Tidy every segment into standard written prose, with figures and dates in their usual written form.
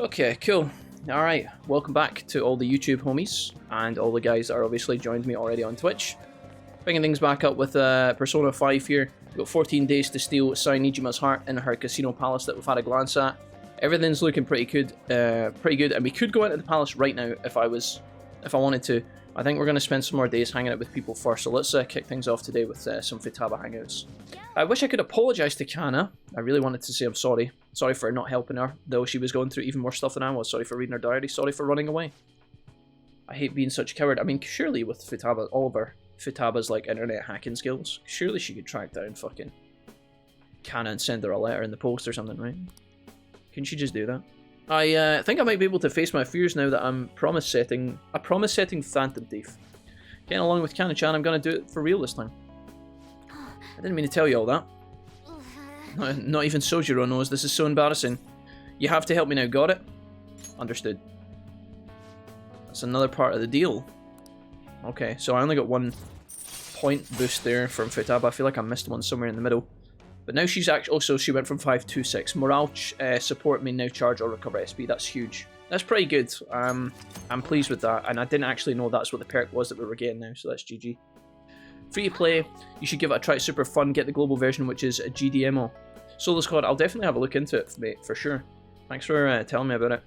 Okay, cool. Alright, welcome back to all the YouTube homies, and all the guys that are obviously joined me already on Twitch. Picking things back up with Persona 5 here. We've got 14 days to steal Sai Nijima's heart in her casino palace that we've had a glance at. Everything's looking pretty good, and we could go into the palace right now if I wanted to. I think we're going to spend some more days hanging out with people first, so let's kick things off today with some Futaba hangouts. I wish I could apologise to Kana. I really wanted to say I'm sorry. Sorry for not helping her, though she was going through even more stuff than I was. Sorry for reading her diary. Sorry for running away. I hate being such a coward. I mean, surely with Futaba, all of her Futaba's like internet hacking skills, surely she could track down fucking Kana and send her a letter in the post or something, right? Couldn't she just do that? I think I might be able to face my fears now that I'm promise-setting Phantom Thief. Getting along with Kana-chan, I'm going to do it for real this time. I didn't mean to tell you all that. Not even Sojiro knows. This is so embarrassing. You have to help me now, got it? Understood. That's another part of the deal. Okay, so I only got 1 point boost there from Futaba. I feel like I missed one somewhere in the middle. But now she's actually, also she went from 5 to 6. Morale support may now charge or recover SP. That's huge. That's pretty good. I'm pleased with that, and I didn't actually know that's what the perk was that we were getting now, so that's GG. Free to play, you should give it a try. It's super fun. Get the global version, which is a GDMO. Solo Squad, I'll definitely have a look into it, mate, for sure. Thanks for telling me about it.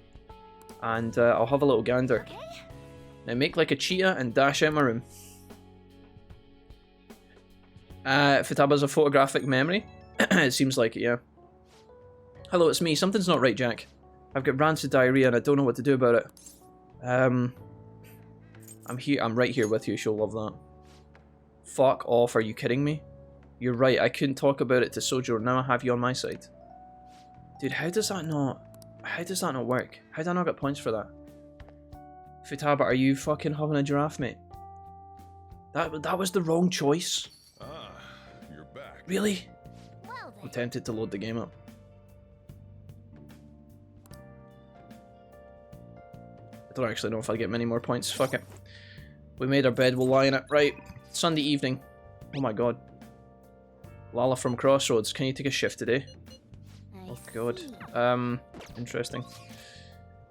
And I'll have a little gander. Now make like a cheetah and dash out my room. Futaba's a photographic memory. It seems like it, yeah. Hello, it's me. Something's not right, Jack. I've got rancid diarrhea and I don't know what to do about it. I'm right here with you. She'll love that. Fuck off, are you kidding me? You're right, I couldn't talk about it to Sojiro. Now I have you on my side. Dude, how does that not work? How did I not get points for that? Futaba, are you fucking having a giraffe, mate? That was the wrong choice. Ah, you're back. Really? I'm tempted to load the game up. I don't actually know if I'll get many more points. Fuck it. We made our bed, we'll lie in it. Right. Sunday evening. Oh my god. Lala from Crossroads. Can you take a shift today? Oh god. Interesting.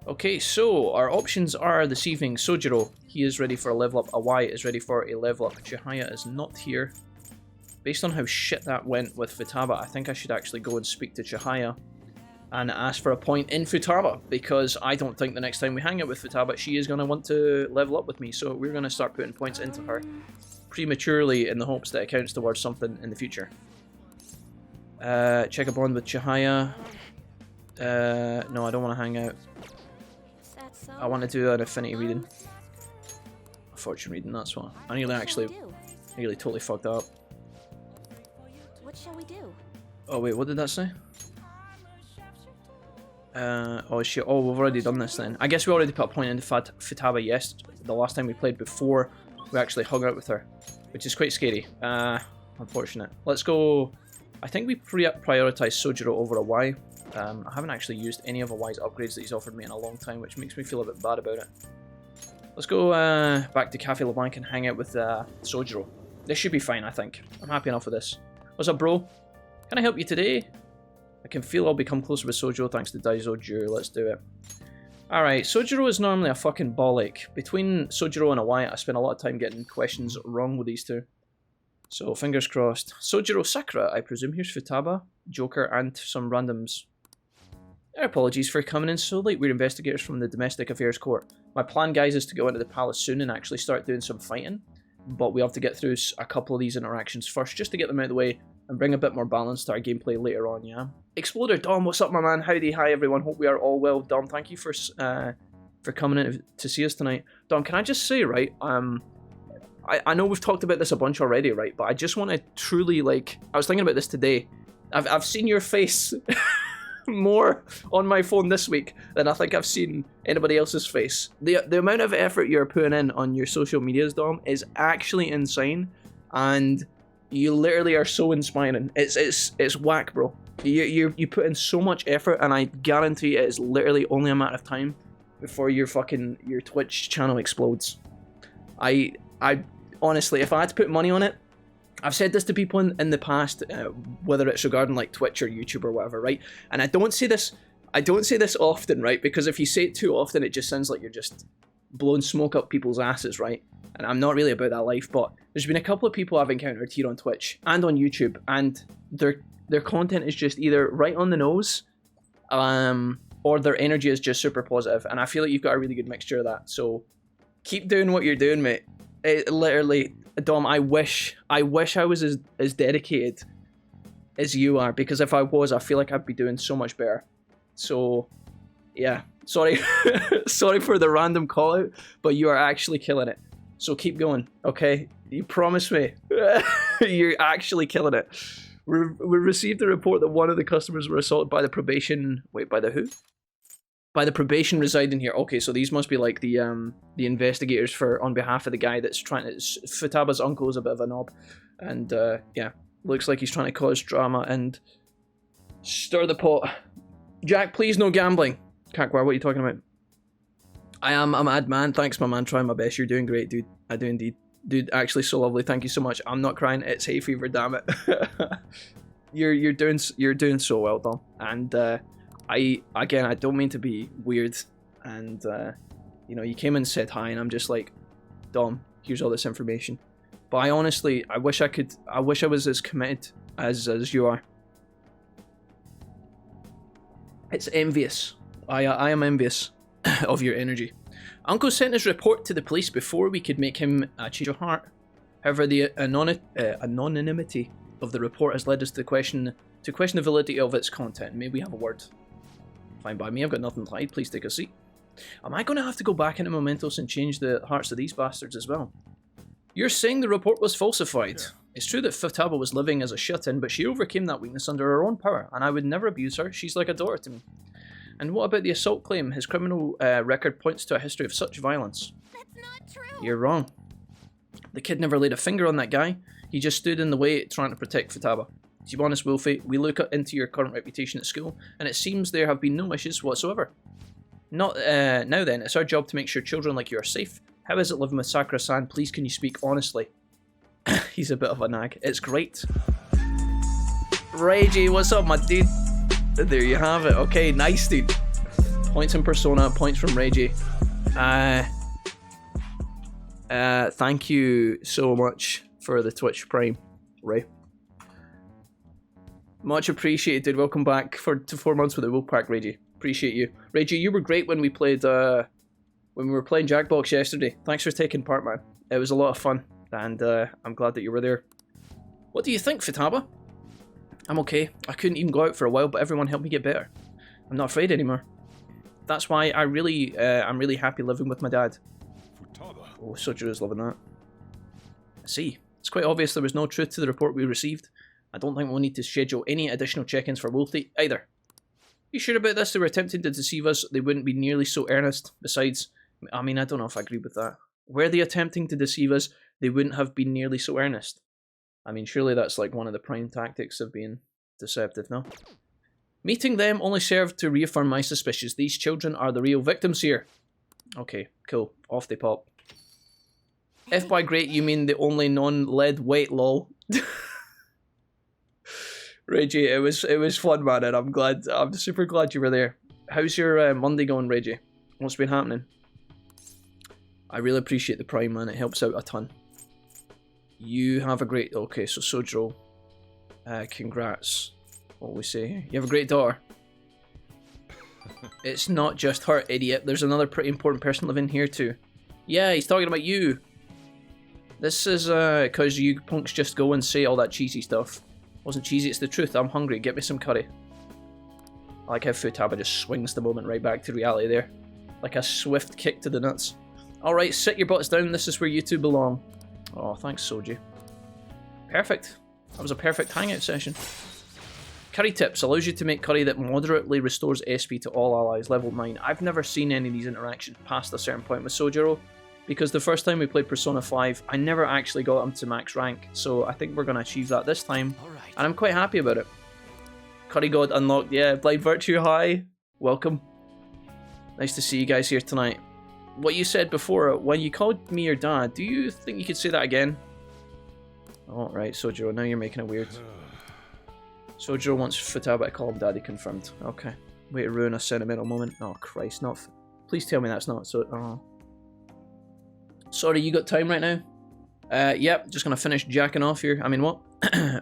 Okay, so our options are this evening. Sojiro, he is ready for a level up. Awai is ready for a level up. Chihaya is not here. Based on how shit that went with Futaba, I think I should actually go and speak to Chihaya and ask for a point in Futaba, because I don't think the next time we hang out with Futaba, she is going to want to level up with me, so we're going to start putting points into her prematurely in the hopes that it counts towards something in the future. Check a bond with Chihaya. No, I don't want to hang out. I want to do an affinity reading. A fortune reading, that's what. I nearly totally fucked that up. What shall we do? Oh wait, what did that say? Oh shit, oh we've already done this then. I guess we already put a point into Futaba the last time we played before we actually hung out with her. Which is quite scary. Unfortunate. Let's go. I think we prioritise Sojiro over Awai. I haven't actually used any of Awai's upgrades that he's offered me in a long time, which makes me feel a bit bad about it. Let's go back to Cafe LeBlanc and hang out with Sojiro. This should be fine, I think. I'm happy enough with this. What's up, bro? Can I help you today? I can feel I'll become closer with Sojiro thanks to Daizo Ju. Let's do it. Alright, Sojiro is normally a fucking bollock. Between Sojiro and Awai, I spend a lot of time getting questions wrong with these two. So, fingers crossed. Sojiro Sakura, I presume. Here's Futaba, Joker, and some randoms. Our apologies for coming in so late. We're investigators from the Domestic Affairs Court. My plan, guys, is to go into the palace soon and actually start doing some fighting. But we have to get through a couple of these interactions first, just to get them out of the way and bring a bit more balance to our gameplay later on, yeah? Exploder Dom, what's up, my man? Howdy, hi, everyone. Hope we are all well. Dom, thank you for coming in to see us tonight. Dom, can I just say, right, I know we've talked about this a bunch already, right, but I just want to truly, like, I was thinking about this today. I've seen your face more on my phone this week than I think I've seen anybody else's face. The amount of effort you're putting in on your social medias, Dom, is actually insane, and you literally are so inspiring. It's whack, bro. You put in so much effort, and I guarantee it is literally only a matter of time before your Twitch channel explodes. I honestly, if I had to put money on it, I've said this to people in the past, whether it's regarding like Twitch or YouTube or whatever, right? And I don't say this, I don't say this often, right? Because if you say it too often, it just sounds like you're just blowing smoke up people's asses, right? And I'm not really about that life, but there's been a couple of people I've encountered here on Twitch and on YouTube, and their content is just either right on the nose, or their energy is just super positive, and I feel like you've got a really good mixture of that. So keep doing what you're doing, mate. Literally, Dom, I wish I was as dedicated as you are, because if I was, I feel like I'd be doing so much better. So yeah, sorry sorry for the random call out, but you are actually killing it. So keep going, okay? You promise me. You're actually killing it. We received a report that one of the customers were assaulted by the probation... Wait, by the who? By the probation residing here. Okay, so these must be like the investigators for on behalf of the guy that's trying to... Futaba's uncle is a bit of a knob. And yeah, looks like he's trying to cause drama and stir the pot. Jack, please no gambling. Kakwa, what are you talking about? I'm a mad man. Thanks, my man. Trying my best. You're doing great, dude. I do indeed. Dude, actually so lovely. Thank you so much. I'm not crying. It's hay fever, damn it. You're doing so well, Dom. And I don't mean to be weird. And you know, you came and said hi, and I'm just like, Dom, here's all this information. But I honestly, I wish I was as committed as you are. It's envious. I am envious of your energy. Uncle sent his report to the police before we could make him change of heart. However, the anonymity of the report has led us to question the validity of its content. May we have a word? Fine by me, I've got nothing to hide. Please take a seat. Am I going to have to go back into Mementos and change the hearts of these bastards as well? You're saying the report was falsified. Yeah. It's true that Futaba was living as a shut-in, but she overcame that weakness under her own power, and I would never abuse her. She's like a daughter to me. And what about the assault claim? His criminal record points to a history of such violence. That's not true. You're wrong. The kid never laid a finger on that guy. He just stood in the way trying to protect Futaba. To be honest, Wolfie, we look into your current reputation at school, and it seems there have been no issues whatsoever. Now then, it's our job to make sure children like you are safe. How is it living with Sakura-san? Please, can you speak honestly? He's a bit of a nag. It's great. Reggie, what's up, my dude? There you have it. Okay, nice, dude. Points in Persona, points from Reggie. Thank you so much for the Twitch Prime, Ray. Much appreciated, dude. Welcome back to 4 months with the Wolfpack, Reggie. Appreciate you. Reggie, you were great when we played, when we were playing Jackbox yesterday. Thanks for taking part, man. It was a lot of fun, and I'm glad that you were there. What do you think, Futaba? I'm okay. I couldn't even go out for a while, but everyone helped me get better. I'm not afraid anymore. That's why I'm really happy living with my dad. Futaba. Oh, Sojiro's loving that. I see. It's quite obvious there was no truth to the report we received. I don't think we'll need to schedule any additional check-ins for Wolfie either. You sure about this? They were attempting to deceive us. They wouldn't be nearly so earnest. Besides, I mean, I don't know if I agree with that. Were they attempting to deceive us? They wouldn't have been nearly so earnest. I mean, surely that's like one of the prime tactics of being deceptive, no? Meeting them only served to reaffirm my suspicions. These children are the real victims here. Okay, cool. Off they pop. If by great you mean the only non-lead weight, lol. Reggie, it was fun, man, and I'm super glad you were there. How's your Monday going, Reggie? What's been happening? I really appreciate the Prime, man. It helps out a ton. You have a great... Okay, so Sojiro. Congrats. What will we say? You have a great daughter. It's not just her, idiot. There's another pretty important person living here too. Yeah, he's talking about you. This is because you punks just go and say all that cheesy stuff. Wasn't cheesy, it's the truth. I'm hungry. Get me some curry. I like how Futaba just swings the moment right back to reality there. Like a swift kick to the nuts. Alright, sit your butts down. This is where you two belong. Oh, thanks, Soji. Perfect. That was a perfect hangout session. Curry tips. Allows you to make curry that moderately restores SP to all allies. Level 9. I've never seen any of these interactions past a certain point with Sojiro, because the first time we played Persona 5, I never actually got him to max rank, so I think we're going to achieve that this time, and I'm quite happy about it. Curry God unlocked. Yeah, Blind Virtue, hi. Welcome. Nice to see you guys here tonight. What you said before, when you called me your dad, do you think you could say that again? Oh, right, Sojiro, now you're making it weird. Sojiro wants Futaba to call him daddy, confirmed. Okay. Way to ruin a sentimental moment. Oh Christ, not. Please tell me that's not so. Oh. Sorry, you got time right now? Yep, just gonna finish jacking off here. I mean, what?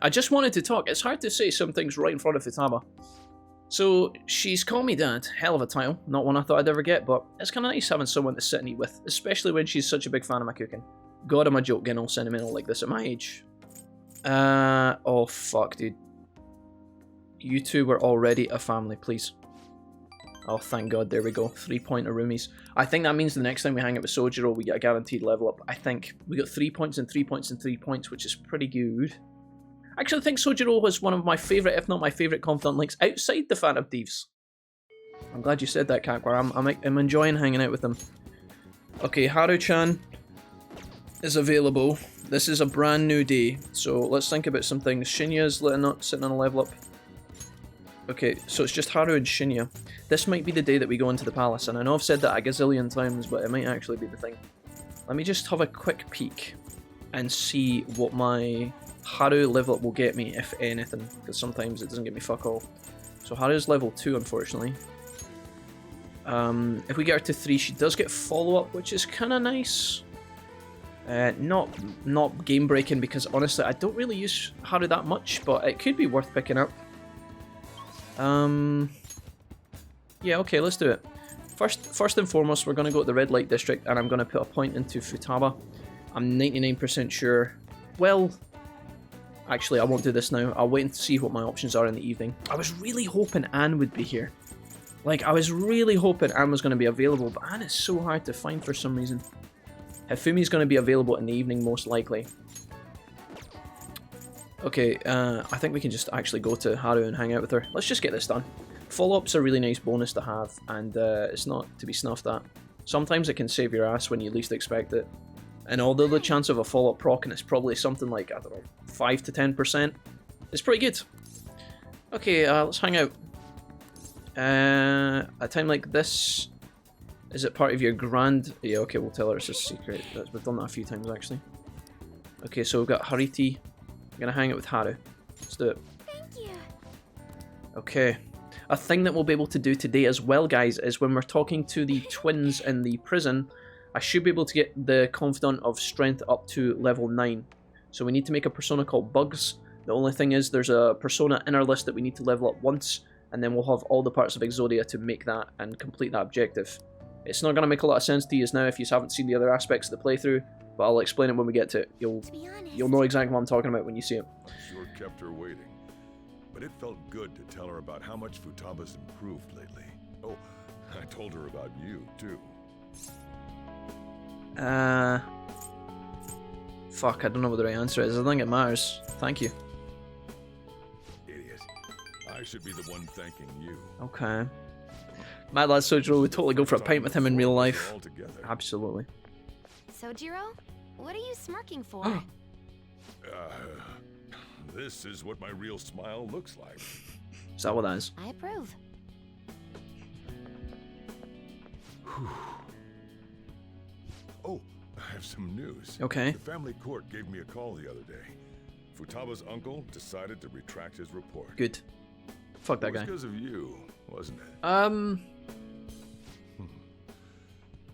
I just wanted to talk. It's hard to say some things right in front of Futaba. So, she's called me dad. Hell of a title. Not one I thought I'd ever get, but it's kind of nice having someone to sit and eat with, especially when she's such a big fan of my cooking. God, am I joke getting all sentimental like this at my age. Oh fuck, dude. You two were already a family, please. Oh, thank God, there we go. 3-pointer roomies. I think that means the next time we hang out with Sojiro, we get a guaranteed level up. I think we got 3 points and 3 points and 3 points, which is pretty good. Actually, I think Sojiro was one of my favourite, if not my favourite, confidant links outside the Phantom Thieves. I'm glad you said that, Kakwar. I'm enjoying hanging out with them. Okay, Haruchan is available. This is a brand new day, so let's think about some things. Shinya's sitting on a level up. Okay, so it's just Haru and Shinya. This might be the day that we go into the palace, and I know I've said that a gazillion times, but it might actually be the thing. Let me just have a quick peek and see what my Haru level up will get me, if anything, because sometimes it doesn't get me fuck all. So Haru's level 2, unfortunately. If we get her to 3, she does get follow-up, which is kind of nice. Not game-breaking, because honestly, I don't really use Haru that much, but it could be worth picking up. Yeah, okay, let's do it. First and foremost, we're going to go to the red light district, and I'm going to put a point into Futaba. I'm 99% sure. Well, actually, I won't do this now. I'll wait and see what my options are in the evening. I was really hoping Anne would be here. Like, I was really hoping Anne was going to be available, but Anne is so hard to find for some reason. Hifumi's going to be available in the evening, most likely. Okay, I think we can just actually go to Haru and hang out with her. Let's just get this done. Follow-up's a really nice bonus to have, and it's not to be snuffed at. Sometimes it can save your ass when you least expect it. And although the chance of a follow-up proccing is probably something like, I don't know, 5 to 10%, it's pretty good. Okay, let's hang out. A time like this, is it part of your grand... Yeah, okay, we'll tell her it's a secret. We've done that a few times, actually. Okay, so we've got Hariti. We're gonna hang out with Haru. Let's do it. Thank you. Okay. A thing that we'll be able to do today as well, guys, is when we're talking to the twins in the prison, I should be able to get the Confidant of Strength up to level 9. So we need to make a persona called Bugs. The only thing is there's a persona in our list that we need to level up once, and then we'll have all the parts of Exodia to make that and complete that objective. It's not going to make a lot of sense to you now if you haven't seen the other aspects of the playthrough, but I'll explain it when we get to it. You'll know exactly what I'm talking about when you see it. Sure kept her waiting. But it felt good to tell her about how much Futaba's improved lately. Oh, I told her about you, too. Fuck, I don't know what the right answer is. I think it matters. Thank you. Idiot. I should be the one thanking you. Okay. Mad Lad Sojiro would totally go for a pint with him in real life. Absolutely. Sojiro? What are you smirking for? This is what my real smile looks like. Is that what that is? I approve. Oh, I have some news. Okay. The family court gave me a call the other day. Futaba's uncle decided to retract his report. Good. Fuck that guy. It was because of you, wasn't it?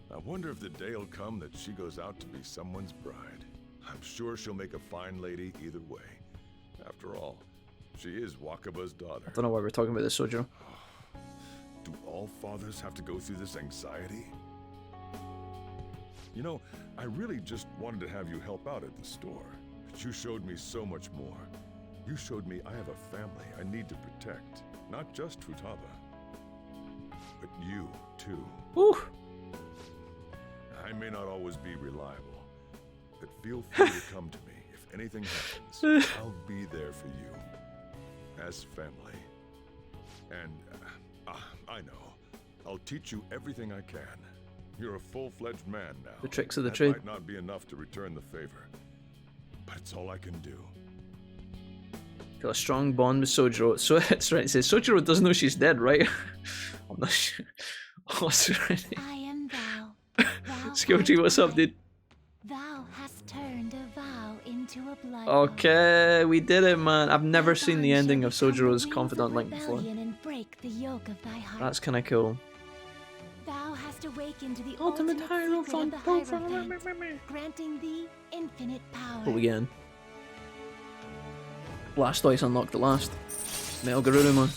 I wonder if the day will come that she goes out to be someone's bride. I'm sure she'll make a fine lady either way. After all, she is Wakaba's daughter. don't know why we're talking about this, Sojiro. Do all fathers have to go through this anxiety? You know, I really just wanted to have you help out at the store, but you showed me so much more. You showed me I have a family I need to protect, not just Futaba, but you too. Woo! I may not always be reliable, but feel free to come to me if anything happens. I'll be there for you, as family. And I know, I'll teach you everything I can. You're a full-fledged man now. The tricks of the that trade. might not be enough to return the favor, but it's all I can do. Feel a strong bond with Sojiro. So it's right. It says Sojiro doesn't know she's dead, right? I'm not sure. Oh, sorry. I am thou. Skilty, what's up, dude? Thou hast turned a vow into a blood. Okay, we did it, man. I've never seen the ending of Sojiro's Confidant link before. break the yoke of thy heart. That's kind of cool. Thou hast awakened to the Ultimate ultimate Hierophant, secret of the Hierophant, granting thee infinite power. What we getting? Blastoise unlocked the last. Metal Garurumon.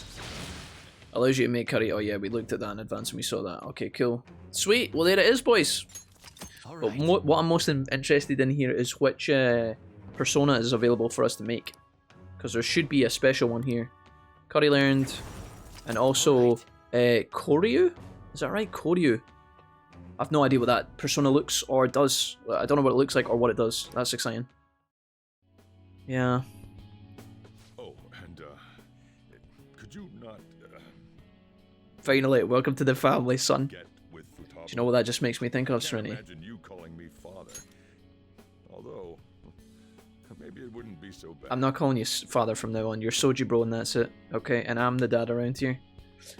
Allows you to make curry. Oh yeah, we looked at that in advance and we saw that. Okay, cool. Sweet. Well, there it is, boys. But what I'm most interested in here is which persona is available for us to make. Because there should be a special one here. Curry learned. And also Koryu? Is that right? Koryu. I've no idea what that persona looks or does. I don't know what it looks like or what it does. That's exciting. Yeah. Oh, and could you not Finally, welcome to the family, son. get with Futaba? Do you know what that just makes me think of, I can't Serenity? imagine you calling me father. Although, maybe it wouldn't be so bad. I'm not calling you father from now on. You're Soji bro and that's it. Okay, and I'm the dad around here.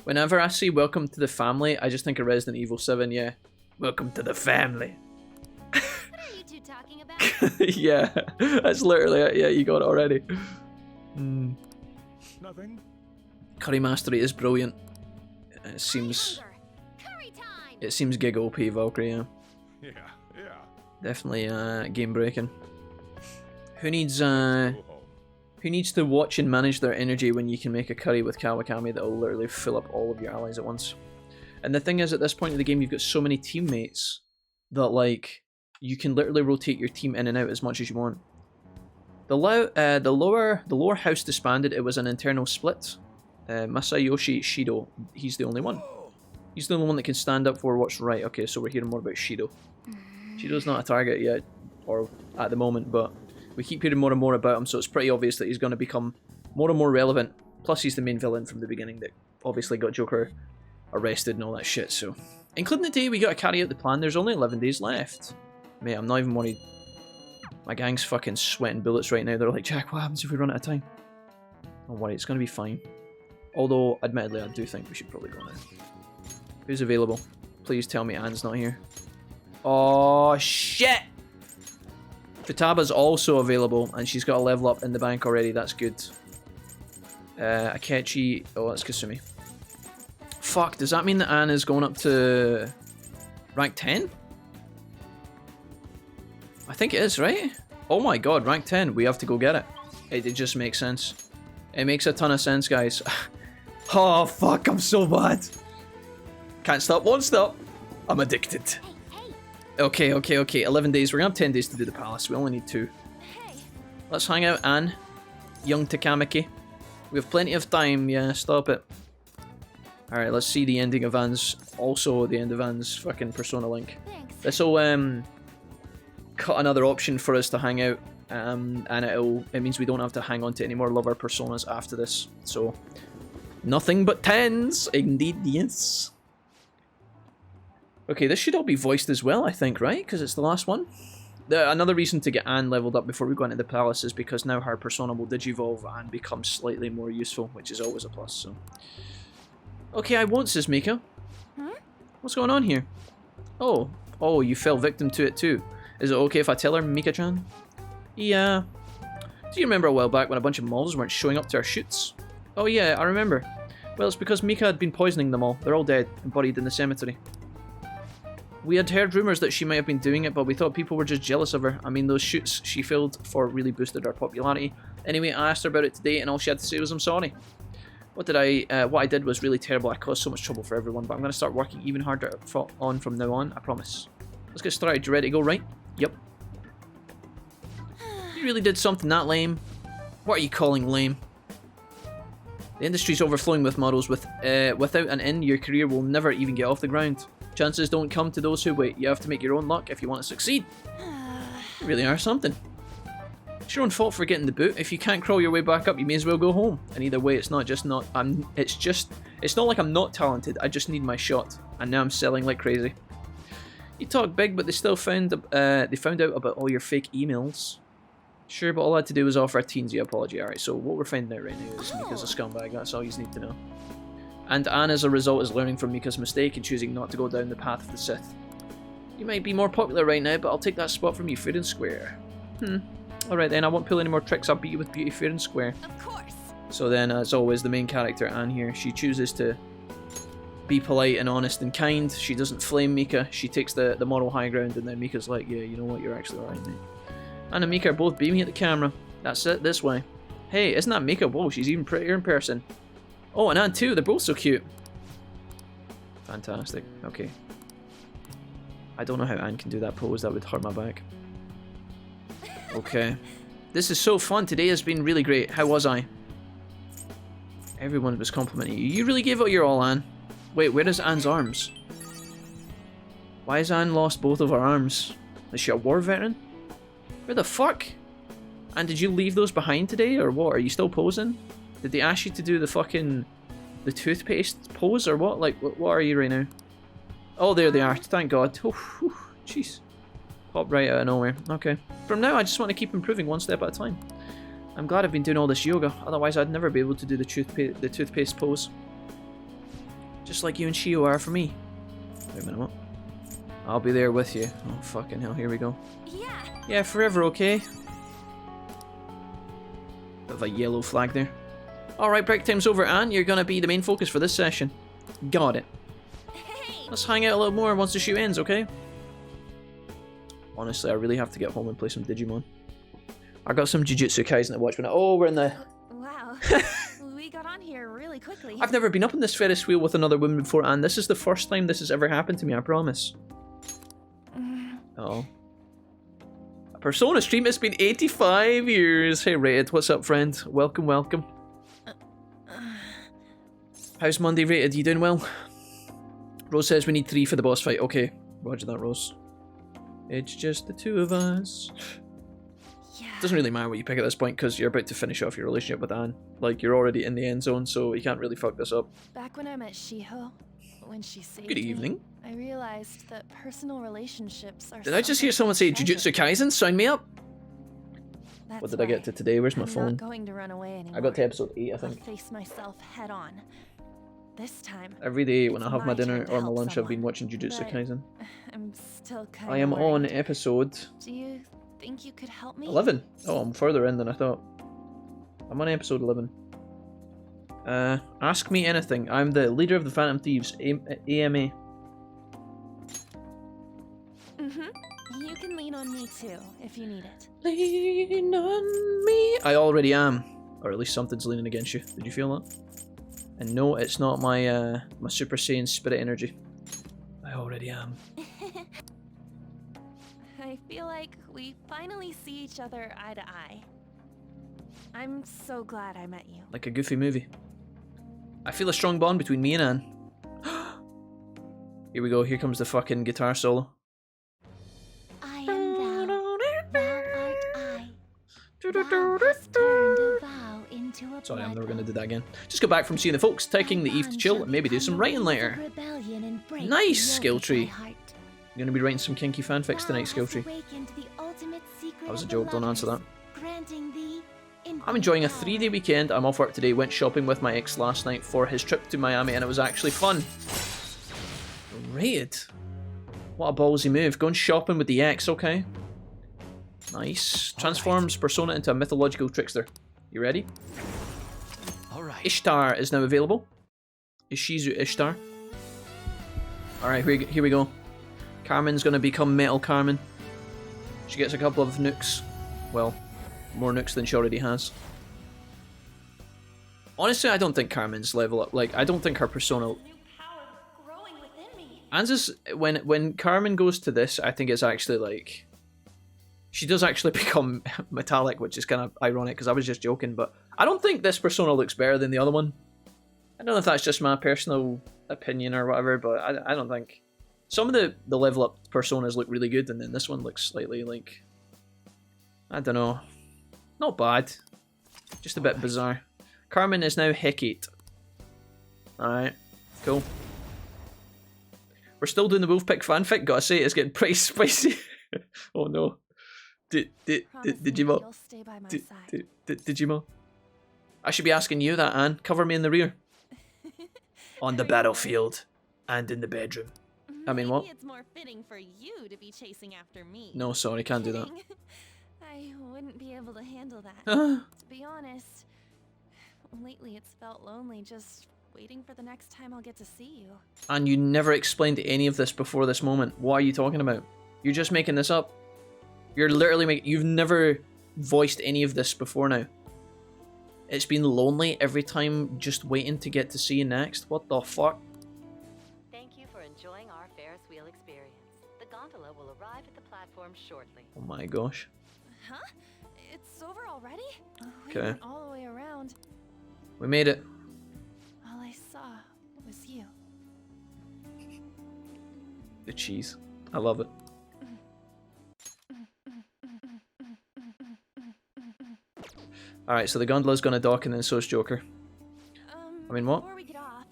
Whenever I see welcome to the family, I just think of Resident Evil 7, yeah. Welcome to the family. What are you two talking about? Yeah, that's literally it. Yeah, you got it already. Nothing. Curry Mastery is brilliant. It seems Curry time. it seems gig OP Valkyrie, yeah. Yeah. Definitely game breaking. Who needs Go home. who needs to watch and manage their energy when you can make a curry with Kawakami that will literally fill up all of your allies at once? And the thing is, at this point in the game, you've got so many teammates that like you can literally rotate your team in and out as much as you want. The lower house disbanded. It was an internal split. Masayoshi Shido, he's the only one. He's the only one that can stand up for what's right. Okay, so we're hearing more about Shido. Shido's not a target yet, or at the moment, but we keep hearing more and more about him, so it's pretty obvious that he's going to become more and more relevant. Plus, he's the main villain from the beginning that obviously got Joker arrested and all that shit, so... Including the day we got to carry out the plan, there's only 11 days left. Mate, I'm not even worried. My gang's fucking sweating bullets right now. They're like, Jack, what happens if we run out of time? Don't worry, it's going to be fine. Although, admittedly, I do think we should probably go now. Who's available? Please tell me Anne's not here. Oh, shit! Futaba's also available, and she's got a level up in the bank already. That's good. Akechi... Oh, that's Kasumi. Fuck, does that mean that Anne is going up to... rank 10? I think it is, right? Oh my god, rank 10. We have to go get it. It just makes sense. It makes a ton of sense, guys. Oh, fuck, I'm so bad. Can't stop, won't stop. I'm addicted. Okay. 11 days. We're gonna have 10 days to do the palace. We only need 2. Let's hang out, Anne. Young Takamaki. We have plenty of time. Yeah, stop it. Alright, let's see the ending of Anne's. Also, the end of Anne's fucking Persona Link. This'll, cut another option for us to hang out. And it means we don't have to hang on to any more lover personas after this. So, nothing but 10s. Indeed, yes. Okay, this should all be voiced as well, I think, right? Because it's the last one. Another reason to get Anne leveled up before we go into the palace is because now her persona will digivolve and become slightly more useful, which is always a plus, so... Okay, I won't, says Mika. Huh? What's going on here? Oh, you fell victim to it too. Is it okay if I tell her, Mika-chan? Yeah. Do you remember a while back when a bunch of mobs weren't showing up to our shoots? Oh yeah, I remember. Well, it's because Mika had been poisoning them all. They're all dead and buried in the cemetery. We had heard rumours that she might have been doing it, but we thought people were just jealous of her. I mean, those shoots she filled for really boosted her popularity. Anyway, I asked her about it today, and all she had to say was, I'm sorry. What I did was really terrible. I caused so much trouble for everyone, but I'm going to start working even harder from now on, I promise. Let's get started. You ready to go, right? Yep. You really did something that lame. What are you calling lame? The industry's overflowing with models. Without an in, your career will never even get off the ground. Chances don't come to those who wait. You have to make your own luck if you want to succeed. You really are something. It's your own fault for getting the boot. If you can't crawl your way back up, you may as well go home. And either way, it's not not like I'm not talented. I just need my shot. And now I'm selling like crazy. You talk big, but they still found out about all your fake emails. Sure, but all I had to do was offer a teensy apology. Alright, so what we're finding out right now is Mika's a scumbag. That's all you need to know. And Anne, as a result, is learning from Mika's mistake and choosing not to go down the path of the Sith. You might be more popular right now, but I'll take that spot from you fair and square. Alright then, I won't pull any more tricks. I'll beat you with beauty fair and square. Of course. So then, as always, the main character, Anne here, she chooses to be polite and honest and kind. She doesn't flame Mika. She takes the moral high ground, and then Mika's like, yeah, you know what, you're actually alright, mate. Anne and Mika are both beaming at the camera. That's it, this way. Hey, isn't that Mika? Whoa, she's even prettier in person. Oh, and Anne too, they're both so cute. Fantastic, okay. I don't know how Anne can do that pose, that would hurt my back. Okay. This is so fun, today has been really great. How was I? Everyone was complimenting you. You really gave it your all, Anne. Wait, where is Anne's arms? Why has Anne lost both of her arms? Is she a war veteran? Where the fuck? And did you leave those behind today, or what? Are you still posing? Did they ask you to do the fucking... the toothpaste pose, or what? Like, what are you right now? Oh, there they are. Thank God. Oh, jeez. Popped right out of nowhere. Okay. From now, I just want to keep improving one step at a time. I'm glad I've been doing all this yoga. Otherwise, I'd never be able to do the toothpaste pose. Just like you and Shio are for me. Wait a minute, what? I'll be there with you. Oh, fucking hell. Here we go. Yeah. Yeah, forever, okay? Bit of a yellow flag there. Alright, break time's over, Anne. You're gonna be the main focus for this session. Got it. Hey. Let's hang out a little more once the shoot ends, okay? Honestly, I really have to get home and play some Digimon. I got some Jujutsu Kaisen to watch when oh, we're in the... Wow. We got on here really quickly. I've never been up in this Ferris wheel with another woman before, and this is the first time this has ever happened to me, I promise. Uh-oh. A Persona stream, it's been 85 years. Hey, Rated, what's up, friend? Welcome, welcome. How's Monday, Rated? You doing well? Rose says we need 3 for the boss fight. Okay, roger that, Rose. It's just the 2 of us. Yeah. Doesn't really matter what you pick at this point, because you're about to finish off your relationship with Anne. Like, you're already in the end zone, so you can't really fuck this up. Back when I met Shiho, when she saved Good evening. me, I realized that personal relationships are... Did I just hear someone say Jujutsu Kaisen? Sign me up! That's What did I get to today? Where's my I'm phone? not going to run away anymore. I got to episode 8, I I'll think. face myself head on. This time, Every day when I have my my dinner turn to or my help lunch, I've been someone, watching Jujutsu but Kaisen. I'm still kind of I am on episode Do you think you could help me? 11. Oh, I'm further in than I thought. I'm on episode 11. Ask me anything. I'm the leader of the Phantom Thieves, AMA. You can lean on me too, if you need it. Lean on me. I already am. Or at least something's leaning against you. Did you feel that? And no, it's not my my Super Saiyan spirit energy. I already am. I feel like we finally see each other eye to eye. I'm so glad I met you. Like a goofy movie. I feel a strong bond between me and Anne. Here we go, here comes the fucking guitar solo. I am thou, thou art I. Thou hast turned a vow into a Sorry, I'm never blood going to do oath. that again. Just go back from seeing the folks, taking the eve to chill, and maybe do some writing later. Nice, Skill Tree. I'm going to be writing some kinky fanfics tonight, Skill Tree. That was a joke, don't answer that. I'm enjoying a 3-day weekend. I'm off work today, went shopping with my ex last night for his trip to Miami, and it was actually fun. Raid. What a ballsy move. Going shopping with the ex, okay. Nice. Transforms Persona into a mythological trickster. You ready? Alright. Ishtar is now available. Ishizu Ishtar. Alright, here we go. Carmen's gonna become Metal Carmen. She gets a couple of nukes. Well, more nukes than she already has. Honestly, I don't think Carmen's level up. Like, I don't think her persona... Anza's... When Carmen goes to this, I think it's actually like... She does actually become metallic, which is kind of ironic, because I was just joking, but I don't think this persona looks better than the other one. I don't know if that's just my personal opinion or whatever, but I don't think... Some of the level up personas look really good, and then this one looks slightly like... I don't know. Not bad. Just a bit bizarre. Carmen is now Hecate. Alright, cool. We're still doing the Wolfpick fanfic, gotta say, it's getting pretty spicy. Oh no. Did you mo? Did you mo? I should be asking you that, Anne. Cover me in the rear. On the battlefield. And in the bedroom. I mean, what? It's more fitting for you to be chasing after me. No, sorry, can't do that. I wouldn't be able to handle that. Ah. To be honest, Lately it's felt lonely just waiting for the next time I'll get to see you. And you never explained any of this before this moment. What are you talking about? You're just making this up. You're literally making... You've never voiced any of this before now. It's been lonely every time just waiting to get to see you next. What the fuck? Thank you for enjoying our Ferris wheel experience. The gondola will arrive at the platform shortly. Oh my gosh. Huh? It's over already? We Okay. went all the way around. We made it. All I saw was you. The cheese. I love it. Alright, so the gondola's gonna dock and then so's Joker. I mean, what? Before we get off,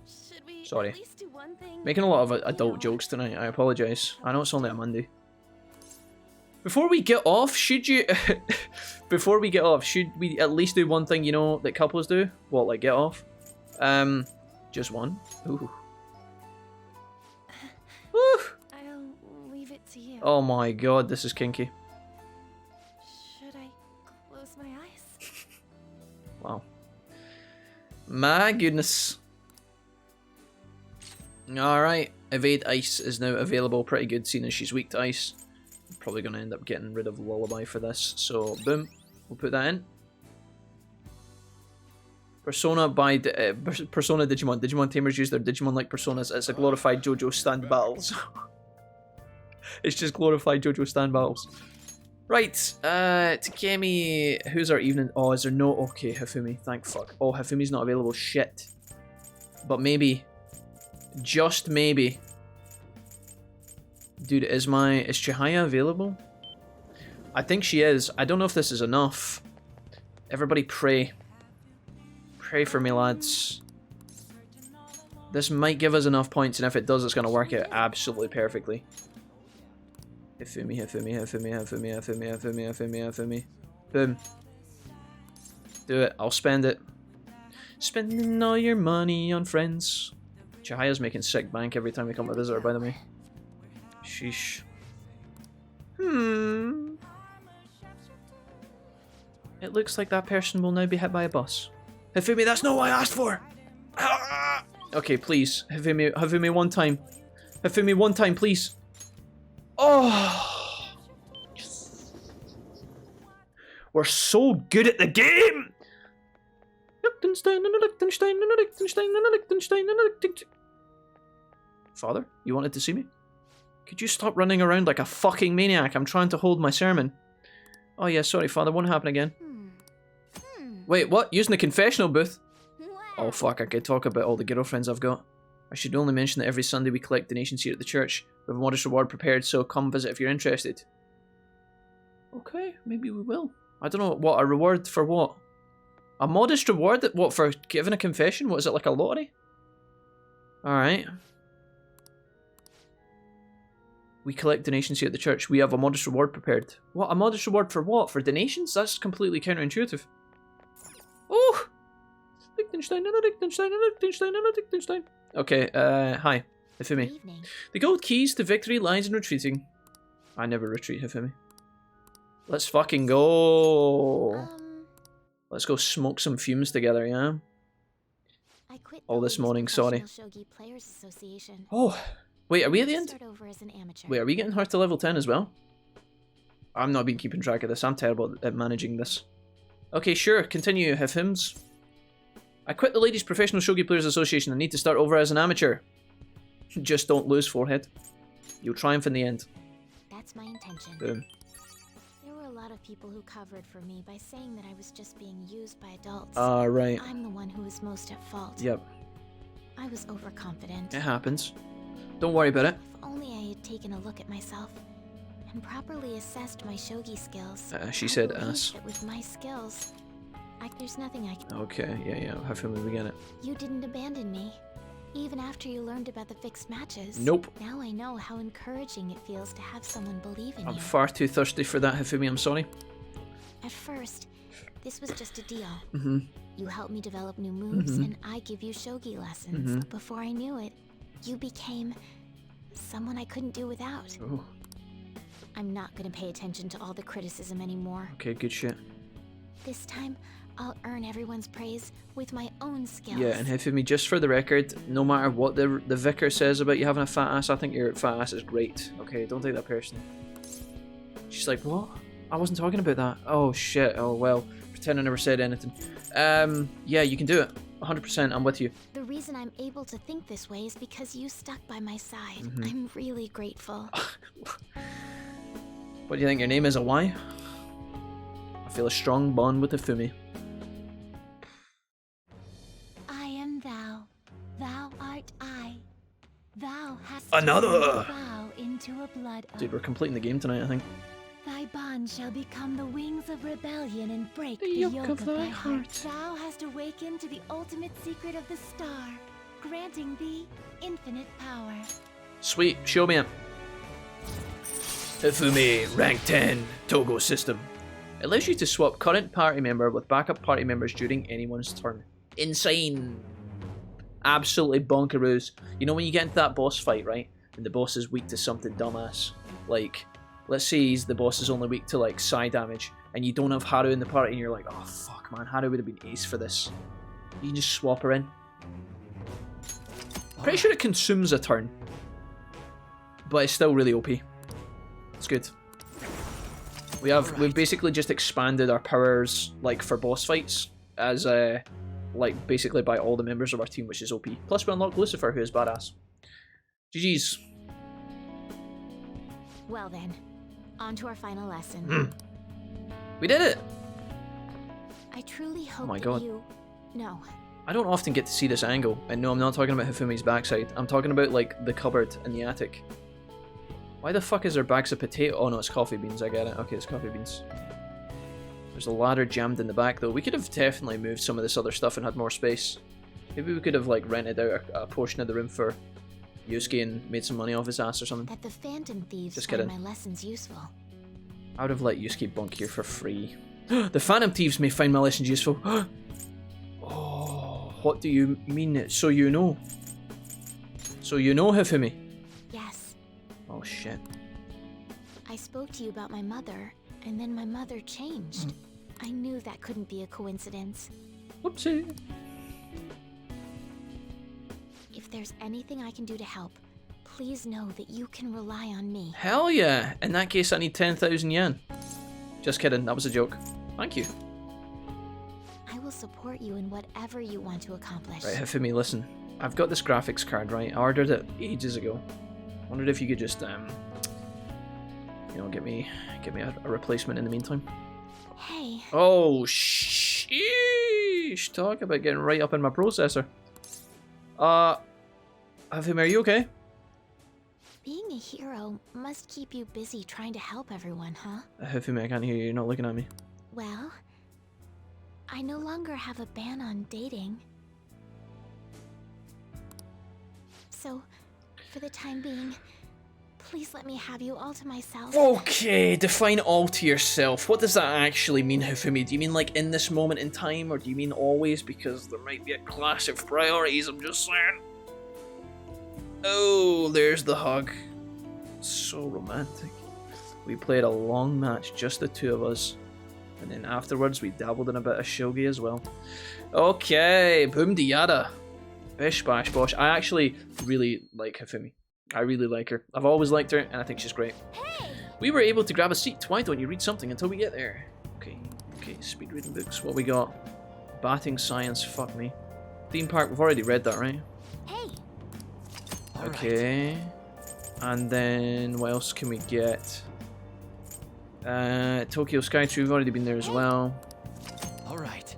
should we Sorry. at least do one thing? Making a lot of adult jokes tonight. I apologise. I know it's only a Monday. Before we get off, should you... Before we get off, should we at least do one thing, you know, that couples do? What, like get off? Just one? Ooh. Woo! I'll leave it to you. Oh my god, this is kinky. Should I close my eyes? Wow. My goodness. Alright, evade ice is now available. Pretty good, seeing as she's weak to ice. Probably going to end up getting rid of Lullaby for this. So, boom. We'll put that in. Persona by Persona Digimon. Digimon tamers use their Digimon like personas. It's a glorified JoJo stand battles. It's just glorified JoJo stand battles. Right, Takemi, who's our evening? Oh, is there no? Okay, Hifumi, thank fuck. Oh, Hifumi's not available. Shit. But maybe, just maybe. Dude, is Chihaya available? I think she is. I don't know if this is enough. Everybody pray. Pray for me, lads. This might give us enough points, and if it does, it's going to work out absolutely perfectly. Hifumi, Hifumi, Hifumi, Hifumi, Hifumi, Hifumi, Hifumi, Hifumi. Boom. Do it. I'll spend it. Spending all your money on friends. Chihaya's making sick bank every time we come to visit her, by the way. Sheesh. It looks like that person will now be hit by a bus. Hifumi, that's not what I asked for! Ah! Okay, please. Hifumi one time. Hifumi one time, please. Oh! We're so good at the game! Father, you wanted to see me? Could you stop running around like a fucking maniac? I'm trying to hold my sermon. Oh yeah, sorry, Father, won't happen again. Wait, what? Using the confessional booth? Oh fuck, I could talk about all the girlfriends I've got. I should only mention that every Sunday we collect donations here at the church. We have a modest reward prepared, so come visit if you're interested. Okay, maybe we will. I don't know, what, a reward for what? A modest reward? What, for giving a confession? What, is it like a lottery? Alright. We collect donations here at the church. We have a modest reward prepared. What? A modest reward for what? For donations? That's completely counterintuitive. Oh! Liechtenstein, Liechtenstein, Liechtenstein, Liechtenstein. Okay, hi. Hifumi. The gold keys to victory lies in retreating. I never retreat, Hifumi. Let's fucking go. Let's go smoke some fumes together, yeah? I quit All this morning, sorry. Shogi Players Association. Oh, wait, are we at the end? Start over as an amateur. Wait, are we getting her to level 10 as well? I'm not been keeping track of this. I'm terrible at managing this. Okay, sure. Continue, Hifims. I quit the Ladies Professional Shogi Players Association and need to start over as an amateur. Just don't lose, forehead. You'll triumph in the end. That's my intention. Boom. There were a lot of people who covered for me by saying that I was just being used by adults. Right. I'm the one who was most at fault. Yep. I was overconfident. It happens. Don't worry about it. If only I had taken a look at myself and properly assessed my shogi skills. She said I believed ass. that with my skills, there's nothing I can... Okay, yeah. Hifumi, we get it. You didn't abandon me, even after you learned about the fixed matches. Nope. Now I know how encouraging it feels to have someone believe in I'm you. far too thirsty for that, Hifumi, I'm sorry. At first, this was just a deal. Mm-hmm. You helped me develop new moves, and I give you shogi lessons. Before I knew it, you became someone I couldn't do without. Oh. I'm not gonna pay attention to all the criticism anymore. Okay, good shit. This time, I'll earn everyone's praise with my own skills. Yeah, and Hifumi, just for the record, no matter what the vicar says about you having a fat ass, I think your fat ass is great. Okay, don't take that personally. She's like, what? I wasn't talking about that. Oh shit. Oh well. Pretend I never said anything. Yeah, you can do it. 100%. I'm with you. The reason I'm able to think this way is because you stuck by my side. I'm really grateful. What do you think your name is? A Y? I feel a strong bond with Hifumi. I am thou. Thou art I. Thou hast Another! turned a vow into a blood oath. Dude, we're completing the game tonight, I think. Thy bond shall become the wings of rebellion and break The the yoke yoke of of thy thy heart. heart. Thou hast awakened to the ultimate secret of the star, granting thee infinite power. Sweet, show me it. Hifumi, rank 10, Togo system. It allows you to swap current party member with backup party members during anyone's turn. Insane. Absolutely bonkeroos. You know when you get into that boss fight, right? And the boss is weak to something dumbass. Like, let's say the boss is only weak to like psi damage, and you don't have Haru in the party, and you're like, oh fuck man, Haru would have been ace for this. You can just swap her in. Pretty sure it consumes a turn, but it's still really OP. It's good. We've basically just expanded our powers like for boss fights as like basically by all the members of our team, which is OP. Plus we unlocked Lucifer, who is badass. GG's. Well then, on to our final lesson. We did it! I truly hope my that God. you... No. I don't often get to see this angle, and no, I'm not talking about Hifumi's backside. I'm talking about like the cupboard in the attic. Why the fuck is there bags of potato? Oh no, it's coffee beans, I get it. Okay, it's coffee beans. There's a ladder jammed in the back though. We could have definitely moved some of this other stuff and had more space. Maybe we could have like rented out a portion of the room for Yusuke and made some money off his ass or something. That the Phantom Thieves Just find kidding. my lessons useful. I would have let Yusuke bunk here for free. The Phantom Thieves may find my lessons useful. Oh, what do you mean? So you know? So you know Hifumi? Yes. Oh shit. I spoke to you about my mother, and then my mother changed. I knew that couldn't be a coincidence. Whoopsie. If there's anything I can do to help, please know that you can rely on me. Hell yeah! In that case, I need 10,000 yen. Just kidding, that was a joke. Thank you. I will support you in whatever you want to accomplish. Right, Hifumi, listen. I've got this graphics card, right? I ordered it ages ago. Wondered if you could just, you know, get me a replacement in the meantime. Hey, Oh, sheesh! Talk about getting right up in my processor. Hifumi, are you okay? being a hero must keep you busy trying to help everyone, huh? Hifumi, I can't hear you. You're not looking at me. Well, I no longer have a ban on dating. So, for the time being, please let me have you all to myself. Okay, define all to yourself. What does that actually mean, Hifumi? Do you mean like in this moment in time, or do you mean always? Because there might be a clash of priorities, I'm just saying. Oh, there's the hug. So romantic. We played a long match, just the two of us. And then afterwards, we dabbled in a bit of shogi as well. Okay, boom de yada. Bish bash bosh. I actually really like Hifumi. I really like her. I've always liked her, and I think she's great. Hey! We were able to grab a seat. Why don't you read something until we get there? Okay, speed reading books. What we got? Batting science, fuck me. Theme park, we've already read that, right? Hey! All right. Okay. And then, what else can we get? Tokyo Skytree, we've already been there as well. All right.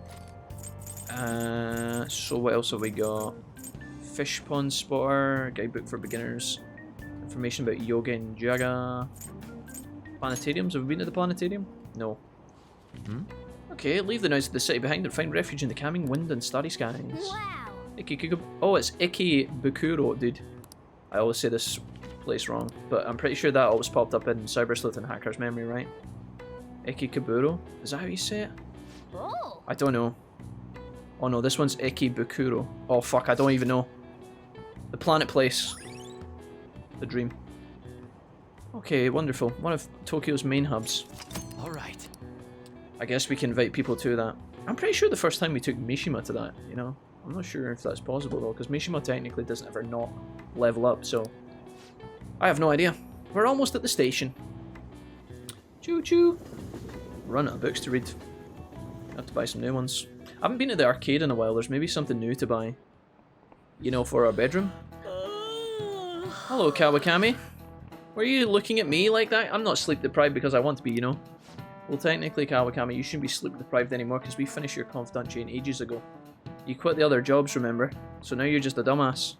So what else have we got? Fish Pond Spotter, guidebook for beginners. Information about yoga and jaga. Planetariums, have we been to the planetarium? No. Okay, leave the noise of the city behind and find refuge in the calming wind and starry skies. Wow! Oh, it's Ikebukuro, dude. I always say this place wrong, but I'm pretty sure that always popped up in Cyber Sleuth and Hacker's memory, right? Ikebukuro? Is that how you say it? Oh! I don't know. Oh no, this one's Ikebukuro. Oh fuck, I don't even know. The planet place. The dream. Okay, wonderful. One of Tokyo's main hubs. All right. I guess we can invite people to that. I'm pretty sure the first time we took Mishima to that, you know? I'm not sure if that's possible though, because Mishima technically doesn't ever not level up, so... I have no idea. We're almost at the station. Choo choo! Run out of books to read. I have to buy some new ones. I haven't been to the arcade in a while, there's maybe something new to buy. You know, for our bedroom. Hello, Kawakami. Were you looking at me like that? I'm not sleep deprived because I want to be, you know. Well, technically, Kawakami, you shouldn't be sleep deprived anymore because we finished your confidant chain ages ago. You quit the other jobs, remember? So now you're just a dumbass.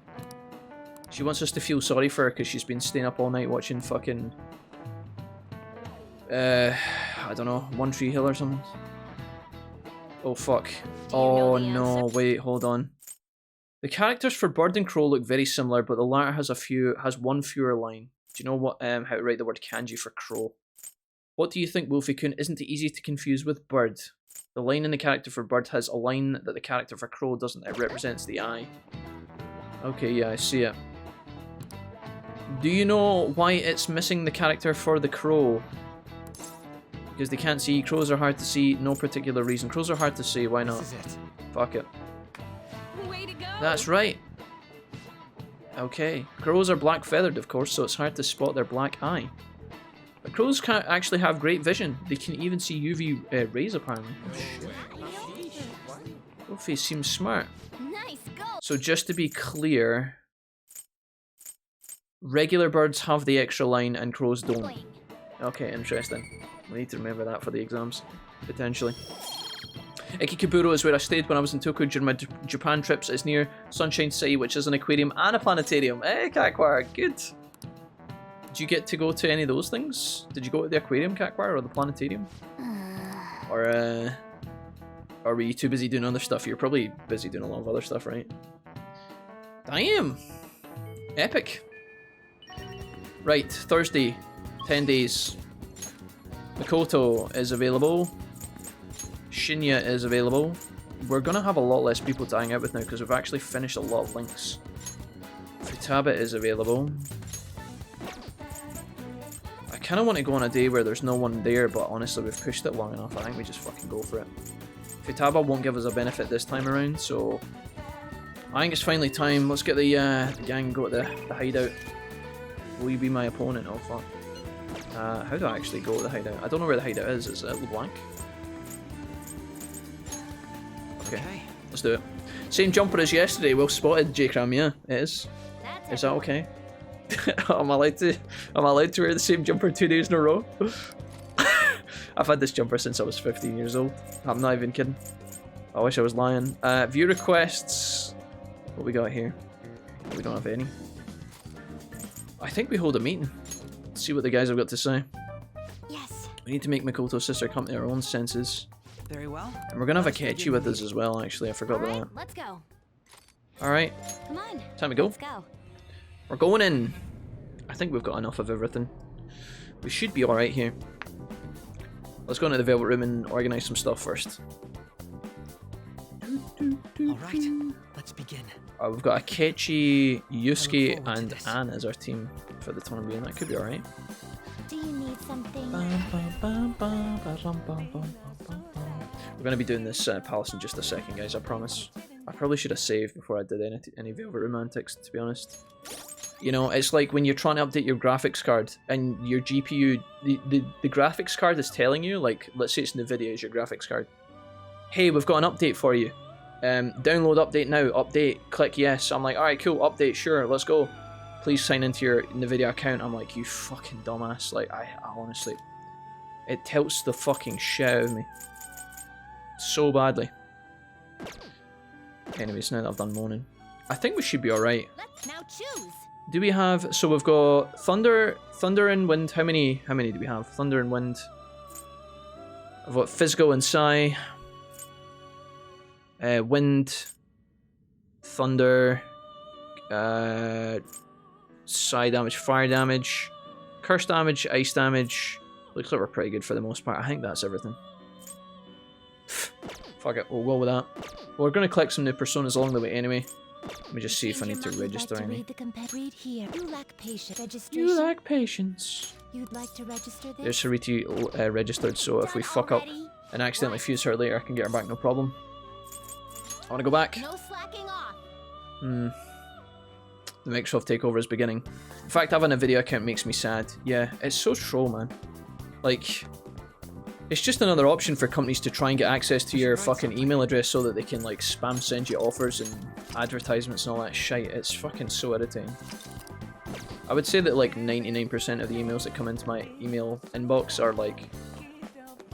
She wants us to feel sorry for her because she's been staying up all night watching fucking... I don't know, One Tree Hill or something. Oh, fuck. Oh, no, wait, hold on. The characters for Bird and Crow look very similar, but the latter has one fewer line. Do you know what how to write the word kanji for crow? What do you think, Wolfie-kun? Isn't it easy to confuse with bird? The line in the character for bird has a line that the character for crow doesn't. It represents the eye. Okay, yeah, I see it. Do you know why it's missing the character for the crow? Because they can't see. Crows are hard to see. No particular reason. Crows are hard to see. Why not? This is it. Fuck it. Way to go. That's right. Okay. Crows are black feathered, of course, so it's hard to spot their black eye. But crows can't actually have great vision. They can even see UV rays, apparently. Oh, shit. Wolfie seems smart. Nice go. So just to be clear, regular birds have the extra line and crows don't. Okay, interesting. We need to remember that for the exams, potentially. Ikikaburo is where I stayed when I was in Tokyo during my Japan trips. It's near Sunshine City, which is an aquarium and a planetarium. Hey, Kakwar, good. Did you get to go to any of those things? Did you go to the aquarium, Kakwar, or the planetarium? Or were you too busy doing other stuff? You're probably busy doing a lot of other stuff, right? Damn! Epic. Right, Thursday, 10 days. Makoto is available. Shinya is available. We're gonna have a lot less people to hang out with now because we've actually finished a lot of links. Futaba is available. I kind of want to go on a day where there's no one there, but honestly we've pushed it long enough. I think we just fucking go for it. Futaba won't give us a benefit this time around, so I think it's finally time. Let's get the gang go to the hideout. Will you be my opponent? Oh fuck. How do I actually go to the hideout? I don't know where the hideout is. Is it LeBlanc? Okay, let's do it. Same jumper as yesterday. Well spotted, J-Cram. Yeah, it is. Is that okay? Am I allowed to wear the same jumper 2 days in a row? I've had this jumper since I was 15 years old. I'm not even kidding. I wish I was lying. View requests. What we got here? We don't have any. I think we hold a meeting. See what the guys have got to say. Yes. We need to make Makoto's sister come to her own senses. Very well. And we're gonna have Akechi with us as well, actually. I forgot about that. Let's go. Alright. Come on. Time to go. Let's go. We're going in. I think we've got enough of everything. We should be alright here. Let's go into the Velvet Room and organise some stuff first. Alright, let's begin. We've got Akechi, Yusuke, and Anne as our team for the time being. That could be alright. Do you need something? We're going to be doing this palace in just a second, guys, I promise. I probably should have saved before I did any Velvet Room antics, to be honest. You know, it's like when you're trying to update your graphics card and your GPU, the graphics card is telling you, like, let's say it's NVIDIA is your graphics card. Hey, we've got an update for you. Download update now, update, click yes. I'm like, alright, cool, update, sure, let's go. Please sign into your NVIDIA account. I'm like, you fucking dumbass. Like, I honestly, it tilts the fucking shit out of me. So badly. Anyways, now that I've done moaning, I think we should be alright. Let's now choose. Do we have, so we've got Thunder and Wind. How many do we have? Thunder and Wind. I've got Physical and Psi. Wind. Thunder. Psi damage, fire damage. Curse damage, ice damage. Looks like we're pretty good for the most part. I think that's everything. Fuck it, we'll go with that. We're going to collect some new personas along the way anyway. Let me just see if I need to register any. Read here. You lack patience. Registration. You lack patience. You'd like to register this? There's Hariti registered, so if we fuck up and accidentally fuse her later, I can get her back, no problem. I want to go back. No slacking off. The Microsoft takeover is beginning. In fact, having a video account makes me sad. Yeah, it's so troll, man. Like, it's just another option for companies to try and get access to your fucking email address so that they can, like, spam send you offers and advertisements and all that shit. It's fucking so irritating. I would say that, like, 99% of the emails that come into my email inbox are, like,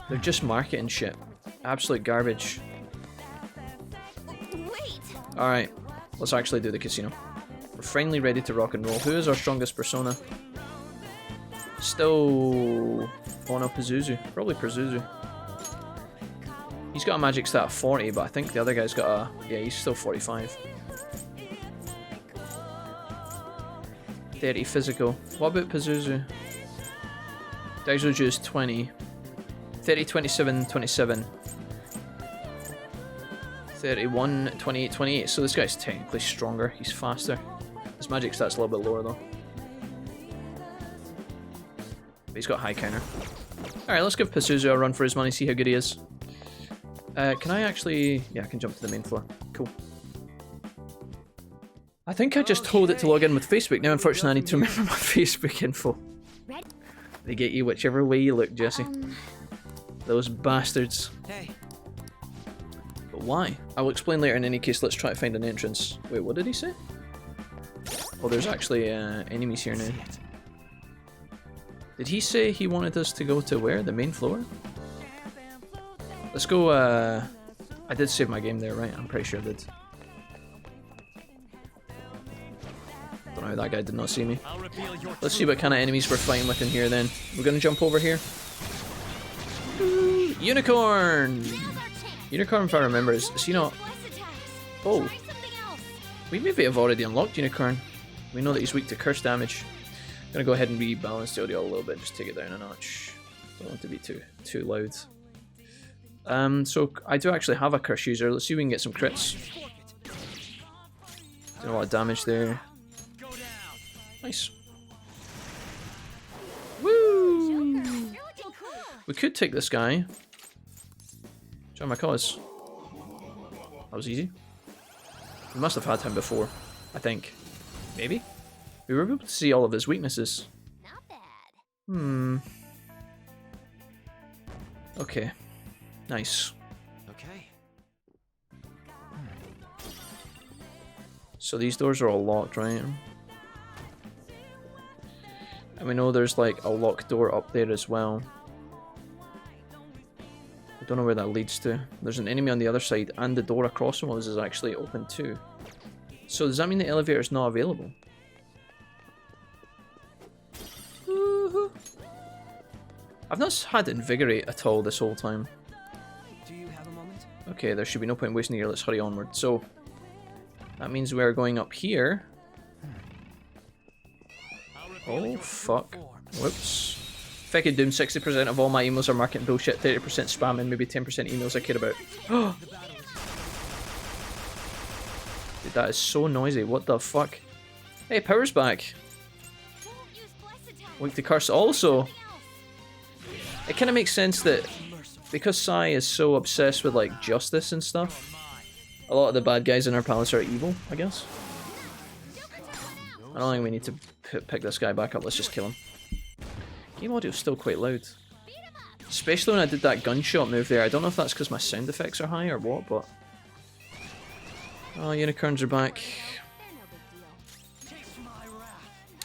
they're just marketing shit. Absolute garbage. Wait. Alright, let's actually do the casino. We're finally ready to rock and roll. Who is our strongest persona? Still... oh no, Pazuzu. Probably Pazuzu. He's got a magic stat of 40, but I think the other guy's got a... yeah, he's still 45. 30 physical. What about Pazuzu? Daizoju is 20. 30, 27, 27. 31, 28, 28. So this guy's technically stronger. He's faster. His magic stat's a little bit lower though. But he's got high counter. Alright, let's give Pazuzu a run for his money, see how good he is. Can I actually... yeah, I can jump to the main floor. Cool. I think I just told it to log in with Facebook. Now, unfortunately, I need to remember my Facebook info. They get you whichever way you look, Jesse. Those bastards. Hey. But why? I'll explain later in any case. Let's try to find an entrance. Wait, what did he say? Oh, there's actually enemies here now. Did he say he wanted us to go to where? The main floor? Let's go, I did save my game there, right? I'm pretty sure I did. Don't know how that guy did not see me. Let's see what kind of enemies we're fighting with in here then. We're gonna jump over here. Unicorn! Unicorn, if I remember, is he not... oh. We maybe have already unlocked Unicorn. We know that he's weak to curse damage. I'm gonna go ahead and rebalance the audio a little bit, just take it down a notch. Don't want to be too loud. So I do actually have a curse user. Let's see if we can get some crits. Doing a lot of damage there. Nice. Woo! We could take this guy. Join my cause. That was easy. We must have had him before, I think. Maybe? We were able to see all of his weaknesses. Not bad. Okay. Nice. Okay. So these doors are all locked, right? And we know there's like a locked door up there as well. I don't know where that leads to. There's an enemy on the other side and the door across from us is actually open too. So does that mean the elevator is not available? I've not had Invigorate at all this whole time. Do you have a moment? Okay, there should be no point wasting here. Let's hurry onward. So that means we're going up here. Oh, fuck. Whoops. If I could doom 60% of all my emails are marketing bullshit, 30% spam, and maybe 10% emails I care about. Dude, that is so noisy. What the fuck? Hey, power's back. Weak to curse also. It kind of makes sense that because Sai is so obsessed with like justice and stuff, a lot of the bad guys in our palace are evil, I guess. I don't think we need to pick this guy back up. Let's just kill him. Game audio's still quite loud. Especially when I did that gunshot move there. I don't know if that's because my sound effects are high or what, but... oh, unicorns are back.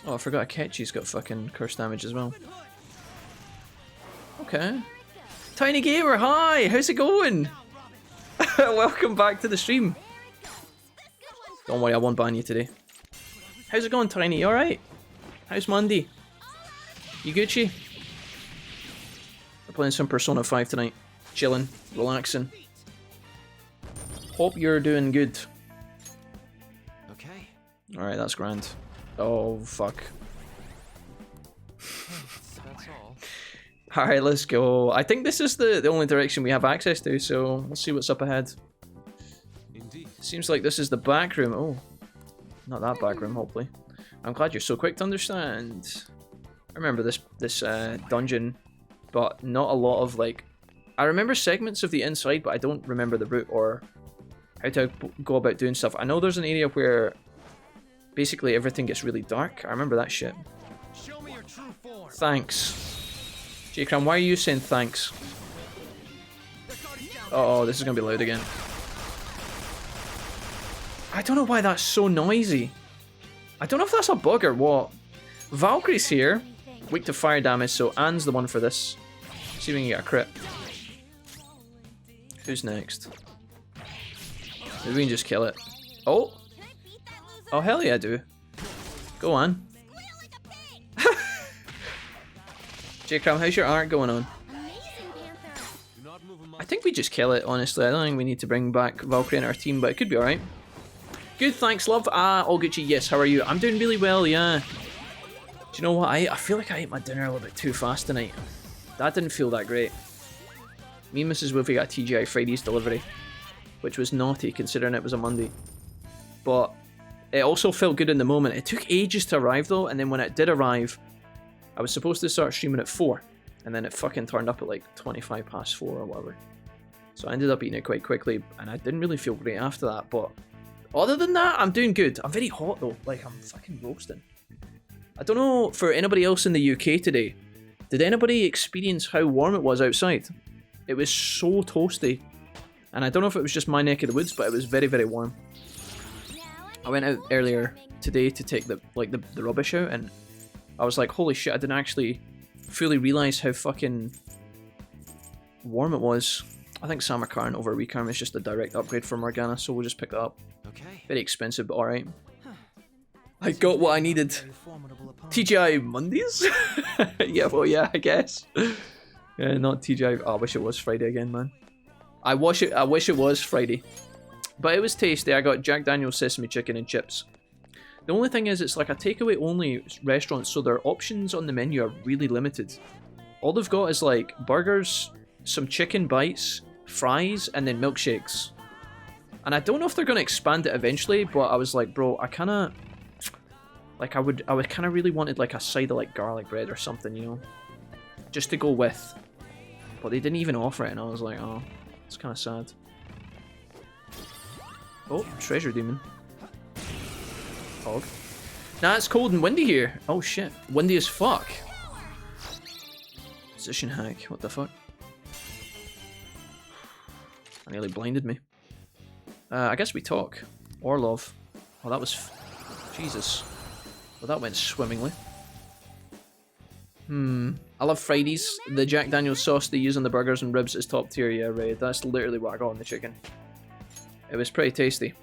Oh, I forgot Akechi's got fucking curse damage as well. Okay. Tiny Gamer, hi! How's it going? Welcome back to the stream. Don't worry, I won't ban you today. How's it going, Tiny? You alright? How's Monday? You Gucci? We're playing some Persona 5 tonight. Chilling, relaxing. Hope you're doing good. Okay. Alright, that's grand. Oh, fuck. That's all. Alright, let's go. I think this is the only direction we have access to, so we'll see what's up ahead. Indeed. Seems like this is the back room. Oh, not that back room, hopefully. I'm glad you're so quick to understand. I remember this dungeon, but not a lot of like I remember segments of the inside, but I don't remember the route or how to go about doing stuff. I know there's an area where basically everything gets really dark. I remember that shit. Show me your true form. Thanks. J-Cram, why are you saying thanks? Uh oh, this is gonna be loud again. I don't know why that's so noisy. I don't know if that's a bug or what. Valkyrie's here. Weak to fire damage, so Anne's the one for this. See if we can get a crit. Who's next? Maybe we can just kill it. Oh! Oh, hell yeah, I do. Go on. J-Cram, how's your art going on? I think we just kill it, honestly. I don't think we need to bring back Valkyrie in our team, but it could be alright. Good, thanks, love. Ah, Olguchi, yes, how are you? I'm doing really well, yeah. Do you know what? I feel like I ate my dinner a little bit too fast tonight. That didn't feel that great. Me and Mrs. Wolfie got a TGI Fridays delivery, which was naughty considering it was a Monday. But it also felt good in the moment. It took ages to arrive though, and then when it did arrive, I was supposed to start streaming at 4, and then it fucking turned up at like 25 past 4 or whatever. So I ended up eating it quite quickly, and I didn't really feel great after that, but other than that, I'm doing good. I'm very hot though, like I'm fucking roasting. I don't know for anybody else in the UK today, did anybody experience how warm it was outside? It was so toasty, and I don't know if it was just my neck of the woods, but it was very, very warm. I went out earlier today to take the rubbish out, and I was like, holy shit, I didn't actually fully realise how fucking warm it was. I think Samarkand over Rekarm is just a direct upgrade for Morgana, so we'll just pick that up. Okay. Very expensive, but alright. I got what I needed. TGI Mondays? Yeah, well, yeah, I guess. Yeah, not TGI. Oh, I wish it was Friday again, man. I wish it was Friday. But it was tasty. I got Jack Daniel's sesame chicken and chips. The only thing is, it's like a takeaway only restaurant, so their options on the menu are really limited. All they've got is like burgers, some chicken bites, fries, and then milkshakes. And I don't know if they're going to expand it eventually, but I was like, bro, I kind of... Like, I would kind of really wanted like a side of like garlic bread or something, you know? Just to go with. But they didn't even offer it, and I was like, oh, it's kind of sad. Oh, treasure demon. Hog. Nah, it's cold and windy here. Oh shit. Windy as fuck. Position hack. What the fuck? That nearly blinded me. I guess we talk. Or love. Oh, that was... Jesus. Well, that went swimmingly. I love Fridays. The Jack Daniel's sauce they use on the burgers and ribs is top tier. Yeah, right. That's literally what I got on the chicken. It was pretty tasty.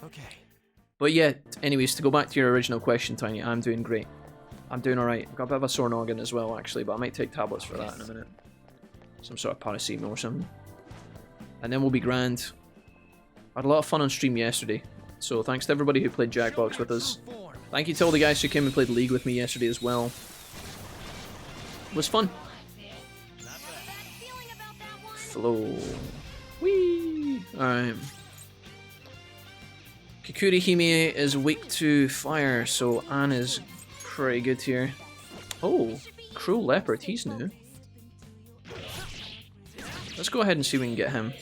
Okay. But yeah, anyways, to go back to your original question, Tiny, I'm doing great. I'm doing alright. I've got a bit of a sore noggin as well, actually, but I might take tablets for that in a minute. Some sort of paracetamol or something. And then we'll be grand. I had a lot of fun on stream yesterday. So thanks to everybody who played Jackbox with us. Thank you to all the guys who came and played League with me yesterday as well. It was fun. Flow. Whee! Alright. Kikuri Hime is weak to fire, so Anne is pretty good here. Oh, Cruel Leopard, he's new. Let's go ahead and see if we can get him.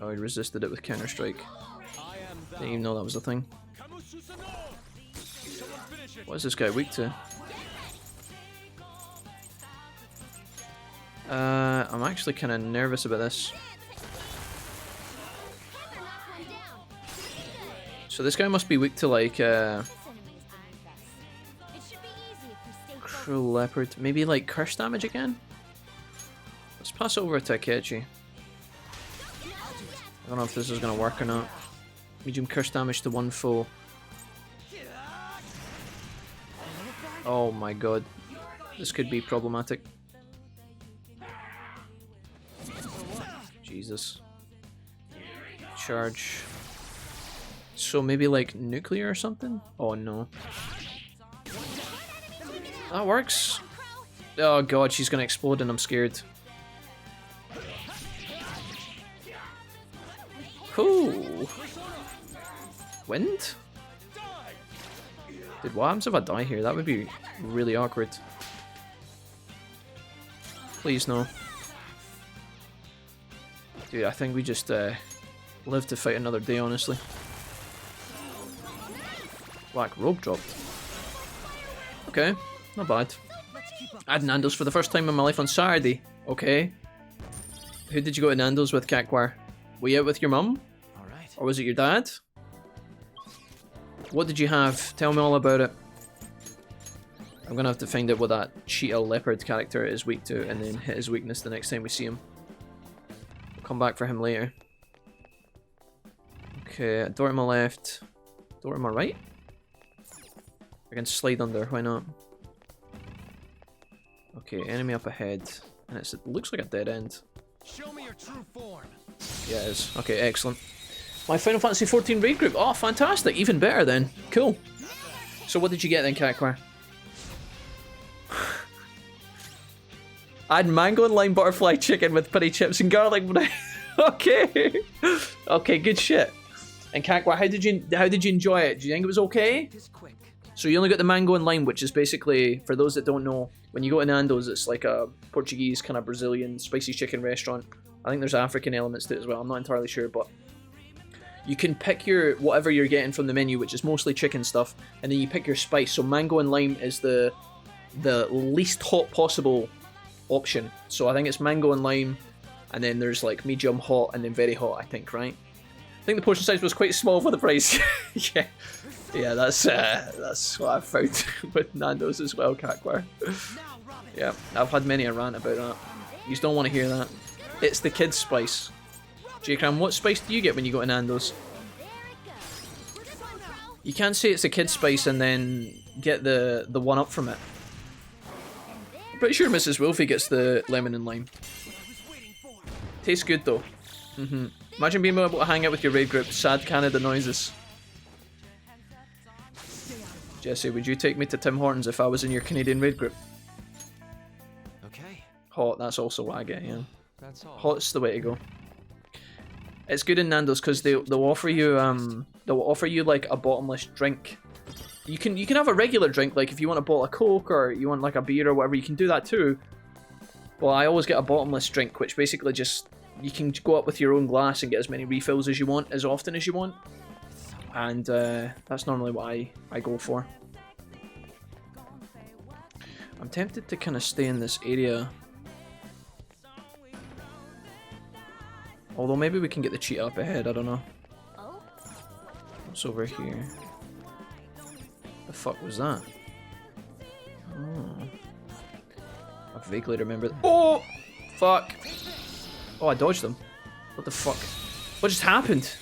Oh, he resisted it with Counter-Strike. Didn't even know that was a thing. What is this guy weak to? I'm actually kind of nervous about this. So this guy must be weak to like Cruel Leopard. Maybe like curse damage again? Let's pass it over to Akechi. I don't know if this is going to work or not. Medium curse damage to one foe. Oh my god. This could be problematic. Jesus. Charge. So maybe like nuclear or something? Oh no. That works. Oh god, she's gonna explode and I'm scared. Ooh. Wind? Dude, what happens if I die here? That would be really awkward. Please no. Dude, I think we just live to fight another day, honestly. Black robe dropped. Okay, not bad. I had Nando's for the first time in my life on Saturday. Okay. Who did you go to Nando's with, Kakwar? Were you out with your mum? Alright. Or was it your dad? What did you have? Tell me all about it. I'm gonna have to find out what that cheetah leopard character is weak to and then hit his weakness the next time we see him. We'll come back for him later. Okay, door to my left. Door to my right? I can slide under, why not? Okay, enemy up ahead. And it looks like a dead end. Show me your true form. Yeah, it is. Okay, excellent. My Final Fantasy 14 raid group. Oh, fantastic. Even better then. Cool. So what did you get then, Kakwar? I had mango and lime butterfly chicken with peri chips and garlic bread. Okay. Okay, good shit. And Kakwar, how did you enjoy it? Do you think it was okay? So you only got the mango and lime, which is basically, for those that don't know, when you go to Nando's, it's like a Portuguese kind of Brazilian spicy chicken restaurant. I think there's African elements to it as well. I'm not entirely sure, but you can pick your whatever you're getting from the menu, which is mostly chicken stuff, and then you pick your spice. So mango and lime is the least hot possible option. So I think it's mango and lime, and then there's like medium hot and then very hot, I think, right? I think the portion size was quite small for the price. Yeah, that's what I've found with Nando's as well, Kakwar. Yeah, I've had many a rant about that. You just don't want to hear that. It's the kids' spice. J-Cram, what spice do you get when you go to Nando's? You can't say it's a kid's spice and then get the one up from it. I'm pretty sure Mrs. Wolfie gets the lemon and lime. Tastes good though. Imagine being able to hang out with your raid group. Sad Canada noises. Jesse, would you take me to Tim Hortons if I was in your Canadian raid group? Okay. Hot, that's also what I get, yeah. That's all. Hot's the way to go. It's good in Nando's because they'll offer you like a bottomless drink. You can have a regular drink, like if you want a bottle of Coke or you want like a beer or whatever, you can do that too. Well, I always get a bottomless drink, which basically just you can go up with your own glass and get as many refills as you want, as often as you want. And that's normally what I go for. I'm tempted to kind of stay in this area. Although maybe we can get the cheetah up ahead, I don't know. What's over here? The fuck was that? Oh. I vaguely remember. Oh! Fuck! Oh, I dodged them. What the fuck? What just happened?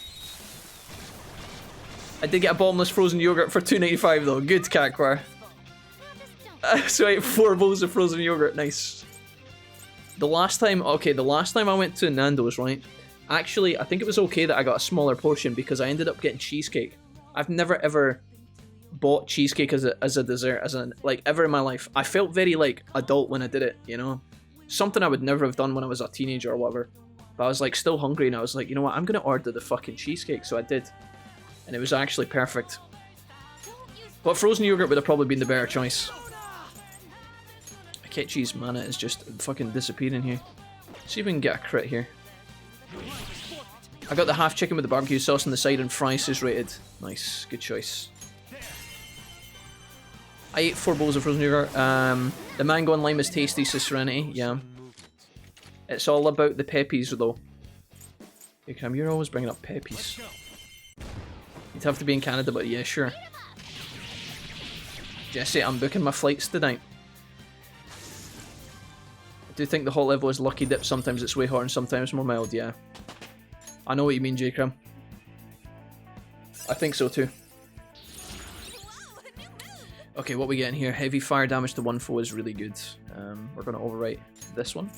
I did get a bottomless frozen yogurt for $2.95 though. Good, Kakwar. So I ate 4 bowls of frozen yogurt. Nice. The last time I went to Nando's, right? Actually, I think it was okay that I got a smaller portion because I ended up getting cheesecake. I've never ever bought cheesecake as a dessert, like ever in my life. I felt very like adult when I did it, you know? Something I would never have done when I was a teenager or whatever. But I was like still hungry and I was like, you know what? I'm gonna order the fucking cheesecake, so I did. And it was actually perfect. But frozen yogurt would have probably been the better choice. Akechi's mana is just fucking disappearing here. See if we can get a crit here. I got the half chicken with the barbecue sauce on the side and fries is rated. Nice, good choice. I ate 4 bowls of frozen yogurt. The mango and lime is tasty, says Serenity. Yeah. It's all about the peppies though. Hey Cam, you're always bringing up peppies. You'd have to be in Canada, but yeah, sure. Jesse, I'm booking my flights tonight. I do think the hot level is lucky dip. Sometimes it's way hot and sometimes more mild, yeah. I know what you mean, J-Cram. I think so too. Okay, what we getting here? Heavy fire damage to one foe is really good. We're going to overwrite this one.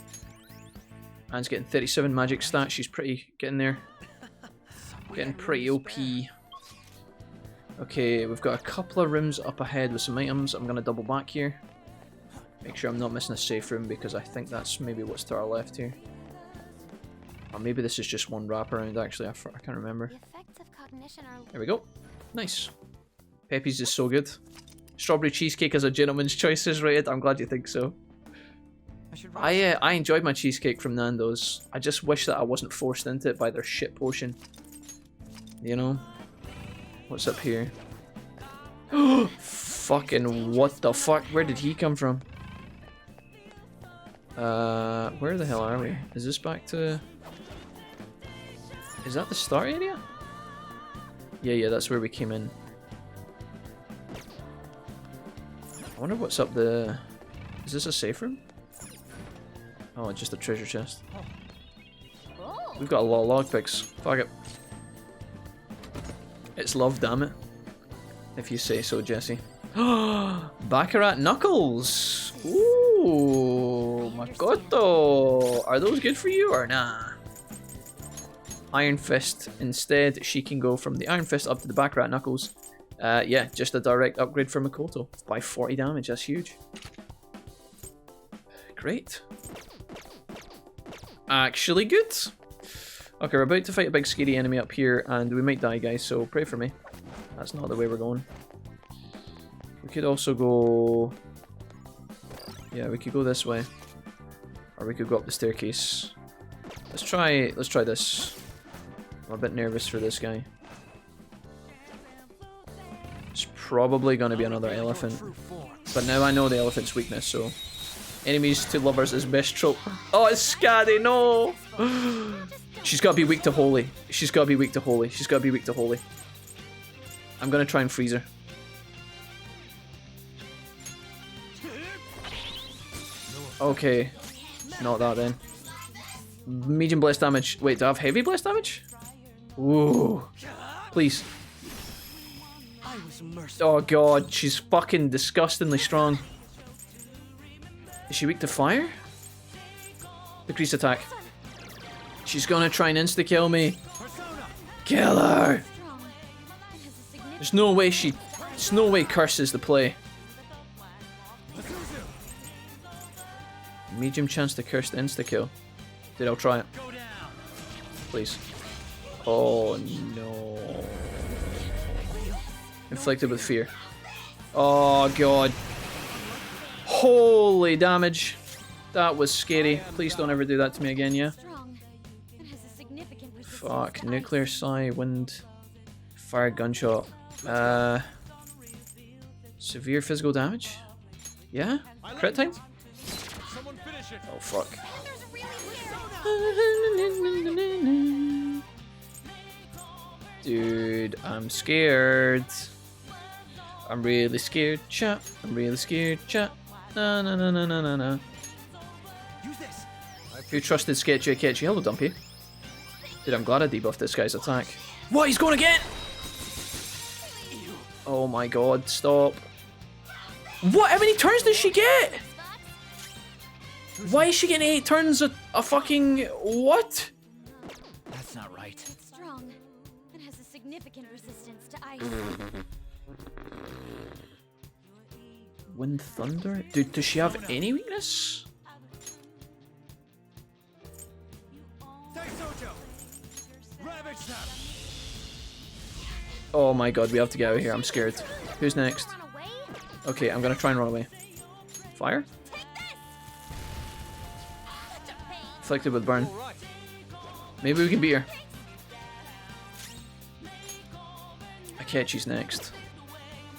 Anne's getting 37 magic stats. She's pretty getting there. Getting pretty OP. Okay, we've got a couple of rooms up ahead with some items. I'm going to double back here. Make sure I'm not missing a safe room because I think that's maybe what's to our left here. Or maybe this is just one wraparound actually, I can't remember. There we go. Nice. Pepe's is so good. Strawberry cheesecake as a gentleman's choice is rated. I'm glad you think so. I should write I enjoyed my cheesecake from Nando's. I just wish that I wasn't forced into it by their shit potion. You know? What's up here? Fucking what the fuck? Where did he come from? Where the hell are we? Is this back to... Is that the start area? Yeah, that's where we came in. I wonder what's up the... Is this a safe room? Oh, just a treasure chest. We've got a lot of lockpicks. Fuck it. It's love, damn it. If you say so, Jesse. Baccarat Knuckles! Ooh, Makoto! Are those good for you or nah? Iron Fist. Instead, she can go from the Iron Fist up to the Baccarat Knuckles. Yeah, just a direct upgrade for Makoto. By 40 damage, that's huge. Great. Actually good. Okay, we're about to fight a big scary enemy up here, and we might die, guys, so pray for me. That's not the way we're going. We could also go... Yeah, we could go this way. Or we could go up the staircase. Let's try this. I'm a bit nervous for this guy. It's probably going to be another elephant. But now I know the elephant's weakness, so... Enemies to lovers is best trope. Oh, it's Scary, no! She's got to be weak to holy. She's got to be weak to holy. She's got to be weak to holy. I'm going to try and freeze her. Okay. Not that then. Medium blast damage. Wait, do I have heavy blast damage? Ooh. Please. Oh god, she's fucking disgustingly strong. Is she weak to fire? Decrease attack. She's gonna try and insta-kill me. Kill her! There's no way curses the play. Medium chance to curse the insta-kill. Dude, I'll try it. Please. Oh no. Inflicted with fear. Oh god. Holy damage. That was scary. Please don't ever do that to me again, yeah? Fuck. Nuclear psi, wind, fire, gunshot. Severe physical damage? Yeah? Crit time? Oh fuck. Dude, I'm scared. I'm really scared, chat. I'm really scared, chat. No. Who trusted Sketchy Akechi? Hello, Dumpy. Dude, I'm glad I debuffed this guy's attack. What? He's going again? Oh my god, stop. What? How many turns does she get? Why is she getting 8 turns a fucking... What? That's not right. It's strong and has a significant resistance to ice. Wind Thunder? Dude, does she have any weakness? Oh my god, we have to get out of here. I'm scared. Who's next? Okay, I'm gonna try and run away. Fire? Afflicted with burn. Maybe we can beat her. Akechi's next.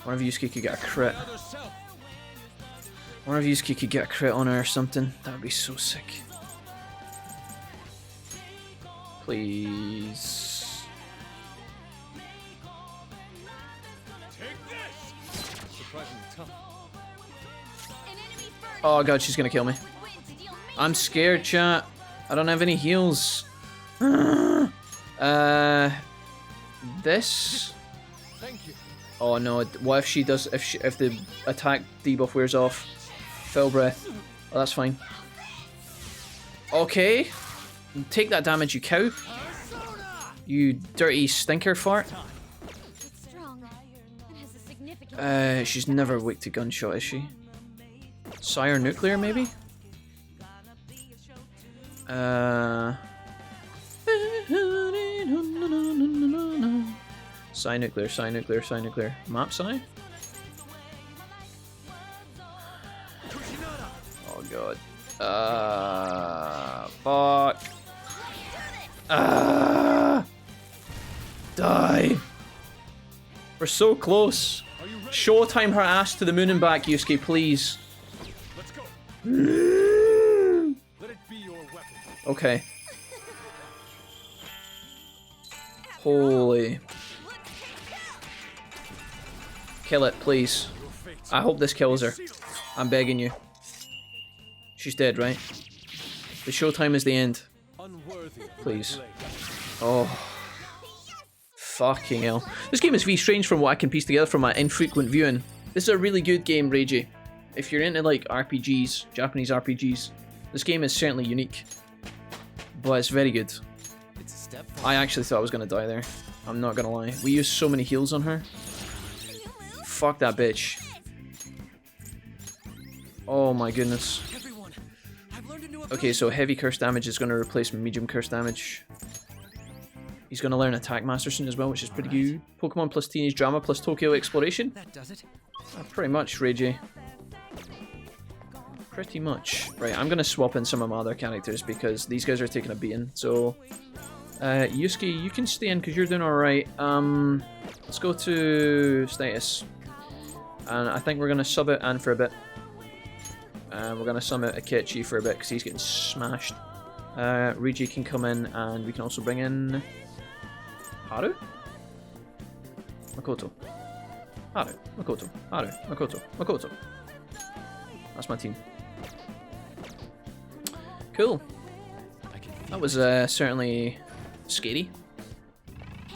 One of you could get a crit. One of you could get a crit on her or something. That would be so sick. Please. Oh god, she's gonna kill me. I'm scared, chat. I don't have any heals. This. Oh no! What if she does? If the attack debuff wears off? Full breath. Oh, that's fine. Okay. Take that damage, you cow. You dirty stinker fart. She's never weak to gunshot, is she? Sire nuclear, maybe? Psi nuclear. Map psi? Oh god. Fuck. Die. We're so close. Showtime her ass to the moon and back, Yusuke, please. Let's go. Let it be your weapon. Okay. Holy. Kill it, please. I hope this kills her. I'm begging you. She's dead, right? The showtime is the end. Please. Oh. Fucking hell. This game is very strange from what I can piece together from my infrequent viewing. This is a really good game, Reiji. If you're into like RPGs, Japanese RPGs, this game is certainly unique. But it's very good. I actually thought I was going to die there. I'm not going to lie. We used so many heals on her. Fuck that bitch. Oh my goodness. Okay, so heavy curse damage is going to replace medium curse damage. He's going to learn Attack Master soon as well, which is pretty good. Pokemon plus Teenage Drama plus Tokyo Exploration. That does it. Pretty much, Reiji. Pretty much. Right, I'm going to swap in some of my other characters because these guys are taking a beating. So, Yusuke, you can stay in because you're doing alright. Let's go to status. And I think we're going to sub it Ann for a bit. We're going to sum out Akechi for a bit because he's getting smashed. Reiji can come in and we can also bring in Haru? Makoto. Haru. Makoto. Haru. Makoto. Makoto. That's my team. Cool. That was certainly scary.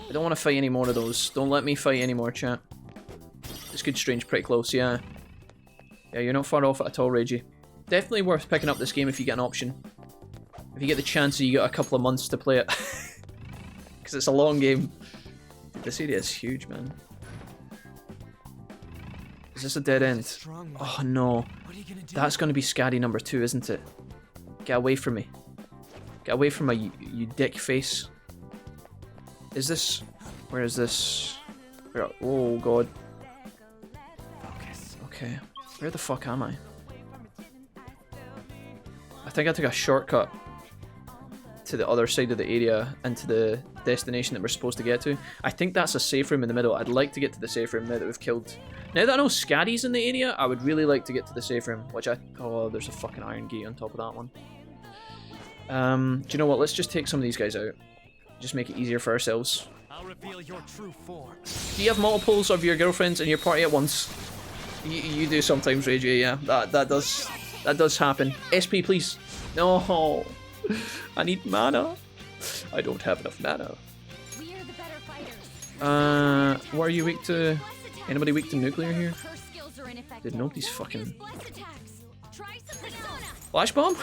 I don't want to fight any more of those. Don't let me fight any more, chat. This good strange pretty close, yeah. Yeah, you're not far off at all, Reiji. Definitely worth picking up this game if you get an option. If you get the chance, you got a couple of months to play it. Because it's a long game. This area is huge, man. Is this a dead end? Oh no. That's going to be Scaddy number 2, isn't it? Get away from me. Get away from my you dick face. Is this... Where is this? Where, oh god. Okay. Where the fuck am I? I think I took a shortcut to the other side of the area and to the destination that we're supposed to get to. I think that's a safe room in the middle. I'd like to get to the safe room now that we've killed... Now that I know Scaddy's in the area, I would really like to get to the safe room, which I... Oh, there's a fucking iron gate on top of that one. Do you know what? Let's just take some of these guys out. Just make it easier for ourselves. I'll reveal your true form. Do you have multiples of your girlfriends in your party at once? You do sometimes, Reiji, yeah. That does happen. SP, please. No. I need mana. I don't have enough mana. We're the better fighters. What are you weak to? Anybody weak to nuclear here? Her skills are ineffective. Did nobody's fucking... Blast attacks. Try some persona. Flash bomb?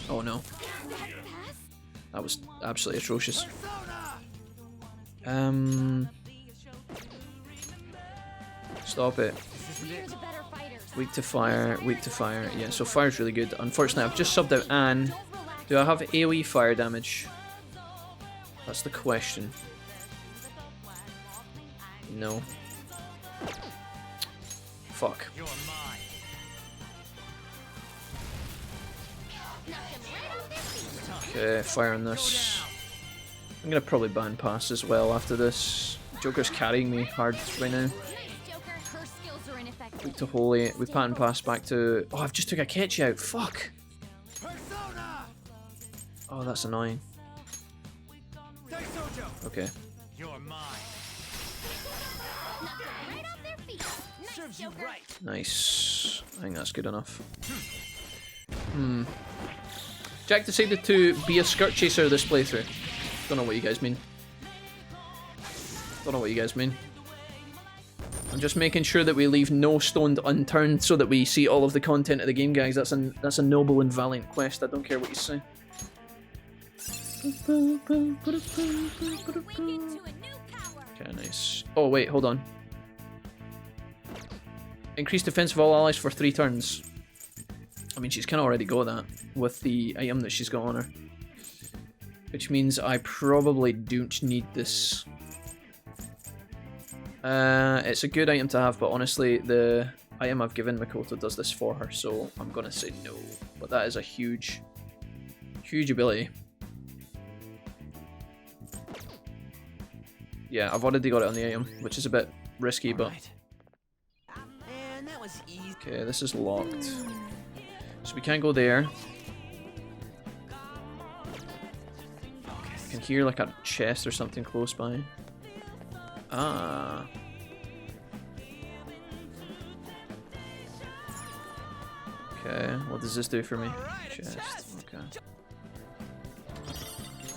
Oh no. That pass? That was absolutely atrocious. Stop it. We're the better fighters. Weak to fire, weak to fire. Yeah, so fire's really good. Unfortunately, I've just subbed out Anne. Do I have AoE fire damage? That's the question. No. Fuck. You're mine. Okay, fire on this. I'm gonna probably ban pass as well after this. Joker's carrying me hard right now. Weak to holy. We pattern pass back to... Oh, I've just took a catch out. Fuck. Oh, that's annoying. Okay. You're mine. Serves you right. Nice. I think that's good enough. Jack decided to be a skirt chaser this playthrough. Don't know what you guys mean. Don't know what you guys mean. I'm just making sure that we leave no stone unturned so that we see all of the content of the game, guys. That's a noble and valiant quest. I don't care what you say. Okay, nice. Oh wait, hold on. Increase defense of all allies for 3 turns. I mean, she's kind of already got that with the item that she's got on her. Which means I probably don't need this. It's a good item to have, but honestly, the item I've given Makoto does this for her, so I'm gonna say no. But that is a huge, huge ability. Yeah, I've already got it on the item, which is a bit risky, but... And that was easy. Okay, this is locked. So we can't go there. I can hear like a chest or something close by. Ah. Okay, what does this do for me? Chest, okay.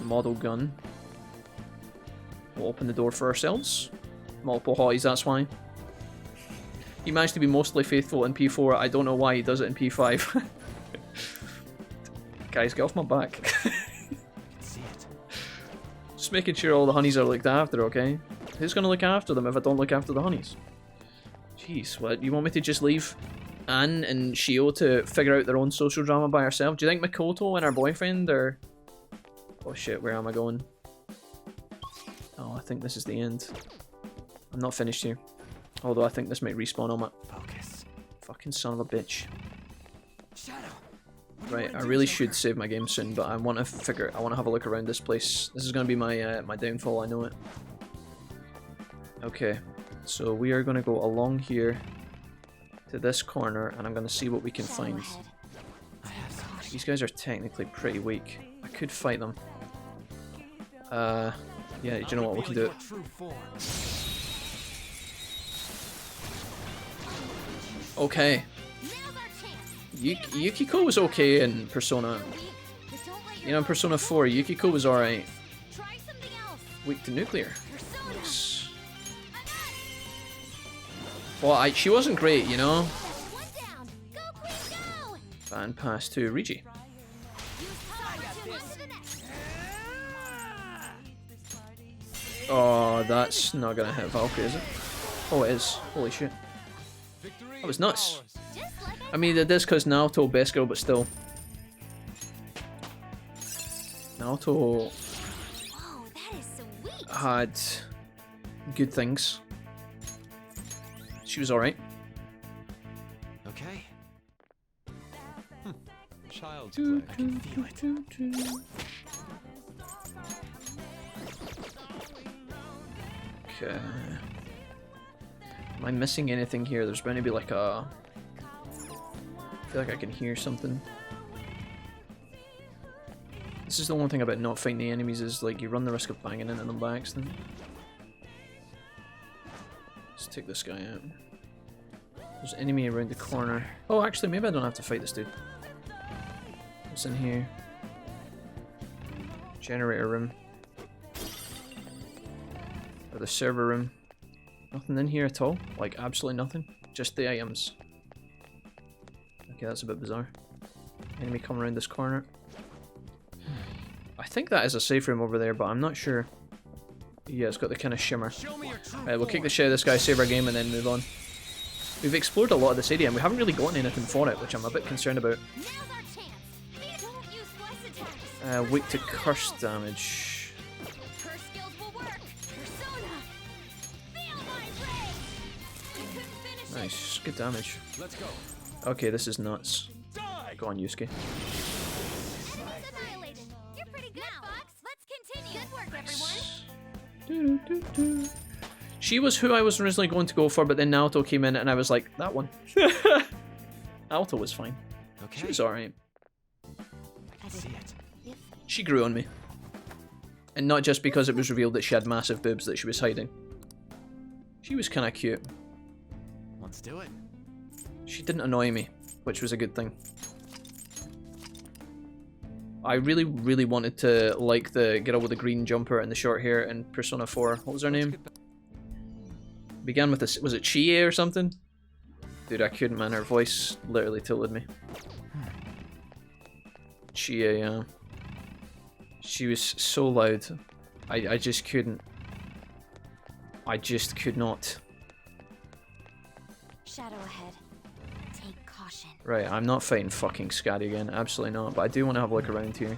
Model gun. We'll open the door for ourselves. Multiple hotties, that's why. He managed to be mostly faithful in P4. I don't know why he does it in P5. Guys, get off my back. Just making sure all the honeys are looked after, okay? Who's gonna look after them if I don't look after the honeys? Jeez, what? You want me to just leave Anne and Shio to figure out their own social drama by herself? Do you think Makoto and her boyfriend are... Oh shit, where am I going? Oh, I think this is the end. I'm not finished here. Although I think this might respawn on my... Focus. Fucking son of a bitch. Shadow. Right, I really should save my game soon, but I want to have a look around this place. This is going to be my my downfall, I know it. Okay, so we are going to go along here to this corner, and I'm going to see what we can find. These guys are technically pretty weak. I could fight them. Yeah, do you know what? We can do it. Okay. Yukiko was okay in Persona. You know, in Persona 4, Yukiko was alright. Weak to nuclear. Nice. Well, she wasn't great, you know? And pass to Rigi. Oh, that's not gonna hit Valkyrie, is it? Oh, it is. Holy shit. That was nuts. I mean, it is because Naoto best girl, but still. Naoto had good things. She was alright. Okay. Child's play. I can feel it. Okay. Am I missing anything here? There's going to be like a... I feel like I can hear something. This is the one thing about not fighting the enemies is like you run the risk of banging into them by accident. Let's take this guy out. There's an enemy around the corner. Oh, actually, maybe I don't have to fight this dude. What's in here? Generator room. Or the server room. Nothing in here at all. Like, absolutely nothing. Just the items. Okay, that's a bit bizarre. Enemy coming around this corner. I think that is a safe room over there, but I'm not sure. Yeah, it's got the kind of shimmer. We'll kick the shit out of this guy, save our game, and then move on. We've explored a lot of this area, and we haven't really gotten anything for it, which I'm a bit concerned about. Weak to curse damage. Nice, good damage. Okay, this is nuts. Go on, Yusuke. You're pretty good, Fox. Let's continue. Good work, everyone. She was who I was originally going to go for, but then Naoto came in and I was like, that one. Naoto was fine. Okay. She was alright. She grew on me. And not just because it was revealed that she had massive boobs that she was hiding. She was kind of cute. Let's do it. She didn't annoy me, which was a good thing. I really, really wanted to like the girl with the green jumper and the short hair in Persona 4. What was her name? Began with this. Was it Chie or something? Dude, I couldn't, man. Her voice literally tilted me. Chie, yeah. She was so loud. I just couldn't. I just could not. Shadow ahead. Take caution. Right, I'm not fighting fucking Scatty again. Absolutely not. But I do want to have a look around here.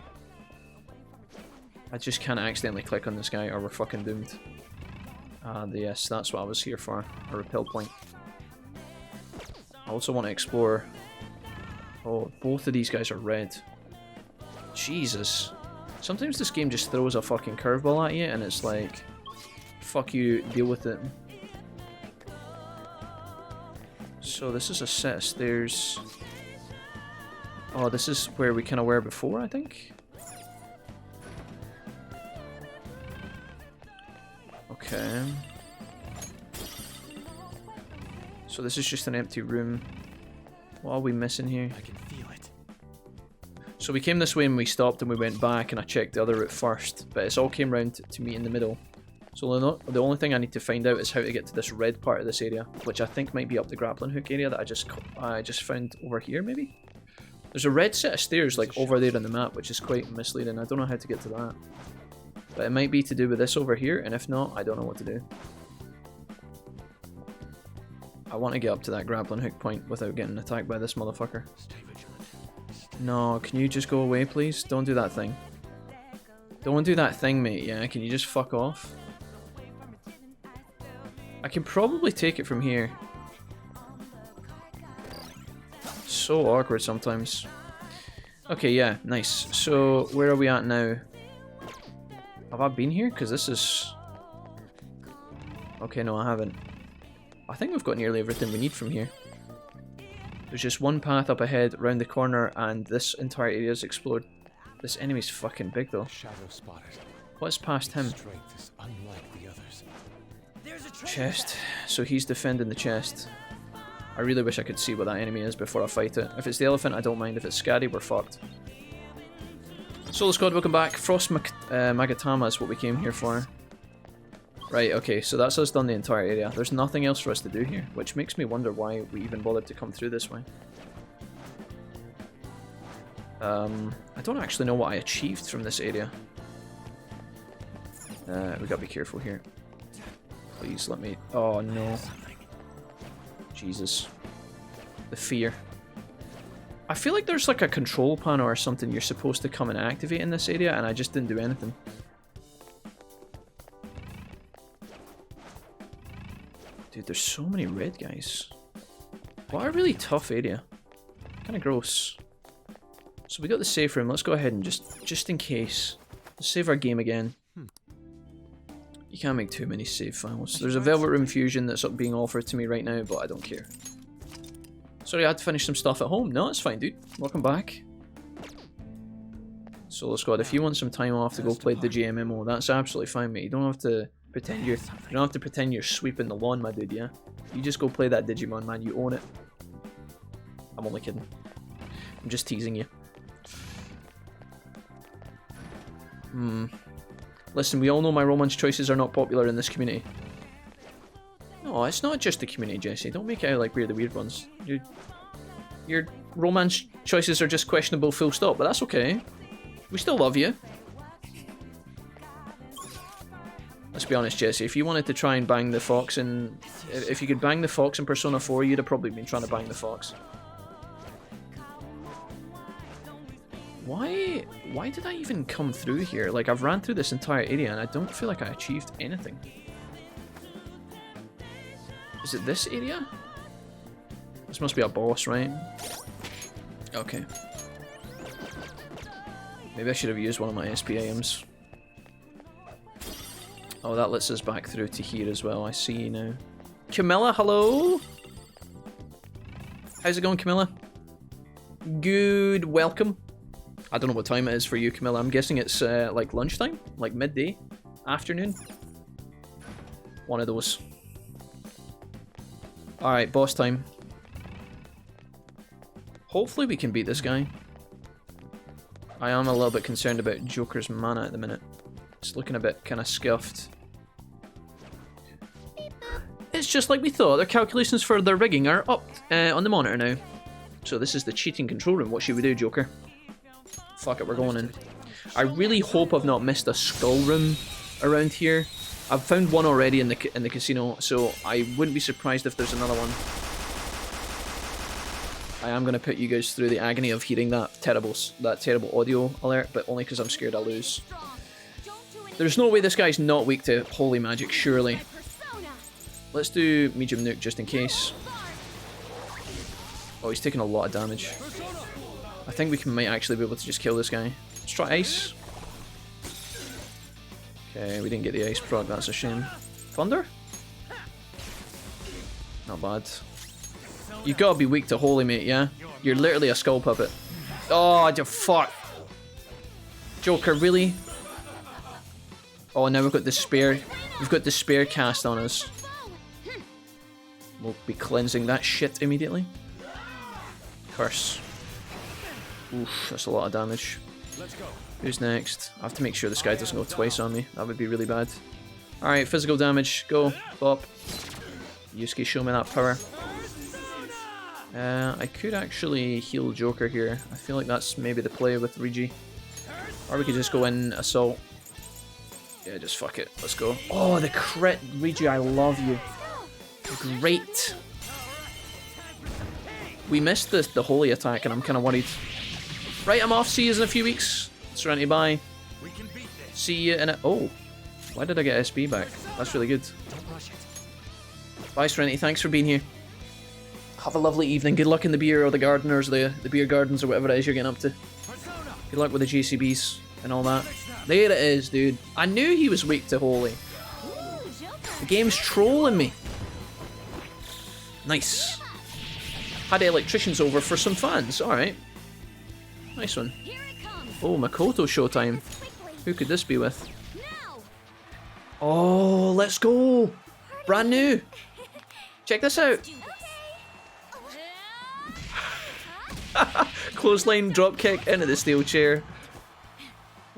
I just can't accidentally click on this guy or we're fucking doomed. Yes, that's what I was here for. A repel point. I also want to explore... Oh, both of these guys are red. Jesus. Sometimes this game just throws a fucking curveball at you and it's like... Fuck you, deal with it. So this is a set of stairs. Oh, this is where we kind of were before, I think. Okay. So this is just an empty room. What are we missing here? I can feel it. So we came this way and we stopped and we went back and I checked the other route first, but it's all came round to meet in the middle. So the only thing I need to find out is how to get to this red part of this area, which I think might be up the grappling hook area that I just found over here, maybe? There's a red set of stairs like over there on the map, which is quite misleading. I don't know how to get to that. But it might be to do with this over here, and if not, I don't know what to do. I want to get up to that grappling hook point without getting attacked by this motherfucker. Stay vigilant. No, can you just go away, please? Don't do that thing. Don't do that thing, mate, yeah? Can you just fuck off? I can probably take it from here. So awkward sometimes. Okay, yeah, nice. So, where are we at now? Have I been here? Because this is... Okay, no, I haven't. I think we've got nearly everything we need from here. There's just one path up ahead, round the corner, and this entire area is explored. This enemy's fucking big, though. Shadow spotted. What's past him? Strength is unlike the others. There's a treasure Chest. So he's defending the chest. I really wish I could see what that enemy is before I fight it. If it's the elephant, I don't mind. If it's Scary, we're fucked. Solo Squad, welcome back. Frost Magatama is what we came here for. Right, okay, so that's us done the entire area. There's nothing else for us to do here, which makes me wonder why we even bothered to come through this way. I don't actually know what I achieved from this area. We gotta be careful here. Please let me... Oh no. Jesus. The fear. I feel like there's like a control panel or something you're supposed to come and activate in this area, and I just didn't do anything. Dude, there's so many red guys. What a really tough area. Kind of gross. So we got the safe room. Let's go ahead and just in case, let's save our game again. You can't make too many save files. There's a Velvet Room Fusion that's being offered to me right now, but I don't care. Sorry, I had to finish some stuff at home. No, it's fine, dude. Welcome back. Solo Squad, if you want some time off to go play the GMMO, that's absolutely fine, mate. You don't have to pretend you're sweeping the lawn, my dude, yeah? You just go play that Digimon, man. You own it. I'm only kidding. I'm just teasing you. Listen, we all know my romance choices are not popular in this community. No, it's not just the community, Jesse. Don't make it out like we're the weird ones. Your romance choices are just questionable, full stop, but that's okay. We still love you. Let's be honest, Jesse. If you wanted to try and bang the fox in... If you could bang the fox in Persona 4, you'd have probably been trying to bang the fox. Why did I even come through here? Like, I've ran through this entire area and I don't feel like I achieved anything. Is it this area? This must be a boss, right? Okay. Maybe I should have used one of my SPAMs. Oh, that lets us back through to here as well. I see now. Camilla, hello? How's it going, Camilla? Good, welcome. I don't know what time it is for you, Camilla. I'm guessing it's like lunchtime? Like midday? Afternoon? One of those. Alright, boss time. Hopefully we can beat this guy. I am a little bit concerned about Joker's mana at the minute. It's looking a bit kind of scuffed. It's just like we thought. Their calculations for their rigging are up on the monitor now. So this is the cheating control room. What should we do, Joker? Fuck it, we're going in. I really hope I've not missed a skull room around here. I've found one already in the casino, so I wouldn't be surprised if there's another one. I am going to put you guys through the agony of hearing that terrible audio alert, but only because I'm scared I'll lose. There's no way this guy's not weak to holy magic, surely. Let's do medium nuke just in case. Oh, he's taking a lot of damage. I think we might actually be able to just kill this guy. Let's try ice. Okay, we didn't get the ice proc, that's a shame. Thunder? Not bad. You gotta be weak to holy, mate, yeah? You're literally a skull puppet. Oh, fuck. Joker, really? Oh, now we've got despair. We've got despair cast on us. We'll be cleansing that shit immediately. Curse. Oof, that's a lot of damage. Who's next? I have to make sure this guy doesn't go twice on me. That would be really bad. Alright, physical damage. Go. Bop. Yusuke, show me that power. I could actually heal Joker here. I feel like that's maybe the play with Rigi. Or we could just go in assault. Yeah, just fuck it. Let's go. Oh, the crit. Rigi, I love you. Great. We missed the holy attack and I'm kind of worried. Right, I'm off. See you in a few weeks. Serenity, bye. See you in a... Oh. Why did I get SB back? That's really good. Bye, Serenity. Thanks for being here. Have a lovely evening. Good luck in the beer or the gardeners, the beer gardens or whatever it is you're getting up to. Good luck with the JCBs and all that. There it is, dude. I knew he was weak to holy. The game's trolling me. Nice. Had the electricians over for some fans. Alright. Nice one. Oh, Makoto showtime. Who could this be with? Oh, let's go. Brand new. Check this out. Clothesline dropkick into the steel chair.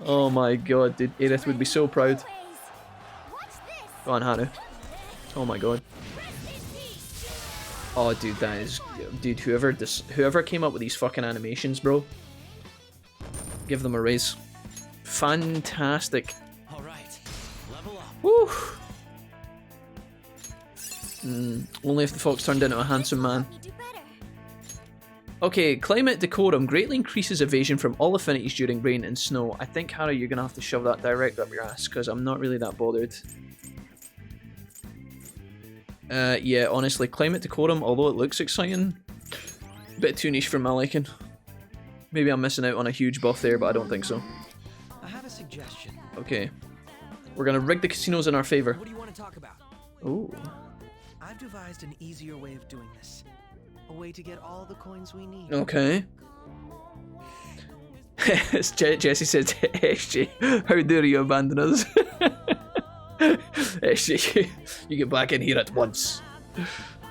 Oh my god, dude. Aerith would be so proud. Go on, Haru. Oh my god. Oh, dude, that is... Dude, whoever came up with these fucking animations, bro. Give them a raise. Fantastic. Alright, level up. Woo! Only if the fox turned into a handsome man. Okay, climate decorum greatly increases evasion from all affinities during rain and snow. I think, Haru, you're gonna have to shove that direct up your ass, because I'm not really that bothered. Yeah, honestly, climate decorum, although it looks exciting, a bit too niche for my liking. Maybe I'm missing out on a huge buff there, but I don't think so. I have a suggestion. Okay. We're gonna rig the casinos in our favor. What do you want to talk about? Ooh. I've devised an easier way of doing this. A way to get all the coins we need. Okay. Jesse says, SJ, how dare you abandon us? SJ, you get back in here at once.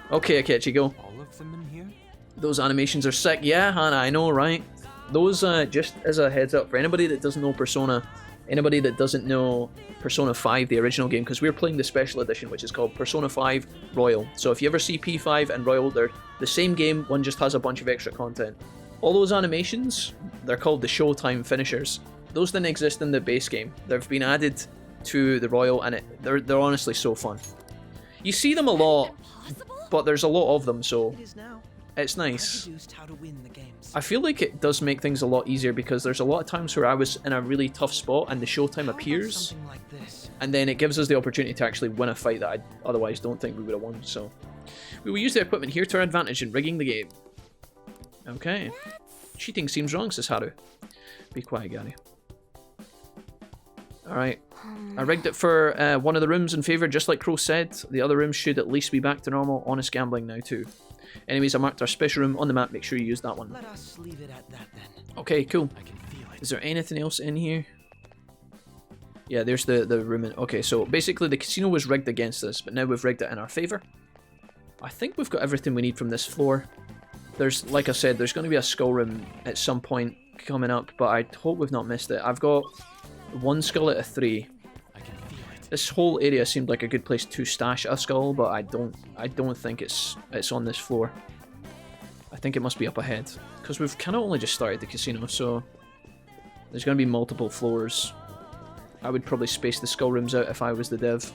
Okay, Akechi, go. All of them in here? Those animations are sick. Yeah, Hannah, I know, right? Those, just as a heads up, for anybody that doesn't know Persona, anybody that doesn't know Persona 5, the original game, because we're playing the special edition, which is called Persona 5 Royal. So if you ever see P5 and Royal, they're the same game, one just has a bunch of extra content. All those animations, they're called the Showtime finishers. Those didn't exist in the base game. They've been added to the Royal, and they're honestly so fun. You see them a lot, but there's a lot of them, so It is now. it's nice. I've deduced how to win the games. I feel like it does make things a lot easier because there's a lot of times where I was in a really tough spot and the Showtime How about appears, something like this? and then it gives us the opportunity to actually win a fight that I otherwise don't think we would have won. So we will use the equipment here to our advantage in rigging the game. Okay. Cheating seems wrong, says Haru. Be quiet, Gary. Alright. I rigged it for one of the rooms in favour, just like Crow said. The other rooms should at least be back to normal. Honest gambling now too. Anyways, I marked our special room on the map. Make sure you use that one. Let us leave it at that then. Okay, cool. I can feel it. Is there anything else in here? Yeah, there's the room in... Okay, so basically the casino was rigged against us, but now we've rigged it in our favour. I think we've got everything we need from this floor. There's, like I said, there's going to be a skull room at some point coming up, but I hope we've not missed it. I've got one skull out of 3. I can feel it. This whole area seemed like a good place to stash a skull, but I don't think it's on this floor. I think it must be up ahead, because we've kind of only just started the casino, so there's going to be multiple floors. I would probably space the skull rooms out if I was the dev.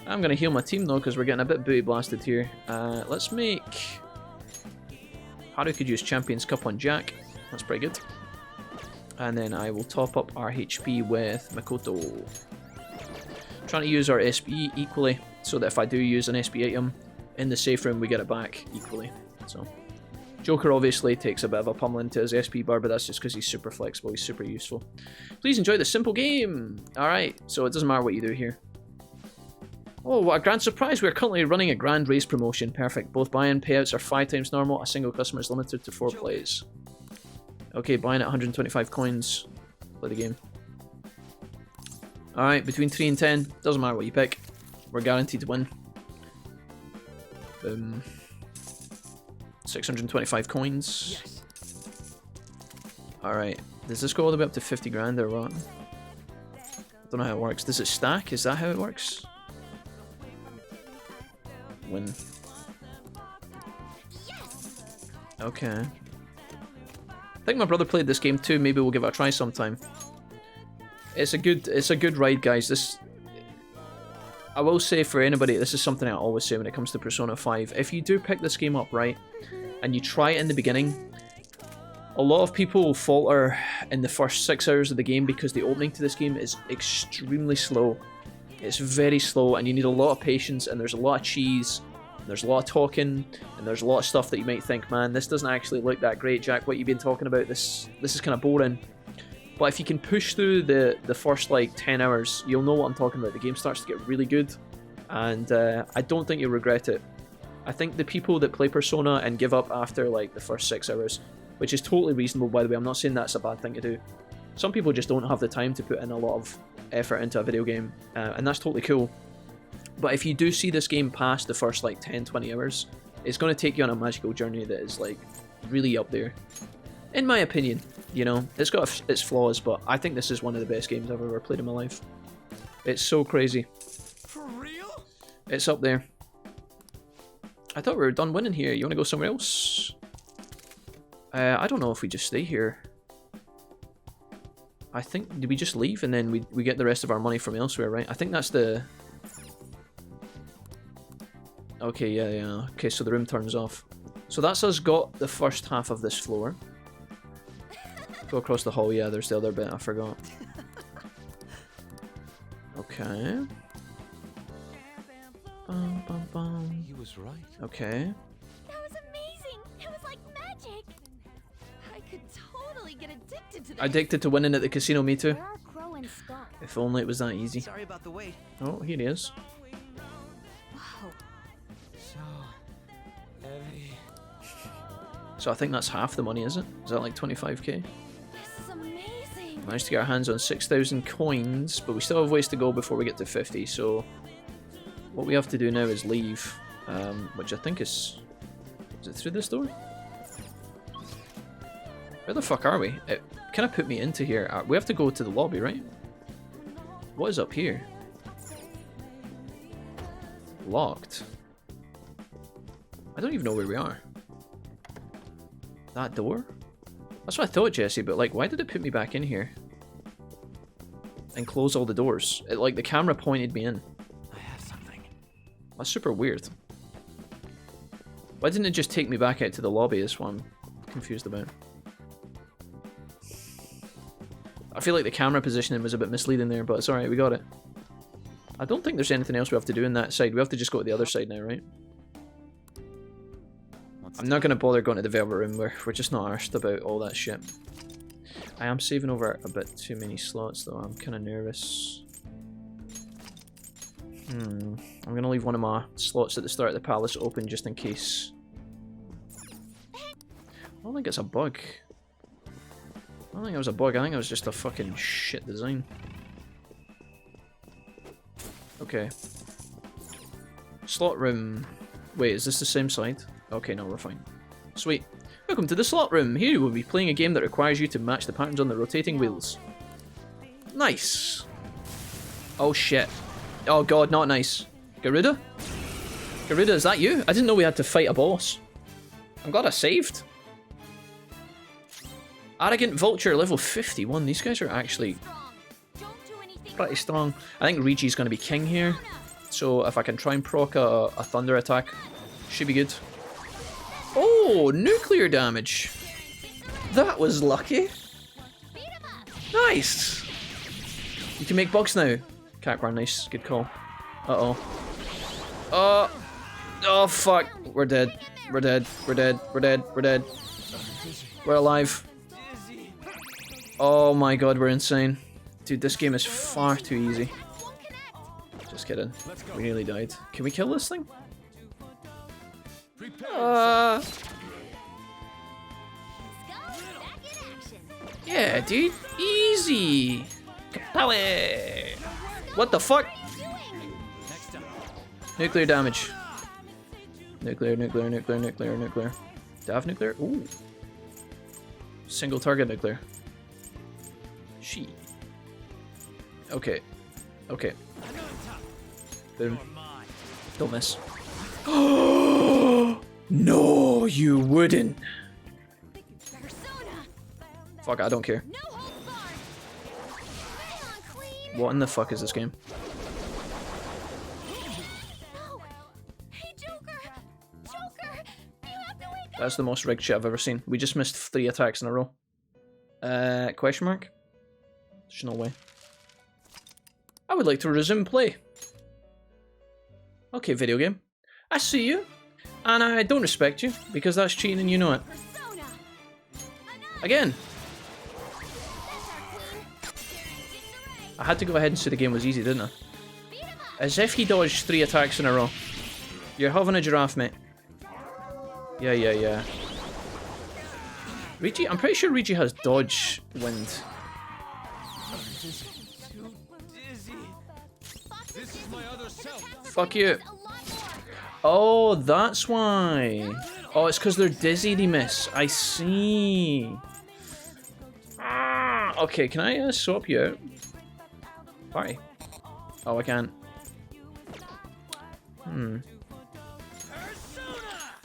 I'm going to heal my team though, because we're getting a bit booty blasted here. Let's make... Haru could use Champions Cup on Jack. That's pretty good. And then I will top up our HP with Makoto. Trying to use our SB equally, so that if I do use an SB item in the safe room, we get it back equally. So Joker obviously takes a bit of a pummeling to his SP bar, but that's just because he's super flexible, he's super useful. Please enjoy the simple game! Alright, so it doesn't matter what you do here. Oh, what a grand surprise! We're currently running a grand race promotion. Perfect. Both buy-in payouts are 5 times normal. A single customer is limited to 4 plays. Okay, buying at 125 coins. Play the game. Alright, between 3 and 10. Doesn't matter what you pick. We're guaranteed to win. 625 coins. Yes. Alright. Does this go all the way up to 50 grand or what? I don't know how it works. Does it stack? Is that how it works? Win. Okay. I think my brother played this game too. Maybe we'll give it a try sometime. It's a good ride, guys. This, I will say for anybody, this is something I always say when it comes to Persona 5. If you do pick this game up right, and you try it in the beginning, a lot of people falter in the first 6 hours of the game because the opening to this game is extremely slow. It's very slow, and you need a lot of patience, and there's a lot of cheese, and there's a lot of talking, and there's a lot of stuff that you might think, man, this doesn't actually look that great, Jack, what you've been talking about, this is kind of boring. But if you can push through the first, like, 10 hours, you'll know what I'm talking about. The game starts to get really good, and I don't think you'll regret it. I think the people that play Persona and give up after, like, the first 6 hours, which is totally reasonable, by the way, I'm not saying that's a bad thing to do. Some people just don't have the time to put in a lot of effort into a video game, and that's totally cool. But if you do see this game past the first, like, 10-20 hours, it's going to take you on a magical journey that is, like, really up there. In my opinion, you know, it's got its flaws, but I think this is one of the best games I've ever played in my life. It's so crazy. For real? It's up there. I thought we were done winning here. You want to go somewhere else? I don't know if we just stay here. I think, did we just leave and then we get the rest of our money from elsewhere, right? I think that's the... Okay, yeah. Okay, so the room turns off. So that's us got the first half of this floor. Go across the hall, yeah, there's the other bit, I forgot. Okay. Bum, bum, bum. He was right. Okay. That was amazing. It was like magic. I could totally get addicted to this. Addicted to winning at the casino, me too. Where are Crow and Skull? If only it was that easy. Sorry about the wait. Oh, here he is. Whoa. So heavy. So I think that's half the money, is it? Is that like 25k? This is amazing. Managed to get our hands on 6,000 coins, but we still have ways to go before we get to 50, so what we have to do now is leave, which I think is it through this door? Where the fuck are we? It kind of put me into here. We have to go to the lobby, right? What is up here? Locked. I don't even know where we are. That door? That's what I thought, Jesse, but like, why did it put me back in here? And close all the doors? Like, the camera pointed me in. I have something. That's super weird. Why didn't it just take me back out to the lobby? Is what I'm confused about. I feel like the camera positioning was a bit misleading there, but it's alright, we got it. I don't think there's anything else we have to do in that side. We have to just go to the other side now, right? I'm not going to bother going to the Velvet Room. We're just not arsed about all that shit. I am saving over a bit too many slots, though. I'm kind of nervous. I'm going to leave one of my slots at the start of the palace open just in case. I don't think it's a bug. I don't think it was a bug. I think it was just a fucking shit design. Okay. Slot room. Wait, is this the same side? Okay, no, we're fine. Sweet. Welcome to the slot room. Here you will be playing a game that requires you to match the patterns on the rotating wheels. Nice. Oh shit. Oh god, not nice. Garuda? Garuda, is that you? I didn't know we had to fight a boss. I'm glad I saved. Arrogant Vulture, level 51. These guys are actually pretty strong. I think Rigi's going to be king here. So if I can try and proc a thunder attack, should be good. Oh, nuclear damage. That was lucky. Nice. You can make bugs now. Cackwar, nice. Good call. Uh-oh. Oh, fuck. We're dead. We're dead. We're dead. We're dead. We're dead. We're alive. Oh my god, we're insane. Dude, this game is far too easy. Just kidding. We nearly died. Can we kill this thing? Yeah, dude. Easy. Kapowie. What the fuck? Nuclear damage. Nuclear. Do I have nuclear? Ooh. Single target nuclear. She. Okay. Boom. Don't miss. No, you wouldn't. Fuck, I don't care. What in the fuck is this game? That's the most rigged shit I've ever seen. We just missed 3 attacks in a row. Question mark? There's no way. I would like to resume play. Okay, video game. I see you. And I don't respect you, because that's cheating and you know it. Again. I had to go ahead and say the game was easy, didn't I? As if he dodged 3 attacks in a row. You're having a giraffe, mate. Yeah. Rigi, I'm pretty sure Rigi has dodge wind. Fuck you. Oh, that's why. Oh, it's because they're dizzy, they miss. I see. Okay, can I swap you out? Why? Oh, I can't.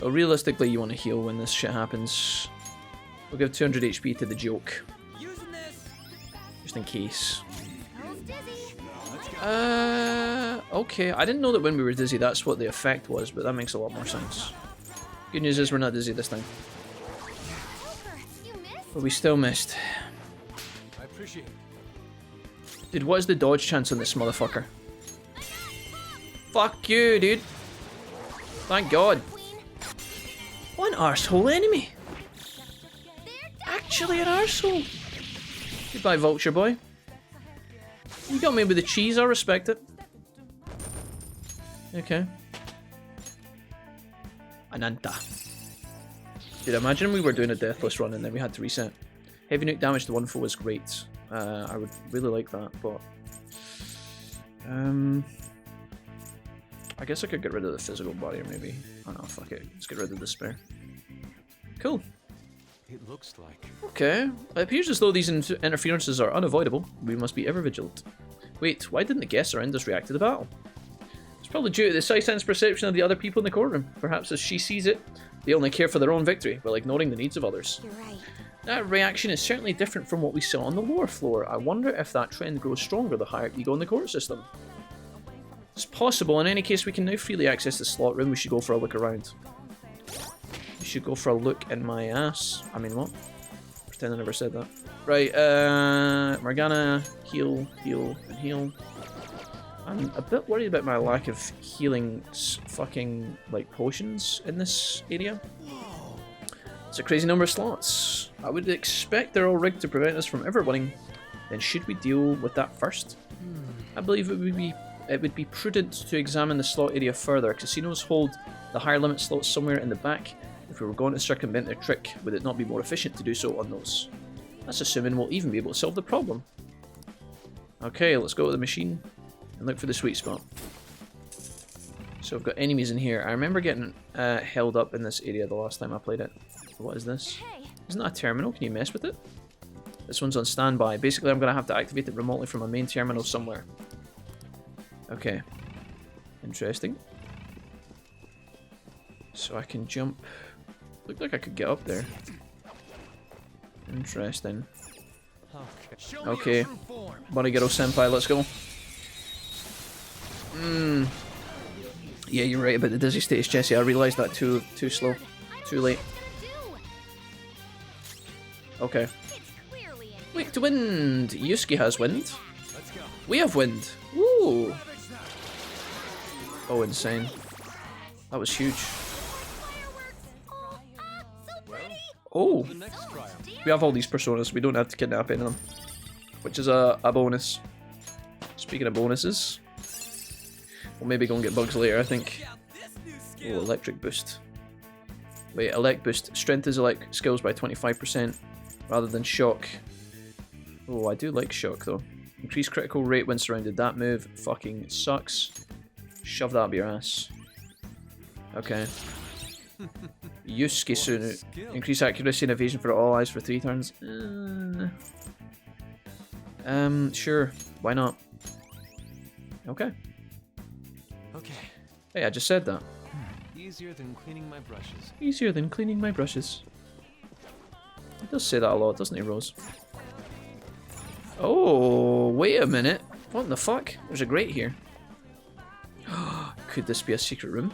Well, realistically, you want to heal when this shit happens. We'll give 200 HP to the joke. Just in case. Okay. I didn't know that when we were dizzy, that's what the effect was, but that makes a lot more sense. Good news is we're not dizzy this time. But we still missed. I appreciate it. Dude, what is the dodge chance on this motherfucker? Fuck you, dude. Thank God. What an arsehole enemy. Actually an arsehole. Goodbye, vulture boy. You got me with the cheese, I respect it. Okay. Ananta. Dude, imagine we were doing a deathless run and then we had to reset. Heavy nuke damage to one foe is great. I would really like that, but... I guess I could get rid of the physical barrier, maybe. Oh no, fuck it. Let's get rid of the spare. Cool. It looks like... Okay. It appears as though these interferences are unavoidable. We must be ever vigilant. Wait, why didn't the guests around us react to the battle? It's probably due to the sight-sense perception of the other people in the courtroom. Perhaps as she sees it, they only care for their own victory, while ignoring the needs of others. You're right. That reaction is certainly different from what we saw on the lower floor. I wonder if that trend grows stronger the higher you go in the court system. It's possible. In any case, we can now freely access the slot room. We should go for a look around. We should go for a look in my ass. I mean, what? Pretend I never said that. Right, Morgana, heal, and heal. I'm a bit worried about my lack of healing fucking, like, potions in this area. It's a crazy number of slots. I would expect they're all rigged to prevent us from ever winning. Then should we deal with that first? I believe it would be prudent to examine the slot area further. Casinos hold the higher limit slots somewhere in the back. If we were going to circumvent their trick, would it not be more efficient to do so on those? That's assuming we'll even be able to solve the problem. Okay, let's go to the machine and look for the sweet spot. So I've got enemies in here. I remember getting held up in this area the last time I played it. What is this? Isn't that a terminal? Can you mess with it? This one's on standby. Basically, I'm going to have to activate it remotely from a main terminal somewhere. Okay. Interesting. So I can jump. Looked like I could get up there. Interesting. Okay. Bonigero Senpai, let's go. Yeah, you're right about the dizzy status, Jesse. I realised that too slow. Too late. Okay. Weak to wind. Yusuke has wind. We have wind. Woo! Oh, insane. That was huge. Oh, The next trial. we have all these personas. We don't have to kidnap any of them, which is a bonus. Speaking of bonuses, we'll maybe go and get bugs later, I think. Oh, electric boost. Wait, elect boost. Strength is elect skills by 25% rather than shock. Oh, I do like shock though. Increase critical rate when surrounded. That move fucking sucks. Shove that up your ass. Okay. Yusuke Sunu. Increase accuracy and evasion for all eyes for 3 turns. Sure. Why not? Okay. Okay. Hey, I just said that. Easier than cleaning my brushes. Easier than cleaning my brushes. He does say that a lot, doesn't he, Rose? Oh, wait a minute. What the fuck? There's a grate here. Could this be a secret room?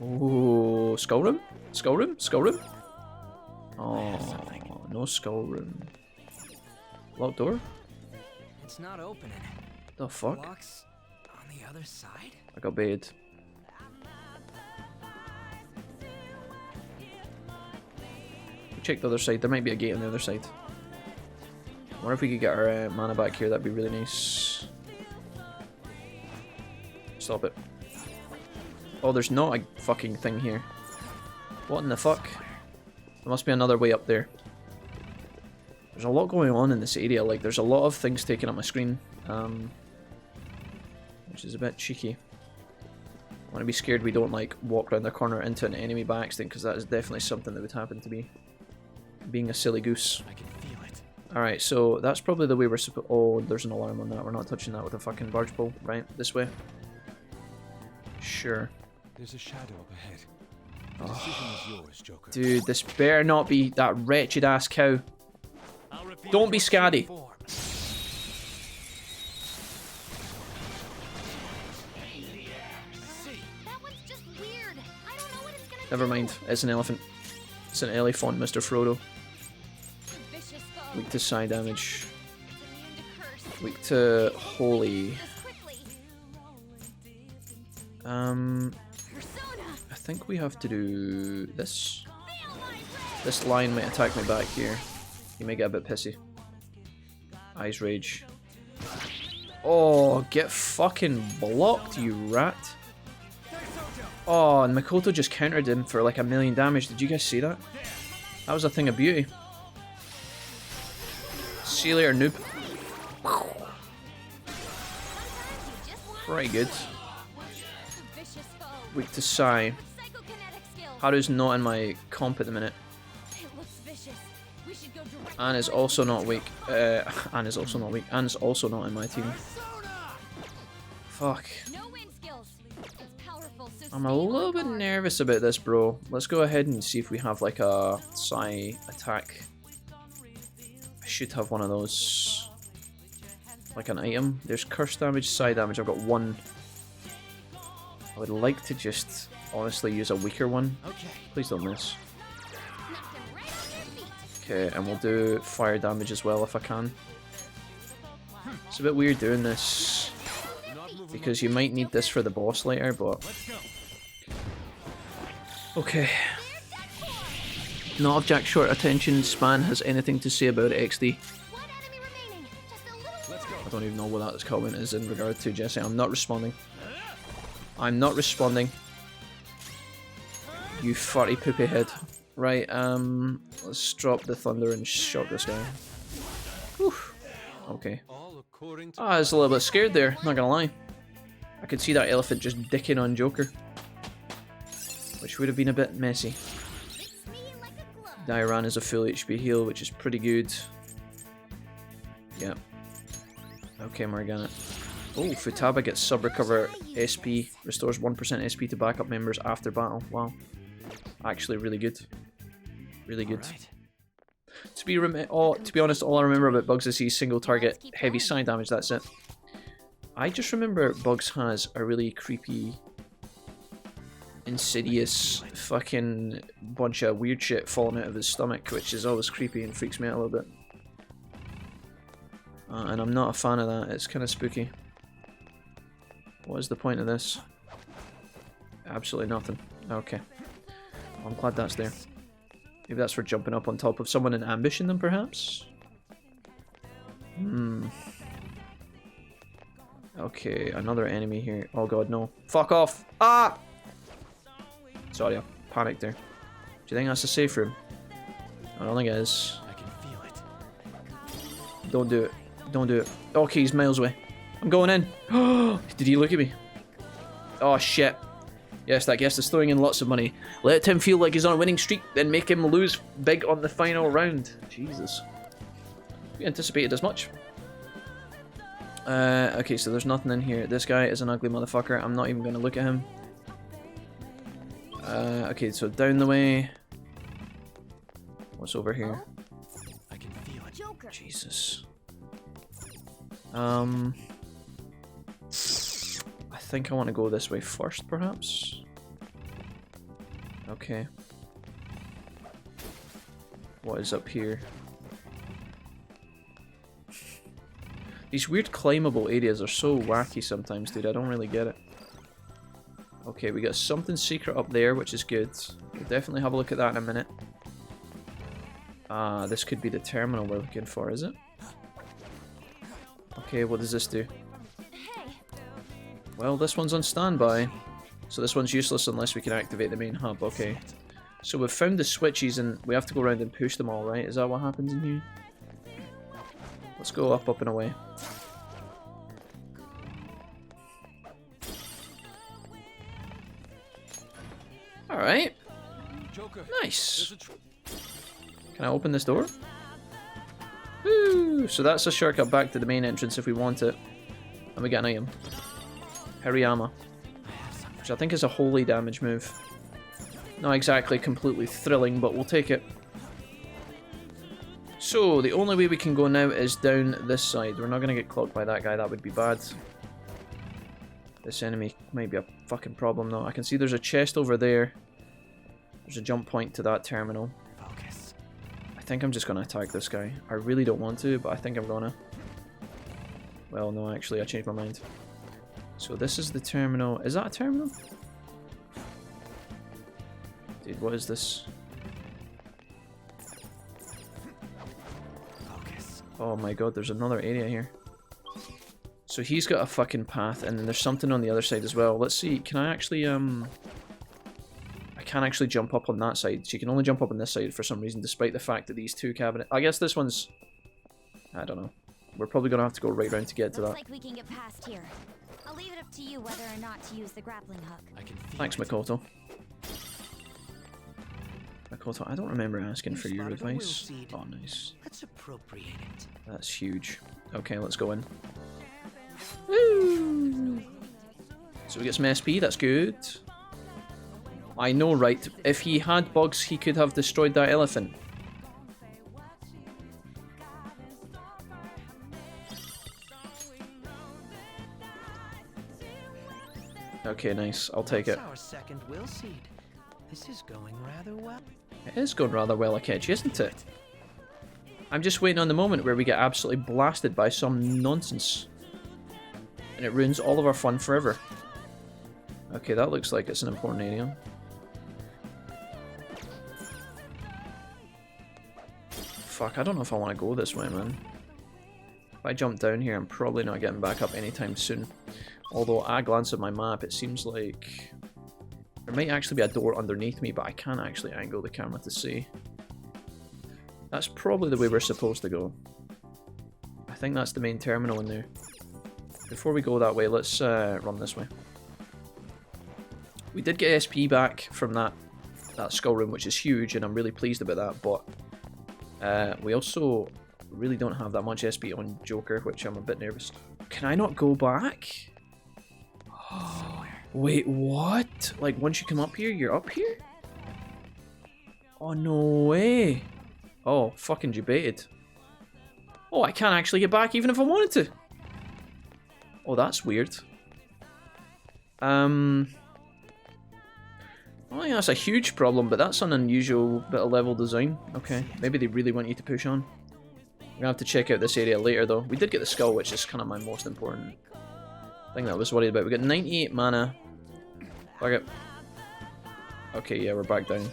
Oh, skull room? Skull room? Skull room? Oh, no skull room. Locked door? It's not opening. The fuck? Lock's on the other side? I got baited. Check the other side. There might be a gate on the other side. I wonder if we could get our mana back here. That'd be really nice. Stop it. Oh, there's not a fucking thing here. What in the fuck? There must be another way up there. There's a lot going on in this area. Like, there's a lot of things taking up my screen. Which is a bit cheeky. I want to be scared we don't, like, walk around the corner into an enemy by accident, because that is definitely something that would happen to me. Being a silly goose. I can feel it. Alright, so that's probably the way we're supposed... Oh, there's an alarm on that. We're not touching that with a fucking barge pole. Right, this way. Sure. There's a shadow up ahead. The decision is yours, Joker. Dude, this better not be that wretched ass cow. Don't be scary. That one's just weird. I don't know what it's gonna Never do. mind, it's an elephant. It's an elephant, Mr. Frodo. Vicious foe. Weak to side damage. It's immune to curse. Weak to holy. This quickly. Persona. I think we have to do this. Feel my rage. This line might attack me back here. He may get a bit pissy. Eyes rage. Oh, get fucking blocked, you rat. Oh, and Makoto just countered him for like 1,000,000 damage. Did you guys see that? That was a thing of beauty. See you later, noob. Very good. Vicious foe. Weak to Sai. Psychokinetic skill. Haru's not in my comp at the minute. It looks vicious. We should go directly. Anne is also not weak. Anne is also not weak. Anne's also not in my team. Fuck. No wind skills. It's powerful, so I'm a stay on little bit guard. nervous about this, bro. Let's go ahead and see if we have like a Sai attack. I should have one of those. Like an item. There's curse damage, Sai damage. I've got one. I would like to just honestly use a weaker one. Okay. Please don't miss. Knocked him right off his feet. Okay, and we'll do fire damage as well if I can. It's a bit weird doing this Not moving. because you might need this for the boss later, but Let's go. okay. Not if Jack Short attention span has anything to say about it, XD. One enemy remaining. Just a little. Let's go. I don't even know what that comment is in regard to Jesse. I'm not responding. I'm not responding. You furry poopy head. Right, let's drop the thunder and shock this guy. Whew. Okay. All according to I was a little bit scared there, not gonna lie. I could see that elephant just dicking on Joker. Which would have been a bit messy. Fits me like a glove. Dairan is a full HP heal, which is pretty good. Yep. Okay, Morgana. Oh, Futaba gets sub-recover SP, restores 1% SP to backup members after battle. Wow. Actually really good. Really good. Alright. To be honest, all I remember about Bugs is he's single target heavy side damage, that's it. I just remember Bugs has a really creepy, insidious fucking bunch of weird shit falling out of his stomach, which is always creepy and freaks me out a little bit. And I'm not a fan of that, it's kind of spooky. What is the point of this? Absolutely nothing. Okay. I'm glad that's there. Maybe that's for jumping up on top of someone and ambushing them, perhaps? Hmm. Okay, another enemy here. Oh god, no. Fuck off! Ah! Sorry, I panicked there. Do you think that's a safe room? I don't think it is. I can feel it. Don't do it. Don't do it. Okay, he's miles away. I'm going in. Did he look at me? Oh shit. Yes, that guest is throwing in lots of money. Let him feel like he's on a winning streak, then make him lose big on the final round. Jesus. We anticipated as much. Okay, so there's nothing in here. This guy is an ugly motherfucker. I'm not even going to look at him. Okay, so down the way. What's over here? I can feel it. Joker. Jesus. I think I want to go this way first, perhaps. Okay. What is up here? These weird climbable areas are so wacky sometimes, dude. I don't really get it. Okay, we got something secret up there, which is good. We'll definitely have a look at that in a minute. This could be the terminal we're looking for, is it? Okay, what does this do? Well, this one's on standby. So this one's useless unless we can activate the main hub. Okay. So we've found the switches and we have to go around and push them all, right? Is that what happens in here? Let's go up, and away. Alright. Nice. Can I open this door? Woo! So that's a shortcut back to the main entrance if we want it. And we get an item. Hariyama. Which I think is a holy damage move. Not exactly completely thrilling, but we'll take it. So, the only way we can go now is down this side. We're not going to get clocked by that guy, that would be bad. This enemy might be a fucking problem though. I can see there's a chest over there. There's a jump point to that terminal. Focus. I think I'm just going to attack this guy. I really don't want to, but I think I'm gonna. Well, no, actually, I changed my mind. So this is the terminal. Is that a terminal? Dude, what is this? Focus. Oh my god, there's another area here. So he's got a fucking path, and then there's something on the other side as well. Let's see, can I actually, I can't actually jump up on that side. So you can only jump up on this side for some reason, despite the fact that these two cabinets... I guess this one's... I don't know. We're probably going to have to go right round to get to that. Looks like we can get past here. I'll leave it up to you whether or not to use the grappling hook. I can feel Thanks, it. Makoto. Makoto, I don't remember asking for your spotted a will advice. seed. Oh, nice. Let's appropriate it. That's huge. Okay, let's go in. Woo! So we get some SP, that's good. I know, right? If he had bugs, he could have destroyed that elephant. Okay, nice. I'll take it. That's our second will seed. This is going rather well. It is going rather well, Akechi, isn't it? I'm just waiting on the moment where we get absolutely blasted by some nonsense. And it ruins all of our fun forever. Okay, that looks like it's an important area. Fuck, I don't know if I want to go this way, man. If I jump down here, I'm probably not getting back up anytime soon. Although, I glance at my map, it seems like... there might actually be a door underneath me, but I can't actually angle the camera to see. That's probably the way we're supposed to go. I think that's the main terminal in there. Before we go that way, let's run this way. We did get SP back from that skull room, which is huge, and I'm really pleased about that, but we also really don't have that much SP on Joker, which I'm a bit nervous. Can I not go back? Wait, what? Like, once you come up here, you're up here? Oh, no way. Oh, fucking debated. Oh, I can't actually get back even if I wanted to. Oh, that's weird. I don't think that's a huge problem, but that's an unusual bit of level design. Okay, maybe they really want you to push on. We're gonna have to check out this area later, though. We did get the skull, which is kind of my most important thing that I was worried about. We got 98 mana. Fuck it. Okay, yeah, we're back down.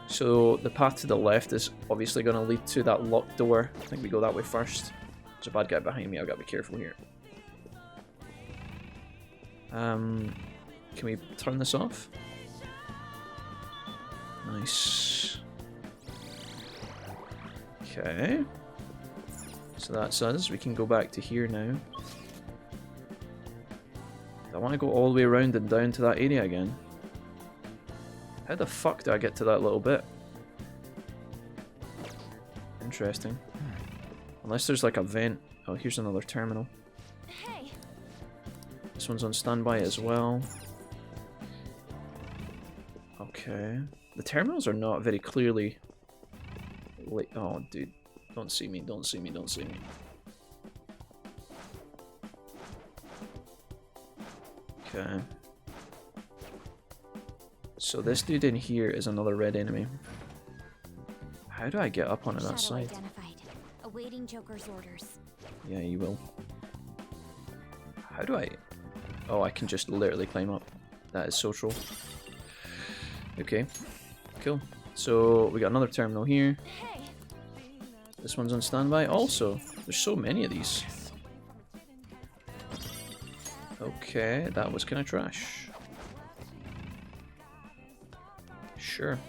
So the path to the left is obviously going to lead to that locked door. I think we go that way first. There's a bad guy behind me, I've got to be careful here. Can we turn this off? Nice. Okay. So that says we can go back to here now. I want to go all the way around and down to that area again. How the fuck do I get to that little bit? Interesting. Unless there's like a vent. Oh, here's another terminal. Hey. This one's on standby as well. Okay. The terminals are not very clearly... Wait, oh, dude. Don't see me, don't see me, don't see me. Okay. So this dude in here is another red enemy. How do I get up onto that side? Identified. Awaiting Joker's orders. Yeah, you will. How do I... Oh, I can just literally climb up. That is so troll. Okay. Cool. So, we got another terminal here. Hey. This one's on standby. Also, there's so many of these. Okay, that was kind of trash. Sure.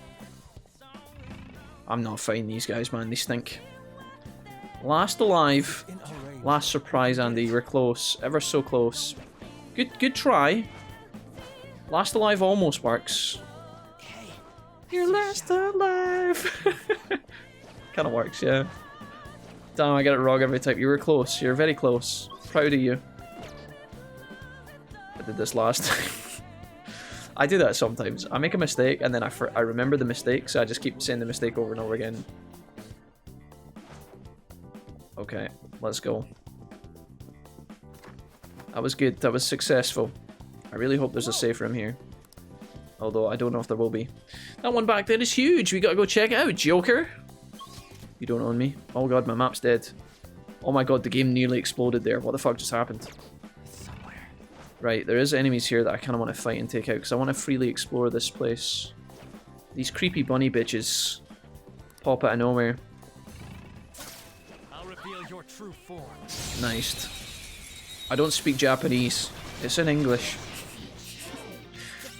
I'm not fighting these guys, man. They stink. Last alive. Last surprise, Andy. You were close. Ever so close. Good try. Last alive almost works. You're last alive. Kind of works, yeah. Damn, I get it wrong every time. You were close. You're very close. Proud of you. I did this last time. I do that sometimes. I make a mistake and then I remember the mistake, so I just keep saying the mistake over and over again. Okay, let's go. That was good. That was successful. I really hope there's a safe room here. Although I don't know if there will be. That one back there is huge. We gotta go check it out, Joker. You don't own me. Oh god, my map's dead. Oh my god, the game nearly exploded there. What the fuck just happened? Right, there is enemies here that I kind of want to fight and take out because I want to freely explore this place. These creepy bunny bitches pop out of nowhere. I'll reveal your true form. Nice. I don't speak Japanese. It's in English.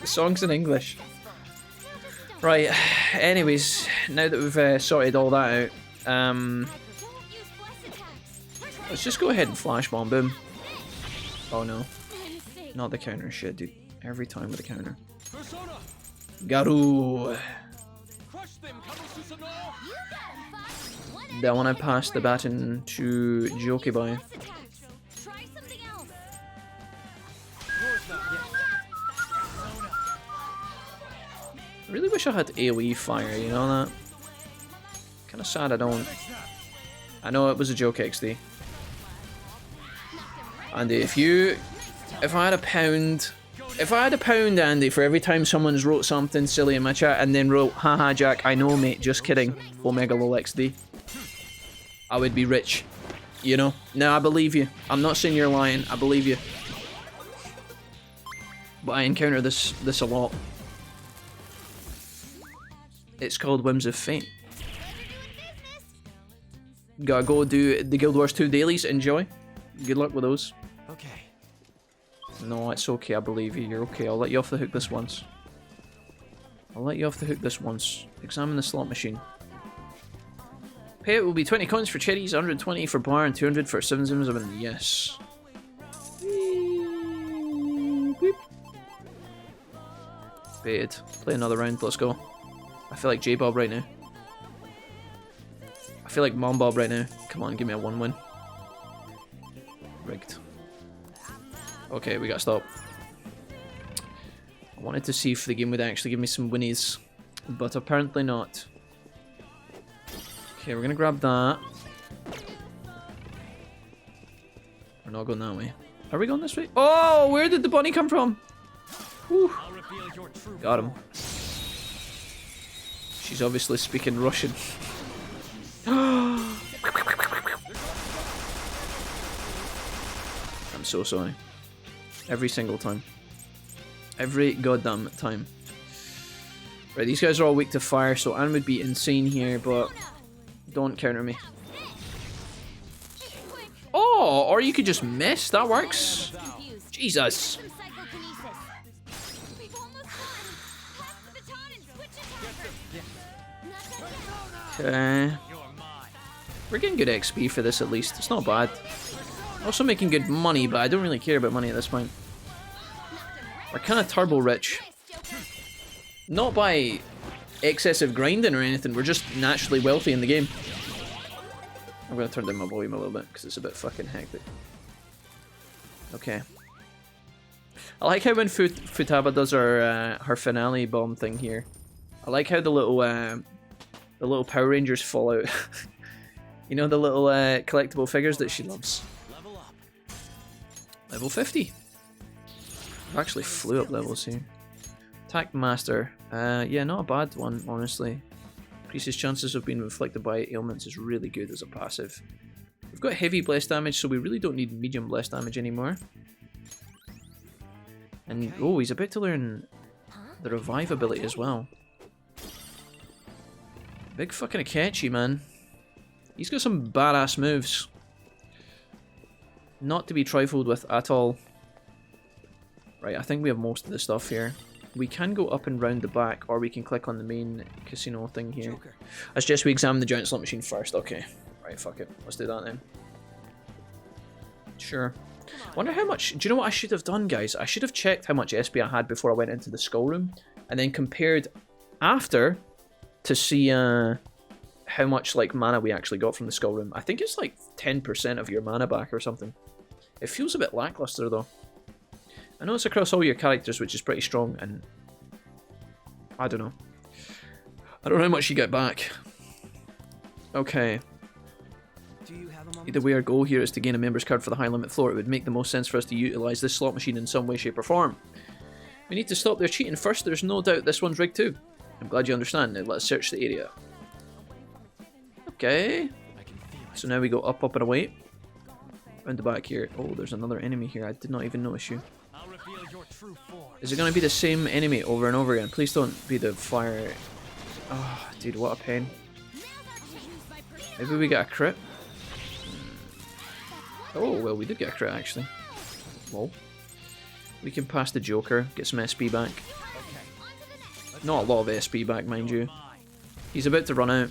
The song's in English. Right, anyways, now that we've sorted all that out, let's just go ahead and flash bomb him. Oh no. Not the counter shit, dude. Every time with the counter. Garu! That one I passed the baton to Jokibai. I really wish I had AoE fire, you know that? Kinda sad I don't. I know it was a joke, XD. Andy, if I had a pound, Andy, for every time someone's wrote something silly in my chat and then wrote, haha Jack, I know mate, just kidding, Omega lol XD, I would be rich, you know? No, I believe you. I'm not saying you're lying, I believe you. But I encounter this a lot. It's called Whims of Fate. Gotta go do the Guild Wars 2 dailies, enjoy. Good luck with those. Okay. No, it's okay, I believe you. You're okay. I'll let you off the hook this once. Examine the slot machine. Payout will be 20 coins for cherries, 120 for bar, and 200 for 7 Yes. Paid. Play another round, let's go. I feel like J-Bob right now. I feel like Mom Bob right now. Come on, give me a 1-win. Rigged. Okay, we gotta stop. I wanted to see if the game would actually give me some winnies, but apparently not. Okay, we're gonna grab that. We're not going that way. Are we going this way? Oh, where did the bunny come from? Whew. Got him. She's obviously speaking Russian. I'm so sorry. Every single time. Every goddamn time. Right, these guys are all weak to fire, so Anne would be insane here, but don't counter me. Oh, or you could just miss. That works. Jesus. Okay. We're getting good XP for this at least. It's not bad. Also making good money, but I don't really care about money at this point. We're kind of turbo rich. Not by excessive grinding or anything, we're just naturally wealthy in the game. I'm going to turn down my volume a little bit because it's a bit fucking hectic. Okay. I like how when Futaba does her finale bomb thing here. I like how the little Power Rangers fall out. You know, the little collectible figures that she loves. Level 50. I've actually flew up levels here. Attack Master. Yeah, not a bad one, honestly. Increases chances of being inflicted by ailments is really good as a passive. We've got heavy bless damage, so we really don't need medium bless damage anymore. And, oh, he's about to learn the revive ability as well. Big fucking Akechi, man. He's got some badass moves. Not to be trifled with at all. Right, I think we have most of the stuff here. We can go up and round the back, or we can click on the main casino thing here. I suggest we examine the giant slot machine first. Okay. Right, fuck it. Let's do that then. Sure. Wonder how much... Do you know what I should have done, guys? I should have checked how much SP I had before I went into the skull room, and then compared after to see how much like mana we actually got from the skull room. I think it's like 10% of your mana back or something. It feels a bit lackluster though. I know it's across all your characters, which is pretty strong, and I don't know. I don't know how much you get back. Okay. Either way our goal here is to gain a member's card for the high limit floor. It would make the most sense for us to utilise this slot machine in some way, shape or form. We need to stop their cheating first. There's no doubt this one's rigged too. I'm glad you understand. Now let's search the area. Okay. So now we go up, and away. Round the back here. Oh, there's another enemy here. I did not even notice you. Is it going to be the same enemy over and over again? Please don't be the fire. Oh, dude, what a pain. Maybe we get a crit? Oh, well, we did get a crit, actually. Well, we can pass the Joker, get some SP back. Not a lot of SP back, mind you. He's about to run out.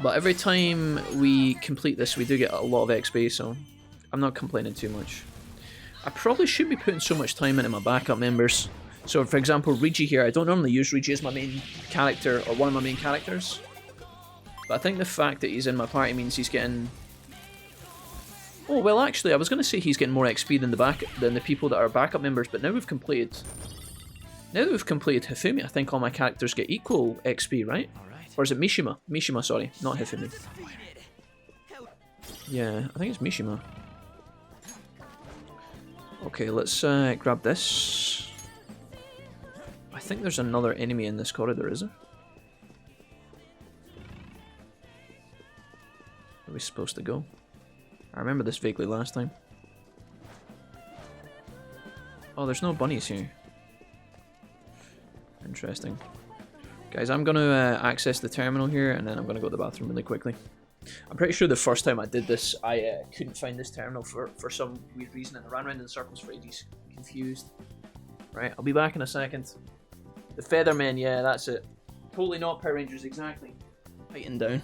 But every time we complete this, we do get a lot of XP, so I'm not complaining too much. I probably shouldn't be putting so much time into my backup members. So, for example, Rigi here, I don't normally use Rigi as my main character, or one of my main characters. But I think the fact that he's in my party means he's getting... Oh, well, actually, I was going to say he's getting more XP than the people that are backup members, but now we've completed... Now that we've completed Hifumi, I think all my characters get equal XP, right? Or is it Mishima? Mishima, sorry, not Hifumi. Yeah, I think it's Mishima. Okay, let's grab this. I think there's another enemy in this corridor, is there? Where are we supposed to go? I remember this vaguely last time. Oh, there's no bunnies here. Interesting. Guys, I'm going to access the terminal here, and then I'm going to go to the bathroom really quickly. I'm pretty sure the first time I did this, I couldn't find this terminal for some weird reason, and I ran around in circles for ages, confused. Right, I'll be back in a second. The Feathermen, yeah, that's it. Totally not Power Rangers, exactly. Fighting down.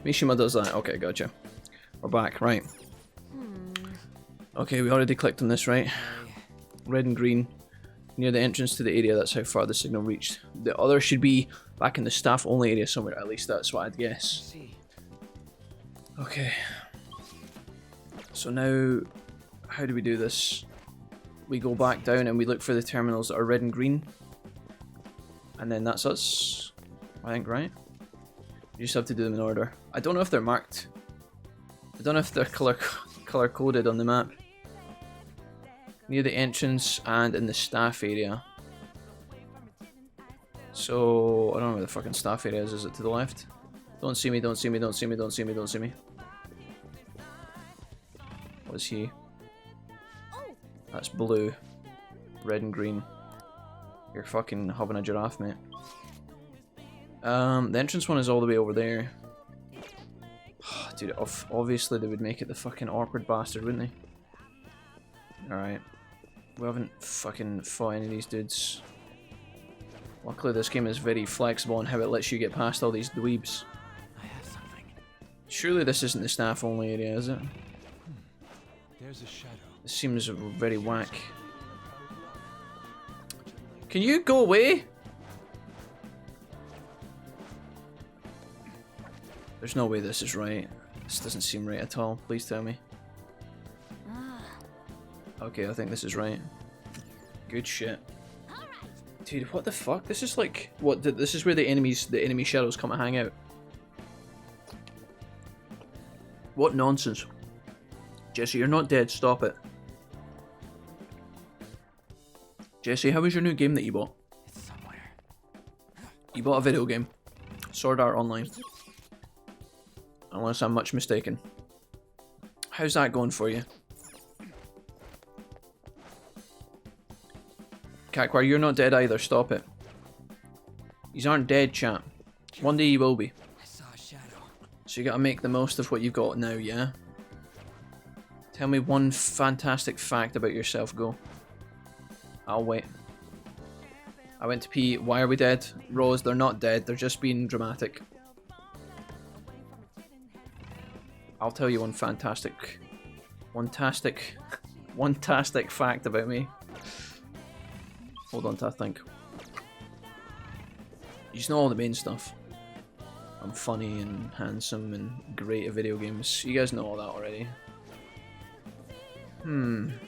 Mishima does that. Okay, gotcha. We're back, right. Okay, we already clicked on this, right? Red and green. Near the entrance to the area, that's how far the signal reached. The other should be back in the staff-only area somewhere, at least that's what I'd guess. Okay. So now, how do we do this? We go back down and we look for the terminals that are red and green. And then that's us, I think, right? You just have to do them in order. I don't know if they're marked. I don't know if they're color-coded on the map. Near the entrance and in the staff area. So, I don't know where the fucking staff area is. Is it to the left? Don't see me, don't see me, don't see me, don't see me, don't see me. What is he? That's blue. Red and green. You're fucking having a giraffe, mate. The entrance one is all the way over there. Dude, obviously they would make it the fucking awkward bastard, wouldn't they? Alright. We haven't fucking fought any of these dudes. Luckily this game is very flexible in how it lets you get past all these dweebs. I have something. Surely this isn't the staff only area, is it? There's a shadow. This seems very whack. Can you go away? There's no way this is right. This doesn't seem right at all. Please tell me. Okay, I think this is right. Good shit. Dude, what the fuck? This is like... What? This is where the enemy shadows come and hang out. What nonsense. Jesse, you're not dead. Stop it. Jesse, how was your new game that you bought? It's somewhere. You bought a video game. Sword Art Online. Unless I'm much mistaken. How's that going for you? Kakwar, you're not dead either. Stop it. These aren't dead, chat. One day you will be. I saw a shadow. So you gotta make the most of what you've got now, yeah? Tell me one fantastic fact about yourself, go. I'll wait. I went to pee. Why are we dead? Rose, they're not dead. They're just being dramatic. I'll tell you one fantastic fact about me. Hold on to think. You just know all the main stuff. I'm funny and handsome and great at video games. You guys know all that already. Somewhere.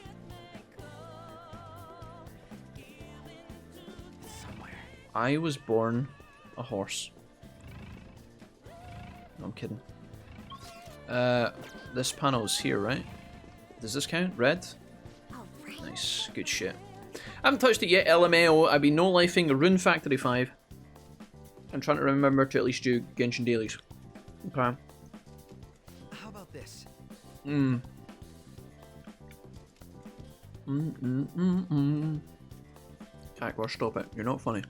I was born a horse. No, I'm kidding. This panel's here, right? Does this count? Red? Nice. Good shit. I haven't touched it yet, LMAO. I've been no-lifing Rune Factory 5. I'm trying to remember to at least do Genshin dailies. Okay. How about this? Kakwar, stop it. You're not funny.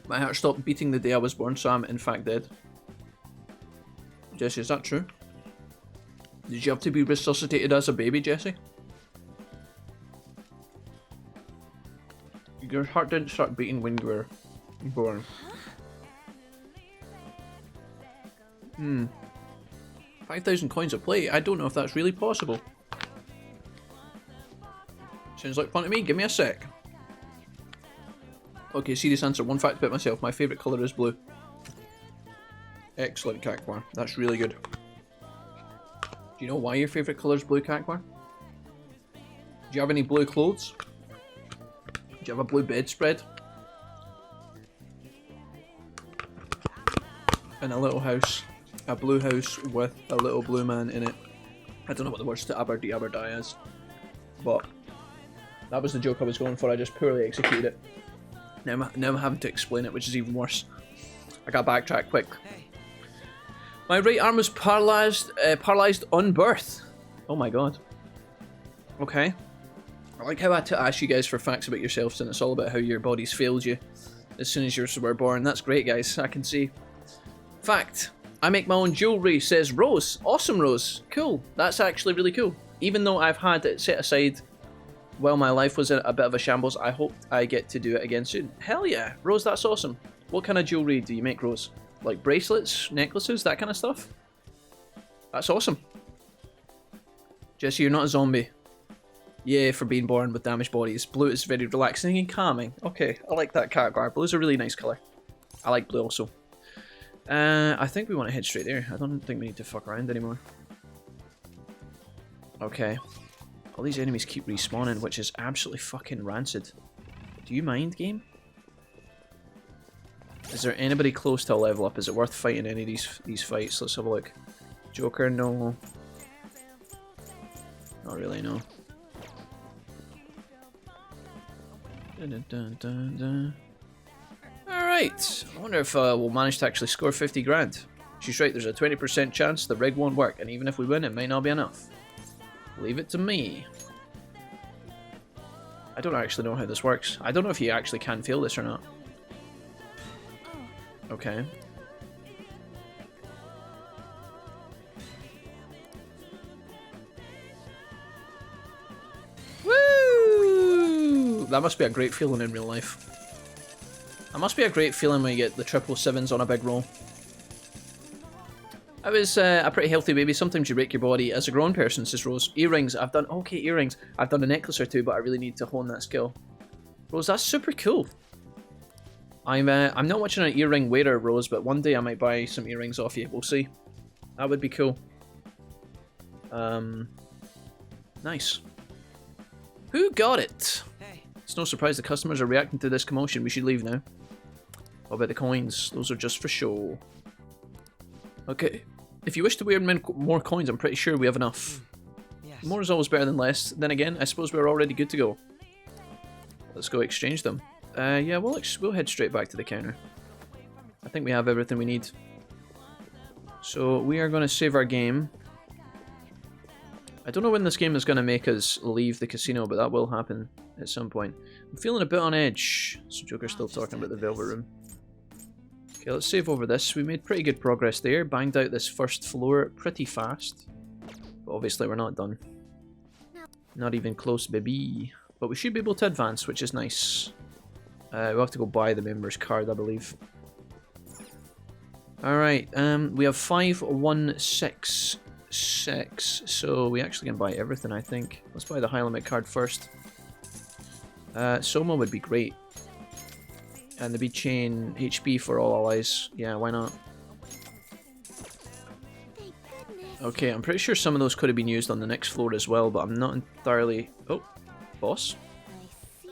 My heart stopped beating the day I was born, so I'm in fact dead. Jesse, is that true? Did you have to be resuscitated as a baby, Jesse? Your heart didn't start beating when you were born. 5,000 coins a play? I don't know if that's really possible. Sounds like fun to me. Give me a sec. Okay, serious answer. One fact about myself. My favourite colour is blue. Excellent, Kakwar. That's really good. Do you know why your favourite colour is blue, Kakwar? Do you have any blue clothes? Do you have a blue bedspread? In a little house. A blue house with a little blue man in it. I don't know what the words to Aberdee is. But that was the joke I was going for. I just poorly executed it. Now I'm having to explain it, which is even worse. I gotta backtrack quick. Hey. My right arm was paralyzed on birth. Oh my god. Okay. I like how I had to ask you guys for facts about yourselves, and it's all about how your bodies failed you as soon as you were born. That's great, guys. I can see. Fact. I make my own jewelry, says Rose. Awesome, Rose. Cool. That's actually really cool. Even though I've had it set aside while my life was in a bit of a shambles, I hope I get to do it again soon. Hell yeah. Rose, that's awesome. What kind of jewelry do you make, Rose? Like bracelets, necklaces, that kind of stuff? That's awesome. Jesse, you're not a zombie. Yeah, for being born with damaged bodies. Blue is very relaxing and calming. Okay, I like that Kakwar. Blue's a really nice colour. I like blue also. I think we want to head straight there. I don't think we need to fuck around anymore. Okay. All these enemies keep respawning, which is absolutely fucking rancid. Do you mind, game? Is there anybody close to a level up? Is it worth fighting any of these fights? Let's have a look. Joker, no. Not really, no. Dun, dun, dun, dun. Alright, I wonder if we'll manage to actually score 50 grand. She's right, there's a 20% chance the rig won't work, and even if we win, it might not be enough. Leave it to me. I don't actually know how this works. I don't know if you actually can fail this or not. Okay. Woo! That must be a great feeling in real life. That must be a great feeling when you get the 777s on a big roll. I was a pretty healthy baby. Sometimes you break your body. As a grown person, says Rose. Earrings. I've done... Okay, earrings. I've done a necklace or two, but I really need to hone that skill. Rose, that's super cool. I'm not much of an earring wearer, Rose, but one day I might buy some earrings off you. We'll see. That would be cool. Nice. Who got it? Hey. It's no surprise the customers are reacting to this commotion. We should leave now. What about the coins? Those are just for show. Okay. If you wish to wear more coins, I'm pretty sure we have enough. Yes. More is always better than less. Then again, I suppose we're already good to go. Let's go exchange them. Yeah, we'll head straight back to the counter. I think we have everything we need. So we are going to save our game. I don't know when this game is going to make us leave the casino, but that will happen at some point. I'm feeling a bit on edge. So Joker's still talking about the Velvet Room. Okay, let's save over this. We made pretty good progress there. Banged out this first floor pretty fast. But obviously we're not done. Not even close, baby. But we should be able to advance, which is nice. We'll have to go buy the member's card, I believe. Alright, we have 5166, so we actually can buy everything, I think. Let's buy the high limit card first. Soma would be great. And the bead chain HP for all allies. Yeah, why not? Okay, I'm pretty sure some of those could have been used on the next floor as well, but I'm not entirely... Oh, boss?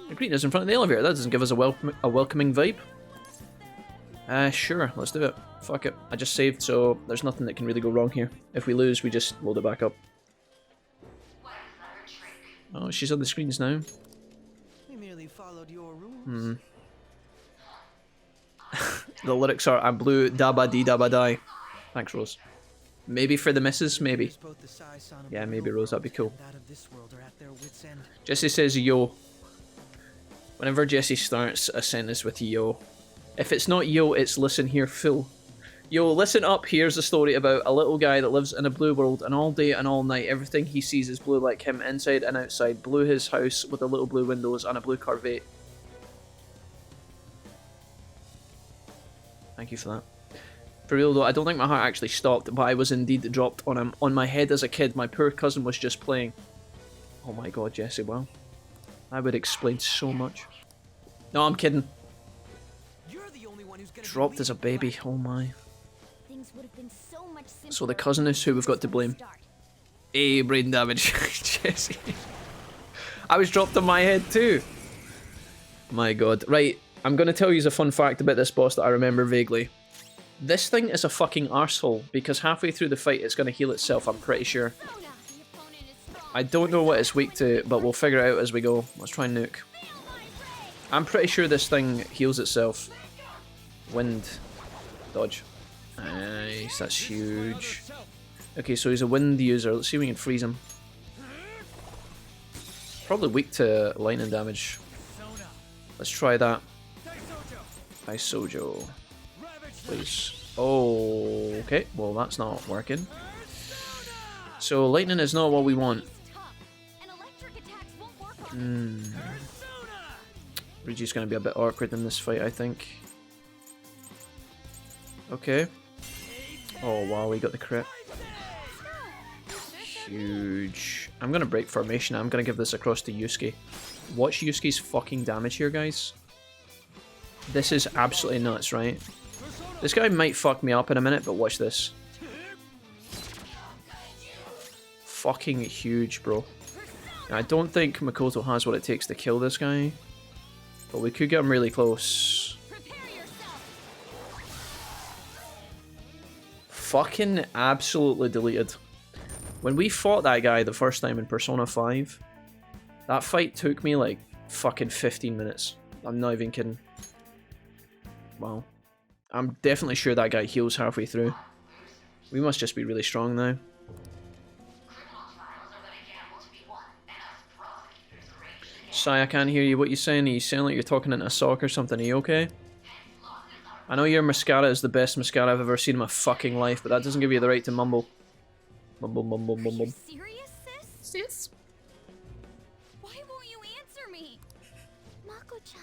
The green is in front of the elevator. That doesn't give us a welcoming vibe. Sure, let's do it. Fuck it. I just saved, so there's nothing that can really go wrong here. If we lose, we just load it back up. Oh, she's on the screens now. We merely followed your rules. Hmm. The lyrics are "I'm blue, dabba dee dabba die." Thanks, Rose. Maybe for the missus, maybe. Yeah, maybe Rose, that'd be cool. Jesse says yo. Whenever Jesse starts a sentence with yo. If it's not yo, it's listen here, Phil. Yo, listen up, here's a story about a little guy that lives in a blue world, and all day and all night everything he sees is blue like him, inside and outside. Blue his house with the little blue windows and a blue Corvette. Thank you for that. For real though, I don't think my heart actually stopped, but I was indeed dropped on my head as a kid. My poor cousin was just playing. Oh my god, Jesse, wow. That would explain so much. No, I'm kidding. Dropped as a baby, oh my. So the cousin is who we've got to blame. Hey, brain damage, Jesse. I was dropped on my head too. My god. Right, I'm going to tell you a fun fact about this boss that I remember vaguely. This thing is a fucking arsehole, because halfway through the fight it's going to heal itself, I'm pretty sure. I don't know what it's weak to, but we'll figure it out as we go. Let's try and nuke. I'm pretty sure this thing heals itself. Wind. Dodge. Nice, that's huge. Okay, so he's a wind user. Let's see if we can freeze him. Probably weak to lightning damage. Let's try that. Nice Sojo. Please. Oh, okay. Well, that's not working. So lightning is not what we want. Regi's going to be a bit awkward in this fight, I think. Okay. Oh wow, we got the crit. Huge. I'm going to break formation. I'm going to give this across to Yusuke. Watch Yusuke's fucking damage here, guys. This is absolutely nuts, right? This guy might fuck me up in a minute, but watch this. Fucking huge, bro. Now, I don't think Makoto has what it takes to kill this guy, but we could get him really close. Fucking absolutely deleted. When we fought that guy the first time in Persona 5, that fight took me like fucking 15 minutes. I'm not even kidding. Wow. I'm definitely sure that guy heals halfway through. We must just be really strong now. Sai, I can't hear you. What you saying? You sound like you're talking into a sock or something. Are you okay? I know your mascara is the best mascara I've ever seen in my fucking life, but that doesn't give you the right to mumble. Mumble, mumble, mumble, mumble. Serious, sis? Sis? Why won't you answer me? Mako-chan.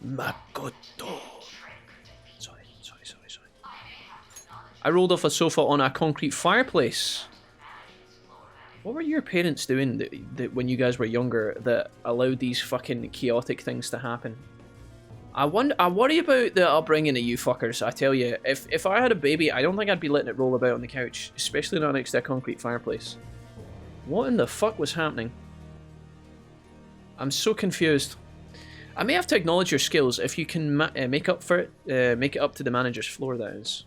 Makoto. Sorry. I rolled off a sofa on a concrete fireplace. What were your parents doing that when you guys were younger that allowed these fucking chaotic things to happen? I worry about the upbringing of you fuckers. I tell you, if I had a baby, I don't think I'd be letting it roll about on the couch, especially not next to a concrete fireplace. What in the fuck was happening? I'm so confused. I may have to acknowledge your skills if you can make up for it. Make it up to the manager's floor. That is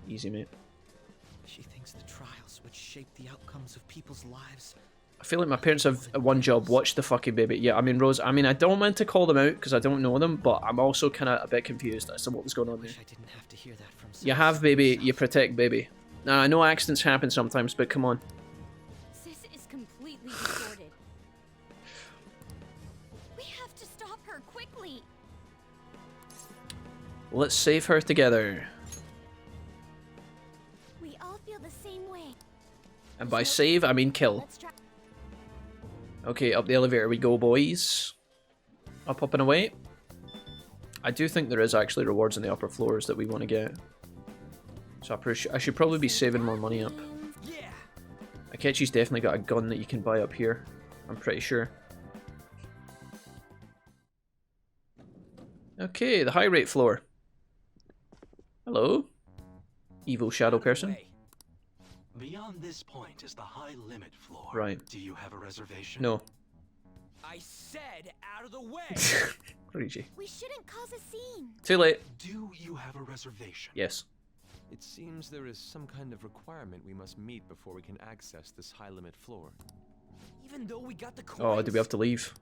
easy, mate. She thinks the trials which shape the outcomes of people's lives. I feel like my parents have one job: watch the fucking baby. Yeah, I mean, Rose. I mean, I don't meant to call them out because I don't know them, but I'm also kind of a bit confused as to what was going on there. I didn't have to hear that from You have baby, you protect baby. Now I know accidents happen sometimes, but come on. Sis is completely distorted. We have to stop her quickly. Let's save her together. We all feel the same way. And by save, I mean kill. Let's try. Okay, up the elevator we go, boys. Up and away. I do think there is actually rewards in the upper floors that we want to get. So I should probably be saving more money up. Akechi's definitely got a gun that you can buy up here. I'm pretty sure. Okay, the high rate floor. Hello? Evil shadow person. Beyond this point is the high limit floor. Right. Do you have a reservation? No. I said out of the way. Crazy. We shouldn't cause a scene. Too late. Do you have a reservation? Yes. It seems there is some kind of requirement we must meet before we can access this high-limit floor. Even though we got the coins. Oh, do we have to leave?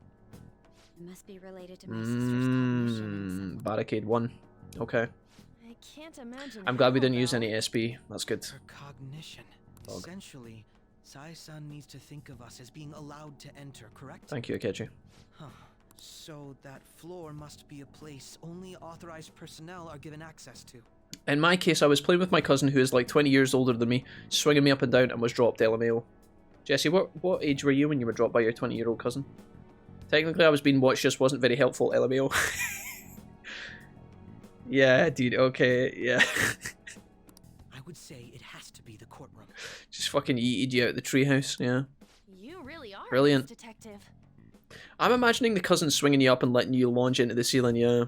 It must be related to my sister's cognition. Barricade 1. Okay. I can't imagine. I'm glad we didn't how, use though. any SB. That's good. Her cognition. Dog. Essentially, Sai-san needs to think of us as being allowed to enter, correct? Thank you, Akechi. Huh. So that floor must be a place only authorized personnel are given access to. In my case, I was playing with my cousin who is like 20 years older than me, swinging me up and down and was dropped LMAO. Jesse, what age were you when you were dropped by your 20-year-old cousin? Technically, I was being watched, just wasn't very helpful, LMAO. Yeah, dude, okay, yeah. I would say it has to be the courtroom. Just fucking yeeted you out the treehouse, yeah. You really are Brilliant. a detective. I'm imagining the cousin swinging you up and letting you launch into the ceiling, yeah.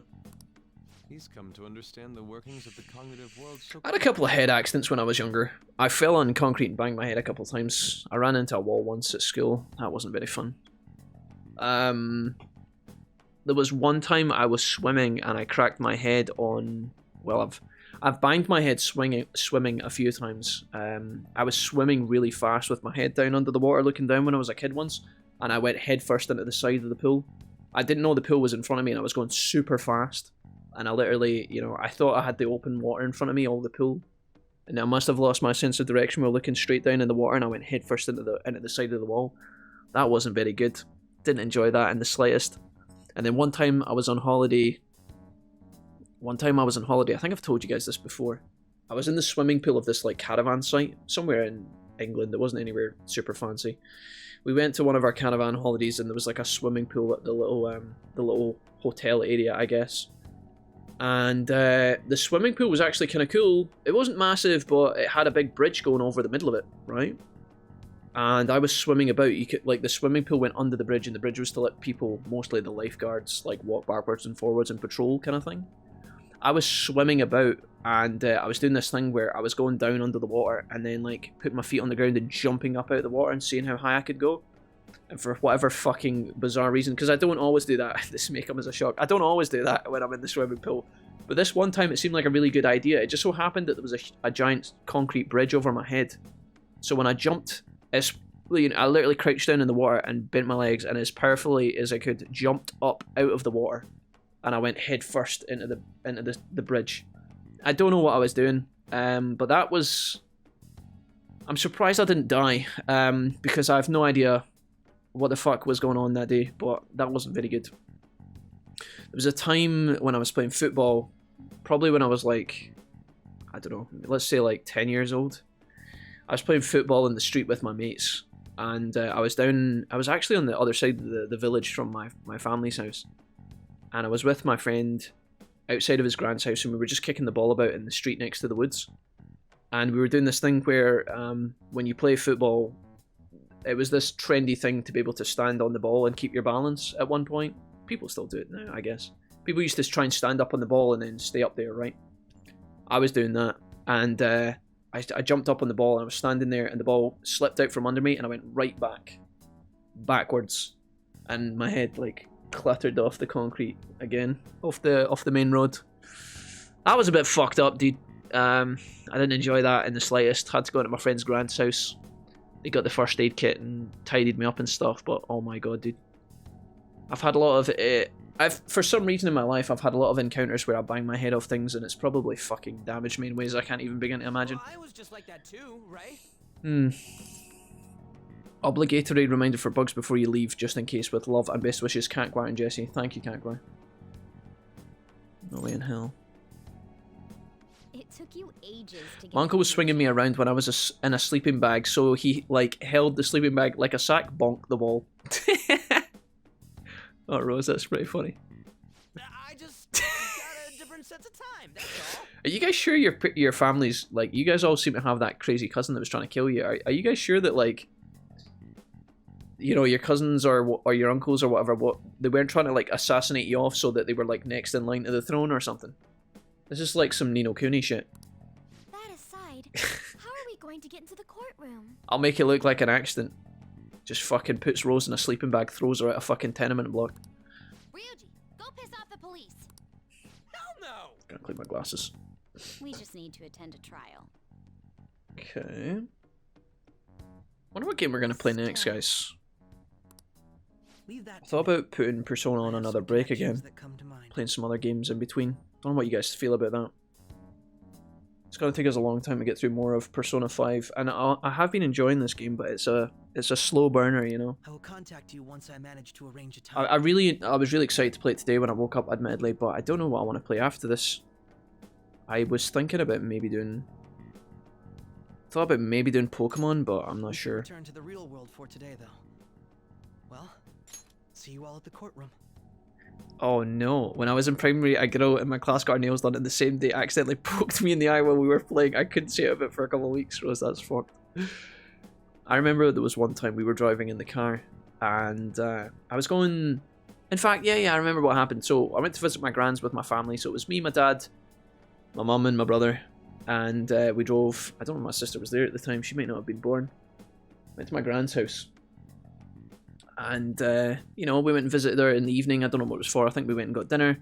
He's come to understand the workings of the cognitive world so I had a couple of head accidents when I was younger. I fell on concrete and banged my head a couple of times. I ran into a wall once at school. That wasn't very fun. There was one time I was swimming and I cracked my head on... Well, I've banged my head swimming a few times. I was swimming really fast with my head down under the water looking down when I was a kid once, and I went head first into the side of the pool. I didn't know the pool was in front of me and I was going super fast. And I literally, you know, I thought I had the open water in front of me, all the pool. And I must have lost my sense of direction while looking straight down in the water, and I went head first into the side of the wall. That wasn't very good. Didn't enjoy that in the slightest. And then one time I was on holiday. I think I've told you guys this before. I was in the swimming pool of this like caravan site somewhere in England. It wasn't anywhere super fancy. We went to one of our caravan holidays and there was like a swimming pool at the little hotel area, I guess. And the swimming pool was actually kind of cool. It wasn't massive, but it had a big bridge going over the middle of it, right? And I was swimming about. You could, like, the swimming pool went under the bridge, and the bridge was to let people, mostly the lifeguards, like walk backwards and forwards and patrol kind of thing. I was swimming about, and I was doing this thing where I was going down under the water and then like putting my feet on the ground and jumping up out of the water and seeing how high I could go. And for whatever fucking bizarre reason, because I don't always do that, this may come as a shock, I don't always do that when I'm in the swimming pool. But this one time it seemed like a really good idea. It just so happened that there was a giant concrete bridge over my head. So when I jumped, I literally crouched down in the water and bent my legs, and as powerfully as I could, jumped up out of the water. And I went head first into the bridge. I don't know what I was doing, but that was... I'm surprised I didn't die, because I have no idea what the fuck was going on that day, but that wasn't very good. There was a time when I was playing football, probably when I was like, I don't know, let's say like 10 years old. I was playing football in the street with my mates, and I was actually on the other side of the village from my family's house, and I was with my friend outside of his grand's house, and we were just kicking the ball about in the street next to the woods. And we were doing this thing where when you play football, it was this trendy thing to be able to stand on the ball and keep your balance at one point. People still do it now, I guess. People used to try and stand up on the ball and then stay up there, right? I was doing that, and I jumped up on the ball, and I was standing there, and the ball slipped out from under me, and I went right backwards, and my head like clattered off the concrete again, off the main road. That was a bit fucked up, dude. I didn't enjoy that in the slightest. Had to go to my friend's grand's house. They got the first aid kit and tidied me up and stuff, but oh my god, dude. I've had a lot of for some reason in my life, I've had a lot of encounters where I bang my head off things, and it's probably fucking damaged me in ways I can't even begin to imagine. Well, I was just like that too, right? Obligatory reminder for bugs before you leave, just in case, with love and best wishes, Catguire and Jesse. Thank you, Catguire. No way in hell. It took you ages to get My uncle was swinging me around when I was in a sleeping bag, so he like held the sleeping bag like a sack, bonk the wall. Oh, Rose, that's pretty funny. I just got a different sense of time, that's all. Are you guys sure your family's, like, you guys all seem to have that crazy cousin that was trying to kill you? Are you guys sure that, like, you know, your cousins or your uncles or whatever, they weren't trying to, like, assassinate you off so that they were, like, next in line to the throne or something? This is like some Nino Kuni shit. That aside, how are we going to get into the courtroom? I'll make it look like an accident. Just fucking puts Rose in a sleeping bag, throws her out a fucking tenement block. Ryuji, go piss off the police. Hell no! Gonna clean my glasses. We just need to attend a trial. Okay. Wonder what game we're gonna play next, guys. Leave that I thought about putting Persona on another break again. that come to mind. Playing some other games in between. Don't know what you guys feel about that. It's gonna take us a long time to get through more of Persona 5, and I have been enjoying this game, but it's a slow burner, you know. I will contact you once I manage to arrange a time. I was really excited to play it today when I woke up, admittedly, but I don't know what I want to play after this. I was thinking about maybe doing Pokemon, but I'm not sure. Return to the real world for today, though. Well, see you all at the courtroom. Oh no, when I was in primary, a girl in my class got her nails done, and the same day accidentally poked me in the eye while we were playing. I couldn't see out of it for a couple of weeks, Rose, that's fucked. I remember there was one time we were driving in the car, and I was going... In fact, yeah, I remember what happened. So I went to visit my grans with my family, so it was me, my dad, my mum and my brother, and we drove... I don't know if my sister was there at the time, she might not have been born. Went to my grand's house. And, you know, we went and visited her in the evening. I don't know what it was for. I think we went and got dinner.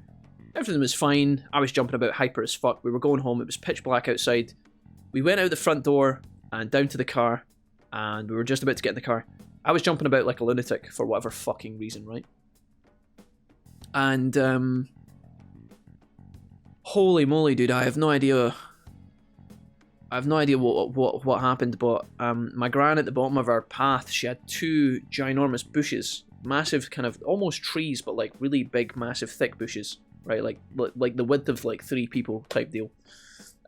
Everything was fine. I was jumping about hyper as fuck. We were going home. It was pitch black outside. We went out the front door and down to the car. And we were just about to get in the car. I was jumping about like a lunatic for whatever fucking reason, right? And, holy moly, dude. I have no idea what happened, but my gran at the bottom of our path, she had two ginormous bushes, massive kind of almost trees, but like really big, massive, thick bushes, right? Like the width of like 3 people type deal,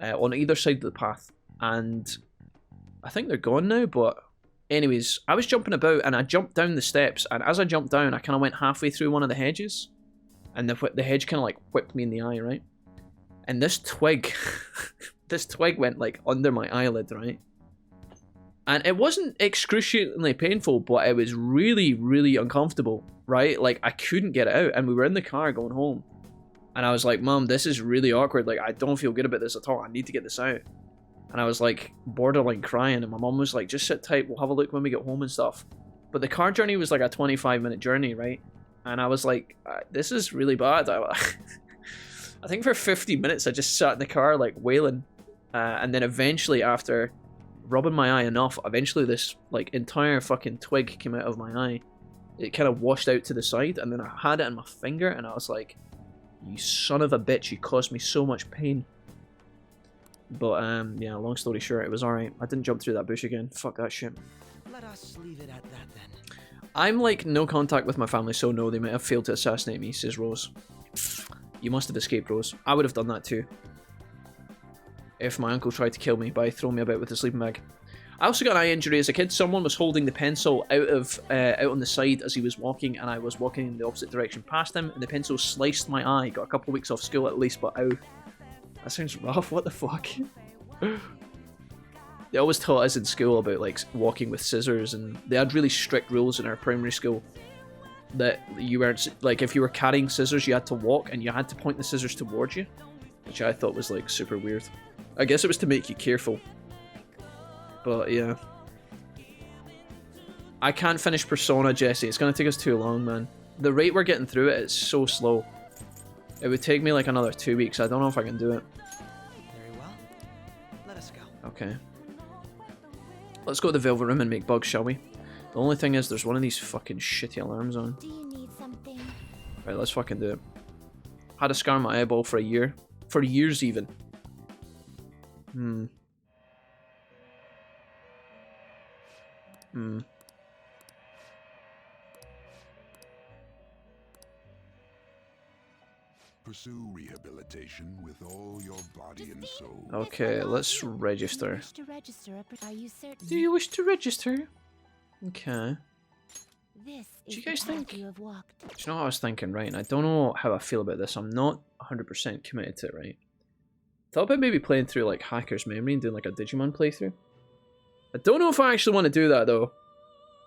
on either side of the path. And I think they're gone now, but anyways, I was jumping about and I jumped down the steps, and as I jumped down, I kind of went halfway through one of the hedges, and the hedge kind of like whipped me in the eye, right? And this twig... This twig went like under my eyelid, right? And it wasn't excruciatingly painful, but it was really, really uncomfortable, right? Like I couldn't get it out, and we were in the car going home. And I was like, Mom, this is really awkward. Like I don't feel good about this at all. I need to get this out. And I was like borderline crying, and my mom was like, just sit tight, we'll have a look when we get home and stuff. But the car journey was like a 25-minute journey, right? And I was like, this is really bad. I think for 50 minutes I just sat in the car like wailing. And then eventually, after rubbing my eye enough, eventually this like entire fucking twig came out of my eye. It kind of washed out to the side, and then I had it in my finger, and I was like, you son of a bitch, you caused me so much pain. But yeah, long story short, it was alright. I didn't jump through that bush again. Fuck that shit. Let us leave it at that then. I'm like no contact with my family, so no, they might have failed to assassinate me, says Rose. You must have escaped, Rose. I would have done that too. If my uncle tried to kill me by throwing me about with a sleeping bag. I also got an eye injury as a kid. Someone was holding the pencil out on the side as he was walking, and I was walking in the opposite direction past him, and the pencil sliced my eye. Got a couple of weeks off school at least, but ow. That sounds rough, what the fuck? They always taught us in school about like walking with scissors, and they had really strict rules in our primary school that you weren't, like if you were carrying scissors you had to walk and you had to point the scissors towards you, which I thought was like super weird. I guess it was to make you careful, but yeah. I can't finish Persona, Jesse. It's gonna take us too long, man. The rate we're getting through it is so slow. It would take me like another 2 weeks. I don't know if I can do it. Very well. Let us go. Okay. Let's go to the Velvet Room and make bugs, shall we? The only thing is there's one of these fucking shitty alarms on. Do you need something? Right, let's fucking do it. Had a scar on my eyeball for a year. For years even. Pursue rehabilitation with all your body and soul. Okay, let's register. Are you certain? Do you wish to register? Okay. This Do you is guys the path think? you have walked. Do you know what I was thinking, right? And I don't know how I feel about this. I'm not 100% committed to it, right? Thought about maybe playing through like Hacker's Memory and doing like a Digimon playthrough. I don't know if I actually want to do that though.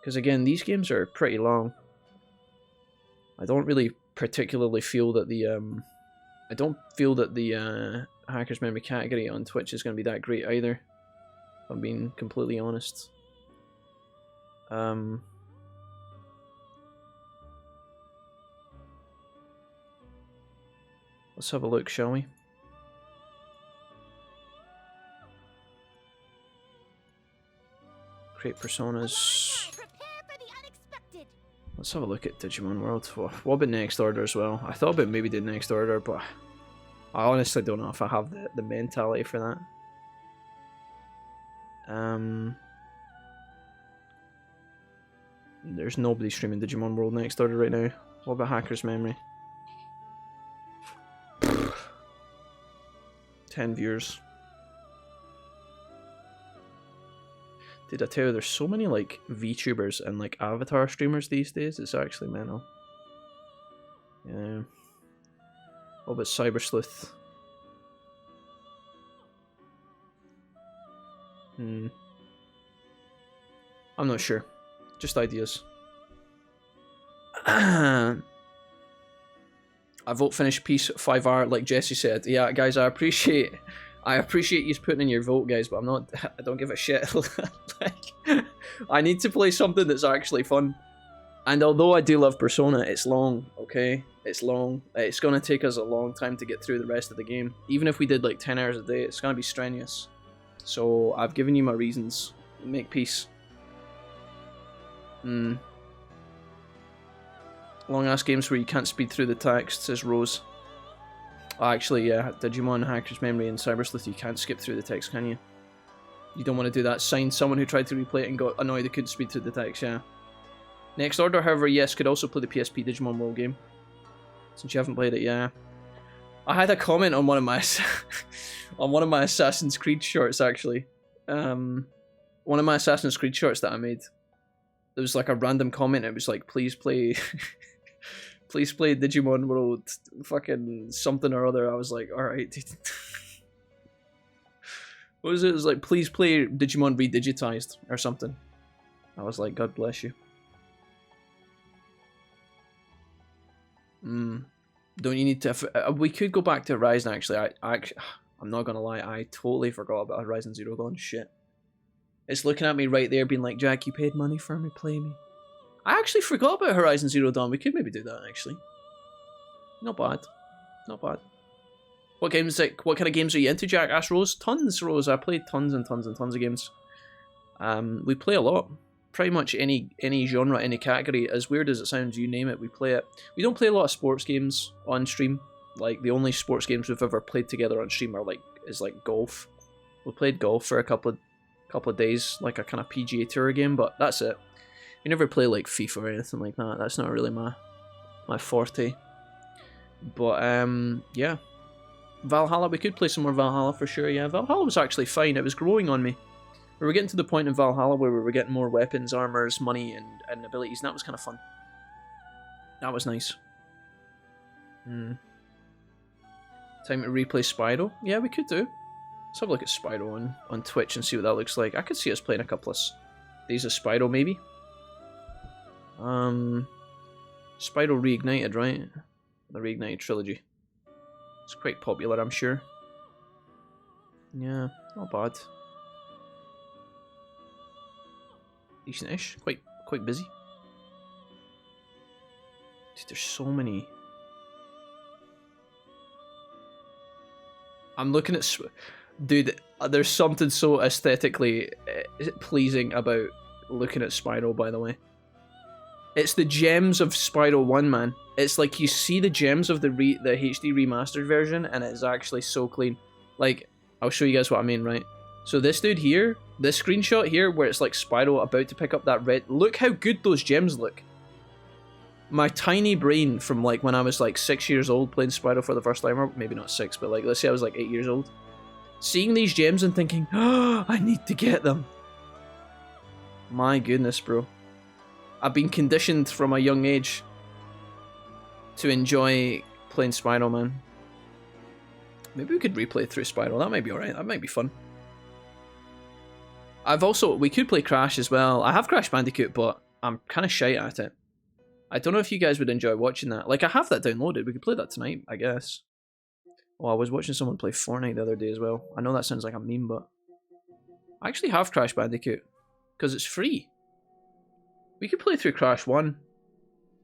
Because again, these games are pretty long. I don't really particularly feel that the Hacker's Memory category on Twitch is going to be that great either. If I'm being completely honest. Let's have a look, shall we? Create personas. Prepare for the unexpected. Let's have a look at Digimon World. What about Next Order as well? I thought about maybe doing Next Order, but I honestly don't know if I have the mentality for that. There's nobody streaming Digimon World Next Order right now. What about Hacker's Memory? 10 viewers. Did I tell you there's so many like VTubers and like avatar streamers these days? It's actually mental. Yeah. What about Cyber Sleuth? I'm not sure. Just ideas. I vote finish Peace 5R like Jesse said. Yeah, guys, I appreciate you putting in your vote, guys, but I don't give a shit. Like, I need to play something that's actually fun. And although I do love Persona, it's long, okay? It's long. It's gonna take us a long time to get through the rest of the game. Even if we did like 10 hours a day, it's gonna be strenuous. So I've given you my reasons. Make peace. Long ass games where you can't speed through the text, says Rose. Actually, yeah, Digimon, Hacker's Memory, and Cyber Sleuth, you can't skip through the text, can you? You don't want to do that. Sign someone who tried to replay it and got annoyed they couldn't speed through the text, yeah. Next Order, however, yes, could also play the PSP Digimon World game. Since you haven't played it, yeah. I had a comment on one of my on one of my Assassin's Creed shorts, actually. One of my Assassin's Creed shorts that I made. There was like a random comment, it was like, please play... Please play Digimon World fucking something or other. I was like, alright, dude. What was it? It was like, please play Digimon Redigitized or something. I was like, God bless you. Don't you need to... we could go back to Horizon, actually. I'm not gonna lie, I totally forgot about Horizon Zero Dawn. Shit. It's looking at me right there being like, Jack, you paid money for me, play me. I actually forgot about Horizon Zero Dawn. We could maybe do that, actually. Not bad. Not bad. What kind of games are you into, Jack? Ask Rose. Tons, Rose. I played tons and tons and tons of games. We play a lot. Pretty much any genre, any category. As weird as it sounds, you name it, we play it. We don't play a lot of sports games on stream. Like, the only sports games we've ever played together on stream are is golf. We played golf for a couple of days, like a kind of PGA Tour game, but that's it. We never play like FIFA or anything like that. That's not really my forte. But yeah, Valhalla. We could play some more Valhalla for sure. Yeah, Valhalla was actually fine. It was growing on me. We were getting to the point in Valhalla where we were getting more weapons, armors, money, and abilities, and that was kind of fun. That was nice. Time to replay Spyro? Yeah, we could do. Let's have a look at Spyro on Twitch and see what that looks like. I could see us playing a couple of days of Spyro, maybe. Spyro Reignited, right? The Reignited trilogy. It's quite popular, I'm sure. Yeah, not bad. Decent-ish. Quite busy. Dude, there's so many. I'm looking at... Dude, there's something so aesthetically pleasing about looking at Spyro, by the way. It's the gems of Spyro 1, man. It's like you see the gems of the HD remastered version, and it's actually so clean. Like, I'll show you guys what I mean, right? So this dude here, this screenshot here, where it's like Spyro about to pick up that red... Look how good those gems look. My tiny brain from like when I was like 6 years old playing Spyro for the first time, or maybe not 6, but like let's say I was like 8 years old. Seeing these gems and thinking, oh, I need to get them. My goodness, bro. I've been conditioned from a young age to enjoy playing Spyro, man. Maybe we could replay through Spyro. That might be alright. That might be fun. We could play Crash as well. I have Crash Bandicoot, but I'm kind of shite at it. I don't know if you guys would enjoy watching that. Like, I have that downloaded. We could play that tonight, I guess. Oh, I was watching someone play Fortnite the other day as well. I know that sounds like a meme, but I actually have Crash Bandicoot because it's free. We could play through Crash 1.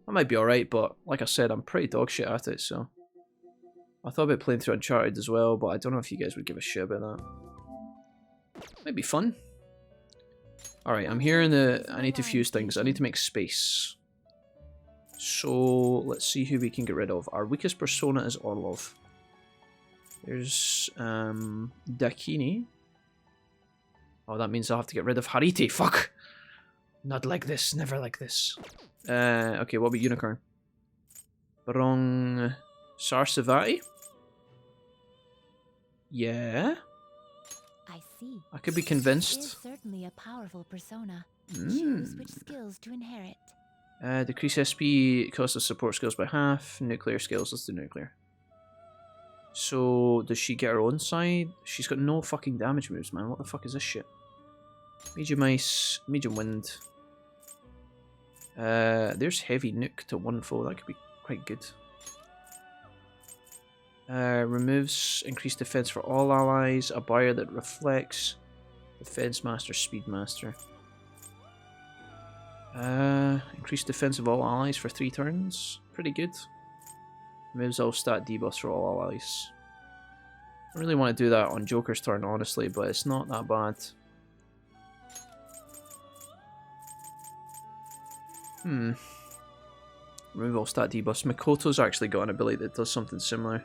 That might be alright, but like I said, I'm pretty dog shit at it, so... I thought about playing through Uncharted as well, but I don't know if you guys would give a shit about that. Might be fun. Alright, I'm here in the... I need to fuse things. I need to make space. So, let's see who we can get rid of. Our weakest persona is Orlov. There's, Dakini. Oh, that means I'll have to get rid of Harite. Fuck! Not like this. Never like this. Okay, what about Unicorn? Wrong... Sarsavati? Yeah? I see. I could be convinced. She is certainly a powerful persona. Choose which skills to inherit. Decrease SP, cost of support skills by half. Nuclear skills, let's do nuclear. So, does she get her own side? She's got no fucking damage moves, man. What the fuck is this shit? Medium ice, medium wind. There's heavy nuke to one foe. That could be quite good. Removes increased defense for all allies. A barrier that reflects. Defense master, speed master. Increased defense of all allies for 3 turns. Pretty good. Removes all stat debuffs for all allies. I really want to do that on Joker's turn, honestly, but it's not that bad. Remove all stat debuffs. Makoto's actually got an ability that does something similar.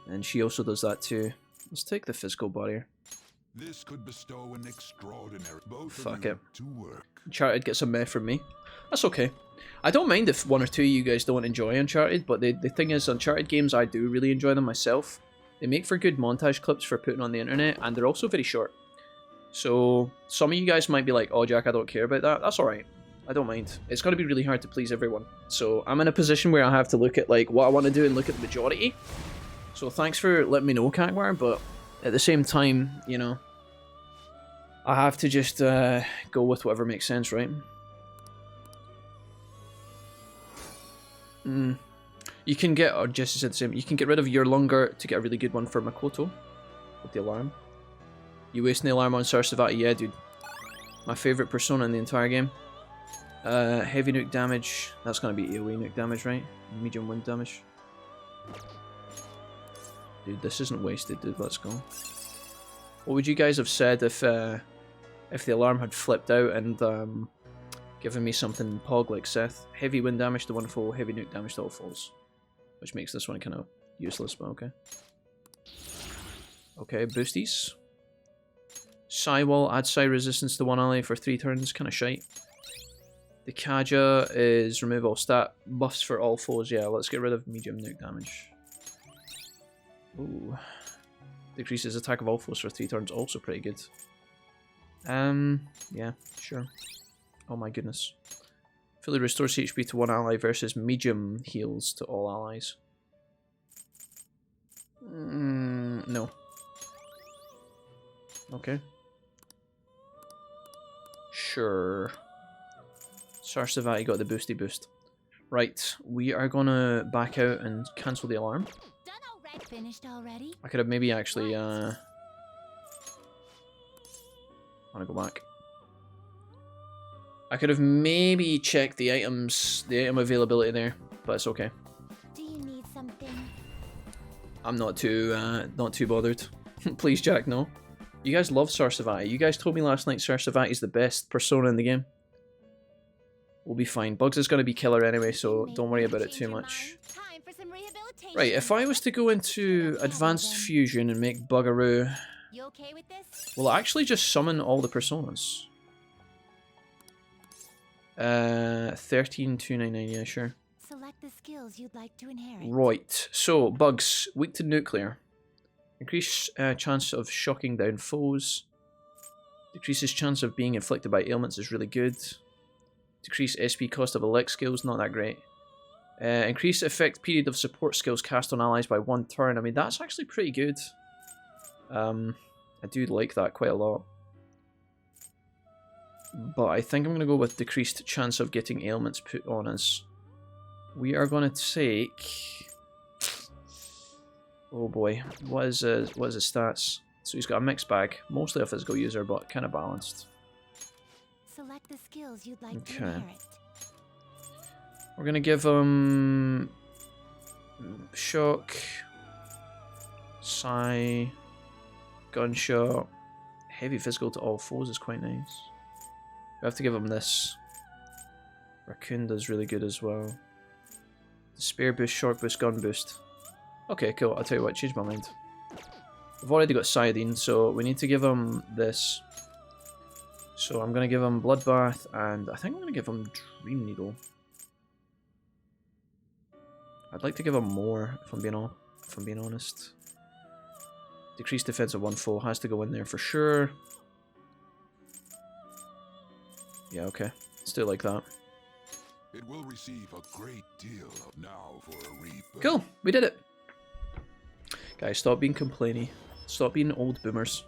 And she also does that too. Let's take the physical barrier. This could bestow an extraordinary both Fuck of you it. to work. Uncharted gets a meh from me. That's okay. I don't mind if 1 or 2 of you guys don't enjoy Uncharted, but the thing is, Uncharted games, I do really enjoy them myself. They make for good montage clips for putting on the internet, and they're also very short. So, some of you guys might be like, oh Jack, I don't care about that. That's alright. I don't mind. It's going to be really hard to please everyone. So, I'm in a position where I have to look at like what I want to do and look at the majority. So, thanks for letting me know, Cagwar, but at the same time, you know, I have to just go with whatever makes sense, right? You can get, or Jesse said the same, you can get rid of your Lunger to get a really good one for Makoto with the alarm. You wasting the alarm on Sarsavati? Yeah, dude. My favourite persona in the entire game. Heavy nuke damage, that's going to be AoE nuke damage, right? Medium wind damage. Dude, this isn't wasted, dude, let's go. What would you guys have said if the alarm had flipped out and given me something pog like Seth? Heavy wind damage to one foe, heavy nuke damage to all foes. Which makes this one kind of useless, but okay. Okay, boosties. Psi Wall, add Psi resistance to one ally for 3 turns, kind of shite. The Kaja is remove all stat buffs for all foes. Yeah, let's get rid of medium nuke damage. Ooh. Decreases attack of all foes for 3 turns, also pretty good. Yeah, sure. Oh my goodness. Fully restores HP to one ally versus medium heals to all allies. No. Okay. Sure. Sarsavati got the boosty boost. Right, we are gonna back out and cancel the alarm. Done already? Finished already? I could have maybe actually, I wanna go back. I could have maybe checked the items, the item availability there, but it's okay. Do you need something? I'm not too bothered. Please, Jack, no. You guys love Sarsavati. You guys told me last night Sarsavati is the best persona in the game. We'll be fine. Bugs is going to be killer anyway, so don't worry about it too much. Time for some rehabilitation. Right, if I was to go into Advanced Fusion and make Bugaroo, You okay with this? will it actually just summon all the personas? 13299, yeah, sure. Select the skills you'd like to inherit. Right, so Bugs, weak to nuclear. Increase chance of shocking down foes. Decreases chance of being inflicted by ailments is really good. Decrease SP cost of elect skills, not that great. Increase effect period of support skills cast on allies by 1 turn. I mean, that's actually pretty good. I do like that quite a lot. But I think I'm going to go with decreased chance of getting ailments put on us. We are going to take... Oh boy, what is his stats? So he's got a mixed bag, mostly a physical user, but kind of balanced. Select the skills you'd like to Okay. inherit. We're gonna give him shock, psi, gunshot, heavy physical to all foes is quite nice. We have to give him this. Raccoon does really good as well. Despair boost, short boost, gun boost. Okay, cool. I'll tell you what, change my mind. We've already got Sidine, so we need to give him this. So I'm going to give him Bloodbath, and I think I'm going to give him Dream Needle. I'd like to give him more, if I'm being honest. Decreased defense of 1 foe has to go in there for sure. Yeah, okay. Let's do it like that. It will receive a great deal of now for a rebirth. Cool, we did it. Guys, stop being complainy. Stop being old boomers.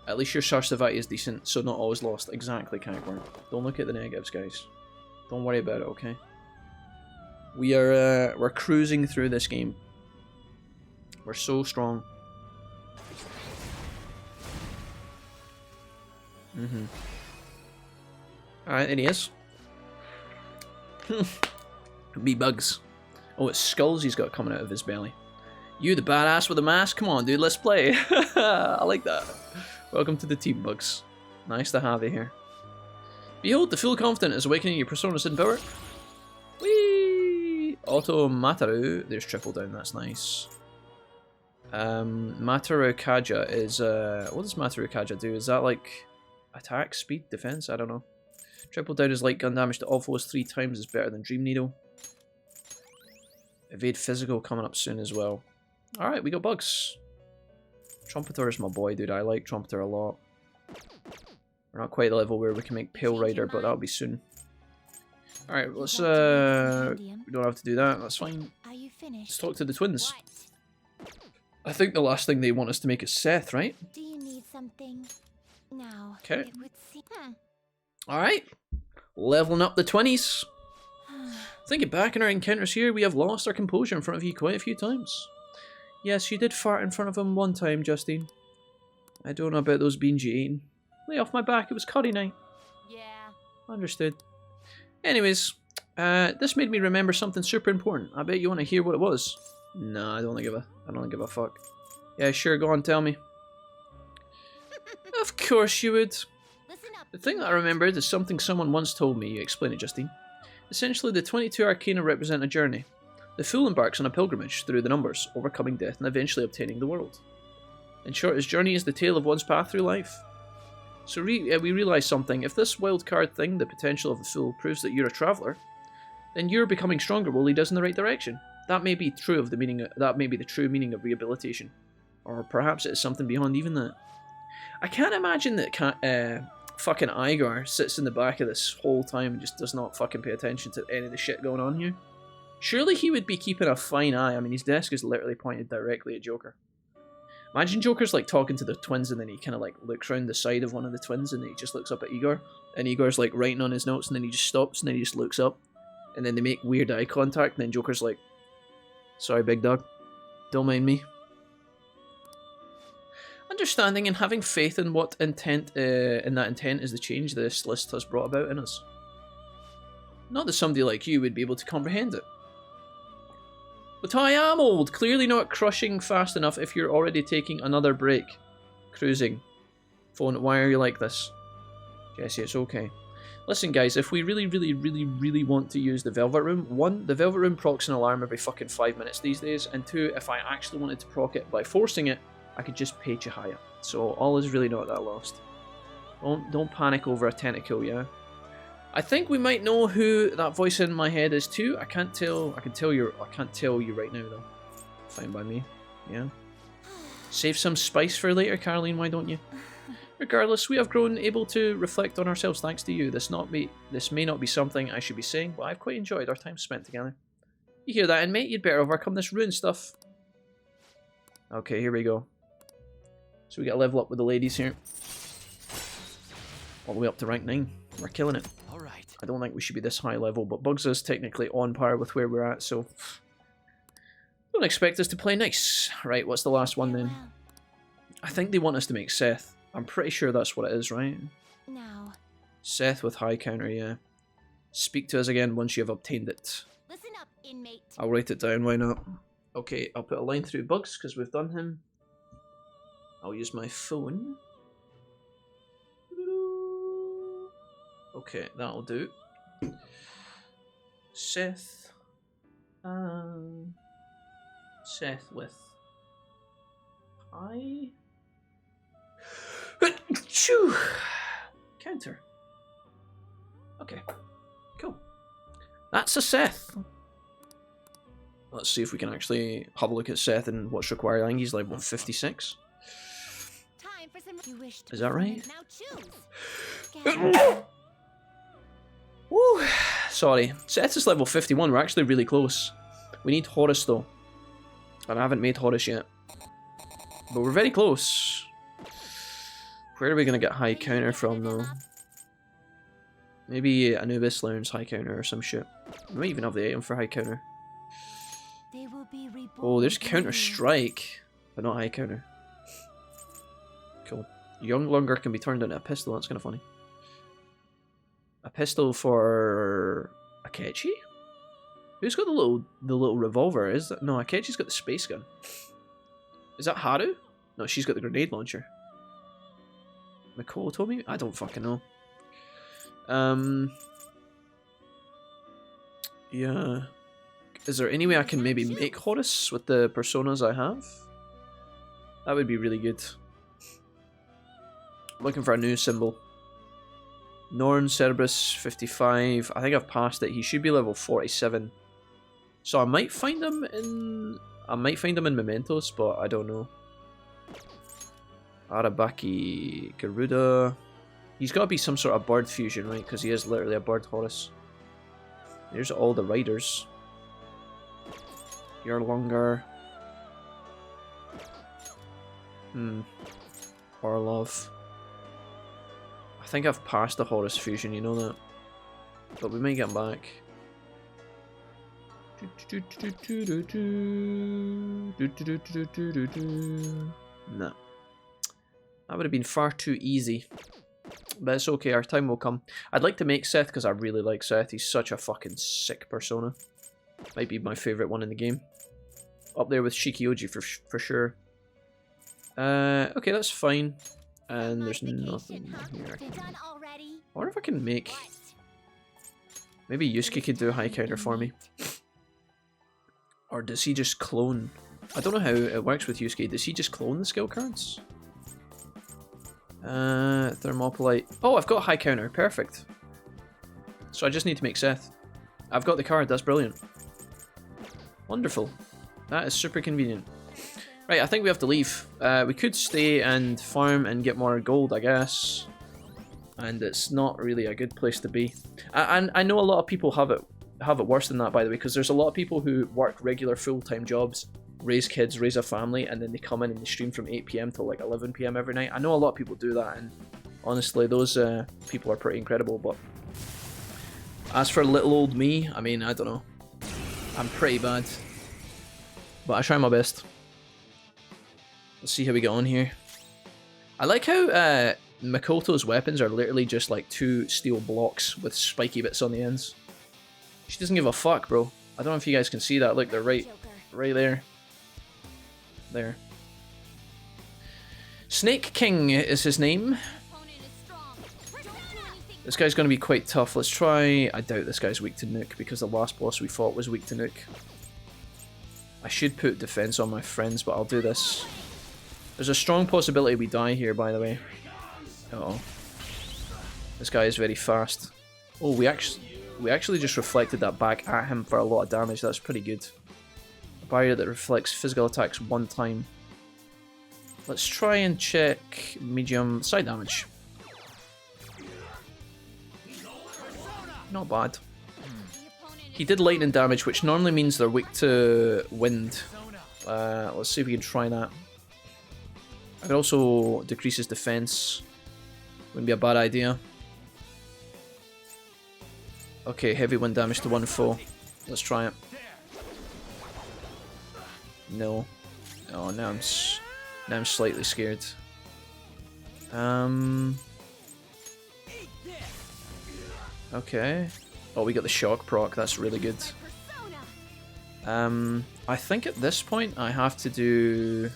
At least your Sarsavati is decent, so not always lost. Exactly, Kankworm. Don't look at the negatives, guys. Don't worry about it, okay? We are, we're cruising through this game. We're so strong. Alright, there he is. Be bugs. Oh, it's skulls he's got coming out of his belly. You the badass with the mask? Come on, dude, let's play. I like that. Welcome to the team, Bugs. Nice to have you here. Behold, the full confident is awakening your personas in power. Whee! Auto Mataru. There's triple down, that's nice. Mataru Kaja is, what does Mataru Kaja do? Is that like attack, speed, defense? I don't know. Triple down is light gun damage to all foes 3 times is better than Dream Needle. Evade physical coming up soon as well. Alright, we got Bugs. Trumpeter is my boy, dude. I like Trumpeter a lot. We're not quite at the level where we can make Pale Rider, but that'll be soon. Alright, let's, we don't have to do that, that's fine. Are you finished? Let's talk to the twins. I think the last thing they want us to make is Seth, right? Do you need something? Now, Okay. it would seem... Alright. Leveling up the 20s. Thinking back on our encounters here, we have lost our composure in front of you quite a few times. Yes, you did fart in front of him one time, Justine. I don't know about those beans you eating. Lay off my back, it was curry night. Yeah. Understood. Anyways, this made me remember something super important. I bet you want to hear what it was. No, I don't give a fuck. Yeah, sure, go on, tell me. Of course you would. Listen up. The thing that I remembered is something someone once told me. You explain it, Justine. Essentially, the 22 Arcana represent a journey. The fool embarks on a pilgrimage through the numbers, overcoming death and eventually obtaining the world. In short, his journey is the tale of one's path through life. So we realise something. If this wild card thing, the potential of the fool, proves that you're a traveller, then your becoming stronger will lead us in the right direction. That may be true of the meaning. That may be the true meaning of rehabilitation, or perhaps it's something beyond even that. I can't imagine that fucking Igor sits in the back of this whole time and just does not fucking pay attention to any of the shit going on here. Surely he would be keeping a fine eye. I mean, his desk is literally pointed directly at Joker. Imagine Joker's like talking to the twins and then he kind of like looks around the side of one of the twins and then he just looks up at Igor. And Igor's like writing on his notes and then he just stops and then he just looks up. And then they make weird eye contact and then Joker's like, sorry, big dog. Don't mind me. Understanding and having faith in what intent, in that intent is the change this list has brought about in us. Not that somebody like you would be able to comprehend it. But I am old, clearly not crushing fast enough if you're already taking another break. Cruising. Phone, why are you like this? Jesse, it's okay. Listen guys, if we really want to use the Velvet Room, 1, the Velvet Room procs an alarm every fucking 5 minutes these days, and 2, if I actually wanted to proc it by forcing it, I could just pay Chihaya. So all is really not that lost. Don't panic over a tentacle, yeah? I think we might know who that voice in my head is too. I can't tell you right now though. Fine by me. Yeah. Save some spice for later, Caroline, why don't you? Regardless, we have grown able to reflect on ourselves thanks to you. This may not be something I should be saying, but I've quite enjoyed our time spent together. You hear that, inmate? You'd better overcome this rune stuff. Okay, here we go. So we got to level up with the ladies here. All the way up to rank 9. We're killing it. Alright. I don't think we should be this high level, but Bugs is technically on par with where we're at, so... Don't expect us to play nice. Right, what's the last one then? I think they want us to make Seth. I'm pretty sure that's what it is, right? Now. Seth with high counter, yeah. Speak to us again once you have obtained it. Listen up, inmate. I'll write it down, why not? Okay, I'll put a line through Bugs, because we've done him. I'll use my phone. Okay, that'll do. Seth. Seth with high. Counter. Okay, cool. That's a Seth. Let's see if we can actually have a look at Seth and what's required. I think he's level 56. Time for some... You wish to Is that right? Now choose. Woo! Sorry. Seth is level 51. We're actually really close. We need Horus though. And I haven't made Horus yet. But we're very close. Where are we going to get high counter from though? Maybe Anubis learns high counter or some shit. We might even have the item for high counter. They will be reborn. Oh, there's Counter Strike, but not high counter. Cool. Young Lunger can be turned into a pistol, that's kind of funny. A pistol for Akechi? Who's got the little revolver? Is that... No, Akechi's got the space gun. Is that Haru? No, she's got the grenade launcher. Miko told me? I don't fucking know. Yeah. Is there any way I can maybe make Horus with the personas I have? That would be really good. Looking for a new symbol. Norn Cerberus 55. I think I've passed it. He should be level 47. So I might find him in... Mementos, but I don't know. Arabaki Garuda. He's got to be some sort of bird fusion, right? Because he is literally a bird Horus. There's all the riders. You're longer. Orlov. I think I've passed the Horus fusion, you know that. But we may get him back. No. That would have been far too easy. But it's okay, our time will come. I'd like to make Seth because I really like Seth. He's such a fucking sick persona. Might be my favourite one in the game. Up there with Shikioji for sure. Okay, that's fine. And there's nothing here. I wonder if I can make... Maybe Yusuke could do a high counter for me. Or does he just clone? I don't know how it works with Yusuke. Does he just clone the skill cards? Thermopolite. Oh, I've got high counter. Perfect. So I just need to make Seth. I've got the card. That's brilliant. Wonderful. That is super convenient. Right, I think we have to leave. We could stay and farm and get more gold, I guess. And it's not really a good place to be. And I know a lot of people have it worse than that, by the way, because there's a lot of people who work regular full-time jobs, raise kids, raise a family, and then they come in and they stream from 8 PM till like 11 PM every night. I know a lot of people do that, and honestly, those people are pretty incredible. But as for little old me, I mean, I don't know. I'm pretty bad. But I try my best. Let's see how we get on here. I like how Makoto's weapons are literally just like 2 steel blocks with spiky bits on the ends. She doesn't give a fuck, bro. I don't know if you guys can see that. Look, they're right there. There. Snake King is his name. This guy's going to be quite tough. Let's try... I doubt this guy's weak to nuke because the last boss we fought was weak to nuke. I should put defense on my friends, but I'll do this. There's a strong possibility we die here, by the way. Uh-oh. This guy is very fast. Oh, we actually just reflected that back at him for a lot of damage. That's pretty good. A barrier that reflects physical attacks 1 time. Let's try and check medium side damage. Not bad. He did lightning damage, which normally means they're weak to wind. Let's see if we can try that. I could also decrease his defense. Wouldn't be a bad idea. Okay, heavy wind damage to 1 foe. Let's try it. No. Oh, now I'm slightly scared. Okay. Oh, we got the shock proc. That's really good. I think at this point I have to do...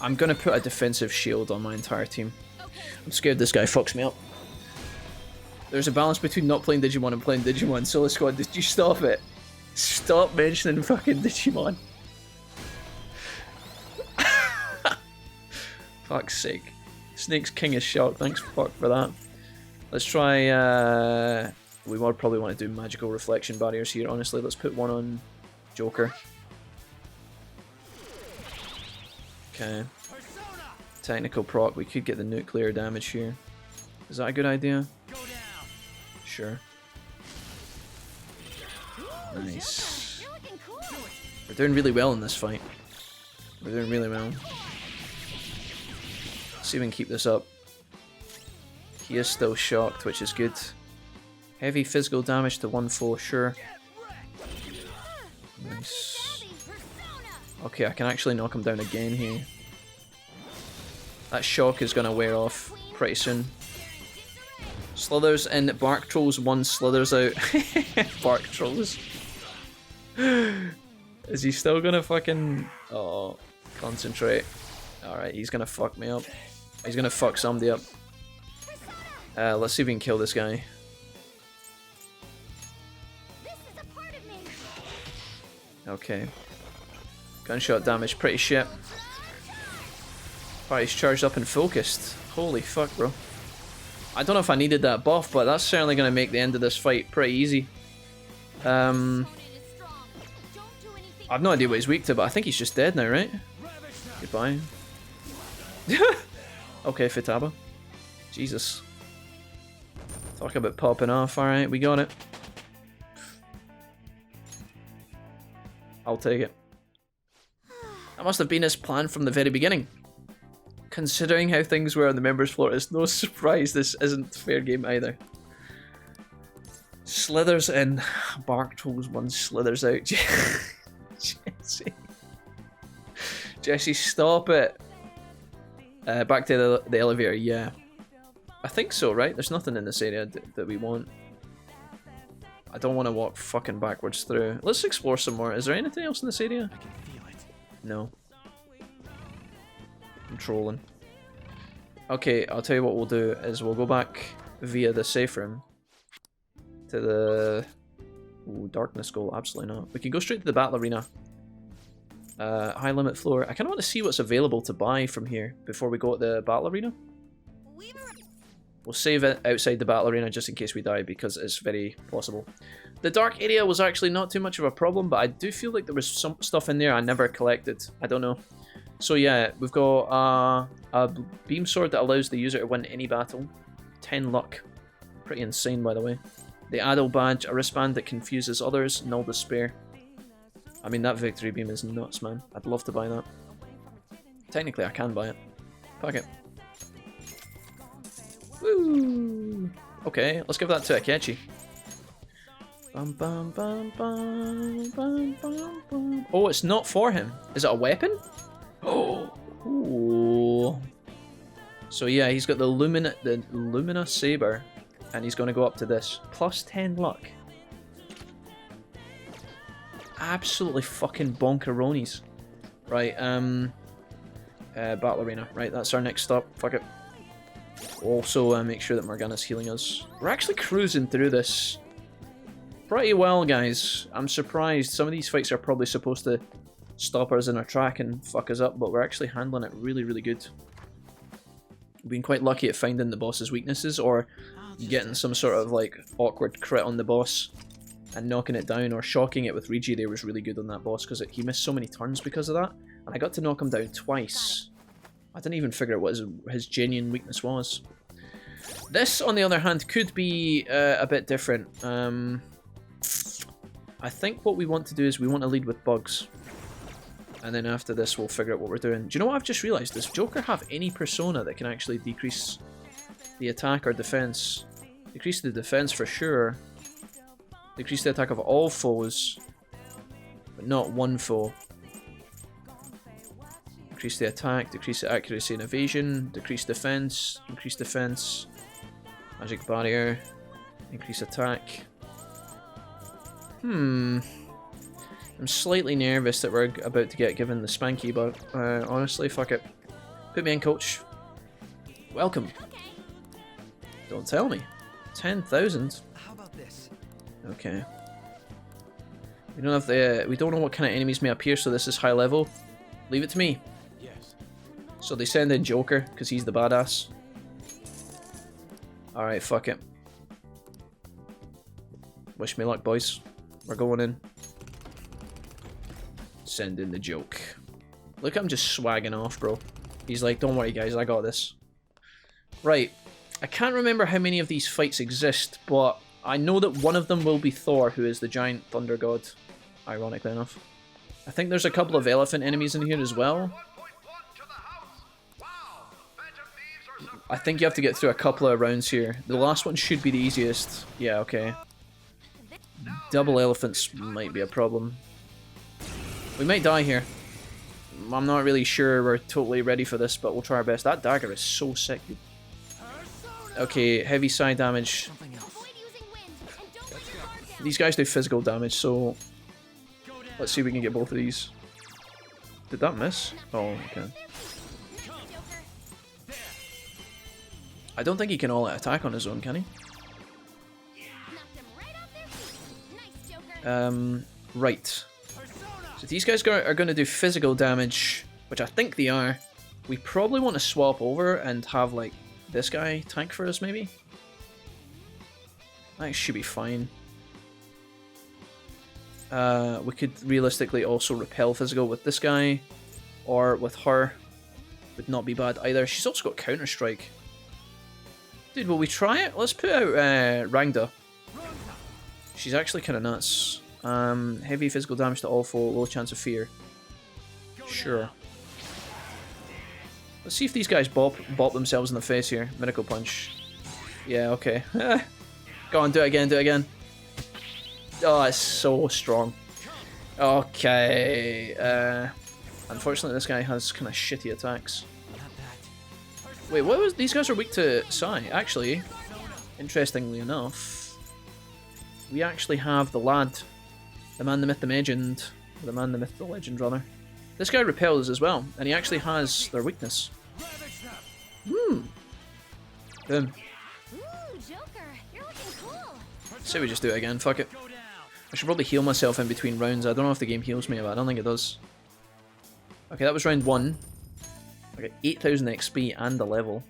I'm gonna put a defensive shield on my entire team. I'm scared this guy fucks me up. There's a balance between not playing Digimon and playing Digimon. Solo Squad, did you stop it? Stop mentioning fucking Digimon. Fuck's sake. Snake's King is shocked. Thanks fuck for that. Let's try... we would probably want to do magical reflection barriers here, honestly. Let's put one on Joker. Okay. Technical proc. We could get the nuclear damage here. Is that a good idea? Sure. Nice. We're doing really well in this fight. We're doing really well. Let's see if we can keep this up. He is still shocked, which is good. Heavy physical damage to 1 foe, sure. Nice. Okay, I can actually knock him down again here. That shock is going to wear off pretty soon. Slithers in, Bark Trolls 1 slithers out. Bark Trolls. Is he still going to fucking... Oh, concentrate. Alright, he's going to fuck me up. He's going to fuck somebody up. Let's see if we can kill this guy. Okay. Gunshot damage, pretty shit. Right, he's charged up and focused. Holy fuck, bro. I don't know if I needed that buff, but that's certainly going to make the end of this fight pretty easy. I've no idea what he's weak to, but I think he's just dead now, right? Goodbye. Okay, Futaba. Jesus. Talk about popping off. Alright, we got it. I'll take it. That must have been his plan from the very beginning. Considering how things were on the members floor, it's no surprise this isn't fair game either. Slithers in. Bark Trolls 1 slithers out. Jesse. Jesse, stop it. Back to the elevator, yeah. I think so, right? There's nothing in this area that we want. I don't want to walk fucking backwards through. Let's explore some more. Is there anything else in this area? I can feel it. No. I'm trolling. Okay, I'll tell you what we'll do is we'll go back via the safe room to the... Ooh, darkness goal. Absolutely not. We can go straight to the battle arena. High limit floor. I kind of want to see what's available to buy from here before we go to the battle arena. We'll save it outside the battle arena just in case we die, because it's very possible. The dark area was actually not too much of a problem, but I do feel like there was some stuff in there I never collected. I don't know. So yeah, we've got a beam sword that allows the user to win any battle. 10 luck. Pretty insane, by the way. The Adel badge, a wristband that confuses others. Null despair. I mean, that victory beam is nuts, man. I'd love to buy that. Technically, I can buy it. Fuck it. Woo! Okay, let's give that to Akechi. Bum, bum, bum, bum, bum, bum, bum. Oh, it's not for him. Is it a weapon? Oh! Ooh. So yeah, he's got the Lumina Saber, and he's going to go up to this. Plus 10 luck. Absolutely fucking bonkeronies. Right, battle arena. Right, that's our next stop. Fuck it. Also, make sure that Morgana's healing us. We're actually cruising through this pretty well, guys. I'm surprised. Some of these fights are probably supposed to stop us in our track and fuck us up, but we're actually handling it really, really good. We've been quite lucky at finding the boss's weaknesses, or getting some sort of like awkward crit on the boss and knocking it down, or shocking it with Rigi. There was really good on that boss because he missed so many turns because of that, and I got to knock him down twice. I didn't even figure out what his genuine weakness was. This, on the other hand, could be a bit different. I think what we want to do is we want to lead with bugs. And then after this, we'll figure out what we're doing. Do you know what I've just realised? Does Joker have any persona that can actually decrease the attack or defense? Decrease the defense for sure. Decrease the attack of all foes. But not one foe. Decrease the attack, decrease the accuracy and evasion, decrease defense, increase defense, magic barrier, increase attack. I'm slightly nervous that we're about to get given the spanky, but honestly, fuck it. Put me in, coach. Welcome. Don't tell me. 10,000. How about this? Okay. We don't have the. We don't know what kind of enemies may appear, so this is high level. Leave it to me. So they send in Joker, because he's the badass. Alright, fuck it. Wish me luck, boys. We're going in. Send in the joke. Look, I'm just swagging off, bro. He's like, don't worry, guys, I got this. Right. I can't remember how many of these fights exist, but I know that one of them will be Thor, who is the giant thunder god. Ironically enough. I think there's a couple of elephant enemies in here as well. I think you have to get through a couple of rounds here. The last one should be the easiest. Yeah, okay. Double elephants might be a problem. We might die here. I'm not really sure we're totally ready for this, but we'll try our best. That dagger is so sick, dude. Okay, heavy side damage. These guys do physical damage, so let's see if we can get both of these. Did that miss? Oh, okay. I don't think he can all-out attack on his own, can he? Right. So these guys are going to do physical damage, which I think they are. We probably want to swap over and have, like, this guy tank for us, maybe? That should be fine. We could realistically also repel physical with this guy, or with her. Would not be bad either. She's also got Counter-Strike. Dude, will we try it? Let's put out Rangda. She's actually kind of nuts. Heavy physical damage to all foe, low chance of fear. Sure. Let's see if these guys bop themselves in the face here. Miracle Punch. Yeah, okay. Go on, do it again, do it again. Oh, it's so strong. Okay. Unfortunately, this guy has kind of shitty attacks. Wait, what was... These guys are weak to Sai. Actually, interestingly enough, we actually have the lad. The man, the myth, the legend. The man, the myth, the legend, rather. This guy repels as well, and he actually has their weakness. Boom. Say we just do it again, fuck it. I should probably heal myself in between rounds. I don't know if the game heals me, but I don't think it does. Okay, that was round 1. I got 8,000 XP and the level.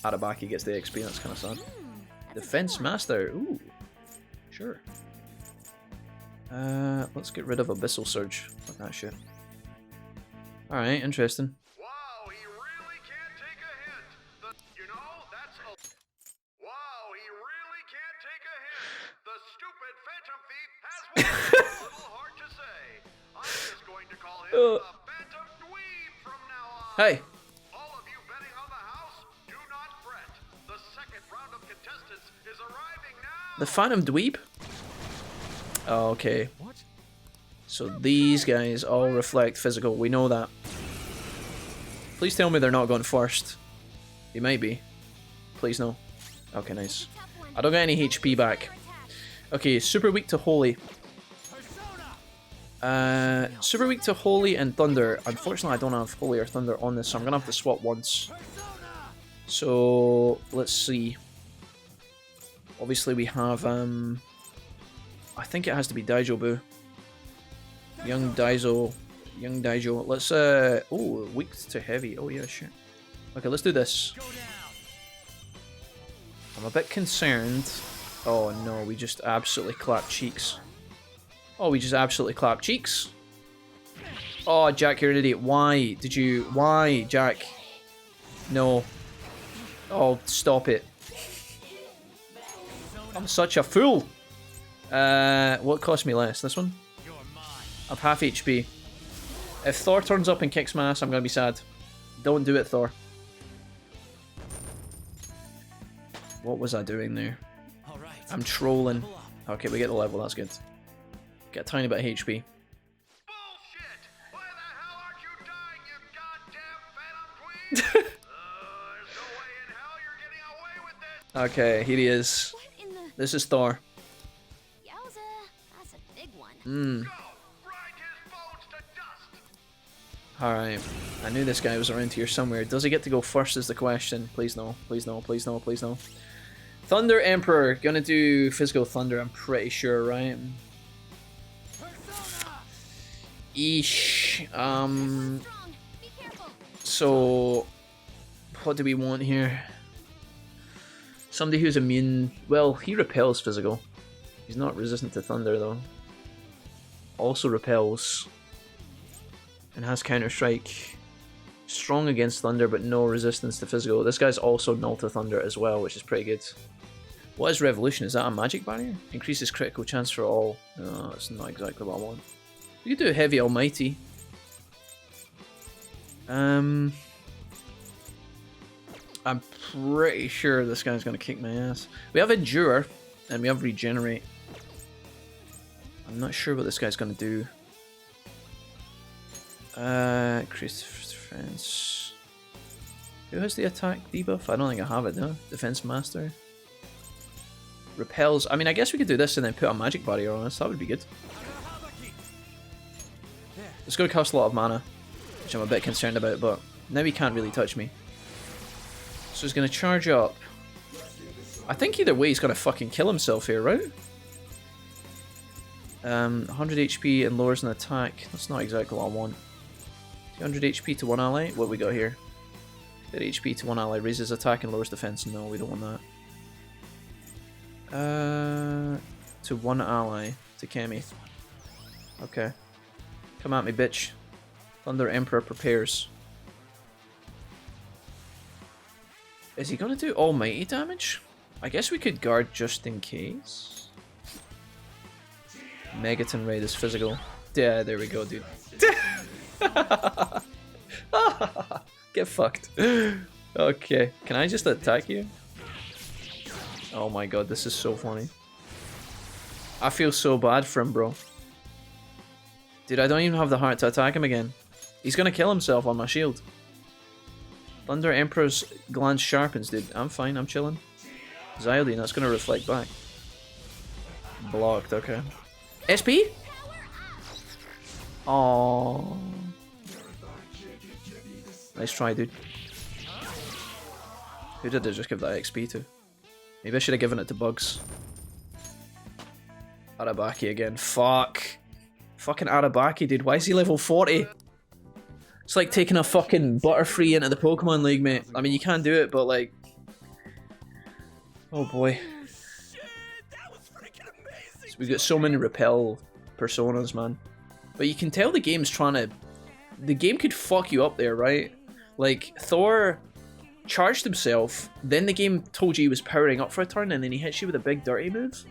Arabaki gets the XP, that's kind of sad. Defense Master, ooh. Sure. Let's get rid of Abyssal Surge. Fuck that shit. Alright, interesting. Wow, he really can't take a hint. You know, that's a... Wow, he really can't take a hint. The stupid Phantom Thief has one. A little hard to say. I'm just going to call him the Phantom Dweeb from now on. Hey! All of you betting on the house, do not fret. The second round of contestants is arriving now. The Phantom Dweeb? Oh, okay. What? So these guys all reflect physical, we know that. Please tell me they're not going first. They might be. Please no. Okay, nice. I don't get any HP back. Okay, super weak to Holy. Super weak to Holy and Thunder. Unfortunately, I don't have Holy or Thunder on this, so I'm gonna have to swap once. So, let's see. Obviously, we have, I think it has to be Daijobu. Young Daijo. Young Daijo. Let's, oh, weak to heavy. Oh, yeah, shit. Okay, let's do this. I'm a bit concerned. Oh, no, we just absolutely clapped cheeks. Oh, we just absolutely clapped cheeks. Oh, Jack, you're an idiot. Why did you... Why, Jack? No. Oh, stop it. I'm such a fool. What cost me less? This one? I'm half HP. If Thor turns up and kicks my ass, I'm gonna be sad. Don't do it, Thor. What was I doing there? I'm trolling. Okay, we get the level, that's good. Get a tiny bit of HP. Bullshit! Why the hell aren't you dying, you goddamn Phantom Dweeb? There's no way in hell you're getting away with this! Okay, here he is. What in the... This is Thor. Yowza, that's a big one. Hmm. Go! Grind his bones to dust! Alright. I knew this guy was around here somewhere. Does he get to go first is the question. Please no. Please no. Please no. Please no. Thunder Emperor. Gonna do physical thunder, I'm pretty sure, right? Eesh. So, what do we want here? Somebody who's immune. Well, he repels physical. He's not resistant to thunder though. Also repels. And has counter-strike. Strong against thunder but no resistance to physical. This guy's also null to thunder as well, which is pretty good. What is Revolution? Is that a magic barrier? Increases critical chance for all. No, that's not exactly what I want. We could do Heavy Almighty. I'm pretty sure this guy's gonna kick my ass. We have Endure, and we have Regenerate. I'm not sure what this guy's gonna do. Increase defense. Who has the attack debuff? I don't think I have it, no. Defense Master. Repels. I mean, I guess we could do this and then put a magic barrier on us. That would be good. It's going to cost a lot of mana, which I'm a bit concerned about, but now he can't really touch me. So he's going to charge up. I think either way he's going to fucking kill himself here, right? 100 HP and lowers an attack. That's not exactly what I want. 200 HP to one ally. What we got here? 30 HP to one ally. Raises attack and lowers defense. No, we don't want that. To one ally. To Kemi. Okay. Come at me, bitch. Thunder Emperor prepares. Is he gonna do almighty damage? I guess we could guard just in case. Megaton Raid is physical. Yeah, there we go, dude. Get fucked. Okay, can I just attack you? Oh my god, this is so funny. I feel so bad for him, bro. Dude, I don't even have the heart to attack him again. He's gonna kill himself on my shield. Thunder Emperor's glance sharpens, dude. I'm fine, I'm chilling. Xyldine, that's gonna reflect back. Blocked, okay. SP? Oh. Nice try, dude. Who did I just give that XP to? Maybe I should have given it to Bugs. Arabaki again. Fuck. Fucking Arabaki, dude. Why is he level 40? It's like taking a fucking Butterfree into the Pokemon League, mate. I mean, you can do it, but like... Oh boy. So we've got so many repel personas, man. But you can tell the game's trying to... The game could fuck you up there, right? Like, Thor charged himself, then the game told you he was powering up for a turn, and then he hits you with a big dirty move.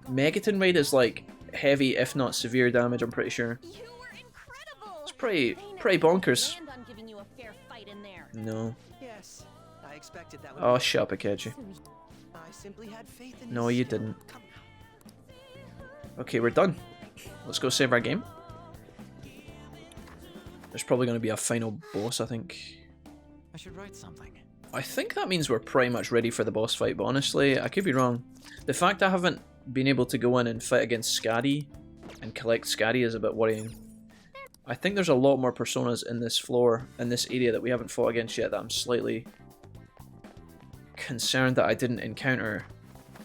Megaton Raid is like heavy, if not severe damage, I'm pretty sure. It's pretty bonkers. No. Yes, I expected that. Oh, shut up, Akechi. I simply had faith in No, this. you didn't. Okay, we're done. Let's go save our game. There's probably going to be a final boss, I think. I should write something. I think that means we're pretty much ready for the boss fight, but honestly, I could be wrong. The fact I haven't been able to go in and fight against Scaddy and collect Scaddy is a bit worrying. I think there's a lot more personas in this floor, in this area that we haven't fought against yet that I'm slightly concerned that I didn't encounter.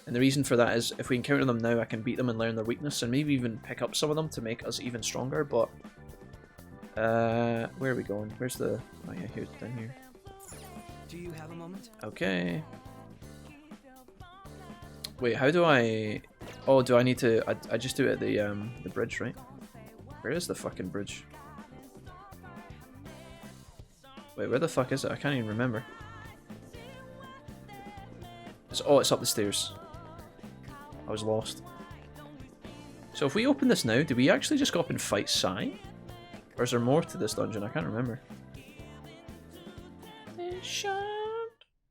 And the reason for that is if we encounter them now, I can beat them and learn their weakness and maybe even pick up some of them to make us even stronger, but... where are we going? Where's the... Oh yeah, here's down here. Do you have a moment? Okay. Wait, how do I... Oh, do I need to... I just do it at the bridge, right? Where is the fucking bridge? Wait, where the fuck is it? I can't even remember. Oh, it's up the stairs. I was lost. So if we open this now, do we actually just go up and fight Sai? Or is there more to this dungeon? I can't remember.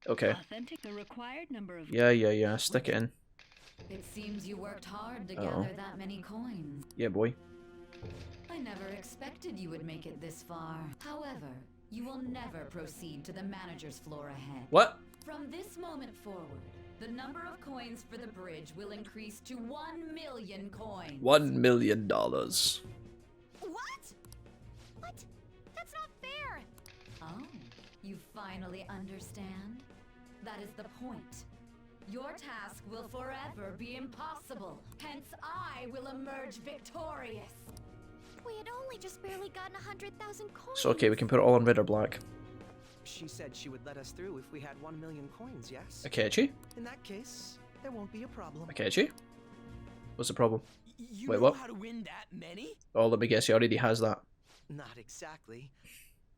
Okay. Yeah. Stick it in. It seems you worked hard to gather that many coins. Yeah, boy. I never expected you would make it this far. However, you will never proceed to the manager's floor ahead. What? From this moment forward, the number of coins for the bridge will increase to 1 million coins. $1 million. What? What? That's not fair. Oh, you finally understand? That is the point. Your task will forever be impossible. Hence, I will emerge victorious. We had only just barely gotten 100,000 coins. So okay, we can put it all in red or black. She said she would let us through if we had 1 million coins, yes? Akechi? In that case, there won't be a problem. Akechi? What's the problem? You Wait, know what? how to win that many? Oh, let me guess, he already has that. Not exactly.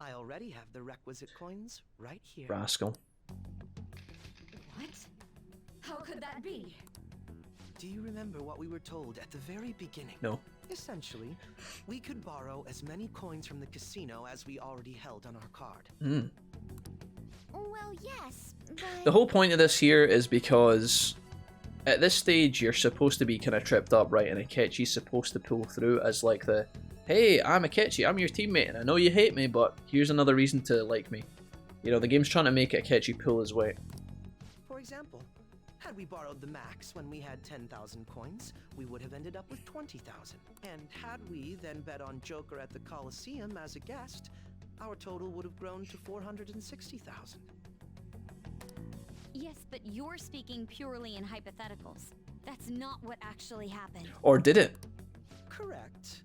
I already have the requisite coins right here. Rascal. What? How could that be? Do you remember what we were told at the very beginning? No. Essentially, we could borrow as many coins from the casino as we already held on our card. Hmm. Well, yes, but... The whole point of this here is because at this stage you're supposed to be kind of tripped up, right? And Akechi's supposed to pull through as like the, hey, I'm Akechi, I'm your teammate, and I know you hate me, but here's another reason to like me. You know, the game's trying to make Akechi pull his weight. For example, had we borrowed the max when we had 10,000 coins, we would have ended up with 20,000. And had we then bet on Joker at the Coliseum as a guest, our total would have grown to 460,000. Yes, but you're speaking purely in hypotheticals. That's not what actually happened. Or did it? Correct.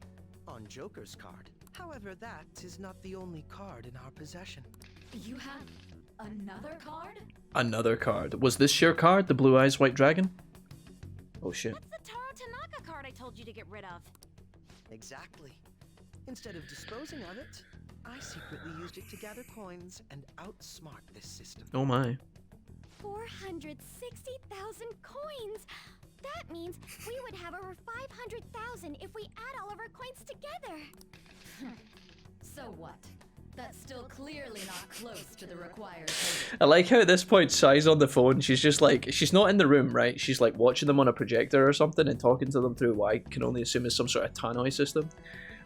On Joker's card. However, that is not the only card in our possession. You have another card? Another card. Was this your card, the Blue Eyes White Dragon? Oh shit. That's the Taro Tanaka card I told you to get rid of. Exactly. Instead of disposing of it, I secretly used it to gather coins and outsmart this system. Oh my. 460,000 coins! That means we would have over 500,000 if we add all of our coins together. So what? That's still clearly not close to the required total. I like how at this point Sai's on the phone. She's just like, she's not in the room, right? She's like watching them on a projector or something and talking to them through what I can only assume is some sort of tannoy system.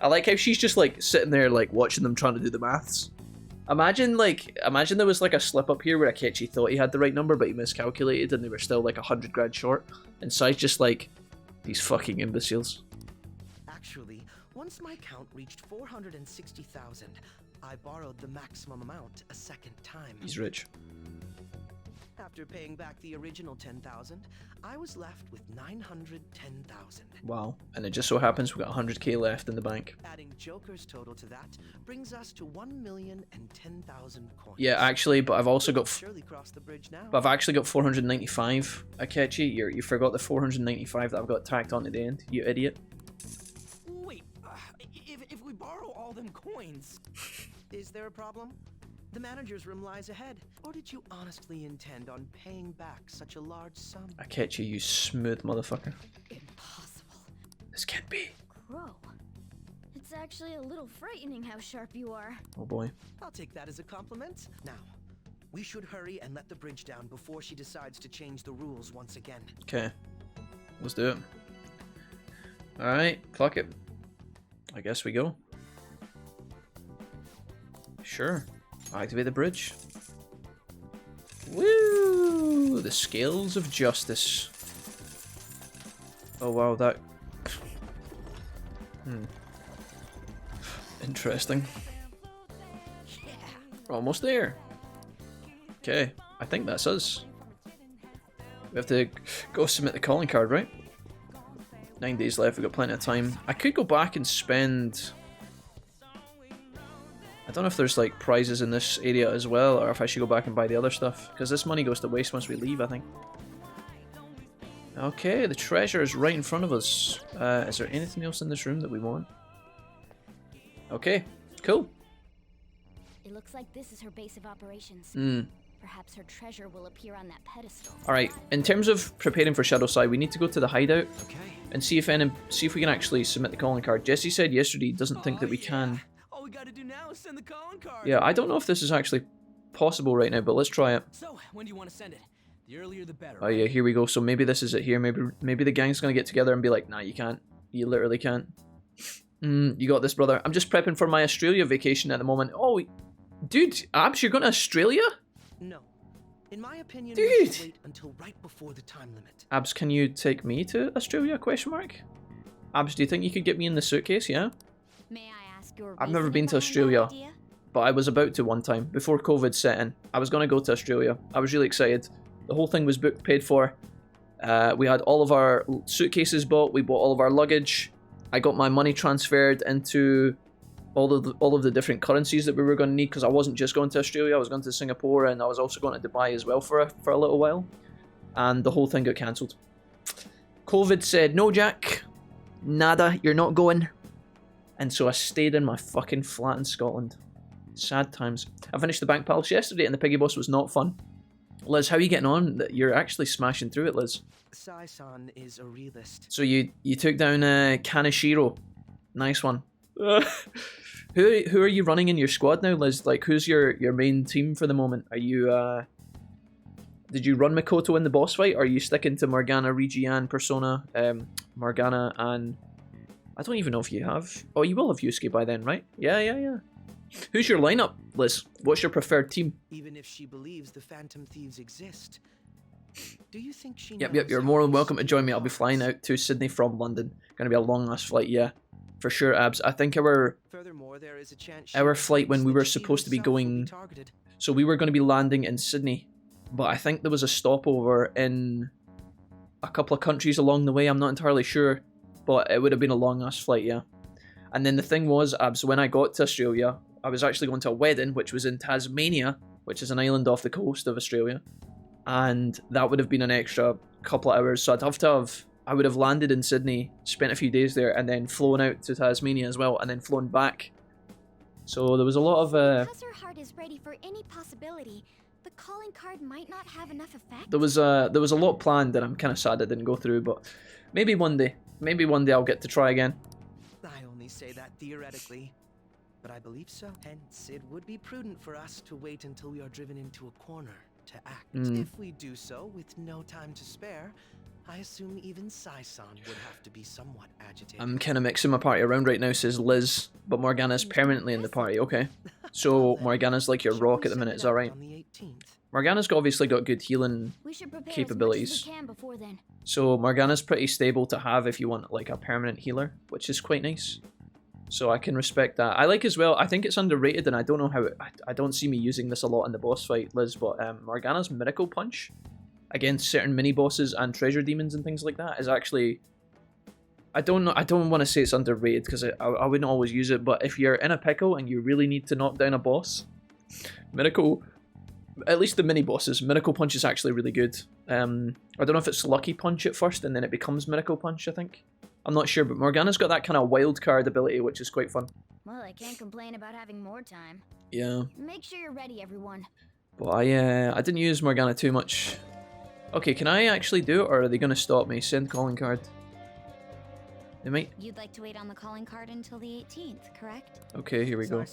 I like how she's just like sitting there like watching them trying to do the maths. Imagine there was like a slip up here where Akechi thought he had the right number but he miscalculated and they were still like 100 grand short. And Sai's just like, these fucking imbeciles. Actually, once my count reached 460,000, I borrowed the maximum amount a second time. He's rich. After paying back the original 10,000, I was left with 910,000. Wow. And it just so happens we've got 100k left in the bank. Adding Joker's total to that brings us to 1,010,000 coins. Yeah, actually, but I've also got... Surely cross the bridge now. But I've actually got 495. Akechi, you forgot the 495 that I've got tacked on at the end, you idiot. Wait, if we borrow all them coins, is there a problem? The manager's room lies ahead. Or did you honestly intend on paying back such a large sum? Akechi, you smooth motherfucker. Impossible. This can't be. Crow. It's actually a little frightening how sharp you are. Oh boy. I'll take that as a compliment. Now, we should hurry and let the bridge down before she decides to change the rules once again. Okay. Let's do it. Alright, clock it. I guess we go. Sure. Activate the bridge. Woo! The scales of justice. Oh wow, that... Interesting. We're almost there. Okay, I think that's us. We have to go submit the calling card, right? 9 days left, we've got plenty of time. I could go back and spend... I don't know if there's like prizes in this area as well, or if I should go back and buy the other stuff, because this money goes to waste once we leave, I think. Okay, the treasure is right in front of us. Is there anything else in this room that we want? Okay, cool. It looks like this is her base of operations. Perhaps her treasure will appear on that pedestal. Alright, in terms of preparing for Shadowside, we need to go to the hideout and see if we can actually submit the calling card. Jesse said yesterday he doesn't think that we can. All we gotta do now is send the calling card. Yeah, I don't know if this is actually possible right now, but let's try it. So, when do you want to send it? The earlier the better. Oh yeah, here we go. So maybe this is it here. Maybe the gang's gonna get together and be like, nah, you can't. You literally can't. You got this, brother. I'm just prepping for my Australia vacation at the moment. Oh, dude, Abs, you're going to Australia? No. In my opinion, dude, we should wait until right before the time limit. Abs, can you take me to Australia? Question mark. Abs, do you think you could get me in the suitcase? Yeah. May I ask your I've never been to Australia, but I was about to one time before COVID set in. I was going to go to Australia. I was really excited. The whole thing was booked, paid for. We had all of our suitcases bought. We bought all of our luggage. I got my money transferred into all of the different currencies that we were going to need, because I wasn't just going to Australia. I was going to Singapore, and I was also going to Dubai as well for a little while. And the whole thing got cancelled. COVID said, no, Jack. Nada, you're not going. And so I stayed in my fucking flat in Scotland. Sad times. I finished the Bank Palace yesterday, and the Piggy Boss was not fun. Liz, how are you getting on? You're actually smashing through it, Liz. Sai-san is a realist. So you took down Kaneshiro. Nice one. Who are you running in your squad now, Liz? Like, who's your main team for the moment? Are you did you run Mikoto in the boss fight, or are you sticking to Morgana, Reggiane, Persona, Morgana, and I don't even know if you have. Oh, you will have Yusuke by then, right? Yeah. Who's your lineup, Liz? What's your preferred team? Even if she believes the Phantom Thieves exist, do you think she Yep, you're more than welcome to join me. I'll be flying out to Sydney from London. Gonna be a long ass flight, yeah. For sure, Abs. I think our flight when we were supposed to be going... So we were going to be landing in Sydney, but I think there was a stopover in a couple of countries along the way. I'm not entirely sure, but it would have been a long ass flight, yeah. And then the thing was, Abs, when I got to Australia, I was actually going to a wedding, which was in Tasmania, which is an island off the coast of Australia. And that would have been an extra couple of hours. So I would have landed in Sydney, spent a few days there, and then flown out to Tasmania as well, and then flown back. So there was a lot of... Because her heart is ready for any possibility, the calling card might not have enough effect. There was a lot planned, and I'm kind of sad it didn't go through, but maybe one day. Maybe one day I'll get to try again. I only say that theoretically, but I believe so. Hence, it would be prudent for us to wait until we are driven into a corner to act. If we do so with no time to spare, I assume even Sai-san would have to be somewhat agitated. I'm kind of mixing my party around right now, says Liz, but Morgana's permanently in the party. Okay. So Morgana's like your rock at the minute, is that right? Morgana's obviously got good healing capabilities. So Morgana's pretty stable to have if you want like a permanent healer, which is quite nice. So I can respect that. I like as well, I think it's underrated, and I don't know how I don't see me using this a lot in the boss fight, Liz, but Morgana's Miracle Punch against certain mini bosses and treasure demons and things like that is actually, I don't want to say it's underrated because I wouldn't always use it, but if you're in a pickle and you really need to knock down a boss, Miracle, at least the mini bosses, Miracle Punch is actually really good. I don't know if it's Lucky Punch at first and then it becomes Miracle Punch, I think. I'm not sure, but Morgana's got that kind of wild card ability, which is quite fun. Well, I can't complain about having more time. Yeah. Make sure you're ready, everyone. But I didn't use Morgana too much. Okay, can I actually do it, or are they going to stop me? Send calling card. They might. You'd like to wait on the calling card until the 18th, correct? Okay, here we go.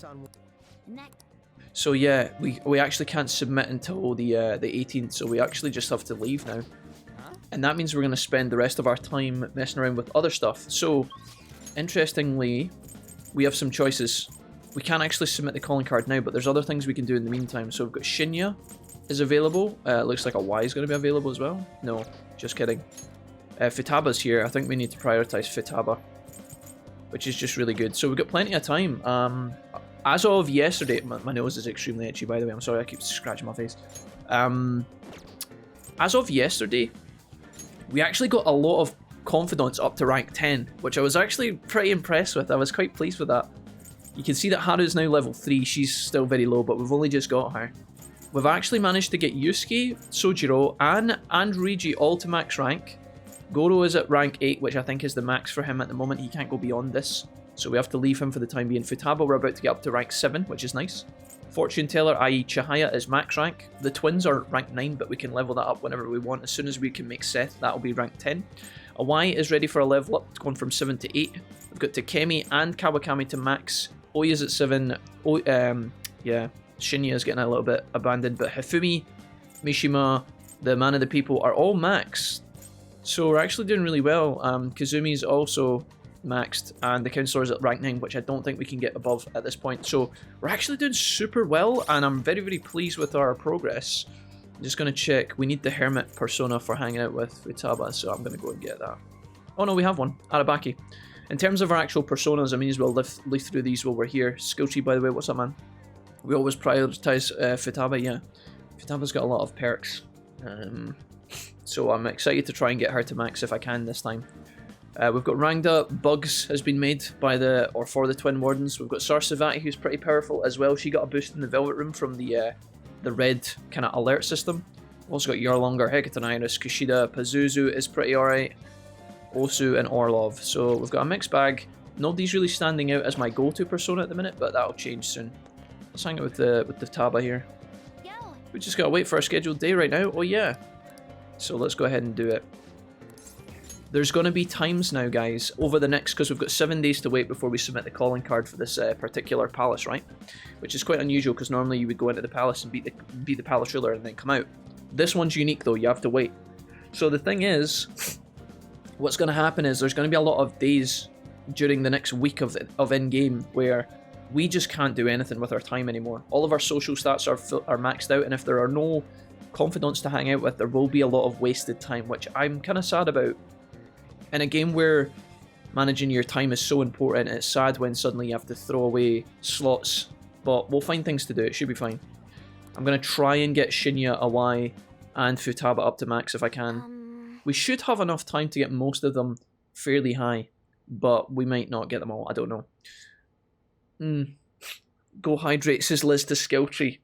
Next. So yeah, we actually can't submit until the 18th, so we actually just have to leave now. And that means we're going to spend the rest of our time messing around with other stuff. So, interestingly, we have some choices. We can't actually submit the calling card now, but there's other things we can do in the meantime. So we've got Shinya is available. Looks like a Y is going to be available as well. No, just kidding. Futaba's here. I think we need to prioritize Futaba, which is just really good. So we've got plenty of time. As of yesterday, my nose is extremely itchy, by the way. I'm sorry, I keep scratching my face. As of yesterday, we actually got a lot of confidence up to rank 10, which I was actually pretty impressed with. I was quite pleased with that. You can see that Haru's now level 3. She's still very low, but we've only just got her. We've actually managed to get Yusuke, Sojiro, and Rigi all to max rank. Goro is at rank 8, which I think is the max for him at the moment. He can't go beyond this, so we have to leave him for the time being. Futaba, we're about to get up to rank 7, which is nice. Fortune Teller, i.e. Chihaya, is max rank. The twins are rank 9, but we can level that up whenever we want. As soon as we can make Seth, that'll be rank 10. A Y is ready for a level up, going from 7 to 8. We've got Takemi and Kawakami to max. Oya's at 7. Yeah, Shinya is getting a little bit abandoned, but Hifumi, Mishima, the Man of the People are all maxed. So we're actually doing really well. Kazumi's also maxed, and the Counselor is at rank 9, which I don't think we can get above at this point. So we're actually doing super well, and I'm very, very pleased with our progress. I'm just going to check. We need the Hermit persona for hanging out with Futaba, so I'm going to go and get that. Oh no, we have one. Arabaki. In terms of our actual personas, I may as well leaf through these while we're here. Skilltree, by the way, what's up, man? We always prioritize Futaba, yeah. Futaba's got a lot of perks. So I'm excited to try and get her to max if I can this time. We've got Rangda. Bugs has been made by for the Twin Wardens. We've got Sarsavati, who's pretty powerful as well. She got a boost in the Velvet Room from the red kind of alert system. We've also got Yarlonger, Hecatonirus, Kushida, Pazuzu is pretty alright. Osu and Orlov. So we've got a mixed bag. Nobody's really standing out as my go-to persona at the minute, but that'll change soon. Let's hang out with the Taba here. We just gotta wait for our scheduled day right now. Oh yeah. So let's go ahead and do it. There's going to be times now, guys, over the next, because we've got 7 days to wait before we submit the calling card for this particular palace, right? Which is quite unusual, because normally you would go into the palace and beat the palace ruler and then come out. This one's unique, though. You have to wait. So the thing is, what's going to happen is there's going to be a lot of days during the next week of in-game where we just can't do anything with our time anymore. All of our social stats are maxed out, and if there are no confidants to hang out with, there will be a lot of wasted time, which I'm kind of sad about. In a game where managing your time is so important, it's sad when suddenly you have to throw away slots, but we'll find things to do. It should be fine. I'm going to try and get Shinya, Awai, and Futaba up to max if I can. We should have enough time to get most of them fairly high, but we might not get them all. I don't know. Go hydrate, says Liz to Skilltree.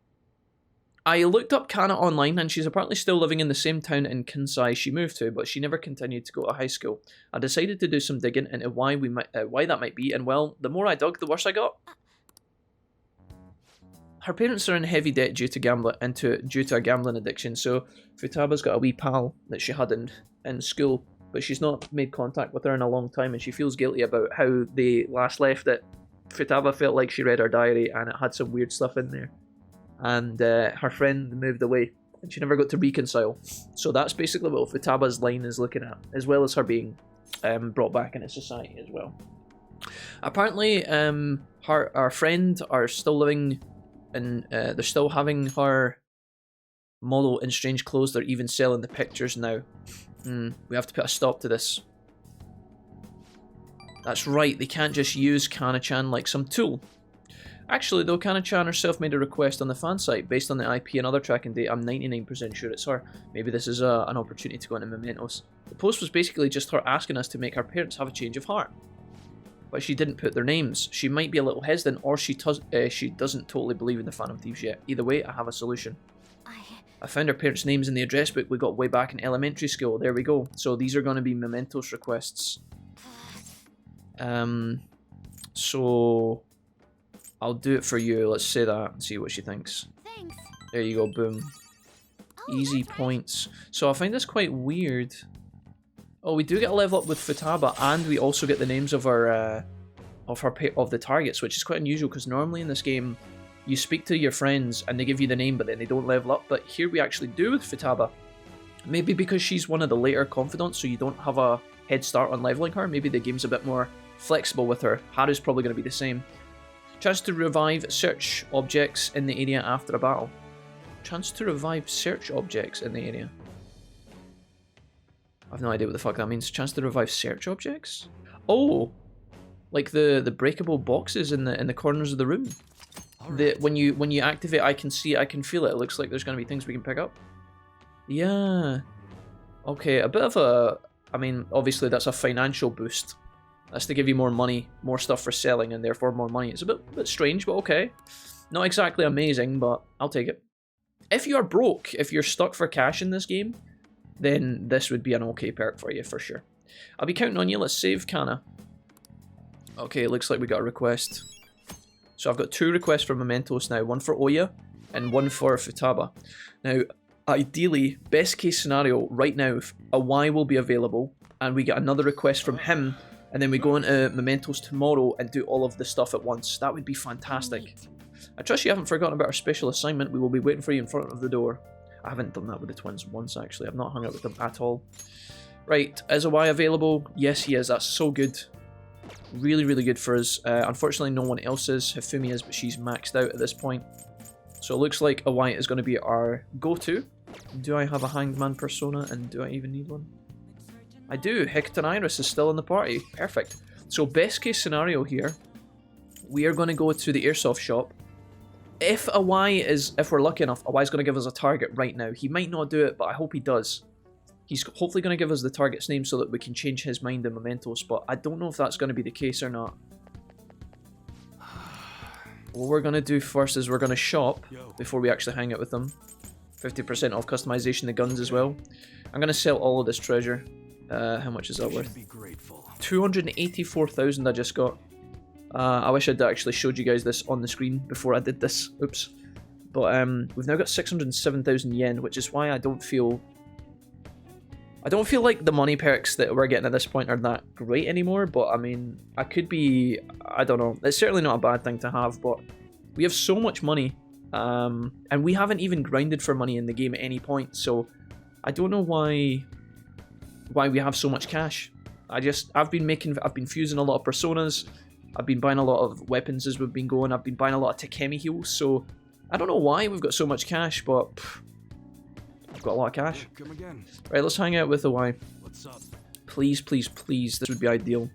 I looked up Kana online, and she's apparently still living in the same town in Kansai she moved to, but she never continued to go to high school. I decided to do some digging into why that might be, and well, the more I dug, the worse I got. Her parents are in heavy debt due to a gambling addiction, so Futaba's got a wee pal that she had in school, but she's not made contact with her in a long time, and she feels guilty about how they last left it. Futaba felt like she read her diary, and it had some weird stuff in there. And her friend moved away, and she never got to reconcile. So that's basically what Futaba's line is looking at, as well as her being brought back into society as well. Apparently, our friend are still living in, they're still having her model in strange clothes. They're even selling the pictures now. We have to put a stop to this. That's right, they can't just use Kana-chan like some tool. Actually, though, Kana-chan herself made a request on the fan site based on the IP and other tracking data. I'm 99% sure it's her. Maybe this is an opportunity to go into mementos. The post was basically just her asking us to make our parents have a change of heart. But she didn't put their names. She might be a little hesitant, or she doesn't totally believe in the Phantom Thieves yet. Either way, I have a solution. I found her parents' names in the address book we got way back in elementary school. There we go. So these are going to be mementos requests. So I'll do it for you. Let's say that and see what she thinks. Thanks. There you go. Boom. Easy points. So I find this quite weird. Oh, we do get a level up with Futaba, and we also get the names of our of the targets, which is quite unusual because normally in this game you speak to your friends and they give you the name, but then they don't level up. But here we actually do with Futaba. Maybe because she's one of the later confidants, so you don't have a head start on leveling her. Maybe the game's a bit more flexible with her. Haru's probably going to be the same. Chance to revive search objects in the area after a battle. Chance to revive search objects in the area. I've no idea what the fuck that means. Chance to revive search objects? Oh, like the breakable boxes in the corners of the room. Right. When you activate, I can see it, I can feel it. It looks like there's going to be things we can pick up. Yeah. Okay, a bit of a... I mean, obviously that's a financial boost. That's to give you more money, more stuff for selling, and therefore more money. It's a bit strange, but okay. Not exactly amazing, but I'll take it. If you're broke, if you're stuck for cash in this game, then this would be an okay perk for you, for sure. I'll be counting on you. Let's save Kana. Okay, it looks like we got a request. So I've got 2 requests for mementos now. One for Oya, and one for Futaba. Now, ideally, best case scenario, right now, a Y will be available, and we get another request from him, and then we go into mementos tomorrow and do all of the stuff at once. That would be fantastic. Neat. I trust you haven't forgotten about our special assignment. We will be waiting for you in front of the door. I haven't done that with the twins once, actually. I've not hung out with them at all. Right, is a Y available? Yes, he is. That's so good. Really, really good for us. Unfortunately, no one else is. Hifumi is, but she's maxed out at this point. So it looks like a Y is going to be our go-to. Do I have a hanged man persona, and do I even need one? I do. Hector Iris is still in the party. Perfect. So best case scenario here, we are going to go to the airsoft shop. If we're lucky enough, a Y is going to give us a target right now. He might not do it, but I hope he does. He's hopefully going to give us the target's name so that we can change his mind in mementos, but I don't know if that's going to be the case or not. What we're going to do first is we're going to shop before we actually hang out with them. 50% off customization, the guns as well. I'm going to sell all of this treasure. How much is that worth? 284,000 I just got. I wish I'd actually showed you guys this on the screen before I did this. Oops. But we've now got 607,000 yen, which is why I don't feel like the money perks that we're getting at this point are that great anymore. But I mean, I could be, I don't know. It's certainly not a bad thing to have, but we have so much money, and we haven't even grinded for money in the game at any point. So I don't know why we have so much cash. I've been fusing a lot of personas. I've been buying a lot of weapons as we've been going. I've been buying a lot of Takemi heals, so I don't know why we've got so much cash, but we've got a lot of cash. Come again. Right, let's hang out with a Y. What's up? Please, please, please, this would be ideal.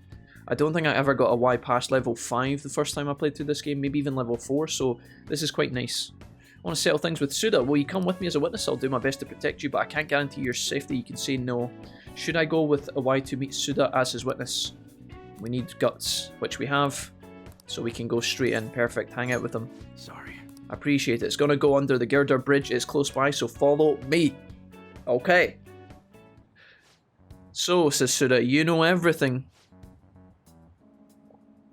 I don't think I ever got a Y past level 5 the first time I played through this game, maybe even level 4, so this is quite nice. I want to settle things with Suda. Will you come with me as a witness? I'll do my best to protect you, but I can't guarantee your safety. You can say no. Should I go with a Y to meet Suda as his witness? We need guts, which we have, so we can go straight in. Perfect. Hang out with him. Sorry. I appreciate it. It's going to go under the girder bridge. It's close by, so follow me. Okay. So, says Suda, you know everything.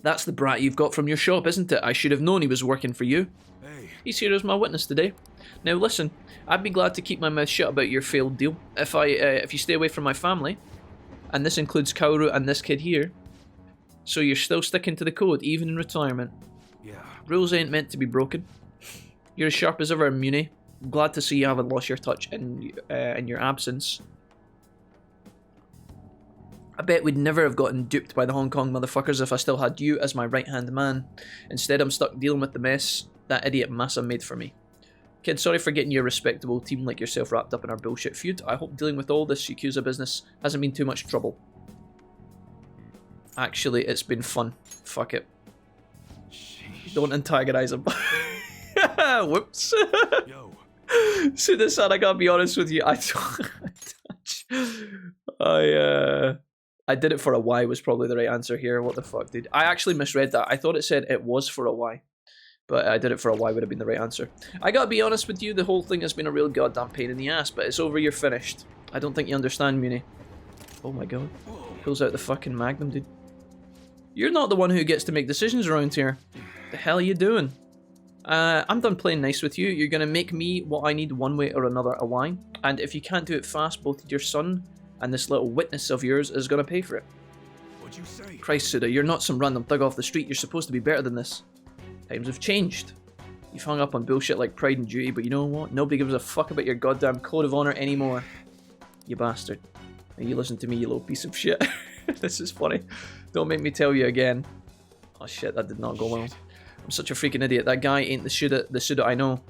That's the brat you've got from your shop, isn't it? I should have known he was working for you. Hey. He's here as my witness today. Now listen, I'd be glad to keep my mouth shut about your failed deal. If you stay away from my family, and this includes Kaoru and this kid here, so you're still sticking to the code, even in retirement. Yeah. Rules ain't meant to be broken. You're as sharp as ever, Mune. I'm glad to see you haven't lost your touch in your absence. I bet we'd never have gotten duped by the Hong Kong motherfuckers if I still had you as my right-hand man. Instead, I'm stuck dealing with the mess that idiot Masa made for me. Kid, sorry for getting your respectable team like yourself wrapped up in our bullshit feud. I hope dealing with all this Yakuza business hasn't been too much trouble. Actually, it's been fun. Fuck it. Don't antagonize him. Whoops. Yo. Pseudo-san, I gotta be honest with you. I did it for a Y was probably the right answer here. What the fuck, dude? I actually misread that. I thought it said it was for a Y. But I did it for a Y would have been the right answer. I gotta be honest with you, the whole thing has been a real goddamn pain in the ass, but it's over, you're finished. I don't think you understand, Muni. Oh my god. Pulls out the fucking Magnum, dude. You're not the one who gets to make decisions around here. The hell are you doing? I'm done playing nice with you. You're gonna make me what I need one way or another a Y. And if you can't do it fast, both your son and this little witness of yours is gonna pay for it. What'd you say? Christ, Suda, you're not some random thug off the street. You're supposed to be better than this. Times have changed. You've hung up on bullshit like pride and duty, but you know what? Nobody gives a fuck about your goddamn code of honor anymore. You bastard. Now you listen to me, you little piece of shit. This is funny. Don't make me tell you again. Oh shit, that did not go well. I'm such a freaking idiot. That guy ain't the Suda I know.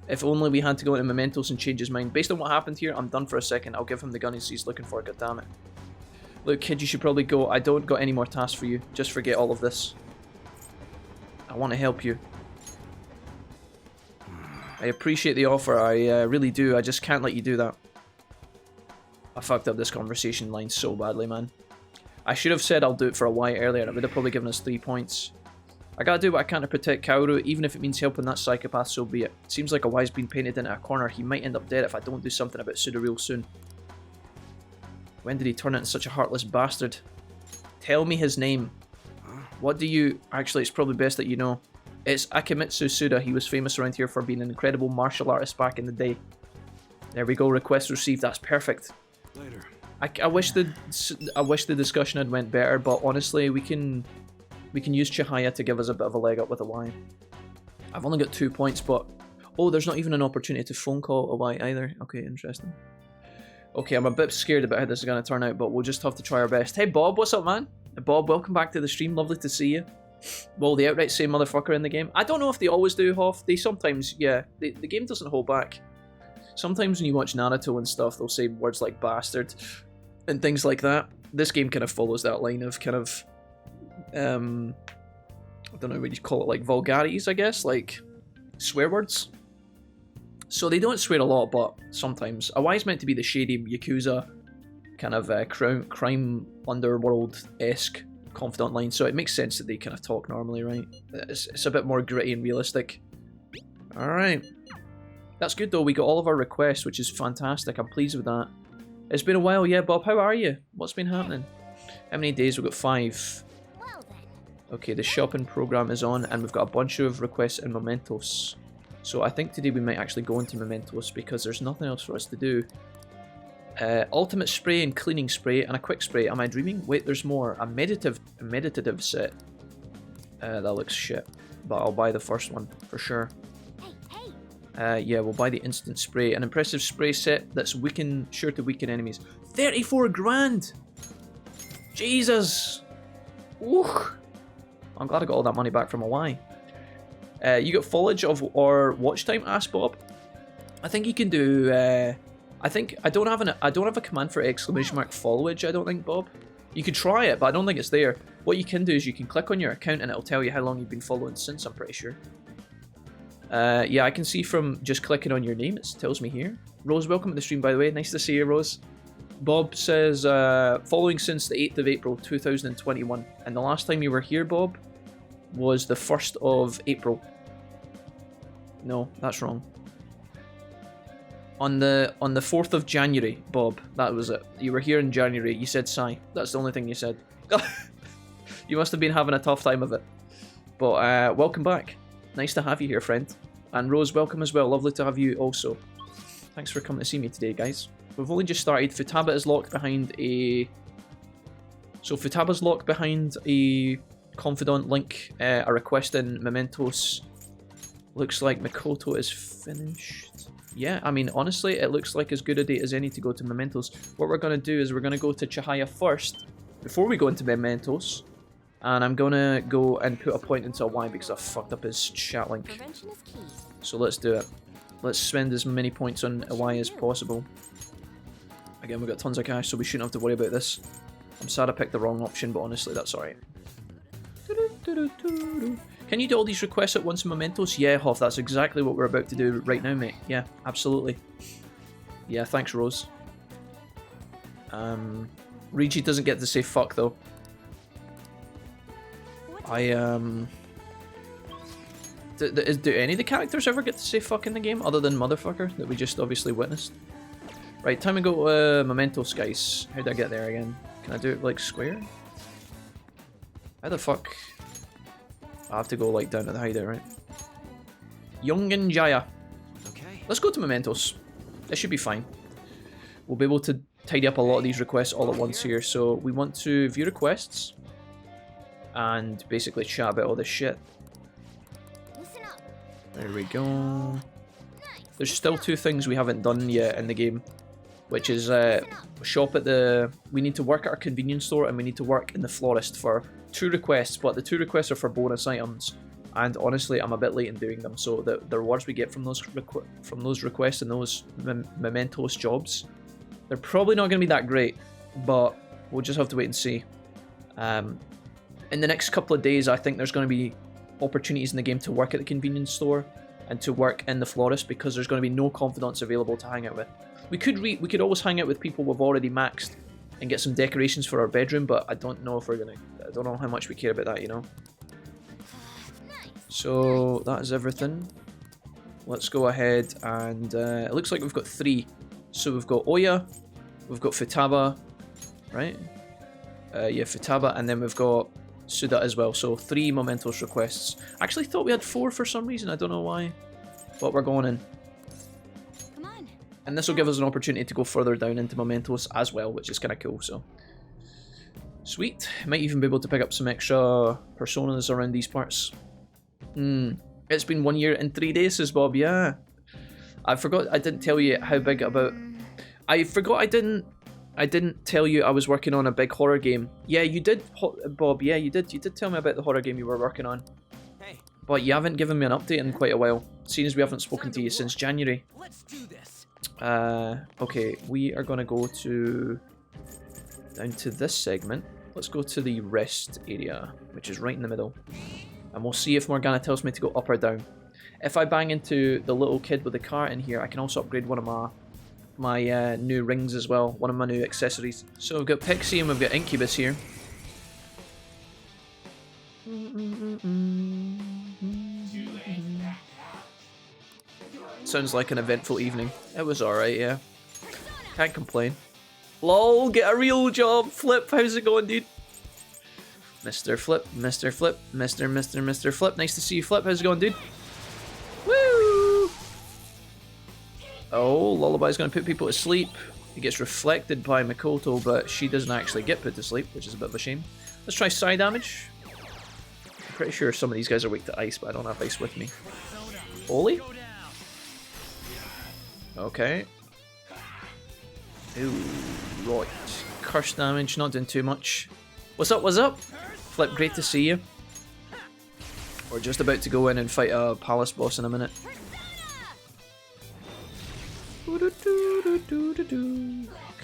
If only we had to go into Mementos and change his mind. Based on what happened here, I'm done for a second. I'll give him the gun he's looking for, goddammit. Look, kid, you should probably go. I don't got any more tasks for you. Just forget all of this. I want to help you. I appreciate the offer, I really do. I just can't let you do that. I fucked up this conversation line so badly, man. I should have said I'll do it for a Y earlier. It would have probably given us 3 points. I gotta do what I can to protect Kaoru, even if it means helping that psychopath, so be it. Seems like a Y's been painted into a corner. He might end up dead if I don't do something about Suda real soon. When did he turn into such a heartless bastard? Tell me his name. What do you... Actually, it's probably best that you know. It's Akimitsu Suda. He was famous around here for being an incredible martial artist back in the day. There we go. Request received. That's perfect. Later. I wish the discussion had went better, but honestly, we can use Chihaya to give us a bit of a leg up with a Y. I've only got 2 points, but... Oh, there's not even an opportunity to phone call a Y either. Okay, interesting. Okay, I'm a bit scared about how this is going to turn out, but we'll just have to try our best. Hey, Bob, what's up, man? Bob, welcome back to the stream. Lovely to see you. Well, they outright say motherfucker in the game. I don't know if they always do, Hoff. They sometimes, yeah. The game doesn't hold back. Sometimes when you watch Naruto and stuff, they'll say words like bastard and things like that. This game kind of follows that line of kind of... I don't know what you call it, like vulgarities, I guess, like swear words. So they don't swear a lot, but sometimes. A Y is meant to be the shady Yakuza kind of crime underworld-esque confidant line, so it makes sense that they kind of talk normally, right? It's a bit more gritty and realistic. Alright. That's good though, we got all of our requests, which is fantastic. I'm pleased with that. It's been a while, yeah, Bob, how are you? What's been happening? How many days? We've got 5. Okay, the shopping program is on, and we've got a bunch of requests in Mementos. So I think today we might actually go into Mementos because there's nothing else for us to do. Ultimate spray and cleaning spray and a quick spray. Am I dreaming? Wait, there's more. A meditative set. That looks shit, but I'll buy the first one for sure. Yeah, we'll buy the instant spray. An impressive spray set that's sure to weaken enemies. 34 grand! Jesus! Ooh. I'm glad I got all that money back from a Y. You got foliage or watch time? Asked Bob. I think you can do. I think I don't have a command for exclamation mark foliage. I don't think, Bob. You could try it, but I don't think it's there. What you can do is you can click on your account and it'll tell you how long you've been following since. I'm pretty sure. Yeah, I can see from just clicking on your name. It tells me here. Rose, welcome to the stream, by the way. Nice to see you, Rose. Bob says, following since the 8th of April 2021. And the last time you were here, Bob, was the 1st of April. No, that's wrong. On the 4th of January, Bob. That was it. You were here in January. You said sigh. That's the only thing you said. You must have been having a tough time of it. But welcome back. Nice to have you here, friend. And Rose, welcome as well. Lovely to have you also. Thanks for coming to see me today, guys. We've only just started. Futaba is locked behind a... So Futaba's locked behind a confidant link, a request in Mementos. Looks like Mikoto is finished. Yeah, I mean, honestly, it looks like as good a date as any to go to Mementos. What we're going to do is we're going to go to Chihaya first, before we go into Mementos. And I'm going to go and put a point into a Y because I fucked up his chat link. So let's do it. Let's spend as many points on a Y as possible. Again, we've got tons of cash, so we shouldn't have to worry about this. I'm sad I picked the wrong option, but honestly, that's alright. Can you do all these requests at once in Mementos? Yeah, Hoff, that's exactly what we're about to do right now, mate. Yeah, absolutely. Yeah, thanks, Rose. Rigi doesn't get to say fuck, though. Do any of the characters ever get to say fuck in the game, other than Motherfucker, that we just obviously witnessed? Right, time to go to Mementos, guys. How do I get there again? Can I do it, like, square? How the fuck? I have to go, like, down to the hideout, right? Yongen Jaya. Okay. Let's go to Mementos. This should be fine. We'll be able to tidy up a lot of these requests all at once here. So we want to view requests and basically chat about all this shit. There we go. There's still 2 things we haven't done yet in the game, which is shop at the... We need to work at our convenience store and we need to work in the florist for 2 requests, but the 2 requests are for bonus items. And honestly, I'm a bit late in doing them, so the rewards we get from those requests and those Mementos jobs, they're probably not going to be that great, but we'll just have to wait and see. In the next couple of days, I think there's going to be opportunities in the game to work at the convenience store and to work in the florist, because there's going to be no confidants available to hang out with. We could always hang out with people we've already maxed and get some decorations for our bedroom, but I don't know if we're gonna. I don't know how much we care about that, you know. So that is everything. Let's go ahead and it looks like we've got 3. So we've got Oya, we've got Futaba, right? Yeah, Futaba, and then we've got Suda as well. So 3 Mementos requests. I actually thought we had 4 for some reason. I don't know why. But we're going in. Come on. And this will give us an opportunity to go further down into Mementos as well, which is kind of cool. So sweet. Might even be able to pick up some extra personas around these parts. It's been 1 year and 3 days, says Bob. Yeah. I forgot I didn't tell you how big about... I forgot I didn't tell you I was working on a big horror game. Yeah, you did, Bob. Yeah, you did. You did tell me about the horror game you were working on. Hey. But you haven't given me an update in quite a while, seeing as we haven't spoken to you since January. Let's do this. Okay, we are gonna go down to this segment. Let's go to the rest area, which is right in the middle. And we'll see if Morgana tells me to go up or down. If I bang into the little kid with the car in here, I can also upgrade one of my new rings as well, one of my new accessories. So we've got Pixie and we've got Incubus here. Sounds like an eventful evening. It was alright, yeah. Can't complain. LOL, get a real job, Flip. How's it going, dude? Mr. Flip, Mr. Flip, Mr. Flip. Nice to see you, Flip. How's it going, dude? Woo! Oh, Lullaby's gonna put people to sleep. It gets reflected by Mikoto, but she doesn't actually get put to sleep, which is a bit of a shame. Let's try side damage. I'm pretty sure some of these guys are weak to ice, but I don't have ice with me. Oli? Okay. Ooh, right. Curse damage, not doing too much. What's up, what's up? Flip, great to see you. We're just about to go in and fight a palace boss in a minute.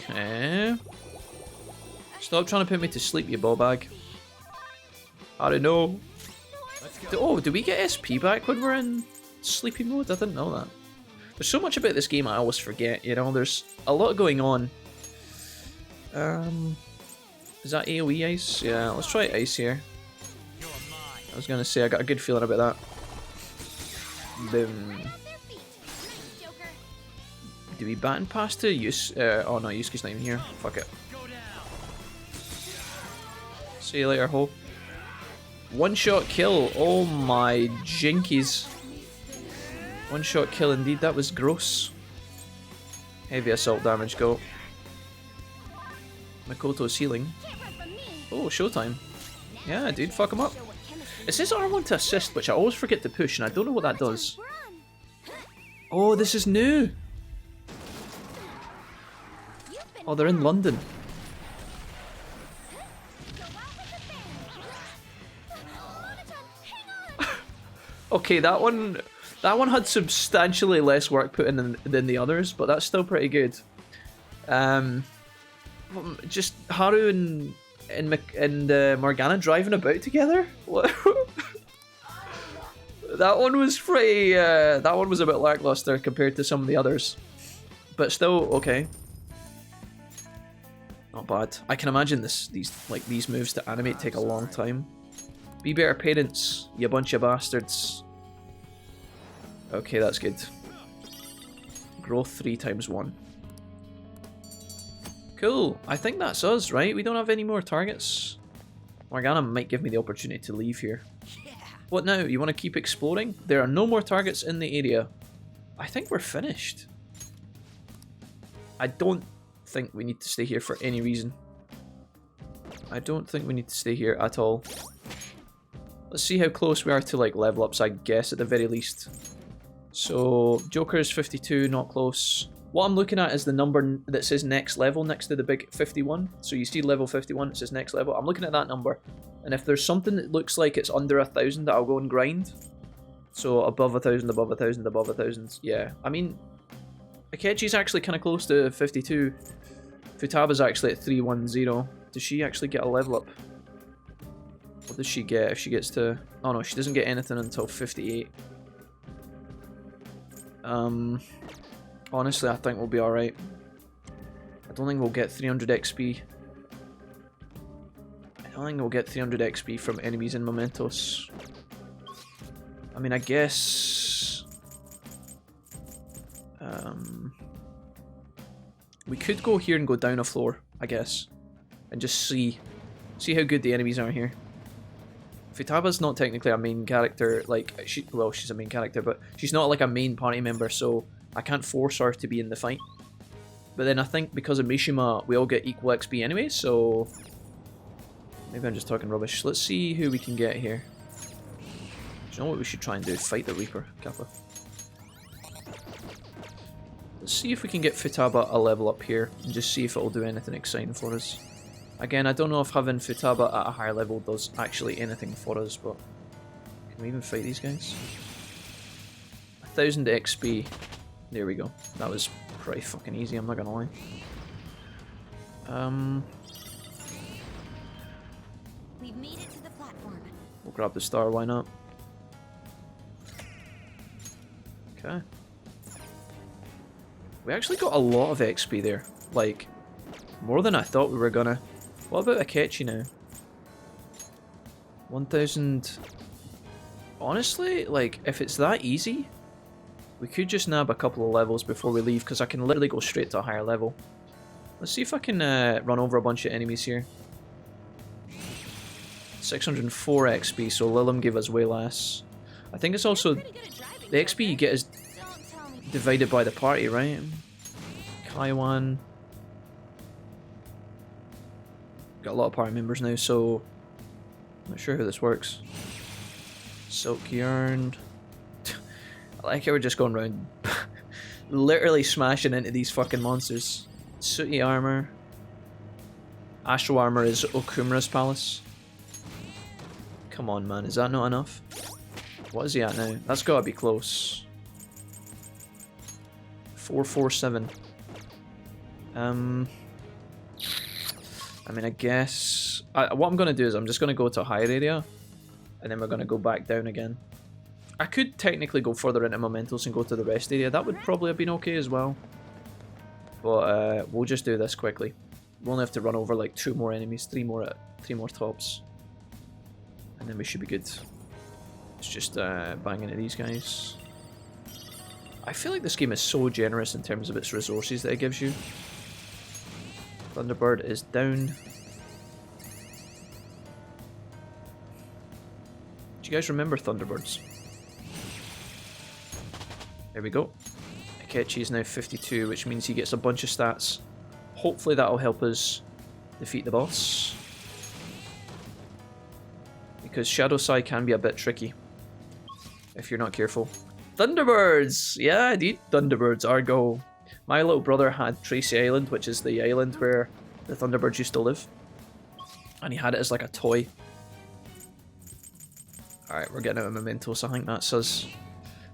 Okay. Stop trying to put me to sleep, you ball bag. I don't know. Oh, do we get SP back when we're in sleepy mode? I didn't know that. There's so much about this game I always forget, you know, there's a lot going on. Is that AoE ice? Yeah, let's try ice here. I was gonna say, I got a good feeling about that. Boom. Do we baton pass to Yus? Oh no, Yusuke's not even here. Fuck it. See you later, ho. One shot kill. Oh my jinkies. One shot kill indeed, that was gross. Heavy assault damage, go. Makoto's healing. Oh, showtime. Yeah, dude, fuck him up. It says R1 to assist, which I always forget to push, and I don't know what that does. Oh, this is new! Oh, they're in London. Okay, that one had substantially less work put in than the others, but that's still pretty good. Just Haru and and Morgana driving about together? What? That one was pretty. That one was a bit lackluster compared to some of the others, but still okay. Not bad. I can imagine these moves to animate take a long time. Be better parents, you bunch of bastards. Okay, that's good. Growth 3 times 1. Cool. I think that's us, right? We don't have any more targets. Morgana might give me the opportunity to leave here. What now? You want to keep exploring? There are no more targets in the area. I think we're finished. I don't think we need to stay here for any reason. I don't think we need to stay here at all. Let's see how close we are to like level ups, I guess, at the very least. So Joker is 52, not close. What I'm looking at is the number that says next level next to the big 51. So you see level 51, it says next level. I'm looking at that number. And if there's something that looks like it's under 1,000, I'll go and grind. So above 1,000, above 1,000, above 1,000. Yeah, I mean, Akechi's actually kind of close to 52. Futaba's actually at 310. Does she actually get a level up? What does she get if she gets to... Oh no, she doesn't get anything until 58. Honestly, I think we'll be alright. I don't think we'll get 300 XP. I don't think we'll get 300 XP from enemies in Mementos. I mean, I guess... we could go here and go down a floor, I guess. And just see how good the enemies are here. Futaba's not technically a main character, like, well, she's a main character, but she's not like a main party member, so I can't force her to be in the fight. But then I think because of Mishima, we all get equal XP anyway, so... Maybe I'm just talking rubbish. Let's see who we can get here. Do you know what we should try and do? Fight the Reaper, Kappa. Let's see if we can get Futaba a level up here, and just see if it'll do anything exciting for us. Again, I don't know if having Futaba at a higher level does actually anything for us, but... Can we even fight these guys? 1,000 XP. There we go. That was pretty fucking easy, I'm not gonna lie. We've made it to the platform. We'll grab the star, why not? Okay. We actually got a lot of XP there. Like, more than I thought we were gonna. What about Akechi now? 1,000... Honestly, like, if it's that easy, we could just nab a couple of levels before we leave, because I can literally go straight to a higher level. Let's see if I can run over a bunch of enemies here. 604 XP, so Lilim gave us way less. I think it's also... The XP you get is divided by the party, right? Kaiwan. Got a lot of party members now, so... I'm not sure how this works. Silk Yarn. I like how we're just going around literally smashing into these fucking monsters. Sooty armor. Astral armor is Okumura's palace. Come on, man, is that not enough? What is he at now? That's gotta be close. 447. I mean, I guess... what I'm gonna do is I'm just gonna go to a higher area, and then we're gonna go back down again. I could technically go further into Mementos and go to the rest area. That would probably have been okay as well. But we'll just do this quickly. We only have to run over like 2 more enemies, 3 more tops. And then we should be good. It's just bang into these guys. I feel like this game is so generous in terms of its resources that it gives you. Thunderbird is down. Do you guys remember Thunderbirds? There we go. Akechi is now 52, which means he gets a bunch of stats. Hopefully that'll help us defeat the boss. Because Shadow Sai can be a bit tricky if you're not careful. Thunderbirds! Yeah, indeed, Thunderbirds are go. My little brother had Tracy Island, which is the island where the Thunderbirds used to live. And he had it as like a toy. Alright, we're getting out of Mementos, I think that's us.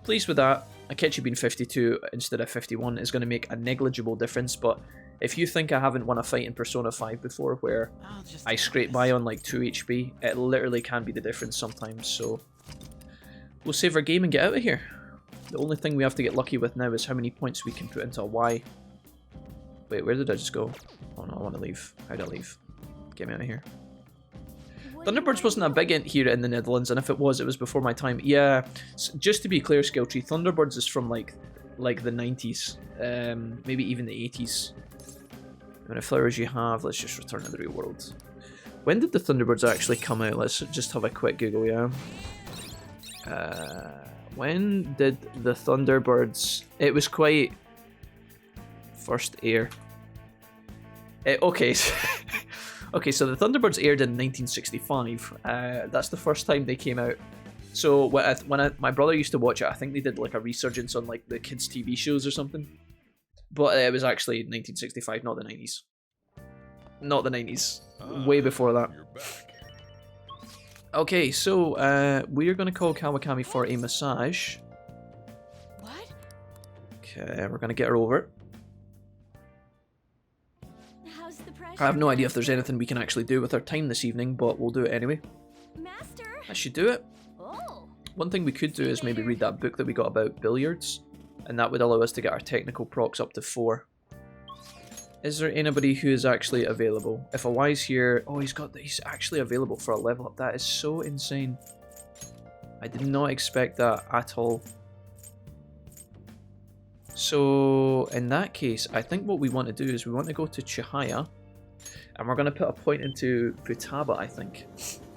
Pleased with that. Akechi being 52 instead of 51 is going to make a negligible difference, but If you think I haven't won a fight in Persona 5 before where I'll just I scrape by on like 2 HP, it literally can be the difference sometimes, so we'll save our game and get out of here. The only thing we have to get lucky with now is how many points we can put into a Y. Wait, where did I just go? Oh no, I want to leave. How do I leave? Get me out of here. Thunderbirds wasn't that big in here in the Netherlands, and if it was before my time. Yeah, just to be clear, Skilltree, Thunderbirds is from like the 90s, maybe even the 80s. How many flowers you have? Let's just return to the real world. When did the Thunderbirds actually come out? Let's just have a quick Google, yeah. When did the Thunderbirds... It was quite... First air. Okay. Okay, so the Thunderbirds aired in 1965. That's the first time they came out. So when my brother used to watch it, I think they did like a resurgence on like the kids' TV shows or something. But it was actually 1965, not the 90s. Not the 90s. Way before that. Okay, so we are going to call Kawakami for a massage. What? Okay, we're going to get her over. How's the pressure? I have no idea if there's anything we can actually do with our time this evening, but we'll do it anyway. Master. I should do it. Oh. One thing we could do is maybe read that book that we got about billiards, and that would allow us to get our technical procs up to 4. Is there anybody who is actually available? If a Y's here... Oh, he's actually available for a level up. That is so insane. I did not expect that at all. So, in that case, I think what we want to do is we want to go to Chihaya, and we're going to put a point into Futaba, I think.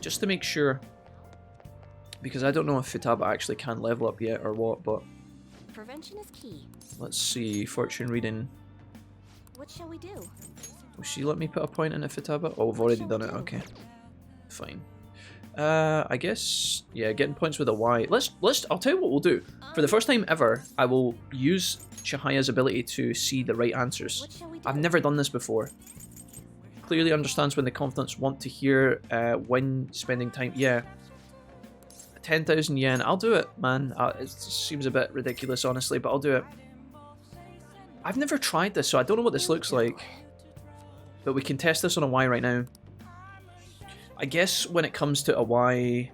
Just to make sure. Because I don't know if Futaba actually can level up yet or what, but... Prevention is key. Let's see, fortune reading. What shall we do? Will she let me put a point in Futaba? Oh, we've already done it, okay. Fine. I guess, yeah, getting points with a Y. I'll tell you what we'll do. For the first time ever, I will use Chihaya's ability to see the right answers. What shall we do? I've never done this before. Clearly understands when the confidants want to hear when spending time. Yeah. 10,000 yen. I'll do it, man. It seems a bit ridiculous, honestly, but I'll do it. I've never tried this, so I don't know what this looks like. But we can test this on a Y right now. I guess when it comes to a Y,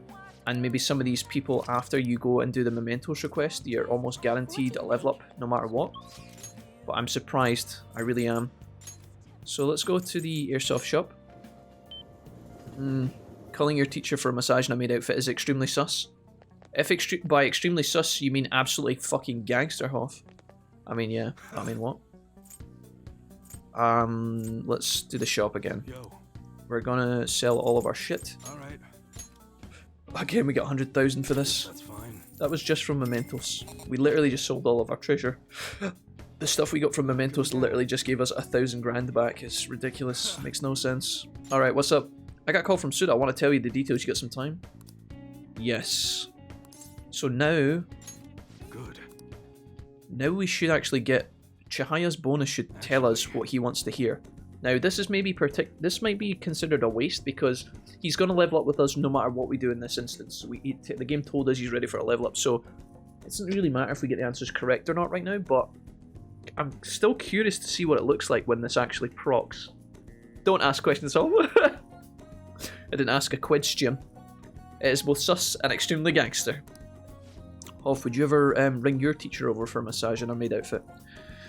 and maybe some of these people after you go and do the mementos request, you're almost guaranteed a level up no matter what. But I'm surprised. I really am. So let's go to the airsoft shop. Calling your teacher for a massage in a maid outfit is extremely sus. If by extremely sus you mean absolutely fucking gangster, Hoff. I mean, yeah. I mean, what? Let's do the shop again. Yo. We're gonna sell all of our shit. Alright. Again, we got 100,000 for this. That's fine. That was just from mementos. We literally just sold all of our treasure. The stuff we got from mementos literally just gave us 1,000 grand back. It's ridiculous. Makes no sense. Alright, what's up? I got a call from Suda. I want to tell you the details. You got some time? Yes. So now... Good. Now we should actually get... Chihaya's bonus should tell us what he wants to hear. Now this is maybe this might be considered a waste because he's going to level up with us no matter what we do in this instance. The game told us he's ready for a level up, so it doesn't really matter if we get the answers correct or not right now, but I'm still curious to see what it looks like when this actually procs. Don't ask questions, all. I didn't ask a question. It is both sus and extremely gangster. Hoff, would you ever ring your teacher over for a massage in a maid outfit?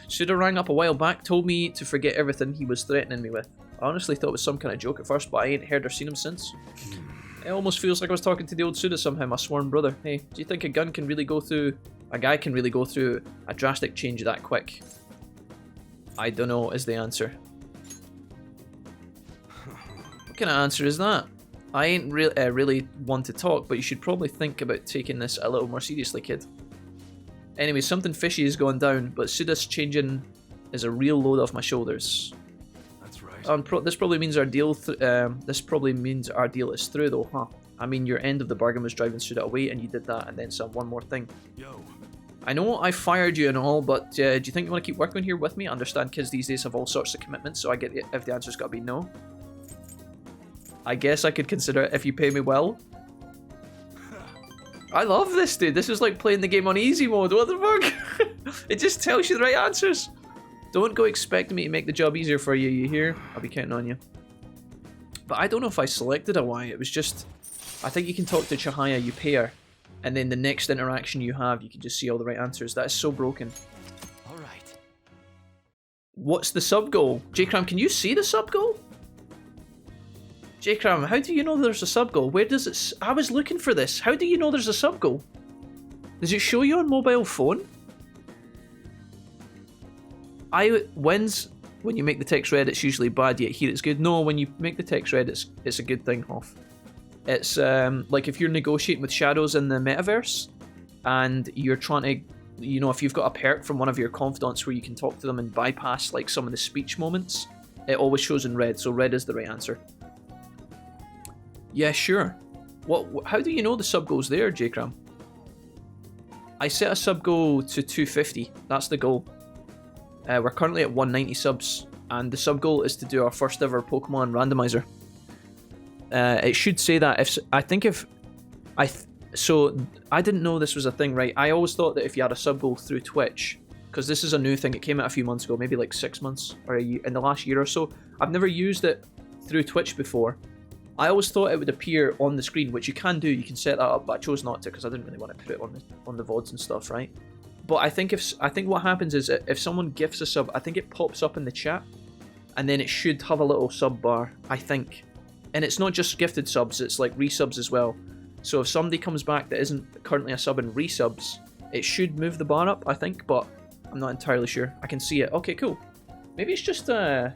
Suda rang up a while back, told me to forget everything he was threatening me with. I honestly thought it was some kind of joke at first, but I ain't heard or seen him since. It almost feels like I was talking to the old Suda somehow, my sworn brother. Hey, do you think a guy can really go through a drastic change that quick? I don't know is the answer. What kind of answer is that? I ain't really one to talk, but you should probably think about taking this a little more seriously, kid. Anyway, something fishy is going down, but Suda's changing is a real load off my shoulders. That's right. This probably means our deal. This probably means our deal is through, though, huh? I mean, your end of the bargain was driving Suda away, and you did that, and then some. One more thing. Yo. I know I fired you and all, but do you think you want to keep working here with me? I understand kids these days have all sorts of commitments, so I get if the answer's got to be no. I guess I could consider it if you pay me well. I love this, dude. This is like playing the game on easy mode. What the fuck? It just tells you the right answers. Don't go expecting me to make the job easier for you, you hear? I'll be counting on you. But I don't know if I selected a Y. It was just... I think you can talk to Chihaya, you pay her, and then the next interaction you have, you can just see all the right answers. That is so broken. Alright. What's the sub-goal? J-Cram, can you see the sub-goal? J-Cram, how do you know there's a sub-goal? Where does it... I was looking for this. How do you know there's a sub-goal? Does it show you on mobile phone? When you make the text red, it's usually bad, yet here it's good. No, when you make the text red, it's a good thing, Hoff. It's like if you're negotiating with shadows in the metaverse, and you're trying to, you know, if you've got a perk from one of your confidants where you can talk to them and bypass like some of the speech moments, it always shows in red, so red is the right answer. Yeah, sure. How do you know the sub goal's there, J-Cram? I set a sub goal to 250. That's the goal. We're currently at 190 subs, and the sub goal is to do our first ever Pokemon randomizer. It should say that so I didn't know this was a thing, right? I always thought that if you had a sub goal through Twitch, because this is a new thing, it came out a few months ago, maybe like 6 months or a year, in the last year or so. I've never used it through Twitch before. I always thought it would appear on the screen, which you can do. You can set that up, but I chose not to because I didn't really want to put it on the VODs and stuff, right? But I think what happens is if someone gifts a sub, I think it pops up in the chat, and then it should have a little sub bar, I think. And it's not just gifted subs, it's like resubs as well. So if somebody comes back that isn't currently a sub and resubs, it should move the bar up, I think, but I'm not entirely sure. I can see it. Okay, cool. Maybe it's just, I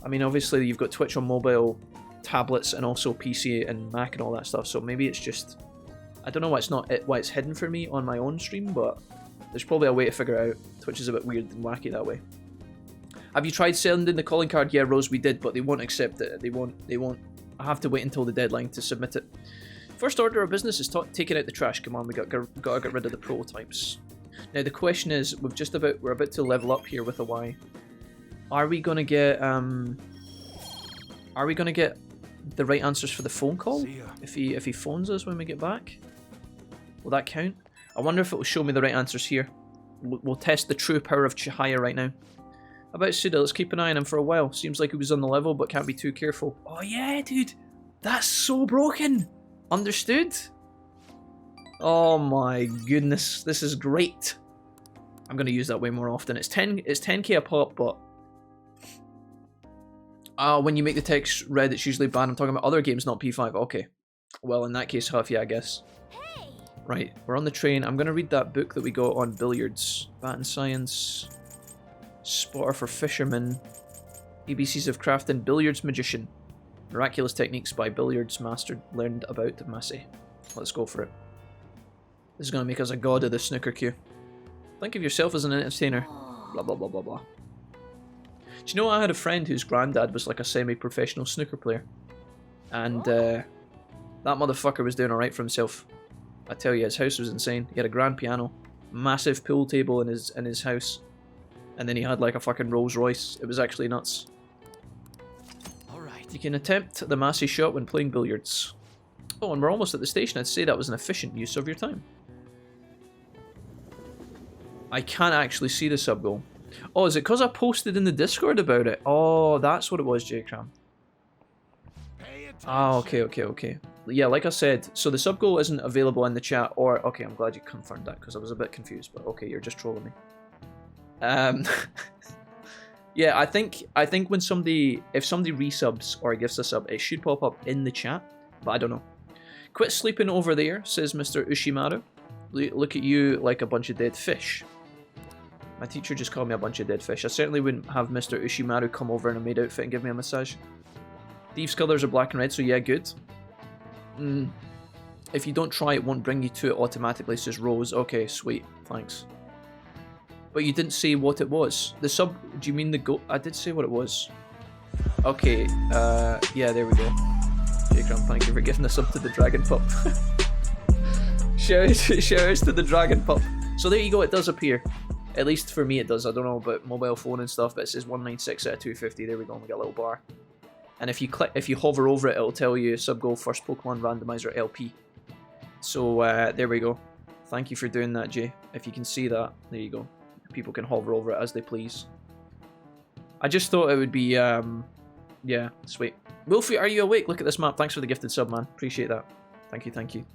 mean, obviously you've got Twitch on mobile, tablets, and also PC and Mac and all that stuff, so maybe it's just... I don't know why it's hidden for me on my own stream, but there's probably a way to figure it out. Twitch is a bit weird and wacky that way. Have you tried sending the calling card? Yeah, Rose, we did, but they won't accept it. They won't. I have to wait until the deadline to submit it. First order of business is taking out the trash. Come on, we got to get rid of the prototypes. Now the question is, we're about to level up here with a Y. Are we gonna get the right answers for the phone call? If he phones us when we get back, will that count? I wonder if it will show me the right answers here. We'll test the true power of Chihaya right now. About Suda, let's keep an eye on him for a while. Seems like he was on the level, but can't be too careful. Oh yeah, dude! That's so broken! Understood? Oh my goodness, this is great. I'm gonna use that way more often. It's 10k a pop, but... when you make the text red, it's usually bad. I'm talking about other games, not P5. Okay. Well, in that case, Huff, yeah, I guess. Right, we're on the train. I'm going to read that book that we got on billiards. Bat and Science. Spotter for Fishermen. ABCs of Crafting. Billiards Magician. Miraculous Techniques by Billiards Master learned about Massey. Let's go for it. This is going to make us a god of the snooker queue. Think of yourself as an entertainer. Blah, blah, blah, blah, blah. Do you know, I had a friend whose granddad was like a semi-professional snooker player. And that motherfucker was doing alright for himself. I tell you, his house was insane. He had a grand piano, massive pool table in his house, and then he had like a fucking Rolls Royce. It was actually nuts. Alright. You can attempt the Massey shot when playing billiards. Oh, and we're almost at the station. I'd say that was an efficient use of your time. I can't actually see the sub goal. Oh, is it because I posted in the Discord about it? Oh, that's what it was, J-Cram. Oh, okay. Yeah, like I said, so the sub goal isn't available in the chat, or... Okay, I'm glad you confirmed that, because I was a bit confused, but okay, you're just trolling me. Yeah, I think when if somebody resubs or gives a sub, it should pop up in the chat, but I don't know. Quit sleeping over there, says Mr. Ushimaru. Look at you like a bunch of dead fish. My teacher just called me a bunch of dead fish. I certainly wouldn't have Mr. Ushimaru come over in a maid outfit and give me a massage. Thieves' colours are black and red, so yeah, good. If you don't try, it won't bring you to it automatically, says Rose. Okay, sweet, thanks. But you didn't say what it was. The sub, do you mean the go? I did say what it was. Okay, yeah, there we go. J-Cram, thank you for giving us up to the dragon pup. Shouts to the dragon pup. So there you go, it does appear. At least for me it does. I don't know about mobile phone and stuff, but it says 196 out of 250. There we go, we got a little bar. And if you hover over it, it'll tell you sub goal first Pokemon randomizer LP. So there we go. Thank you for doing that, Jay. If you can see that, there you go. People can hover over it as they please. I just thought it would be, yeah, sweet. Wolfie, are you awake? Look at this map. Thanks for the gifted sub, man. Appreciate that. Thank you, thank you.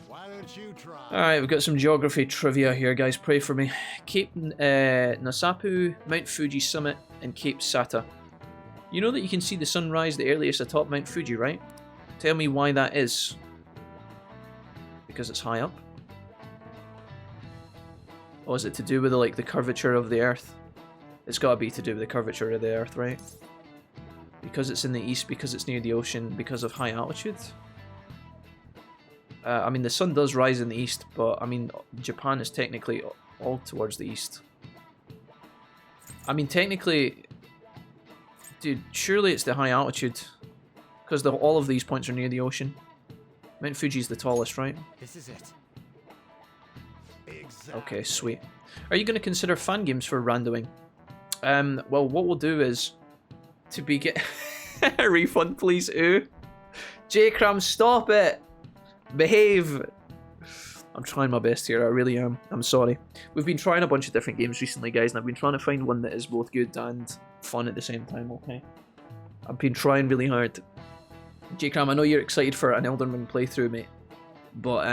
Why don't you try? Alright, we've got some geography trivia here, guys. Pray for me. Cape Nasapu, Mount Fuji Summit, and Cape Sata. You know that you can see the sunrise the earliest atop Mount Fuji, right? Tell me why that is. Because it's high up? Or is it to do with the curvature of the Earth? It's got to be to do with the curvature of the Earth, right? Because it's in the east, because it's near the ocean, because of high altitude? I mean, the sun does rise in the east, but I mean, Japan is technically all towards the east. I mean, technically, dude, surely it's the high altitude, because all of these points are near the ocean. Mount Fuji's the tallest, right? This is it. Exactly. Okay, sweet. Are you going to consider fan games for randoming? Well, what we'll do is to begin. Refund, please. Ooh, J-Cram, stop it. Behave. I'm trying my best here. I really am. I'm sorry. We've been trying a bunch of different games recently, guys, and I've been trying to find one that is both good and fun at the same time. Okay. I've been trying really hard. J-Cram, I know you're excited for an Elden Ring playthrough, mate, but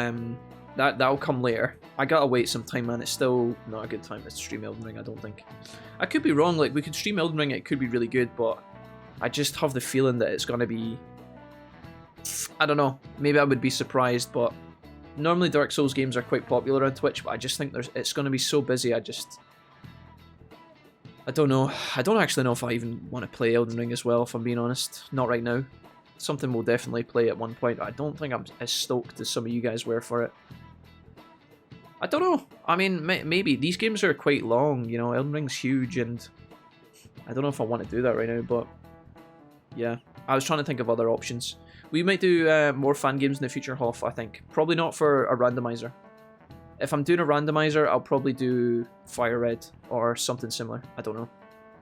that'll come later. I gotta wait some time, man. It's still not a good time to stream Elden Ring, I don't think. I could be wrong, like, we could stream Elden Ring, it could be really good, but I just have the feeling that it's gonna be... I don't know, maybe I would be surprised, but normally Dark Souls games are quite popular on Twitch, but I just think it's gonna be so busy, I don't know. I don't actually know if I even want to play Elden Ring as well, if I'm being honest. Not right now. Something we'll definitely play at one point. I don't think I'm as stoked as some of you guys were for it. I don't know. I mean, maybe. These games are quite long, you know. Elden Ring's huge, and I don't know if I want to do that right now, but yeah. I was trying to think of other options. We might do more fan games in the future, Hoff, I think. Probably not for a randomizer. If I'm doing a randomizer, I'll probably do Fire Red or something similar. I don't know.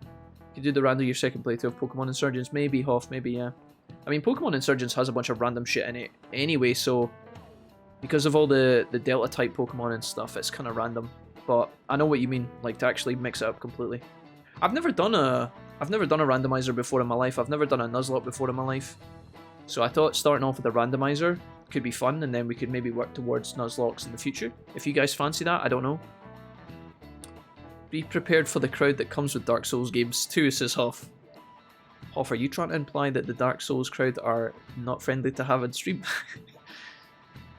You could do the random your second playthrough of Pokemon Insurgents. Maybe, Hoff, maybe, yeah. I mean, Pokemon Insurgents has a bunch of random shit in it anyway, so because of all the Delta-type Pokemon and stuff, it's kind of random. But I know what you mean, like, to actually mix it up completely. I've never done a randomizer before in my life. I've never done a Nuzlocke before in my life. So I thought starting off with a randomizer could be fun, and then we could maybe work towards Nuzlocks in the future. If you guys fancy that, I don't know. Be prepared for the crowd that comes with Dark Souls games too, says Hoff. Hoff, are you trying to imply that the Dark Souls crowd are not friendly to have on stream?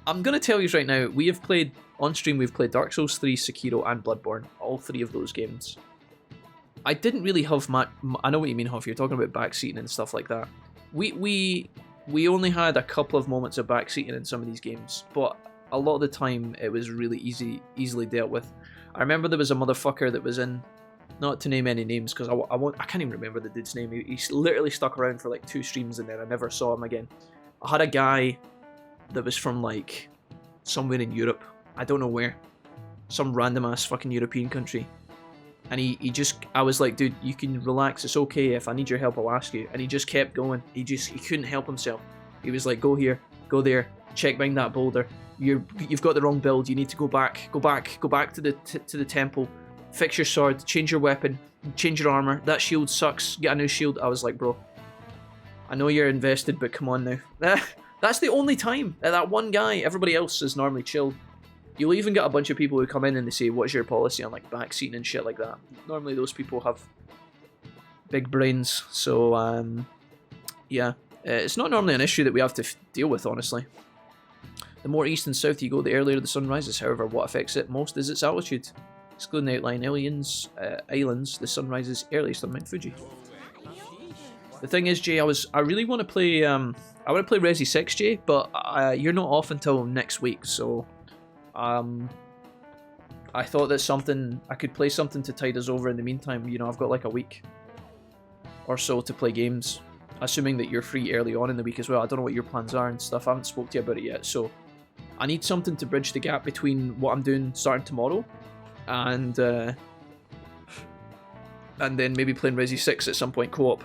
I'm going to tell you right now, we have played, on stream we've played Dark Souls 3, Sekiro and Bloodborne. All three of those games. I didn't really have I know what you mean, Hoff, you're talking about backseating and stuff like that. We only had a couple of moments of backseating in some of these games, but a lot of the time it was really easily dealt with. I remember there was a motherfucker that was in, not to name any names because I can't even remember the dude's name. He literally stuck around for like 2 streams and then I never saw him again. I had a guy that was from like somewhere in Europe, I don't know where, some random ass fucking European country, and I was like, dude, you can relax, it's okay, if I need your help I'll ask you, and he just kept going. He couldn't help himself. He was like, go here, go there, check behind that boulder, you've got the wrong build, you need to go back to the temple, fix your sword, change your weapon, change your armor, that shield sucks, get a new shield. I was like, bro, I know you're invested, but come on now. That's the only time. That one guy, everybody else is normally chill. You'll even get a bunch of people who come in and they say, what's your policy on like backseating and shit like that. Normally those people have big brains, so yeah. It's not normally an issue that we have to deal with, honestly. The more east and south you go, the earlier the sun rises. However, what affects it most is its altitude. Excluding the outlying islands, the sun rises earliest on Mount Fuji. The thing is, Jay, I really want to play, I want to play Resi 6, Jay, but you're not off until next week, so I thought that I could play something to tide us over in the meantime. You know, I've got like a week or so to play games, assuming that you're free early on in the week as well. I don't know what your plans are and stuff. I haven't spoke to you about it yet, so I need something to bridge the gap between what I'm doing starting tomorrow and then maybe playing Resi 6 at some point co-op.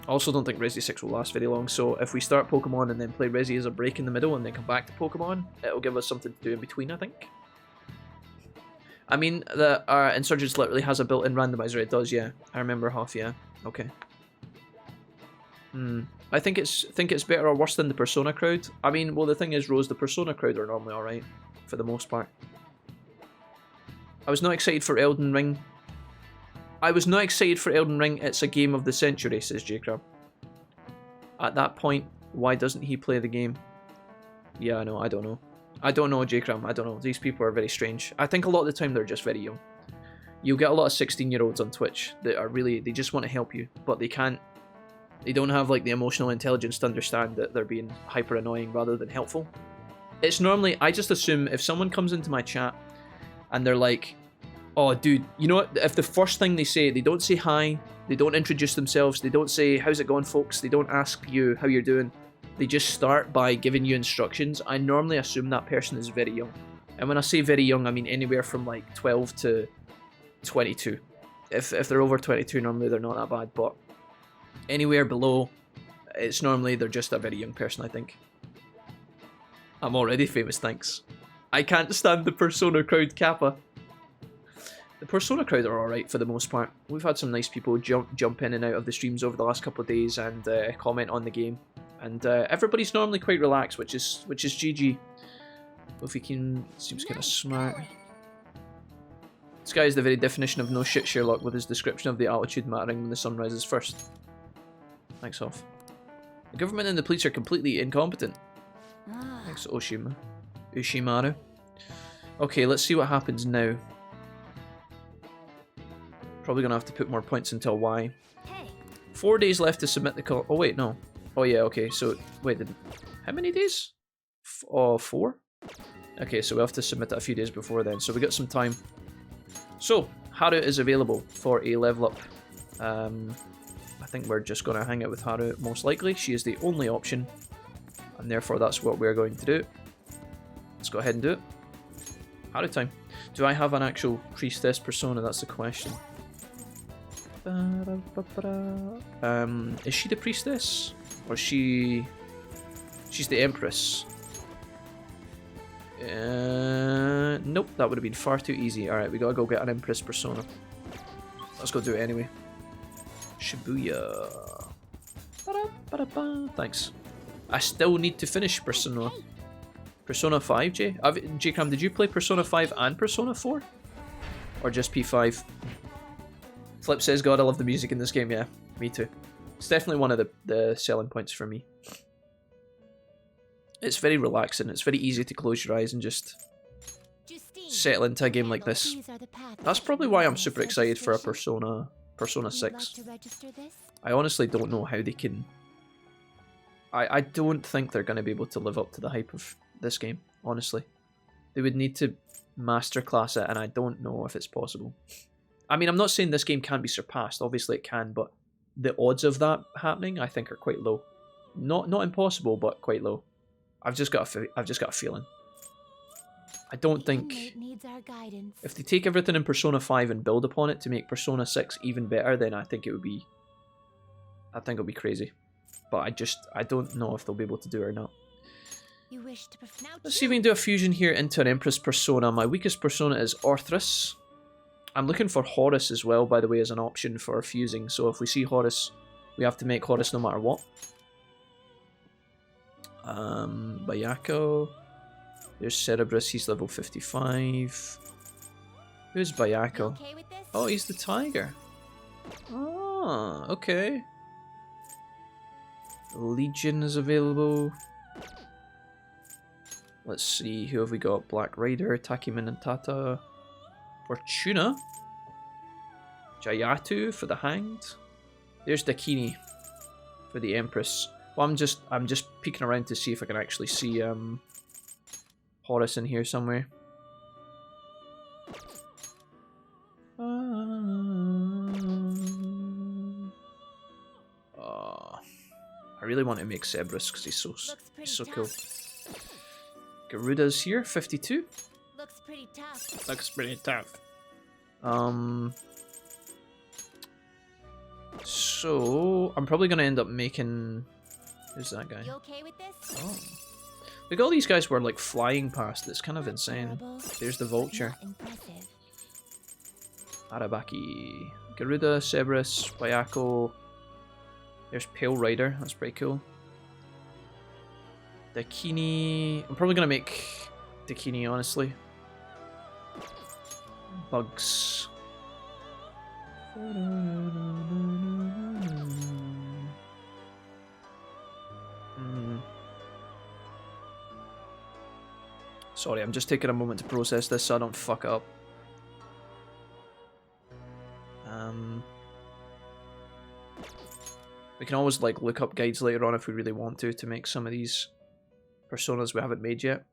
I also don't think Resi 6 will last very long, so if we start Pokemon and then play Resi as a break in the middle and then come back to Pokemon, it'll give us something to do in between, I think. I mean, the Insurgents literally has a built-in randomizer. It does, yeah. I remember half, yeah. Okay. I think it's better or worse than the Persona crowd. I mean, well, the thing is, Rose, the Persona crowd are normally alright, for the most part. I was not excited for Elden Ring. I was not excited for Elden Ring. It's a game of the century, says J-Crab. At that point, why doesn't he play the game? Yeah, I know, I don't know. I don't know, J-Cram, I don't know. These people are very strange. I think a lot of the time they're just very young. You'll get a lot of 16-year-olds on Twitch that are really, they just want to help you, but they can't, they don't have like the emotional intelligence to understand that they're being hyper annoying rather than helpful. It's normally, I just assume if someone comes into my chat and they're like, oh dude, you know what, if the first thing they don't say hi, they don't introduce themselves, they don't say, how's it going folks, they don't ask you how you're doing, they just start by giving you instructions, I normally assume that person is very young. And when I say very young, I mean anywhere from like 12 to 22. If they're over 22, normally they're not that bad, but anywhere below, it's normally they're just a very young person, I think. I'm already famous, thanks. I can't stand the Persona crowd, Kappa. The Persona crowd are alright for the most part. We've had some nice people jump in and out of the streams over the last couple of days and comment on the game. And everybody's normally quite relaxed, which is GG. If he can, seems kind of smart. This guy is the very definition of no shit Sherlock with his description of the altitude mattering when the sun rises first. Thanks, off. The government and the police are completely incompetent. Thanks, Ushimaru. Okay, let's see what happens now. Probably gonna have to put more points until Y. 4 days left to submit the call. Oh wait, no. Oh yeah, okay, so wait, how many days? 4? Okay, so we have to submit it a few days before then, so we got some time. So, Haru is available for a level up. I think we're just going to hang out with Haru, most likely. She is the only option, and therefore that's what we're going to do. Let's go ahead and do it. Haru time. Do I have an actual priestess persona? That's the question. Is she the priestess? Or is she... She's the empress. Nope, that would have been far too easy. Alright, we gotta go get an empress persona. Let's go do it anyway. Shibuya. Thanks. I still need to finish Persona. Persona 5, Jay? J-Cram, did you play Persona 5 and Persona 4? Or just P5? Flip says, God, I love the music in this game. Yeah, me too. It's definitely one of the selling points for me. It's very relaxing. It's very easy to close your eyes and just settle into a game like this. That's probably why I'm super excited for a Persona 6. I honestly don't know how they can... I don't think they're going to be able to live up to the hype of this game, honestly. They would need to masterclass it, and I don't know if it's possible. I mean, I'm not saying this game can't be surpassed. Obviously it can, but the odds of that happening, I think, are quite low. Not impossible, but quite low. I've just got a feeling. I don't think... If they take everything in Persona 5 and build upon it to make Persona 6 even better, then I think it would be... I think it'll be crazy. But I don't know if they'll be able to do it or not. Let's see if we can do a fusion here into an Empress persona. My weakest persona is Orthrus. I'm looking for Horus as well, by the way, as an option for fusing. So if we see Horus, we have to make Horus no matter what. Bayako. There's Cerberus, he's level 55. Who's Bayako? Okay, oh, he's the tiger. Oh, okay. Legion is available. Let's see, who have we got? Black Rider, Takimin and Tata. Fortuna. Jayatu for the Hanged. There's Dakini for the Empress. Well, I'm just peeking around to see if I can actually see Horus in here somewhere. I really want to make Cerberus because he's so cool. Garuda's here, 52. Looks pretty tough. Looks pretty tough. So I'm probably gonna end up making. Who's that guy? You okay with this? Oh, look, all these guys were like flying past. It's kind of insane. There's the vulture. Impressive. Arabaki, Garuda, Cerberus, Bayako. There's Pale Rider, that's pretty cool. Dakini, I'm probably gonna make Dakini, honestly. Bugs. Sorry, I'm just taking a moment to process this so I don't fuck up. We can always like look up guides later on if we really want to make some of these personas we haven't made yet.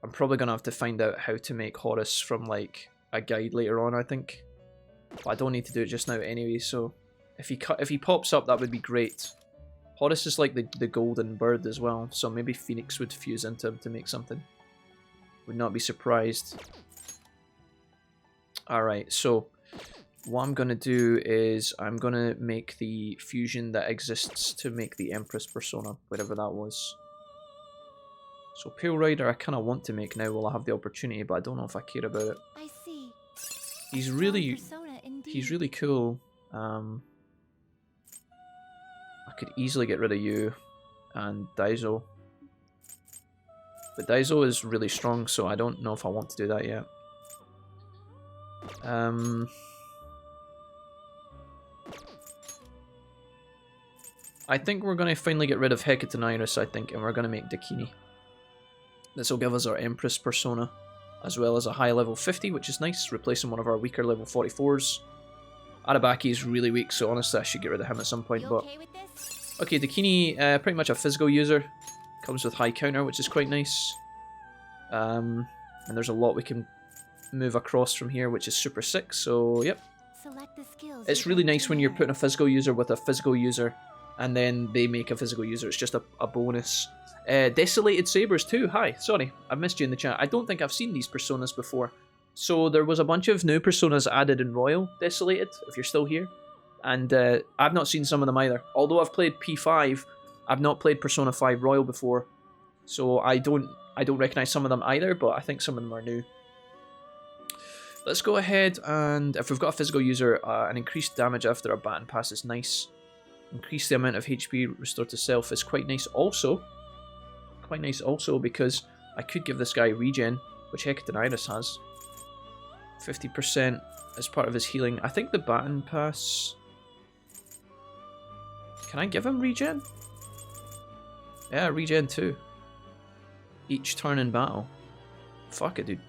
I'm probably gonna have to find out how to make Horus from like a guide later on, I think. But I don't need to do it just now anyway, so if he pops up, that would be great. Horus is like the golden bird as well, so maybe Phoenix would fuse into him to make something. Would not be surprised. Alright, so what I'm going to do is I'm going to make the fusion that exists to make the Empress persona, whatever that was. So Pale Rider I kind of want to make now while I have the opportunity, but I don't know if I care about it. I see. He's really cool. I could easily get rid of you and Daizo. But Daizo is really strong, so I don't know if I want to do that yet. I think we're going to finally get rid of Hecate and Iris, I think, and we're going to make Dakini. This will give us our Empress persona, as well as a high level 50, which is nice, replacing one of our weaker level 44s. Arabaki is really weak, so honestly I should get rid of him at some point. But okay, Dakini, pretty much a physical user. Comes with high counter, which is quite nice. And there's a lot we can move across from here, which is super sick, so yep. It's really nice when you're putting a physical user with a physical user, and then they make a physical user. It's just a bonus. Desolated Sabers too, hi, sorry, I missed you in the chat. I don't think I've seen these personas before. So there was a bunch of new personas added in Royal Desolated, if you're still here. And I've not seen some of them either. Although I've played P5, I've not played Persona 5 Royal before. So I don't recognize some of them either, but I think some of them are new. Let's go ahead and, if we've got a physical user, an increased damage after a baton pass is nice. Increase the amount of HP restored to self is quite nice also. Quite nice also because I could give this guy regen, which Hecate and Iris has. 50% as part of his healing. I think the baton pass... Can I give him regen? Yeah, regen too. Each turn in battle. Fuck it, dude.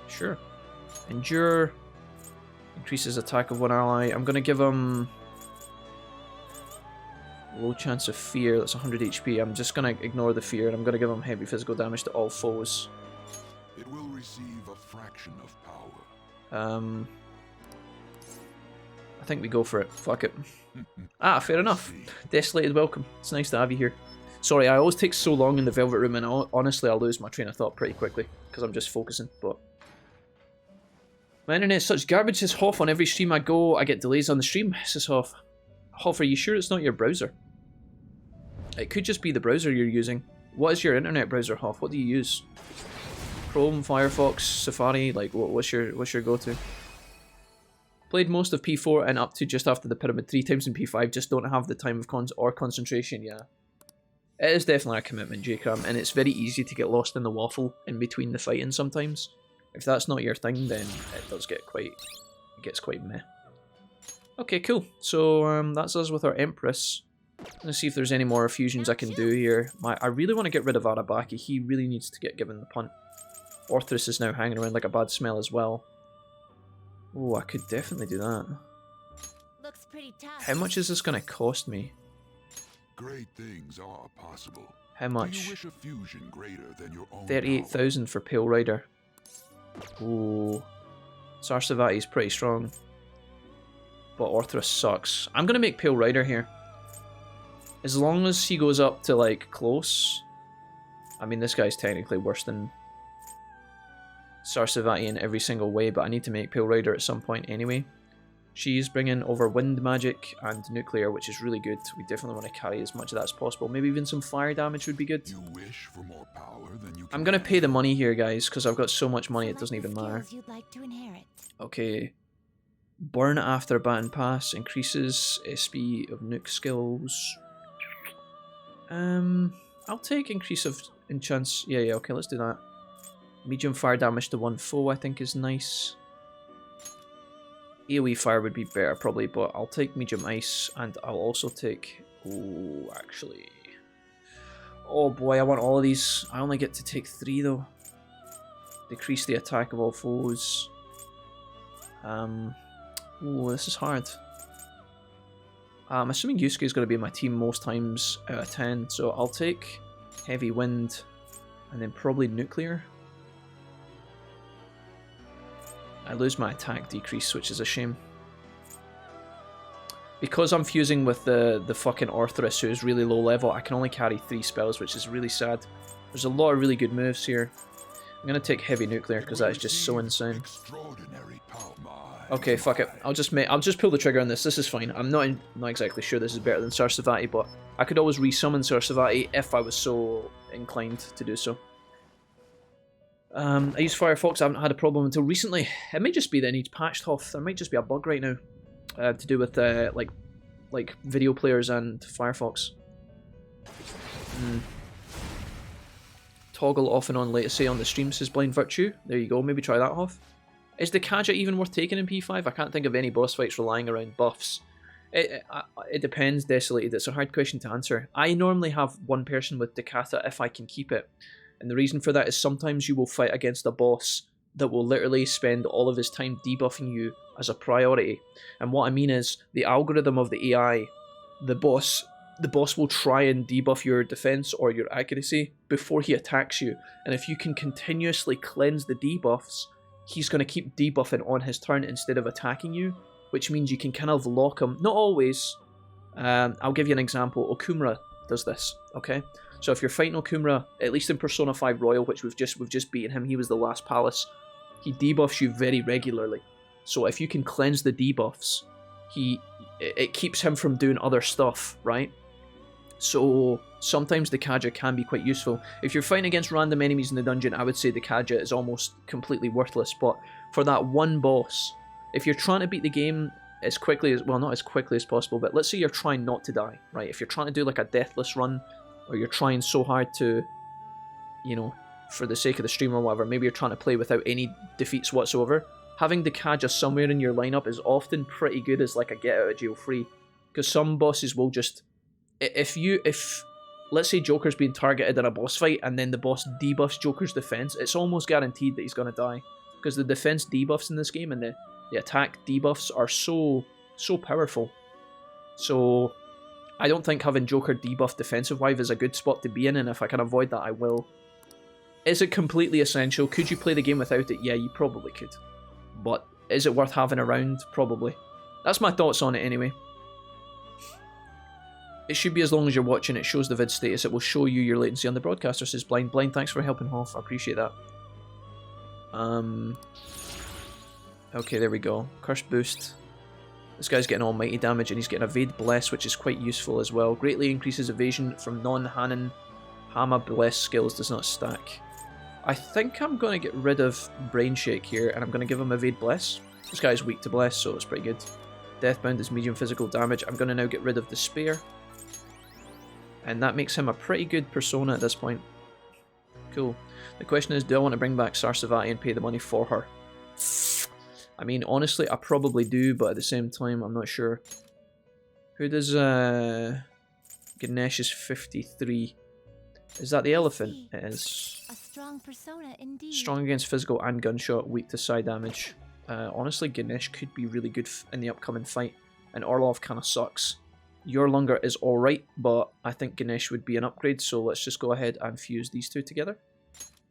Sure. Endure. Increases attack of one ally. I'm gonna give him... Low chance of fear. That's 100 HP. I'm just gonna ignore the fear and I'm gonna give him heavy physical damage to all foes. It will receive a fraction of power. I think we go for it. Fuck it. Ah, fair enough. Desolated welcome. It's nice to have you here. Sorry, I always take so long in the Velvet Room and honestly I lose my train of thought pretty quickly because I'm just focusing, but... My internet's such garbage, says Hoff. On every stream I go, I get delays on the stream, says Hoff. Hoff, are you sure it's not your browser? It could just be the browser you're using. What is your internet browser, Hoff? What do you use? Chrome, Firefox, Safari, like what's your go-to? Played most of P4 and up to just after the pyramid 3 times in P5, just don't have the time of concentration, yeah. It is definitely a commitment, J-Cram, and it's very easy to get lost in the waffle in between the fighting sometimes. If that's not your thing, then it does get quite, it gets quite meh. Okay, cool. So that's us with our Empress. Let's see if there's any more fusions I can do here. I really want to get rid of Arabaki. He really needs to get given the punt. Orthrus is now hanging around like a bad smell as well. Oh, I could definitely do that. Looks pretty tough. How much is this going to cost me? Great things are possible. How much? Do you wish a fusion greater than your own 38,000 for Pale Rider. Ooh. Sarsavati is pretty strong. But Orthrus sucks. I'm going to make Pale Rider here. As long as he goes up to, like, close. I mean, this guy's technically worse than Sarsavati in every single way, but I need to make Pale Rider at some point anyway. She's bringing over wind magic and nuclear, which is really good. We definitely want to carry as much of that as possible. Maybe even some fire damage would be good. You wish for more power than you can. I'm going to pay the money here, guys, because I've got so much money it doesn't even matter. You'd like to inherit. Okay. Burn after baton pass increases SP of nuke skills. I'll take increase of enchants. Yeah, okay, let's do that. Medium fire damage to one foe, I think, is nice. AoE fire would be better, probably, but I'll take medium ice, and I'll also take... Oh, actually... Oh boy, I want all of these. I only get to take 3, though. Decrease the attack of all foes. Oh, this is hard. I'm assuming Yusuke is going to be in my team most times out of 10, so I'll take heavy wind, and then probably nuclear. I lose my attack decrease, which is a shame. Because I'm fusing with the fucking Orthrus, who is really low level, I can only carry 3 spells, which is really sad. There's a lot of really good moves here. I'm going to take heavy nuclear, because that is just so insane. Okay, fuck it. I'll just pull the trigger on this. This is fine. I'm not exactly sure this is better than Sarsavati, but I could always resummon Sarsavati if I was so inclined to do so. I use Firefox. I haven't had a problem until recently. It may just be that it needs patched off. There might just be a bug right now to do with like video players and Firefox. Toggle off and on latency on the stream, says Blind Virtue. There you go. Maybe try that off. Is the Kaja even worth taking in P5? I can't think of any boss fights relying around buffs. It depends, Desolated. It's a hard question to answer. I normally have one person with Dakata if I can keep it. And the reason for that is sometimes you will fight against a boss that will literally spend all of his time debuffing you as a priority. And what I mean is, the algorithm of the AI, the boss will try and debuff your defense or your accuracy before he attacks you. And if you can continuously cleanse the debuffs, he's going to keep debuffing on his turn instead of attacking you, which means you can kind of lock him. Not always. I'll give you an example. Okumura does this, okay? So if you're fighting Okumura, at least in Persona 5 Royal, which we've just beaten him, he was the last palace, he debuffs you very regularly. So if you can cleanse the debuffs, it keeps him from doing other stuff, right? So sometimes the Kaja can be quite useful. If you're fighting against random enemies in the dungeon, I would say the Kaja is almost completely worthless. But for that one boss, if you're trying to beat the game as quickly as, well, not as quickly as possible, but let's say you're trying not to die, right? If you're trying to do like a deathless run, or you're trying so hard to, you know, for the sake of the stream or whatever, maybe you're trying to play without any defeats whatsoever, having the Kaja somewhere in your lineup is often pretty good as like a get out of jail free. Because some bosses will just, if let's say Joker's being targeted in a boss fight and then the boss debuffs Joker's defense, it's almost guaranteed that he's going to die. Because the defense debuffs in this game and the attack debuffs are so powerful. So I don't think having Joker debuff defensive wave is a good spot to be in, and if I can avoid that, I will. Is it completely essential? Could you play the game without it? Yeah, you probably could. But is it worth having around? Probably. That's my thoughts on it anyway. It should be as long as you're watching. It shows the vid status. It will show you your latency on the broadcaster, says Blind. Blind, thanks for helping Hoff. I appreciate that. Okay, there we go. Curse boost. This guy's getting almighty damage and he's getting Evade Bless, which is quite useful as well. Greatly increases evasion from non-Hanan. Hama Bless skills does not stack. I think I'm going to get rid of Brain Shake here and I'm going to give him Evade Bless. This guy's weak to Bless, so it's pretty good. Deathbound is medium physical damage. I'm going to now get rid of Despair. And that makes him a pretty good persona at this point. Cool. The question is, do I want to bring back Sarsavati and pay the money for her? I mean, honestly, I probably do, but at the same time, I'm not sure. Who does, Ganesh is 53. Is that the elephant? It is. A strong persona indeed. Strong against physical and gunshot, weak to side damage. Honestly, Ganesh could be really good in the upcoming fight, and Orlov kind of sucks. Yorlunger is alright, but I think Ganesh would be an upgrade, so let's just go ahead and fuse these two together.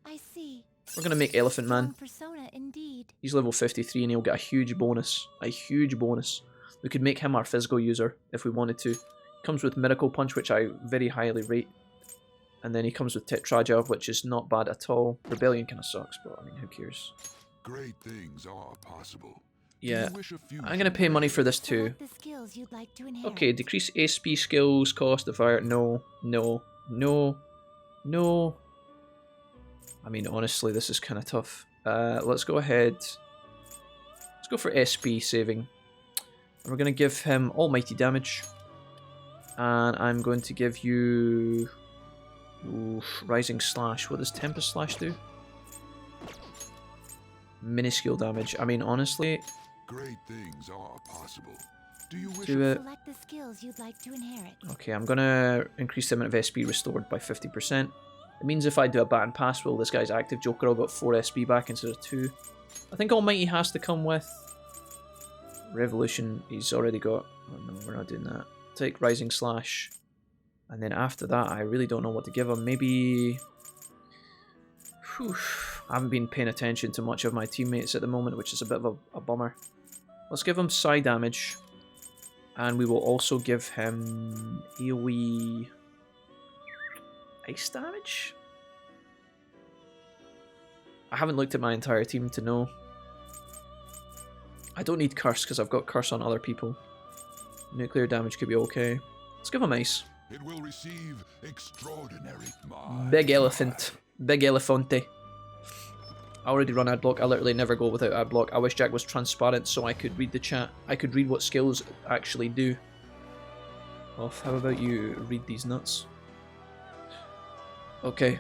I see. We're going to make Elephant Man. Persona indeed. He's level 53 and he'll get a huge bonus. A huge bonus. We could make him our physical user if we wanted to. He comes with Miracle Punch, which I very highly rate. And then he comes with Tetraja, which is not bad at all. Rebellion kind of sucks, but I mean, who cares? Great things are possible. Yeah, you wish a few I'm gonna pay money for this too. Select the skills you'd like to inherit. Okay, decrease SP skills, cost of fire. No, no, no, no. I mean, honestly, this is kind of tough. Let's go ahead. Let's go for SP saving. And we're going to give him almighty damage. And I'm going to give you... Oof, rising slash. What does Tempest slash do? Minuscule damage. I mean, honestly... Great things are possible. Do you wish Do it. Select the skills you'd like to inherit. Okay, I'm going to increase the amount of SP restored by 50%. It means if I do a bat and pass roll, this guy's active Joker will got 4 SP back instead of 2. I think Almighty has to come with Revolution. He's already got... Oh no, we're not doing that. Take Rising Slash. And then after that, I really don't know what to give him. Maybe... Whew. I haven't been paying attention to much of my teammates at the moment, which is a bit of a bummer. Let's give him Psi damage. And we will also give him AoE... Ice damage? I haven't looked at my entire team to know. I don't need Curse because I've got Curse on other people. Nuclear damage could be okay. Let's give him Ice. it will receive extraordinary Big Elephant. Big Elefante. I already run Adblock. I literally never go without Adblock. I wish Jack was transparent so I could read the chat. I could read what skills actually do. Off. How about you read these nuts? Okay.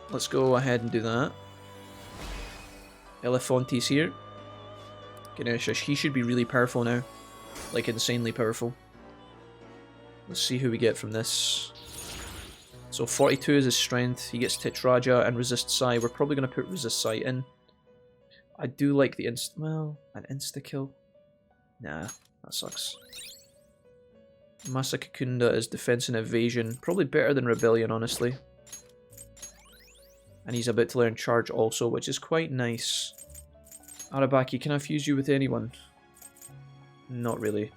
Let's go ahead and do that. Elefante's here. Ganesh, he should be really powerful now. Like, insanely powerful. Let's see who we get from this. So 42 is his strength. He gets Tetraja and Resist Psi. We're probably going to put Resist Psi in. I do like the well, an insta-kill. Nah, that sucks. Masakakunda is defense and evasion. Probably better than Rebellion, honestly. And he's about to learn charge also, which is quite nice. Arabaki, can I fuse you with anyone? Not really.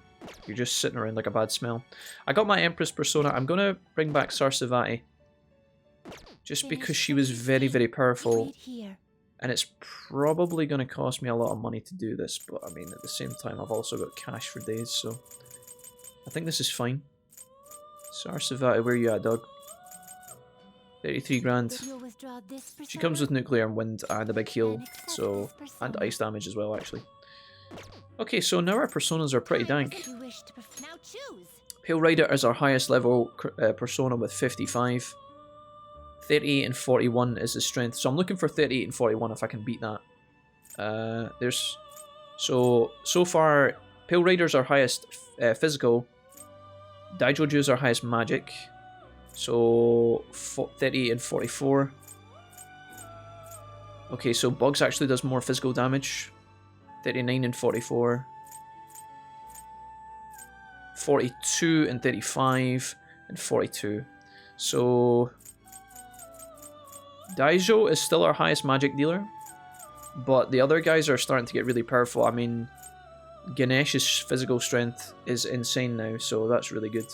You're just sitting around like a bad smell. I got my Empress persona. I'm going to bring back Sarsavati. Just because she was very, very powerful. And it's probably going to cost me a lot of money to do this. But I mean, at the same time, I've also got cash for days, so... I think this is fine. Sarsavati, where you at, dog? 33 grand. She comes with nuclear and wind and a big heal, so... And ice damage as well, actually. Okay, so now our personas are pretty dank. Pale Rider is our highest level persona with 55. 38 and 41 is his strength, so I'm looking for 38 and 41 if I can beat that. So far, Pale Rider's our highest physical. Daijoju's our highest magic. So 38 and 44. Okay, so Bugs actually does more physical damage. 39 and 44. 42 and 35 and 42. So Daijo is still our highest magic dealer, but the other guys are starting to get really powerful. I mean, Ganesh's physical strength is insane now, so that's really good.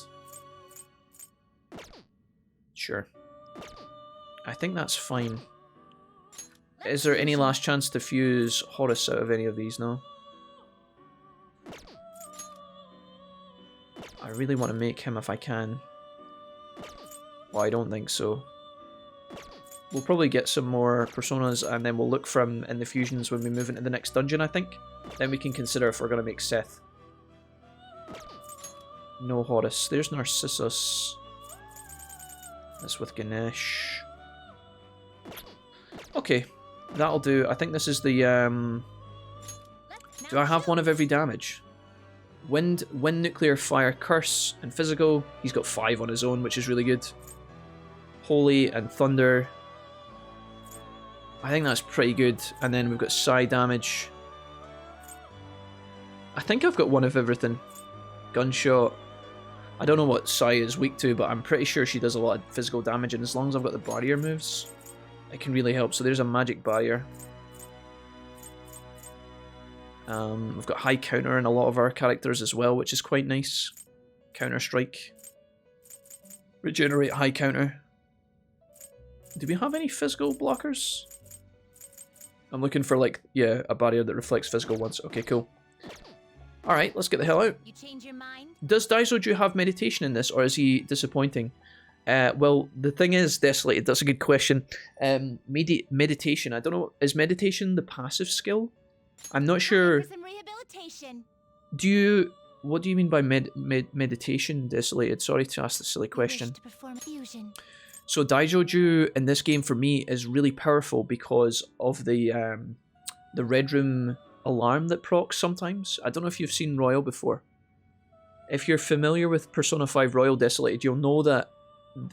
Sure. I think that's fine. Is there any last chance to fuse Horus out of any of these? No. I really want to make him if I can. Well, I don't think so. We'll probably get some more personas and then we'll look for him in the fusions when we move into the next dungeon, I think. Then we can consider if we're going to make Seth. No Horus. There's Narcissus. That's with Ganesh. Okay, that'll do. I think this is the... Do I have one of every damage? Wind, nuclear, fire, curse, and physical. He's got 5 on his own, which is really good. Holy and thunder. I think that's pretty good. And then we've got psi damage. I think I've got one of everything. Gunshot. I don't know what psi is weak to, but I'm pretty sure she does a lot of physical damage. And as long as I've got the barrier moves, it can really help. So there's a magic barrier. We've got high counter in a lot of our characters as well, which is quite nice. Counter strike. Regenerate high counter. Do we have any physical blockers? I'm looking for, like, yeah, a barrier that reflects physical ones. Okay, cool. Alright, let's get the hell out. You change your mind? Does Daizoju have meditation in this, or is he disappointing? Well, the thing is, Desolated, that's a good question. Meditation, I don't know, is meditation the passive skill? I'm not sure. Some rehabilitation. What do you mean by meditation, Desolated? Sorry to ask this silly question. To perform fusion. So Daijoju in this game for me is really powerful because of the Red Room alarm that procs sometimes. I don't know if you've seen Royal before. If you're familiar with Persona 5 Royal Desolated, you'll know that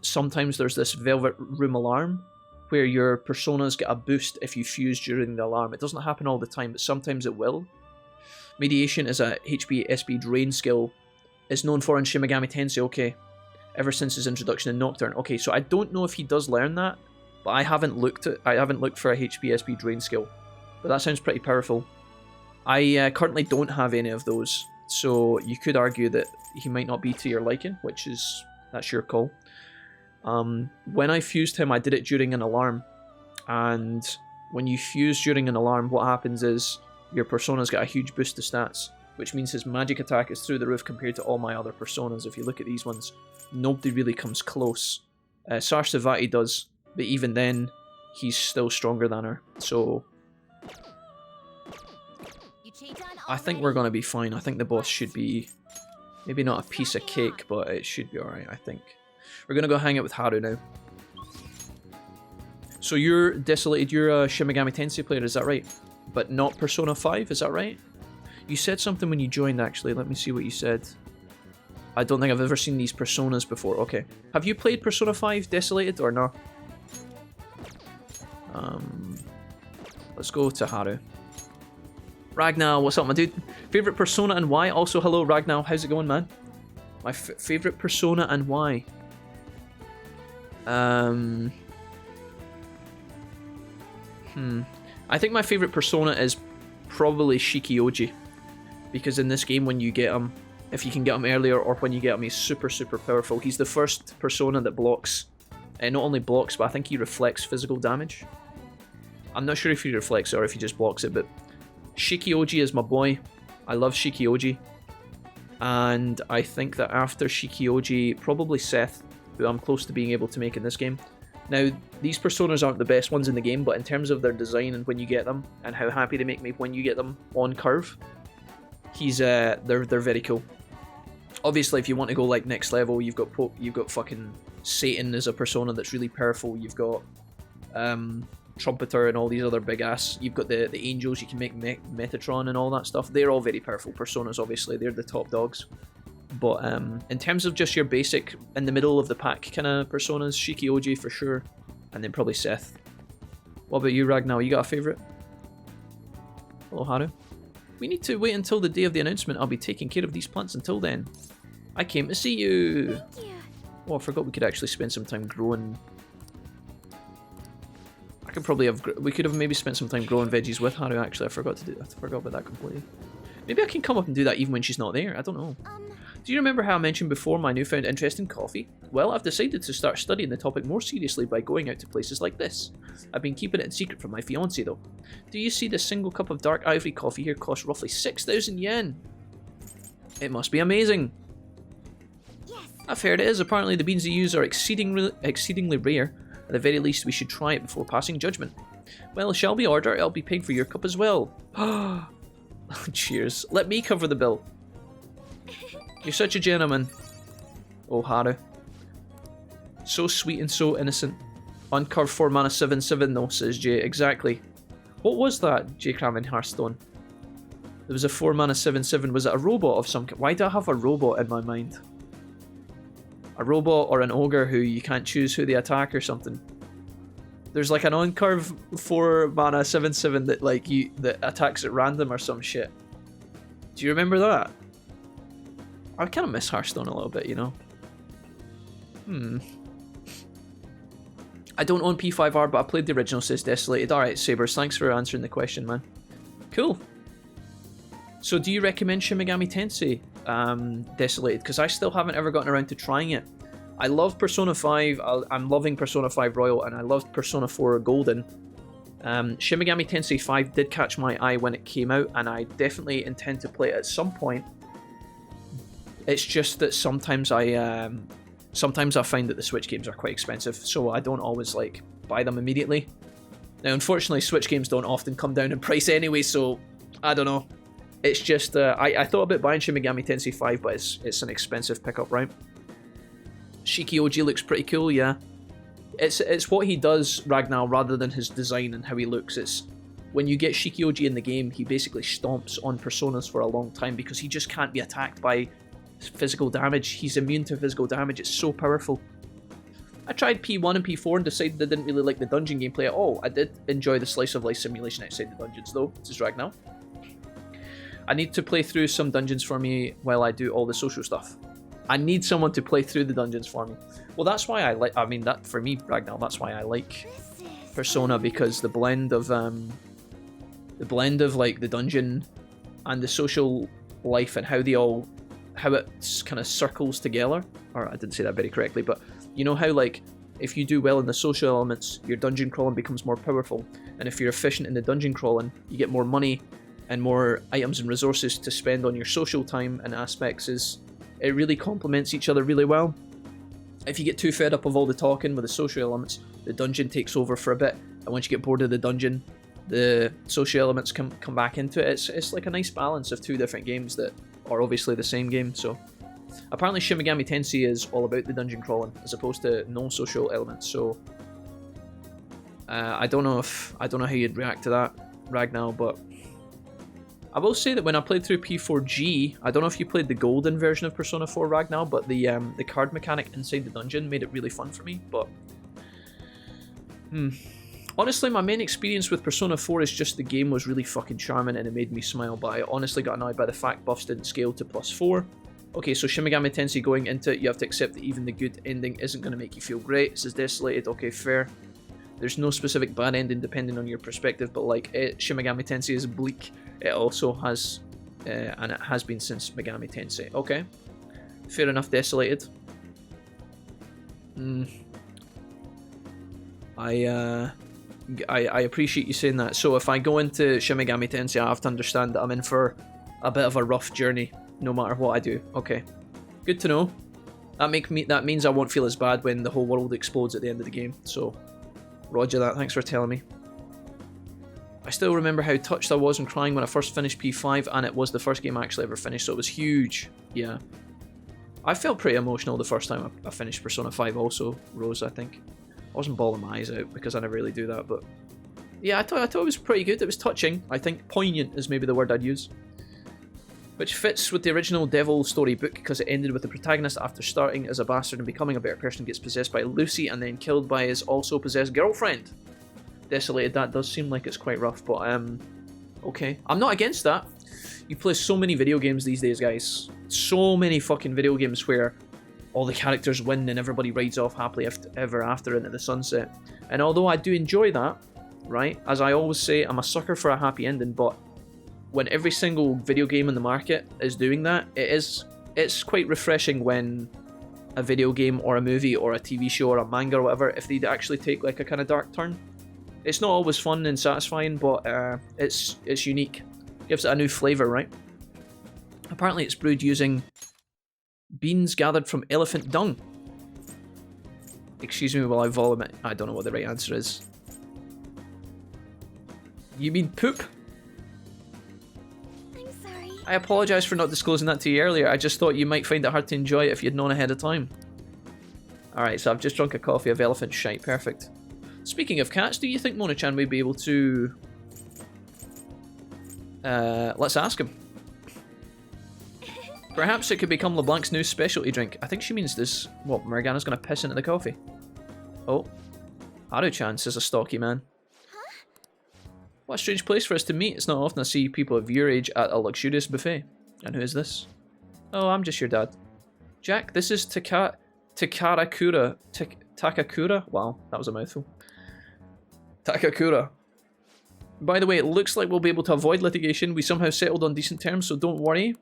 sometimes there's this Velvet Room alarm where your personas get a boost if you fuse during the alarm. It doesn't happen all the time, but sometimes it will. Mediation is a HP SP drain skill. It's known for in Shin Megami Tensei, okay. Ever since his introduction in Nocturne. Okay, so I don't know if he does learn that, but I haven't looked for a HP SP drain skill. But that sounds pretty powerful. I currently don't have any of those, so you could argue that he might not be to your liking, that's your call. When I fused him, I did it during an alarm, and when you fuse during an alarm, what happens is your persona's got a huge boost to stats, which means his magic attack is through the roof compared to all my other personas. If you look at these ones, nobody really comes close. Sarsavati does, but even then, he's still stronger than her, so I think we're going to be fine. I think the boss should be, maybe not a piece of cake, but it should be alright, I think. We're going to go hang out with Haru now. So you're Desolated, you're a Shin Megami Tensei player, is that right? But not Persona 5, is that right? You said something when you joined, actually. Let me see what you said. I don't think I've ever seen these Personas before. Okay. Have you played Persona 5 Desolated or no? Let's go to Haru. Ragnar, what's up, my dude? Favorite Persona and why? Also, hello, Ragnar. How's it going, man? My favorite Persona and why? I think my favorite Persona is probably Shikioji. Because in this game, when you get him, if you can get him earlier or when you get him, he's super, super powerful. He's the first Persona that blocks. Not only blocks, but I think he reflects physical damage. I'm not sure if he reflects it or if he just blocks it, but Shikioji is my boy. I love Shikioji. And I think that after Shikioji, probably Seth, who I'm close to being able to make in this game. Now, these Personas aren't the best ones in the game, but in terms of their design and when you get them, and how happy they make me when you get them on curve, they're very cool. Obviously, if you want to go like next level, you've got fucking Satan as a Persona that's really powerful. You've got Trumpeter and all these other big ass. You've got the angels. You can make Metatron and all that stuff. They're all very powerful Personas. Obviously, they're the top dogs. But in terms of just your basic in the middle of the pack kind of Personas, Shikioji for sure, and then probably Seth. What about you, Ragnar? You got a favorite? Hello, Haru. We need to wait until the day of the announcement. I'll be taking care of these plants until then. I came to see you. Thank you. Oh, I forgot we could actually spend some time growing. We could have maybe spent some time growing veggies with Haru. Actually, I forgot about that completely. Maybe I can come up and do that even when she's not there. I don't know. Do you remember how I mentioned before my newfound interest in coffee? Well, I've decided to start studying the topic more seriously by going out to places like this. I've been keeping it in secret from my fiance though. Do you see this single cup of dark ivory coffee here costs roughly 6,000 yen? It must be amazing. Yes. I've heard it is. Apparently the beans they use are exceedingly rare. At the very least, we should try it before passing judgment. Well, shall we order? I'll be paying for your cup as well. Cheers. Let me cover the bill. You're such a gentleman. Oh, Haru. So sweet and so innocent. Uncurved 4 mana 7/7 though, says Jay. Exactly. What was that, Jay Cram in Hearthstone? There was a 4 mana 7/7. Was it a robot of some kind? Why do I have a robot in my mind? A robot or an ogre who you can't choose who they attack or something. There's like an uncurved 4 mana 7/7 that attacks at random or some shit. Do you remember that? I kind of miss Hearthstone a little bit, you know. I don't own P5R, but I played the original, says Desolated. Alright, Sabers, thanks for answering the question, man. Cool. So do you recommend Shin Megami Tensei Desolated? Because I still haven't ever gotten around to trying it. I love Persona 5, I'm loving Persona 5 Royal, and I loved Persona 4 Golden. Shin Megami Tensei 5 did catch my eye when it came out, and I definitely intend to play it at some point. It's just that sometimes I find that the Switch games are quite expensive, so I don't always like buy them immediately. Now, unfortunately, Switch games don't often come down in price anyway, so I don't know. It's just I thought about buying Shin Megami Tensei 5, but it's an expensive pickup, right? Shiki-Oji looks pretty cool, yeah. It's what he does, Ragnar, rather than his design and how he looks. It's when you get Shiki-Oji in the game, he basically stomps on personas for a long time because he just can't be attacked by physical damage. He's immune to physical damage. It's so powerful. I tried P1 and P4 and decided I didn't really like the dungeon gameplay at all. I did enjoy the slice of life simulation outside the dungeons though. This is Ragnar. I need to play through some dungeons for me while I do all the social stuff. I need someone to play through the dungeons for me. Well, that's why I like, I mean, that for me, Ragnar, that's why I like Persona, because the blend of like the dungeon and the social life and how it kind of circles together, or I didn't say that very correctly, but you know how like if you do well in the social elements, your dungeon crawling becomes more powerful, and if you're efficient in the dungeon crawling, you get more money and more items and resources to spend on your social time and aspects. It really complements each other really well. If you get too fed up of all the talking with the social elements, the dungeon takes over for a bit, and once you get bored of the dungeon, the social elements come back into it. It's like a nice balance of two different games that are obviously the same game. So apparently Shin Megami Tensei is all about the dungeon crawling as opposed to no social elements. So I don't know how you'd react to that, Ragnar, but I will say that when I played through P4G, I don't know if you played the golden version of Persona 4, Ragnar, but the card mechanic inside the dungeon made it really fun for me. But honestly, my main experience with Persona 4 is just the game was really fucking charming and it made me smile, but I honestly got annoyed by the fact buffs didn't scale to +4. Okay, so Shin Megami Tensei, going into it, you have to accept that even the good ending isn't going to make you feel great. It says Desolated, okay, fair. There's no specific bad ending depending on your perspective, but like, Shin Megami Tensei is bleak. It also has, and it has been since Megami Tensei. Okay, fair enough, Desolated. I appreciate you saying that. So if I go into Shin Megami Tensei, I have to understand that I'm in for a bit of a rough journey, no matter what I do. Okay, good to know. That means I won't feel as bad when the whole world explodes at the end of the game. So, roger that. Thanks for telling me. I still remember how touched I was and crying when I first finished P5, and it was the first game I actually ever finished, so it was huge. Yeah, I felt pretty emotional the first time I finished Persona 5. Also, Rose, I think. I wasn't bawling my eyes out because I never really do that, but yeah, I thought it was pretty good. It was touching. I think poignant is maybe the word I'd use. Which fits with the original Devil story book because it ended with the protagonist after starting as a bastard and becoming a better person gets possessed by Lucy and then killed by his also possessed girlfriend. Desolated, that does seem like it's quite rough, but okay. I'm not against that. You play so many video games these days, guys. So many fucking video games where all the characters win and everybody rides off happily ever after into the sunset. And although I do enjoy that, right, as I always say, I'm a sucker for a happy ending, but when every single video game in the market is doing that, it's quite refreshing when a video game or a movie or a TV show or a manga or whatever, if they'd actually take like a kind of dark turn. It's not always fun and satisfying, but it's unique. Gives it a new flavour, right? Apparently it's brewed using beans gathered from elephant dung. Excuse me while I vomit. I don't know what the right answer is. You mean poop? I'm sorry. I apologise for not disclosing that to you earlier. I just thought you might find it hard to enjoy it if you'd known ahead of time. Alright, so I've just drunk a coffee of elephant shite. Perfect. Speaking of cats, do you think Mona-chan may be able to... let's ask him. Perhaps it could become LeBlanc's new specialty drink. I think she means this. What, Morgana's gonna piss into the coffee? Oh. Haruchan, says a stocky man. Huh? What a strange place for us to meet. It's not often I see people of your age at a luxurious buffet. And who is this? Oh, I'm just your dad. Jack, this is Takakura. Takakura? Wow, that was a mouthful. Takakura. By the way, it looks like we'll be able to avoid litigation. We somehow settled on decent terms, so don't worry.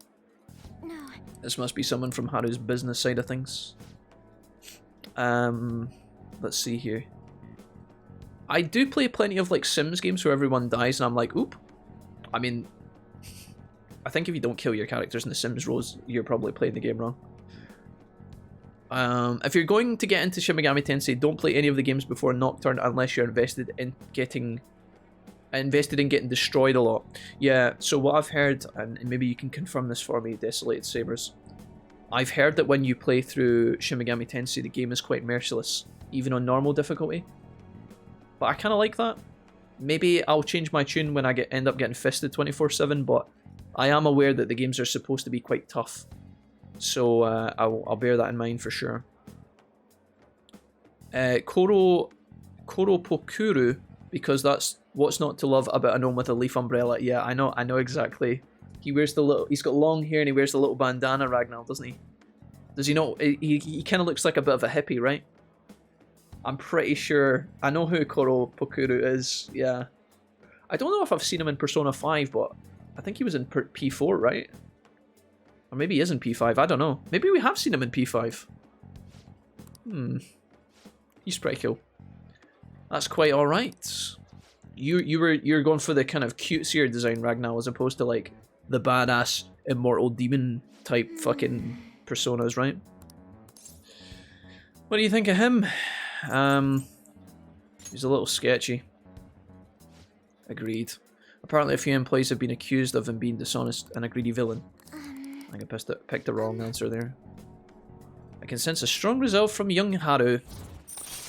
No. This must be someone from Haru's business side of things. Let's see here. I do play plenty of like Sims games where everyone dies and I'm like, oop. I mean, I think if you don't kill your characters in the Sims rows, you're probably playing the game wrong. If you're going to get into Shin Megami Tensei, don't play any of the games before Nocturne unless you're invested in getting destroyed a lot. Yeah, so what I've heard, and maybe you can confirm this for me, Desolated Sabers, I've heard that when you play through Shin Megami Tensei, the game is quite merciless, even on normal difficulty. But I kind of like that. Maybe I'll change my tune when I end up getting fisted 24/7, but I am aware that the games are supposed to be quite tough. So I'll bear that in mind for sure. Koro Pokuru, because that's what's not to love about a gnome with a leaf umbrella. Yeah, I know exactly. He's got long hair and he wears the little bandana, Ragnar, doesn't he? Does he not? He kind of looks like a bit of a hippie, right? I'm pretty sure. I know who Koro Pokuru is, yeah. I don't know if I've seen him in Persona 5, but I think he was in P4, right? Or maybe he is in P5, I don't know. Maybe we have seen him in P5. He's pretty cool. That's quite alright. You're going for the kind of cutesier design, Ragnar, as opposed to like the badass immortal demon type fucking personas, right? What do you think of him? He's a little sketchy. Agreed. Apparently a few employees have been accused of him being dishonest and a greedy villain. I think I picked the wrong answer there. I can sense a strong resolve from young Haru.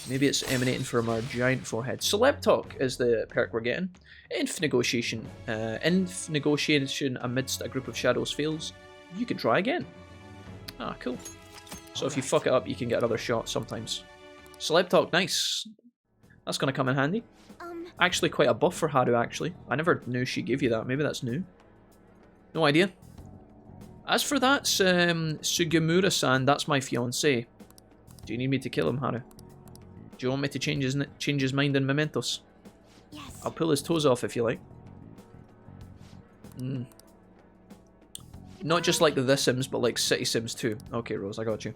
Maybe it's emanating from our giant forehead. Celeb Talk is the perk we're getting. Inf negotiation. Inf negotiation amidst a group of shadows fails. You can try again. Ah, cool. So if you fuck it up, you can get another shot sometimes. Celeb Talk, nice. That's going to come in handy. Actually quite a buff for Haru, actually. I never knew she gave you that. Maybe that's new. No idea. As for that, Sugimura-san, that's my fiancé. Do you need me to kill him, Haru? Do you want me to change his mind in Mementos? Yes. I'll pull his toes off if you like. Not just like the Sims, but like City Sims 2. Okay, Rose, I got you.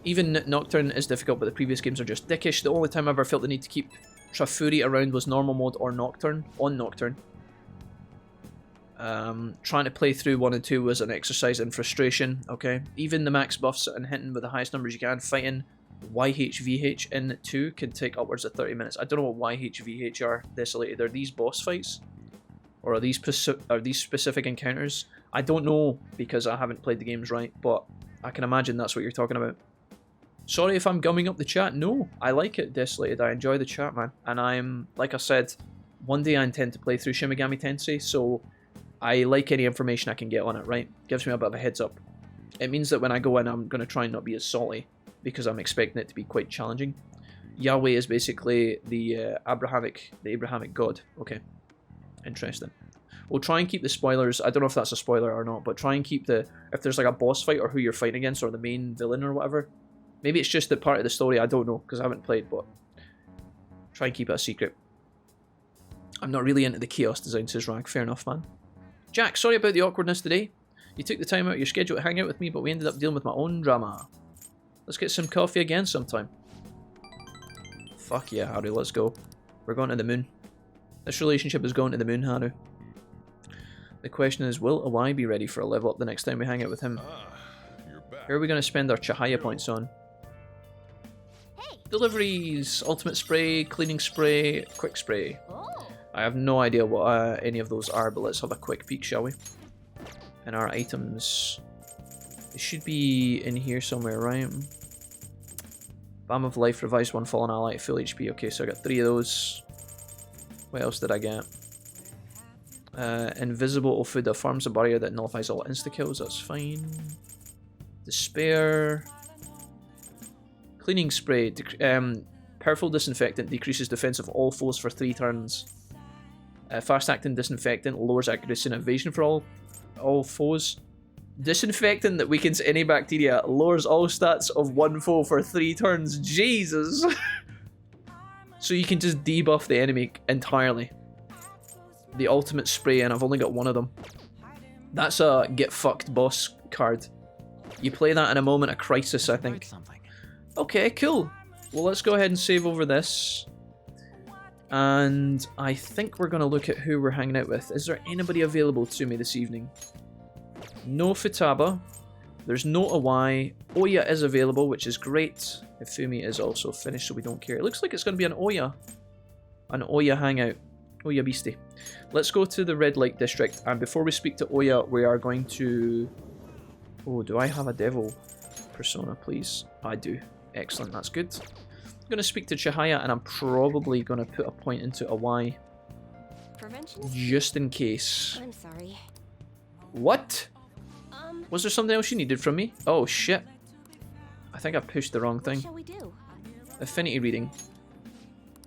Even Nocturne is difficult, but the previous games are just dickish. The only time I ever felt the need to keep Trafuri around was normal mode or Nocturne. On Nocturne. Trying to play through 1 and 2 was an exercise in frustration, okay? Even the max buffs and hitting with the highest numbers you can, fighting YHVH in 2 can take upwards of 30 minutes. I don't know what YHVH are, Desolated. Are these boss fights? Or are these specific encounters? I don't know because I haven't played the games right, but I can imagine that's what you're talking about. Sorry if I'm gumming up the chat. No, I like it, Desolated. I enjoy the chat, man. And I'm, like I said, one day I intend to play through Shin Megami Tensei, so I like any information I can get on it, right? Gives me a bit of a heads up. It means that when I go in, I'm going to try and not be as salty, because I'm expecting it to be quite challenging. Yahweh is basically the Abrahamic god. Okay, interesting. We'll try and keep the spoilers. I don't know if that's a spoiler or not, but try and keep if there's like a boss fight or who you're fighting against or the main villain or whatever. Maybe it's just a part of the story, I don't know, because I haven't played, but try and keep it a secret. I'm not really into the chaos design, says Rag. Fair enough, man. Jack, sorry about the awkwardness today. You took the time out of your schedule to hang out with me, but we ended up dealing with my own drama. Let's get some coffee again sometime. Fuck yeah, Haru, let's go. We're going to the moon. This relationship is going to the moon, Haru. The question is, will Awai be ready for a level up the next time we hang out with him? You're back. Who are we going to spend our Chahaya points on? Hey. Deliveries, ultimate spray, cleaning spray, quick spray. I have no idea what any of those are, but let's have a quick peek, shall we? And our items. It should be in here somewhere, right? Balm of Life, revised one, fallen ally, full HP. Okay, so I got 3 of those. What else did I get? Invisible Ofuda farms a barrier that nullifies all insta-kills, that's fine. Despair. Cleaning spray. Powerful disinfectant decreases defense of all foes for 3 turns. Fast-acting disinfectant lowers accuracy and evasion for all foes. Disinfectant that weakens any bacteria lowers all stats of 1 foe for 3 turns. Jesus! So you can just debuff the enemy entirely. The ultimate spray, and I've only got 1 of them. That's a get fucked boss card. You play that in a moment of crisis, I think. Okay, cool. Well, let's go ahead and save over this. And I think we're going to look at who we're hanging out with. Is there anybody available to me this evening? No Futaba. There's no Awai. Oya is available, which is great. Ifumi is also finished, so we don't care. It looks like it's going to be an Oya hangout. Oya Beastie. Let's go to the red light district, and before we speak to Oya, we are going to... Oh, do I have a devil persona, please? I do. Excellent, that's good. I'm going to speak to Chihaya, and I'm probably going to put a point into Awai. Just in case. I'm sorry. What? Was there something else you needed from me? Oh, shit. I think I pushed the wrong thing. What shall we do? Affinity reading.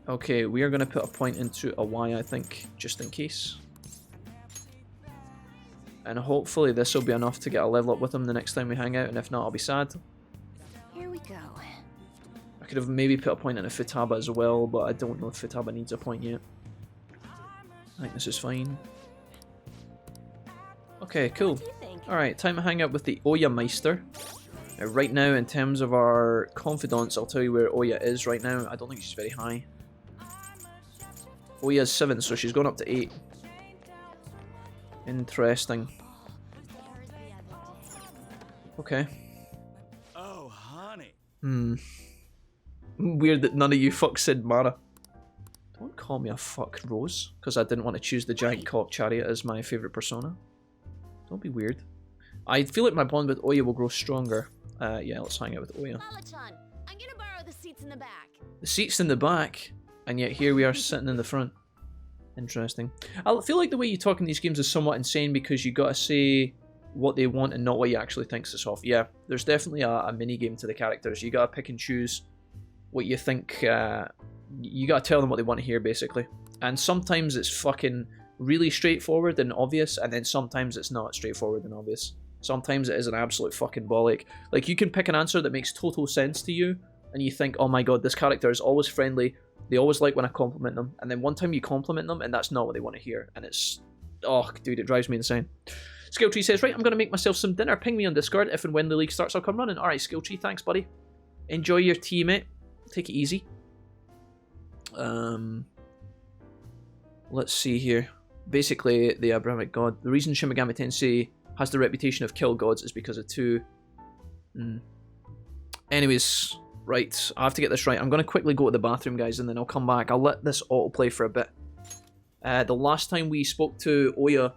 Okay, we are going to put a point into a Y, I think, just in case. And hopefully this will be enough to get a level up with him the next time we hang out, and if not, I'll be sad. Here we go. I could have maybe put a point into Futaba as well, but I don't know if Futaba needs a point yet. I think this is fine. Okay, cool. Alright, time to hang out with the Oya Meister. Right now, in terms of our confidants, I'll tell you where Oya is right now. I don't think she's very high. Oya's 7, so she's gone up to 8. Interesting. Okay. Oh, honey. Weird that none of you fucks said Mara. Don't call me a fuck Rose, because I didn't want to choose the giant cock chariot as my favourite persona. Don't be weird. I feel like my bond with Oya will grow stronger. Yeah, let's hang out with Oya. Haruchan, I'm gonna borrow the seats in the back. The seat's in the back, and yet here we are sitting in the front. Interesting. I feel like the way you talk in these games is somewhat insane because you gotta say what they want and not what you actually think's is off. Yeah, there's definitely a mini-game to the characters. You gotta pick and choose what you think, you gotta tell them what they want to hear, basically. And sometimes it's fucking really straightforward and obvious, and then sometimes it's not straightforward and obvious. Sometimes it is an absolute fucking bollock. Like, you can pick an answer that makes total sense to you, and you think, oh my god, this character is always friendly, they always like when I compliment them, and then one time you compliment them, and that's not what they want to hear, and it's... Oh, dude, it drives me insane. Skilltree says, right, I'm going to make myself some dinner. Ping me on Discord. If and when the league starts, I'll come running. Alright, Skilltree, thanks, buddy. Enjoy your tea, mate. Take it easy. Let's see here. Basically, the Abrahamic god. The reason Shin Megami Tensei has the reputation of kill gods is because of two... Anyways, right, I have to get this right. I'm going to quickly go to the bathroom, guys, and then I'll come back. I'll let this autoplay for a bit. The last time we spoke to Oya,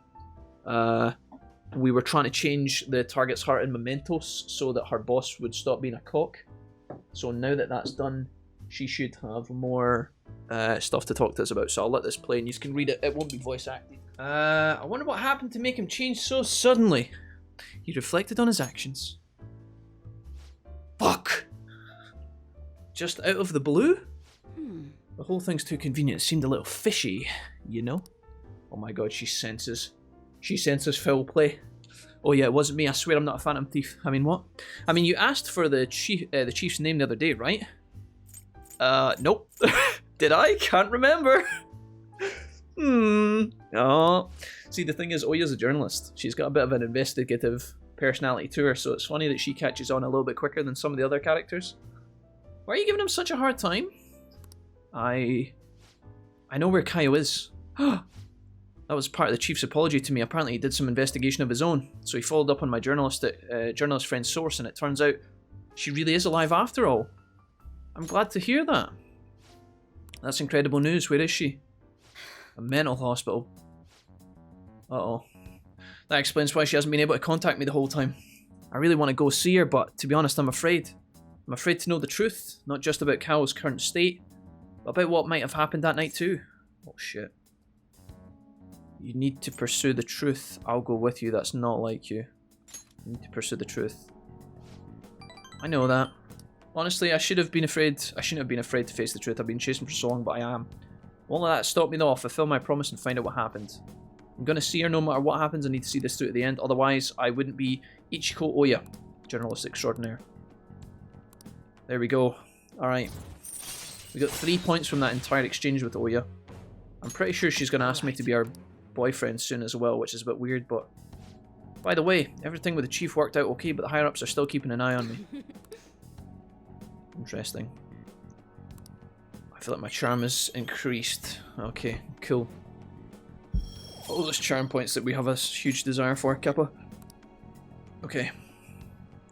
we were trying to change the target's heart in Mementos so that her boss would stop being a cock. So now that that's done, she should have more stuff to talk to us about. So I'll let this play and you can read it. It won't be voice acted. I wonder what happened to make him change so suddenly. He reflected on his actions. Fuck! Just out of the blue? The whole thing's too convenient. It seemed a little fishy, you know? Oh my god, she senses. She senses foul play. Oh yeah, it wasn't me. I swear I'm not a Phantom Thief. I mean, what? I mean, you asked for the chief's name the other day, right? Nope. Did I? Can't remember. Oh. See, the thing is, Oya's a journalist. She's got a bit of an investigative personality to her, so it's funny that she catches on a little bit quicker than some of the other characters. Why are you giving him such a hard time? I know where Kaio is. That was part of the chief's apology to me. Apparently he did some investigation of his own, so he followed up on my journalist friend's source, and it turns out she really is alive after all. I'm glad to hear that. That's incredible news. Where is she? A mental hospital. Uh-oh. That explains why she hasn't been able to contact me the whole time. I really want to go see her, but to be honest, I'm afraid. I'm afraid to know the truth, not just about Kao's current state, but about what might have happened that night too. Oh shit. You need to pursue the truth. I'll go with you. That's not like you. You need to pursue the truth. I know that. Honestly, I should have been afraid. I shouldn't have been afraid to face the truth. I've been chasing for so long, but I am. Won't let that stop me though. I'll fulfill my promise and find out what happened. I'm going to see her no matter what happens. I need to see this through to the end. Otherwise, I wouldn't be Ichiko Oya, journalist extraordinaire. There we go. Alright. We got 3 points from that entire exchange with Oya. I'm pretty sure she's going to ask me to be our boyfriend soon as well, which is a bit weird, but... By the way, everything with the chief worked out okay, but the higher-ups are still keeping an eye on me. Interesting. I feel like my charm is increased. Okay, cool. All those charm points that we have a huge desire for, Kappa. Okay.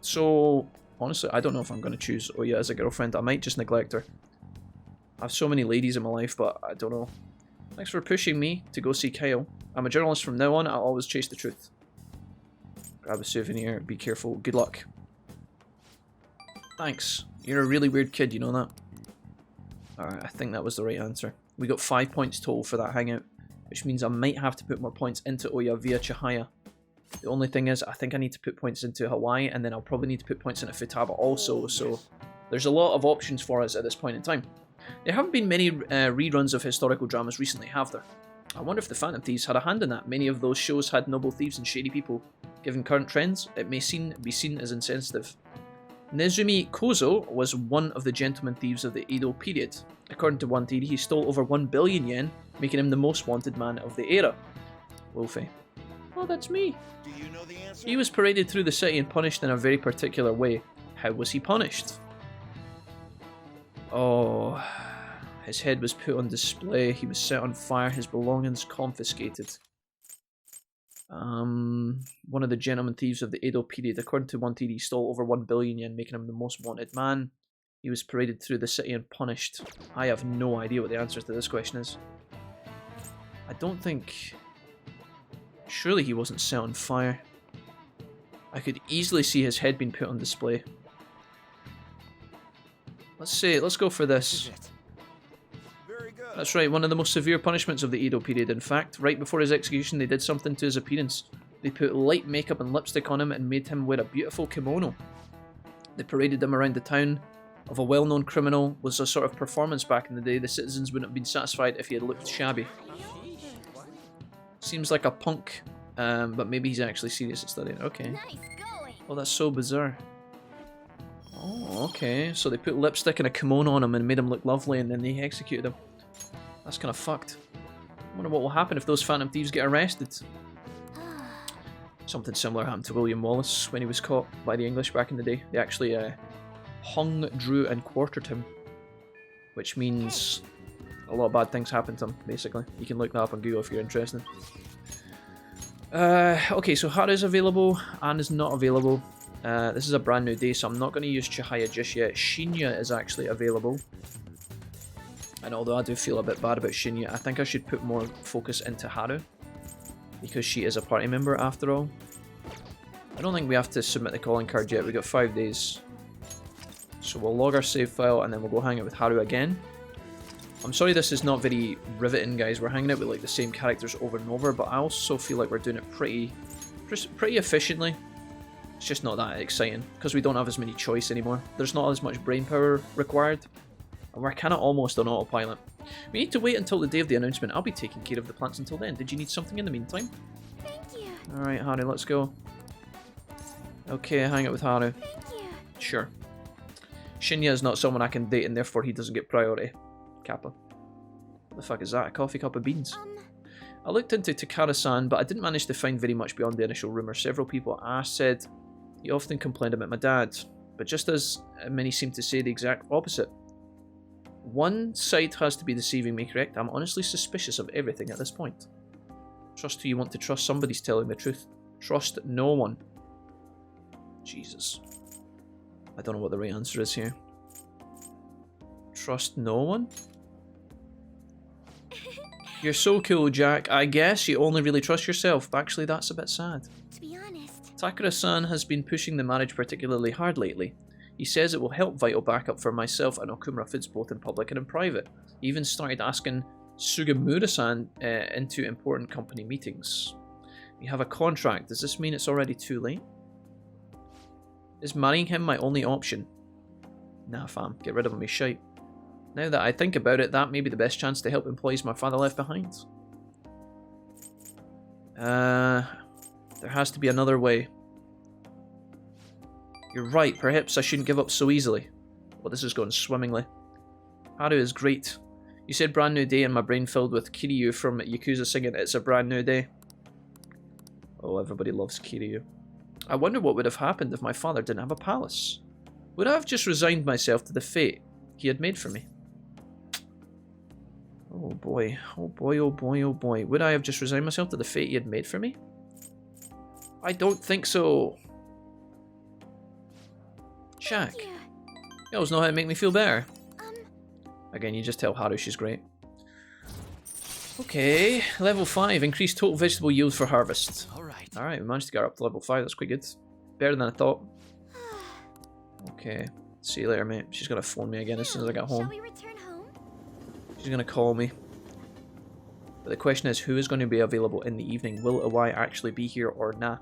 So, honestly, I don't know if I'm going to choose Oya as a girlfriend. I might just neglect her. I have so many ladies in my life, but I don't know. Thanks for pushing me to go see Kyle. I'm a journalist from now on. I'll always chase the truth. Grab a souvenir. Be careful. Good luck. Thanks. You're a really weird kid, you know that? Alright, I think that was the right answer. We got 5 points total for that hangout, which means I might have to put more points into Oya via Chihaya. The only thing is, I think I need to put points into Hawaii, and then I'll probably need to put points into Futaba also, so there's a lot of options for us at this point in time. There haven't been many reruns of historical dramas recently, have there? I wonder if the Phantom Thieves had a hand in that. Many of those shows had noble thieves and shady people. Given current trends, it may be seen as insensitive. Nezumi Kozo was one of the gentleman thieves of the Edo period. According to one theory, he stole over 1 billion yen, making him the most wanted man of the era. Wolfie. Oh, that's me. Do you know the answer? He was paraded through the city and punished in a very particular way. How was he punished? Oh, his head was put on display, he was set on fire, his belongings confiscated. One of the gentleman thieves of the Edo period. According to one theory, he stole over 1 billion yen, making him the most wanted man. He was paraded through the city and punished. I have no idea what the answer to this question is. I don't think... Surely he wasn't set on fire. I could easily see his head being put on display. Let's go for this. Very good. That's right, one of the most severe punishments of the Edo period. In fact, right before his execution, they did something to his appearance. They put light makeup and lipstick on him and made him wear a beautiful kimono. They paraded him around the town of a well-known criminal. Was a sort of performance back in the day. The citizens wouldn't have been satisfied if he had looked shabby. Seems like a punk, but maybe he's actually serious at studying. Okay. Nice going. Oh, that's so bizarre. Oh, okay. So they put lipstick and a kimono on him and made him look lovely, and then they executed him. That's kind of fucked. I wonder what will happen if those Phantom Thieves get arrested. Something similar happened to William Wallace when he was caught by the English back in the day. They actually hung, drew, and quartered him, which means a lot of bad things happened to him, basically. You can look that up on Google if you're interested. Okay, so Haru's available, Anne is not available. This is a brand new day, so I'm not going to use Chihaya just yet. Shinya is actually available. And although I do feel a bit bad about Shinya, I think I should put more focus into Haru, because she is a party member after all. I don't think we have to submit the calling card yet, we got 5 days. So we'll log our save file and then we'll go hang out with Haru again. I'm sorry this is not very riveting, guys. We're hanging out with like the same characters over and over, but I also feel like we're doing it pretty efficiently. It's just not that exciting because we don't have as many choice anymore. There's not as much brain power required, and we're kind of almost on autopilot. We need to wait until the day of the announcement. I'll be taking care of the plants until then. Did you need something in the meantime? Thank you. Alright, Haru, let's go. Okay, hang out with Haru. Thank you. Sure. Shinya is not someone I can date, and therefore he doesn't get priority. Kappa. What the fuck is that? A coffee cup of beans? I looked into Takara-san, but I didn't manage to find very much beyond the initial rumour. Several people asked said he often complained about my dad, but just as many seem to say the exact opposite. One side has to be deceiving me, correct? I'm honestly suspicious of everything at this point. Trust who you want to trust. Somebody's telling the truth. Trust no one. Jesus. I don't know what the right answer is here. Trust no one? You're so cool, Jack. I guess you only really trust yourself. Actually, that's a bit sad. To be honest, Takara-san has been pushing the marriage particularly hard lately. He says it will help vital backup for myself and Okumura Foods both in public and in private. He even started asking Sugamura-san into important company meetings. We have a contract. Does this mean it's already too late? Is marrying him my only option? Nah, fam. Get rid of him, he's shite. Now that I think about it, that may be the best chance to help employees my father left behind. There has to be another way. You're right, perhaps I shouldn't give up so easily. Well, this is going swimmingly. Haru is great. You said brand new day and my brain filled with Kiryu from Yakuza singing It's a Brand New Day. Oh, everybody loves Kiryu. I wonder what would have happened if my father didn't have a palace. Would I have just resigned myself to the fate he had made for me? boy. Oh boy, oh boy, oh boy. Would I have just resigned myself to the fate he had made for me? I don't think so. Jack. Yeah. You always know how to make me feel better. Again, you just tell Haru she's great. Okay, level 5. Increased total vegetable yield for harvest. Alright, we managed to get up to level 5. That's quite good. Better than I thought. Okay. See you later, mate. She's gonna phone me again as soon as I get home. Shall we return home? She's gonna call me. But the question is, who is going to be available in the evening? Will Awai actually be here or nah?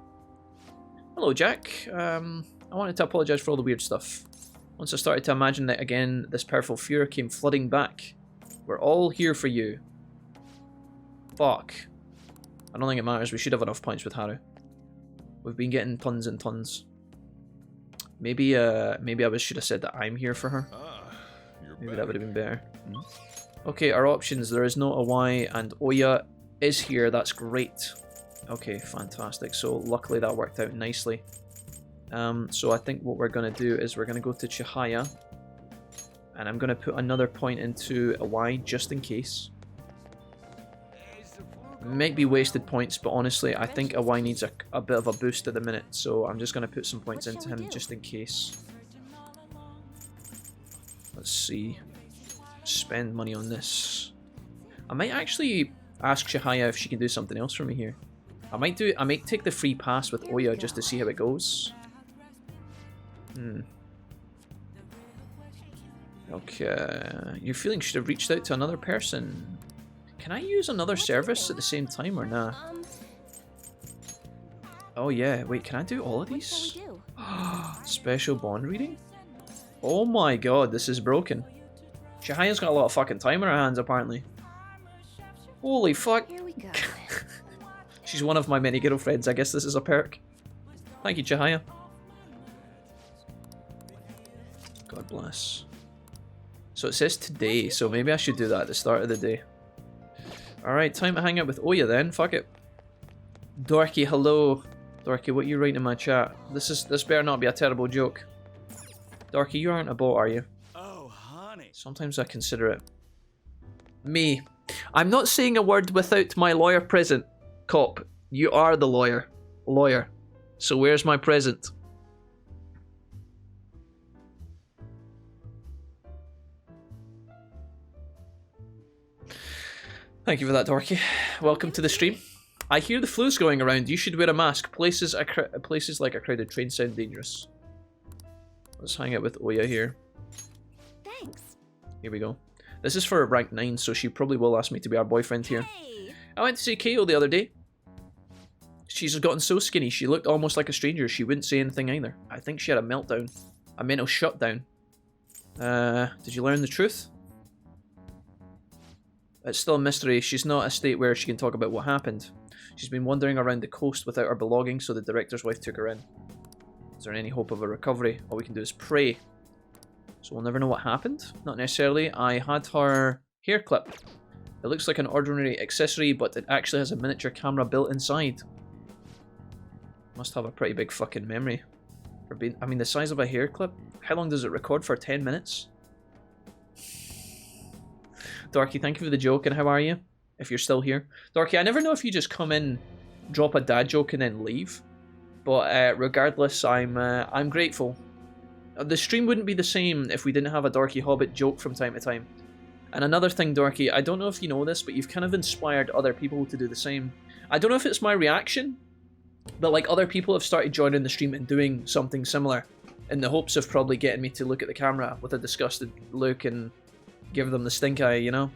Hello, Jack. I wanted to apologise for all the weird stuff. Once I started to imagine that again, this powerful fear came flooding back. We're all here for you. Fuck. I don't think it matters. We should have enough points with Haru. We've been getting tons and tons. Maybe I should have said that I'm here for her. Maybe that would have been better. Okay, our options. There is no Awai and Oya is here. That's great. Okay, fantastic. So luckily that worked out nicely. So I think what we're going to do is we're going to go to Chihaya. And I'm going to put another point into Awai just in case. Might be wasted points, but honestly, I think Awai needs a bit of a boost at the minute. So I'm just going to put some points into him just in case. Let's see. Spend money on this. I might actually ask Chihaya if she can do something else for me here. I might take the free pass with Oya just to see how it goes. Okay. Your feelings should have reached out to another person. Can I use another service at the same time or nah? Oh yeah, wait, can I do all of these? Special bond reading? Oh my god, this is broken. Chihaya's got a lot of fucking time on her hands apparently. Holy fuck. Here we go. She's one of my many girlfriends, I guess this is a perk. Thank you, Chihaya. God bless. So it says today, so maybe I should do that at the start of the day. Alright, time to hang out with Oya then, fuck it. Dorky, hello. Dorky, what are you writing in my chat? This better not be a terrible joke. Dorky, you aren't a bot, are you? Oh, honey. Sometimes I consider it. Me. I'm not saying a word without my lawyer present. Cop, you are the lawyer. Lawyer. So where's my present? Thank you for that, Dorky. Welcome to the stream. I hear the flu's going around. You should wear a mask. Places like a crowded train sound dangerous. Let's hang out with Oya here. Thanks. Here we go. This is for rank 9, so she probably will ask me to be our boyfriend here. Hey. I went to see Kayo the other day. She's gotten so skinny, she looked almost like a stranger. She wouldn't say anything either. I think she had a meltdown. A mental shutdown. Did you learn the truth? It's still a mystery. She's not at a state where she can talk about what happened. She's been wandering around the coast without her belongings, so the director's wife took her in. Is there any hope of a recovery? All we can do is pray. So we'll never know what happened? Not necessarily. I had her hair clip. It looks like an ordinary accessory, but it actually has a miniature camera built inside. Must have a pretty big fucking memory. For being, I mean, the size of a hair clip? How long does it record for? 10 minutes? Dorky, thank you for the joke, and how are you? If you're still here. Dorky, I never know if you just come in, drop a dad joke, and then leave. But regardless, I'm grateful. The stream wouldn't be the same if we didn't have a Dorky Hobbit joke from time to time. And another thing, Dorky, I don't know if you know this, but you've kind of inspired other people to do the same. I don't know if it's my reaction, but like other people have started joining the stream and doing something similar in the hopes of probably getting me to look at the camera with a disgusted look and give them the stink eye, you know?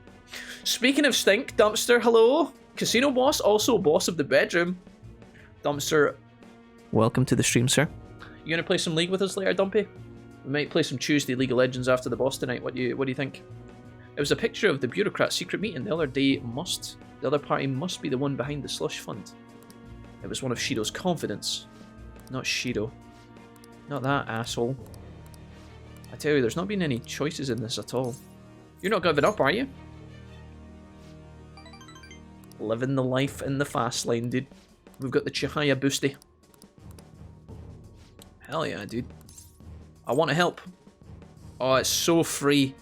Speaking of stink, Dumpster, hello? Casino boss, also boss of the bedroom. Dumpster, welcome to the stream, sir. You gonna play some League with us later, Dumpy? We might play some Tuesday League of Legends after the boss tonight. What do you think? It was a picture of the bureaucrat's secret meeting the other day. The other party must be the one behind the slush fund. It was one of Shido's confidants. Not Shido. Not that asshole. I tell you, there's not been any choices in this at all. You're not giving up, are you? Living the life in the fast lane, dude. We've got the Chihaya boosty. Hell yeah, dude. I want to help. Oh, it's so free.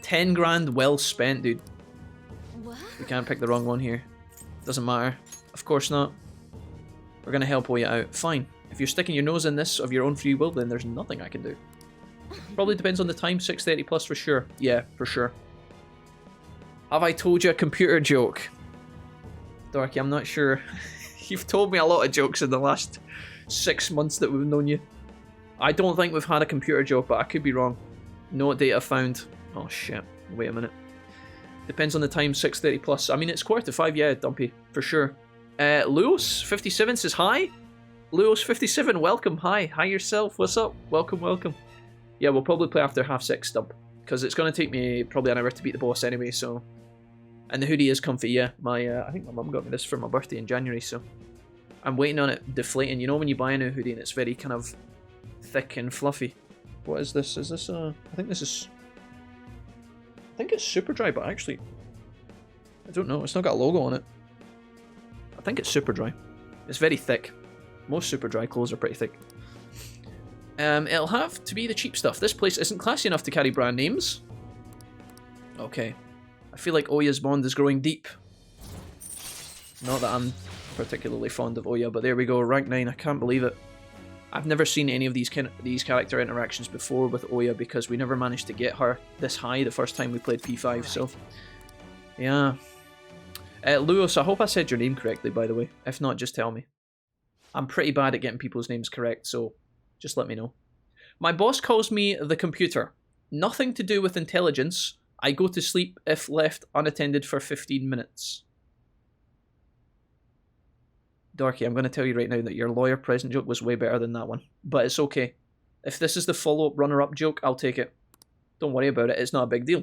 10 grand well spent, dude. We can't pick the wrong one here. Doesn't matter. Of course not. We're gonna help Oya out. Fine. If you're sticking your nose in this of your own free will, then there's nothing I can do. Probably depends on the time. 6:30 plus for sure. Yeah, for sure. Have I told you a computer joke? Darky, I'm not sure. You've told me a lot of jokes in the last 6 months that we've known you. I don't think we've had a computer joke, but I could be wrong. No data found. Oh shit. Wait a minute. Depends on the time. 6:30 plus. I mean, it's 4:45. Yeah, Dumpy. For sure. Lewis57 says hi. Lewis57, welcome. Hi. Hi yourself. What's up? Welcome, welcome. Yeah, we'll probably play after 6:30, Dump. Because it's going to take me probably an hour to beat the boss anyway, so... And the hoodie is comfy, yeah. I think my mum got me this for my birthday in January, so... I'm waiting on it deflating. You know when you buy a new hoodie and it's very kind of thick and fluffy? What is this? Is this a... I think this is... I think it's super dry, but actually... I don't know. It's not got a logo on it. I think it's super dry. It's very thick. Most super dry clothes are pretty thick. It'll have to be the cheap stuff. This place isn't classy enough to carry brand names. Okay. I feel like Oya's bond is growing deep. Not that I'm particularly fond of Oya, but there we go. Rank 9. I can't believe it. I've never seen any of these character interactions before with Oya because we never managed to get her this high the first time we played P5, so... Yeah. Lewis, I hope I said your name correctly, by the way. If not, just tell me. I'm pretty bad at getting people's names correct, so... Just let me know. My boss calls me the computer. Nothing to do with intelligence. I go to sleep if left unattended for 15 minutes. Darky, I'm going to tell you right now that your lawyer present joke was way better than that one. But it's okay. If this is the follow-up runner-up joke, I'll take it. Don't worry about it. It's not a big deal.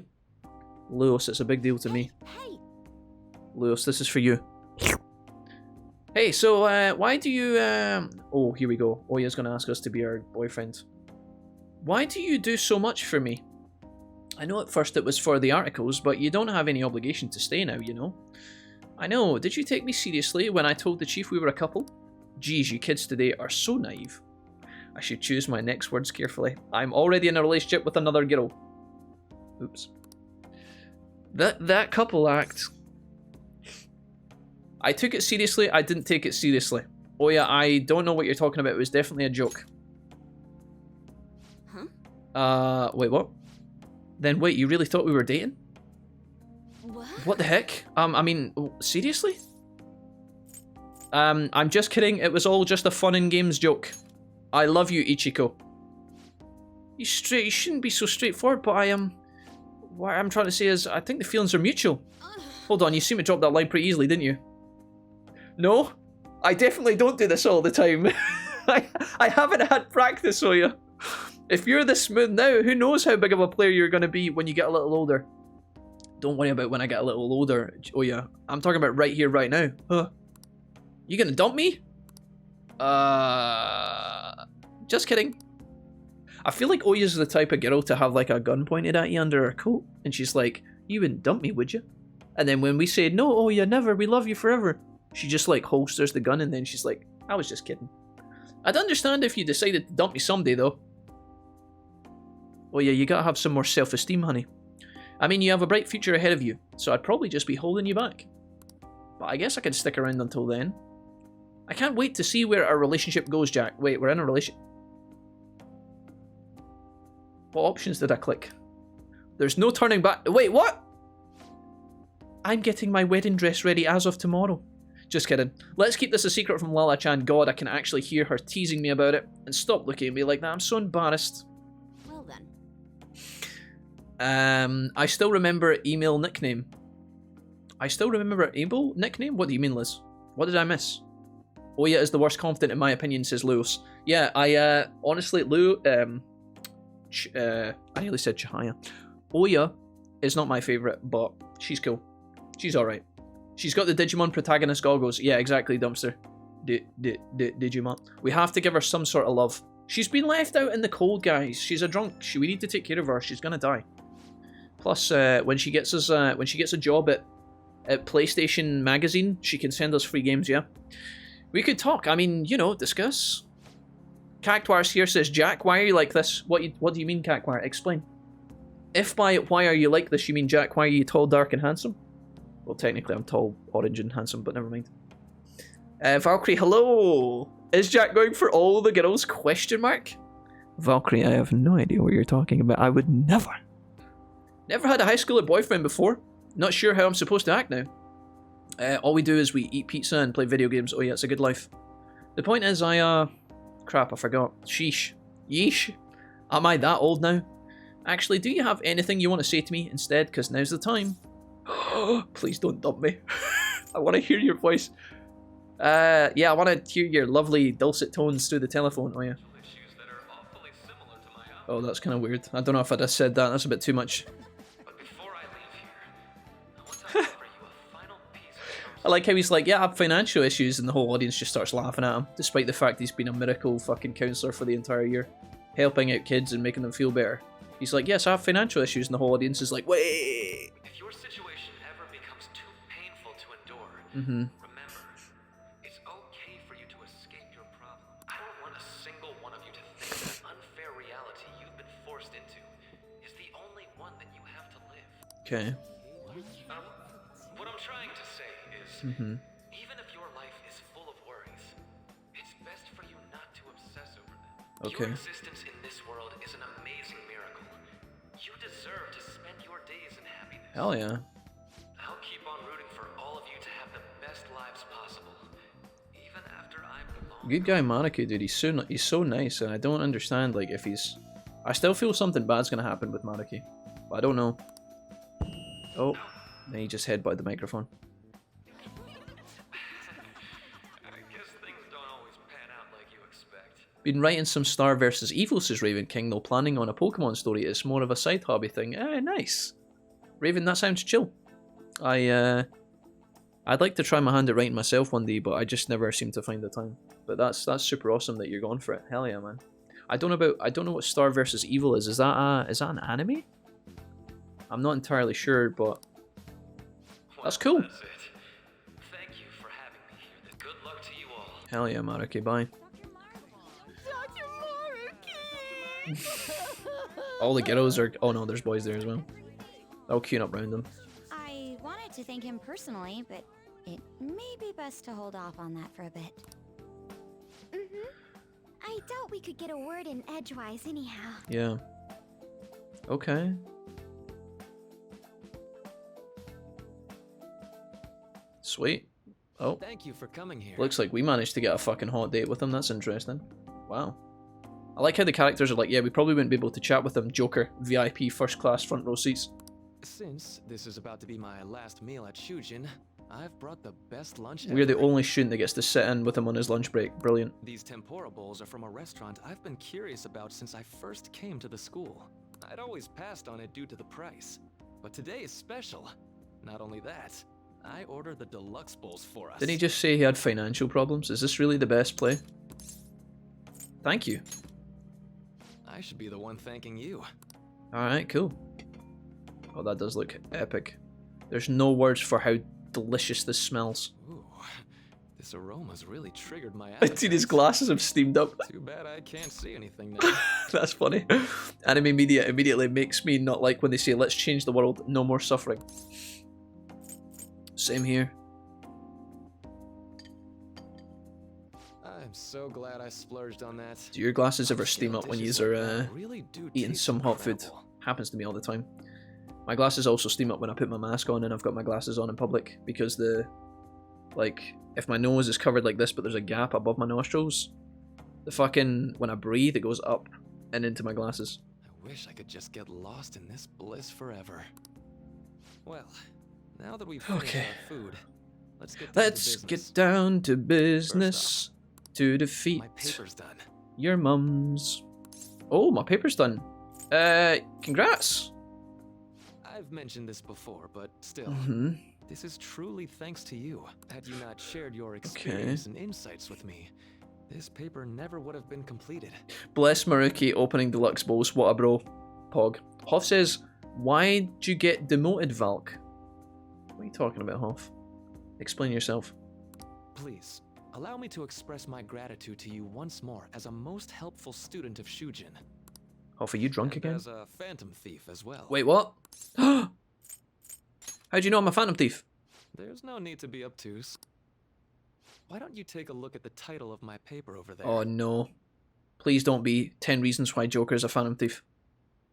Lewis, it's a big deal to me. Hey. Lewis, this is for you. Hey, so, why do you, Oh, here we go. Oya's gonna ask us to be our boyfriend. Why do you do so much for me? I know at first it was for the articles, but you don't have any obligation to stay now, you know? I know. Did you take me seriously when I told the chief we were a couple? Geez, you kids today are so naive. I should choose my next words carefully. I'm already in a relationship with another girl. Oops. That couple act... I took it seriously, I didn't take it seriously. Oya, I don't know what you're talking about, it was definitely a joke. Huh? Wait, what? Then wait, you really thought we were dating? What? What the heck? I mean, seriously? I'm just kidding, it was all just a fun and games joke. I love you, Ichiko. You shouldn't be so straightforward, but what I'm trying to say is, I think the feelings are mutual. Hold on, you seem to drop that line pretty easily, didn't you? No, I definitely don't do this all the time. I haven't had practice, Oya. If you're this smooth now, who knows how big of a player you're going to be when you get a little older. Don't worry about when I get a little older, Oya. I'm talking about right here, right now. Huh? You gonna dump me? Just kidding. I feel like Oya's the type of girl to have like a gun pointed at you under her coat. And she's like, you wouldn't dump me, would you? And then when we say, no, Oya, never, we love you forever. She just like holsters the gun and then she's like, I was just kidding. I'd understand if you decided to dump me someday though. Oh yeah, you gotta have some more self-esteem, honey. I mean, you have a bright future ahead of you, so I'd probably just be holding you back. But I guess I can stick around until then. I can't wait to see where our relationship goes, Jack. Wait, we're in a relationship. What options did I click? There's no turning back. Wait, what? I'm getting my wedding dress ready as of tomorrow. Just kidding. Let's keep this a secret from Lala-chan. God, I can actually hear her teasing me about it. And stop looking at me like that. I'm so embarrassed. Well then. I still remember email nickname. I still remember email nickname? What do you mean, Liz? What did I miss? Oya is the worst confident in my opinion, says Lewis. Yeah, I honestly, I nearly said Chihaya. Oya is not my favourite, but she's cool. She's alright. She's got the Digimon protagonist goggles. Yeah, exactly, Dumpster. Digimon. We have to give her some sort of love. She's been left out in the cold, guys. She's a drunk. We need to take care of her. She's gonna die. Plus, when she gets a job at PlayStation Magazine, she can send us free games, yeah? We could talk. I mean, you know, discuss. Cactuars here says, Jack, why are you like this? What do you mean, Cactuar? Explain. If by why are you like this, you mean, Jack, why are you tall, dark, and handsome? Well, technically I'm tall, orange and handsome, but never mind. Valkyrie, hello! Is Jack going for all the girls? Question mark? Valkyrie, I have no idea what you're talking about. I would never. Never had a high schooler boyfriend before. Not sure how I'm supposed to act now. All we do is we eat pizza and play video games. Oh yeah, it's a good life. The point is crap, I forgot. Sheesh. Yeesh. Am I that old now? Actually, do you have anything you want to say to me instead? Because now's the time. Please don't dump me. I want to hear your voice. Yeah, I want to hear your lovely dulcet tones through the telephone. Oh yeah. Oh, that's kind of weird. I don't know if I just said that. That's a bit too much. I like how he's like, yeah, I have financial issues, and the whole audience just starts laughing at him, despite the fact he's been a miracle fucking counselor for the entire year, helping out kids and making them feel better. He's like, yes, I have financial issues, and the whole audience is like, wait. If your situation ever becomes too painful to endure, remember, it's okay for you to escape your problem. I don't want a single one of you to think that an unfair reality you've been forced into is the only one that you have to live. Okay. What I'm trying to say is, even if your life is full of worries, it's best for you not to obsess over them. Okay. Your existence in this world is an amazing miracle. You deserve to spend your days in happiness. Hell yeah. I'll keep on rooting for all of you to have the best lives possible, even after I'm no longer. Good guy Monaco, dude. He's so nice, and I don't understand like if he's. I still feel something bad's gonna happen with Monaco, but I don't know. Oh, then he just headbutted the microphone. Been writing some Star vs. Evil, says Raven King, though planning on a Pokemon story. It's more of a side hobby thing. Nice. Raven, that sounds chill. I'd like to try my hand at writing myself one day, but I just never seem to find the time. But that's super awesome that you're going for it. Hell yeah, man. I don't know what Star vs. Evil is. Is that an anime? I'm not entirely sure, but that's cool. That's it. Thank you for having me here. Good luck to you all. Hell yeah, Maruki, bye. All the ghettos are. Oh no, there's boys there as well. I'll queue up round them. I wanted to thank him personally, but it may be best to hold off on that for a bit. I doubt we could get a word in edgewise anyhow. Yeah. Okay. Sweet. Oh. Thank you for coming here. Looks like we managed to get a fucking hot date with him. That's interesting. Wow. I like how the characters are like, yeah, we probably wouldn't be able to chat with him. Joker, VIP, first class, front row seats. Since this is about to be my last meal at Shujin, I've brought the best lunch We're the ever. only student that gets to sit in with him on his lunch break. Brilliant. These tempura bowls are from a restaurant I've been curious about since I first came to the school. I'd always passed on it due to the price, but today is special. Not only that, I ordered the deluxe bowls for us. Didn't he just say he had financial problems? Is this really the best play? Thank you. I should be the one thanking you. Alright, cool. Oh, that does look epic. There's no words for how delicious this smells. Ooh, this aroma's really triggered my I appetite. see his glasses have steamed up. Too bad I can't see anything now. That's funny. Anime media immediately makes me not like when they say, let's change the world, no more suffering. Same here. I'm so glad I splurged on that. Do your glasses ever steam up when you are Really do eating taste some hot food? incredible. Happens to me all the time. My glasses also steam up when I put my mask on and I've got my glasses on in public because if my nose is covered like this but there's a gap above my nostrils, when I breathe it goes up and into my glasses. I wish I could just get lost in this bliss forever. Well, now that we've finished our food, let's get down to Let's business. get down to business to defeat My paper's done. your mums. Oh, my paper's done. Congrats. I've mentioned this before, but still, this is truly thanks to you. Had you not shared your experience and insights with me, this paper never would have been completed. Bless Maruki opening deluxe bowls. What a bro. Pog. Hoff says, why'd you get demoted, Valk? What are you talking about, Hoff? Explain yourself. Please, allow me to express my gratitude to you once more as a most helpful student of Shujin. Hoff, are you drunk And again? as a phantom thief as well. Wait, what? How'd you know I'm a phantom thief? There's no need to be obtuse. Why don't you take a look at the title of my paper over there? Oh no. Please don't be 10 Reasons Why Joker is a Phantom Thief.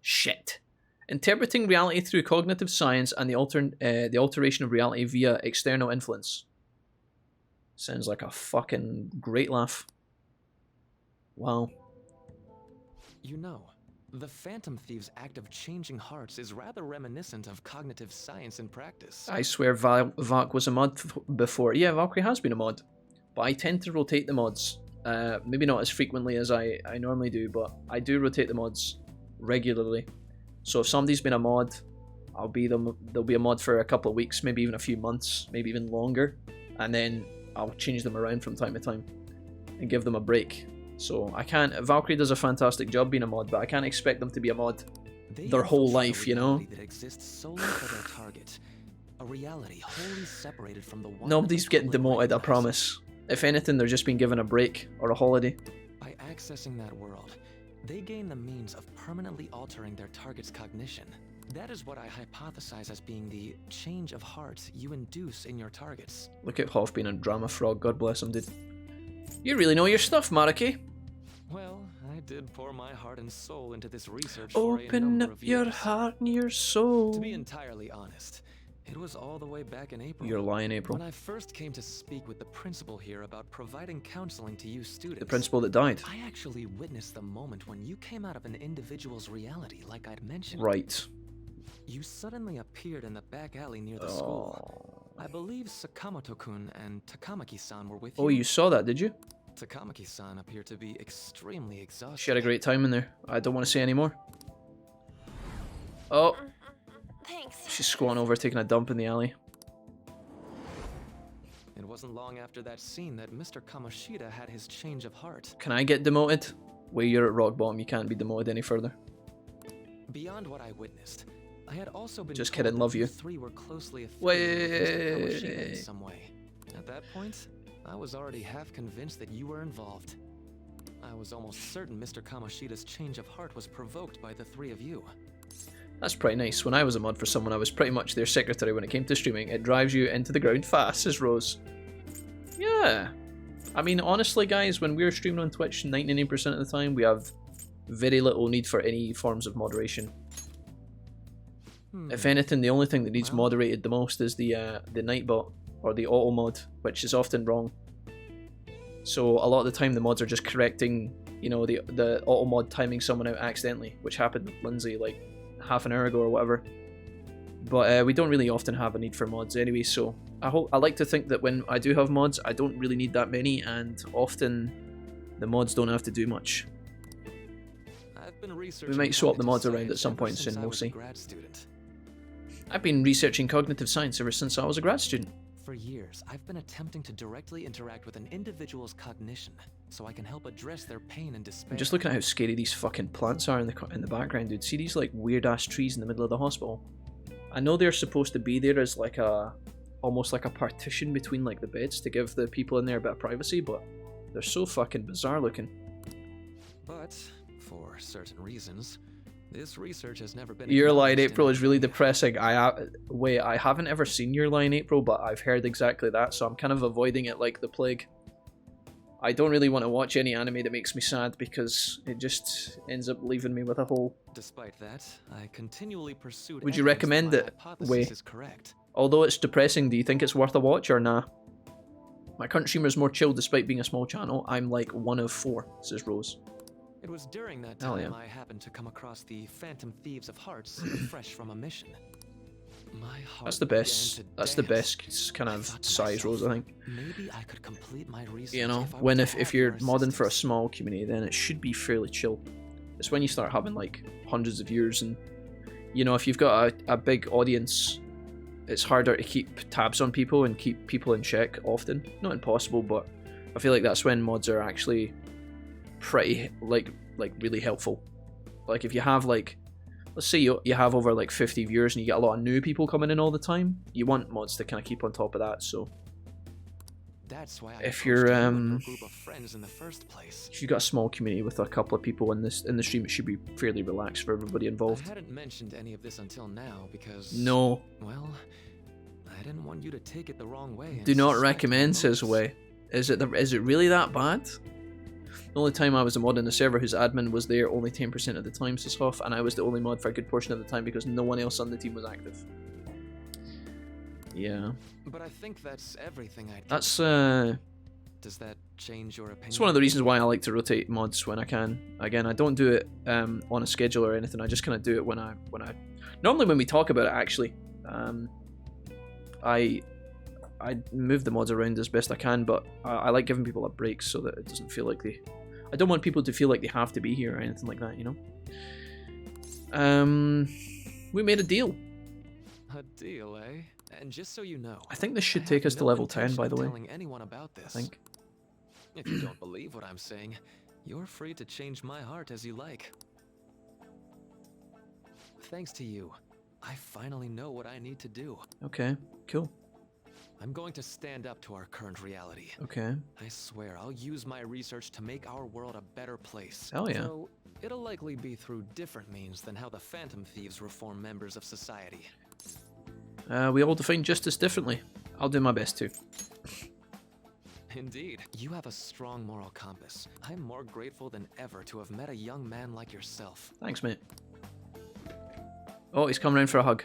Shit. Interpreting reality through cognitive science and the alteration of reality via external influence. Sounds like a fucking great laugh. Wow. You know, the Phantom Thieves' act of changing hearts is rather reminiscent of cognitive science in practice. I swear Valk was a mod before. Yeah, Valkyrie has been a mod. But I tend to rotate the mods. Maybe not as frequently as I normally do, but I do rotate the mods regularly. So if somebody's been a mod, they'll be a mod for a couple of weeks, maybe even a few months, maybe even longer. And then I'll change them around from time to time and give them a break. So I can't. Valkyrie does a fantastic job being a mod, but I can't expect them to be a mod their whole life, you know? That exists solely for their target. A reality wholly separated from the one. Nobody's getting demoted, I promise. If anything, they're just being given a break or a holiday. By accessing that world, they gain the means of permanently altering their target's cognition. That is what I hypothesize as being the change of heart you induce in your targets. Look at Hoff being a drama frog, God bless him, dude. You really know your stuff, Mariki. Well, I did pour my heart and soul into this research for a Open number up of your years. heart and your soul. To be entirely honest, it was all the way back in April. You're lying, April. When I first came to speak with the principal here about providing counseling to you students. The principal that died. I actually witnessed the moment when you came out of an individual's reality, like I'd mentioned. Right. You suddenly appeared in the back alley near the school. I believe Sakamoto-kun and Takamaki-san were with you. Oh, you saw that, did you? Takamaki-san appeared to be extremely exhausted. She had a great time in there. I don't want to say any more. Oh. Thanks. She's squatting over, taking a dump in the alley. It wasn't long after that scene that Mr. Kamoshida had his change of heart. Can I get demoted? Well, you're at rock bottom. You can't be demoted any further. Beyond what I witnessed, I had also been just told kidding, love that you. Three were closely affiliated with Mr. Kamoshida in some way. At that point, I was already half convinced that you were involved. I was almost certain Mr. Kamoshida's change of heart was provoked by the three of you. That's pretty nice. When I was a mod for someone, I was pretty much their secretary when it came to streaming. It drives you into the ground fast, says Rose. Yeah. I mean, honestly, guys, when we're streaming on Twitch, 99% of the time, we have very little need for any forms of moderation. If anything, the only thing that needs moderated the most is the Nightbot, or the auto mod, which is often wrong. So a lot of the time the mods are just correcting, you know, the auto mod timing someone out accidentally, which happened with Lindsay like half an hour ago or whatever. But we don't really often have a need for mods anyway, so I like to think that when I do have mods, I don't really need that many, and often the mods don't have to do much. We might swap the mods around at some point soon, we'll see. I've been researching cognitive science ever since I was a grad student. For years, I've been attempting to directly interact with an individual's cognition, so I can help address their pain and despair. I'm just looking at how scary these fucking plants are in the background, dude. See these like weird ass trees in the middle of the hospital? I know they're supposed to be there as like almost like a partition between like the beds to give the people in there a bit of privacy, but they're so fucking bizarre looking. But for certain reasons, this research has never been. Your Lie in April is really depressing. Wait, I haven't ever seen Your Lie in April, but I've heard exactly that, so I'm kind of avoiding it like the plague. I don't really want to watch any anime that makes me sad because it just ends up leaving me with a hole. Despite that, I continually pursued. Would you recommend it? Wait. Is correct. Although it's depressing, do you think it's worth a watch or nah? My current streamer is more chill despite being a small channel. I'm like 1 of 4, says Rose. It was during that Hell time yeah. I happened to come across the Phantom Thieves of Hearts, fresh from a mission. My heart That's the best. That's the best kind of size, Rose. I think. Maybe I could complete my research. You know, if you're modding for a small community, then it should be fairly chill. It's when you start having like hundreds of viewers, and you know, if you've got a big audience, it's harder to keep tabs on people and keep people in check often. Not impossible, but I feel like that's when mods are actually pretty like really helpful. Like if you have like, let's say you have over like 50 viewers and you get a lot of new people coming in all the time, you want mods to kind of keep on top of that. So that's why if you're a group of friends in the first place. If you've got a small community with a couple of people in the stream, it should be fairly relaxed for everybody involved. I hadn't mentioned any of this until now because no. Well, I didn't want you to take it the wrong way. Do not recommend, says Way. Is it really that bad? The only time I was a mod in the server whose admin was there only 10% of the time, says Hoff, and I was the only mod for a good portion of the time because no one else on the team was active. Yeah. But I think that's everything I. That's Does that change your opinion? It's one of the reasons why I like to rotate mods when I can. Again, I don't do it on a schedule or anything. I just kind of do it when I. Normally when we talk about it, actually, I move the mods around as best I can, but I like giving people a break so that it doesn't feel like they. I don't want people to feel like they have to be here or anything like that, you know. We made a deal. A deal, eh? And just so you know, I think this should take us to level 10, by the way. Telling anyone about this. I think. If you don't believe what I'm saying, you're free to change my heart as you like. Thanks to you, I finally know what I need to do. Okay, cool. I'm going to stand up to our current reality. Okay. I swear I'll use my research to make our world a better place. Hell yeah. So it'll likely be through different means than how the Phantom Thieves reform members of society. We all define justice differently. I'll do my best too. Indeed. You have a strong moral compass. I'm more grateful than ever to have met a young man like yourself. Thanks, mate. Oh, he's coming around for a hug.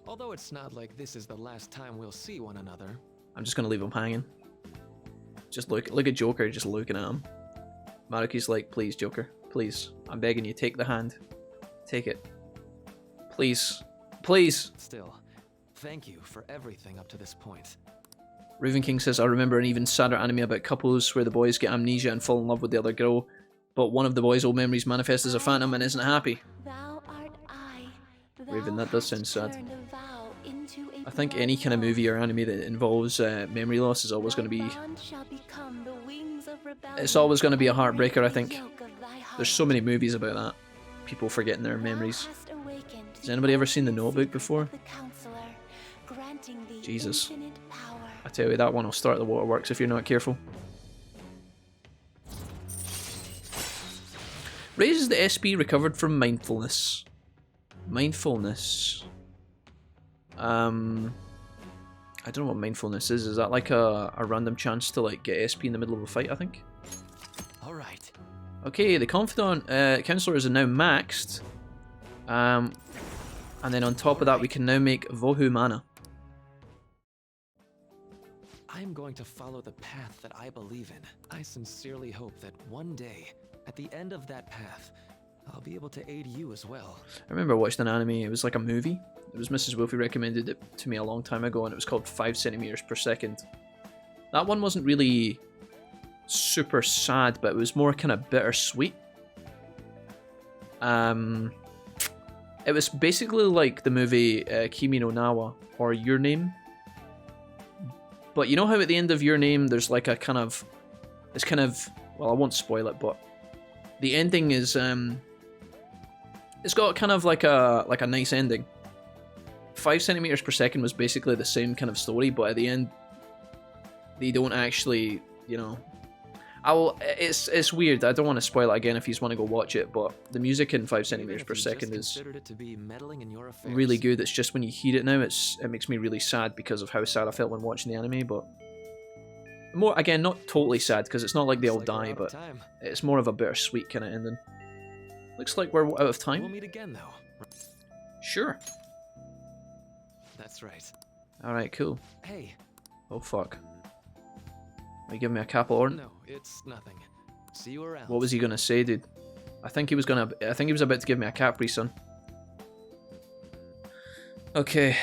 Although it's not like this is the last time we'll see one another. I'm just gonna leave him hanging. Just look at Joker just looking at him. Maruki's like, please, Joker. Please. I'm begging you, take the hand. Take it. Please. Please. Still, thank you for everything up to this point. Raven King says, I remember an even sadder anime about couples where the boys get amnesia and fall in love with the other girl, but one of the boys' old memories manifests as a phantom and isn't happy. Thou art I. Raven, that does sound sad. I think any kind of movie or anime that involves memory loss is always going to be... It's always going to be a heartbreaker, I think. There's so many movies about that. People forgetting their memories. Has anybody ever seen The Notebook before? Jesus. I tell you, that one will start the waterworks if you're not careful. Raises the SP recovered from mindfulness. Mindfulness. I don't know what mindfulness is. Is that like a random chance to like get SP in the middle of a fight, I think? Alright. Okay, the Confidant Counselor is now maxed. And then on top of that, we can now make Vohu Mana. I'm going to follow the path that I believe in. I sincerely hope that one day, at the end of that path, I'll be able to aid you as well. I remember watching an anime, it was like a movie. It was Mrs. Wolfie recommended it to me a long time ago, and it was called 5 centimeters per second. That one wasn't really super sad, but it was more kind of bittersweet. It was basically like the movie Kimi no Nawa, or Your Name. But you know how at the end of Your Name there's like a kind of... It's kind of... Well, I won't spoil it, but... The ending is... It's got kind of like a nice ending. 5 centimeters per second was basically the same kind of story, but at the end... They don't actually, you know... It's weird. I don't want to spoil it again if you just want to go watch it, but the music in 5 centimeters per second is really good. It's just when you hear it now, it makes me really sad because of how sad I felt when watching the anime, but more, again, not totally sad because it's not like they all die, but it's more of a bittersweet kind of ending. Looks like we're out of time. We'll meet again, though. Sure. That's right. Alright, cool. Hey. Oh, fuck. Are you giving me a Capel Orn? No, it's nothing. See you around. What was he gonna say, dude? I think he was about to give me a Capri Sun. Okay.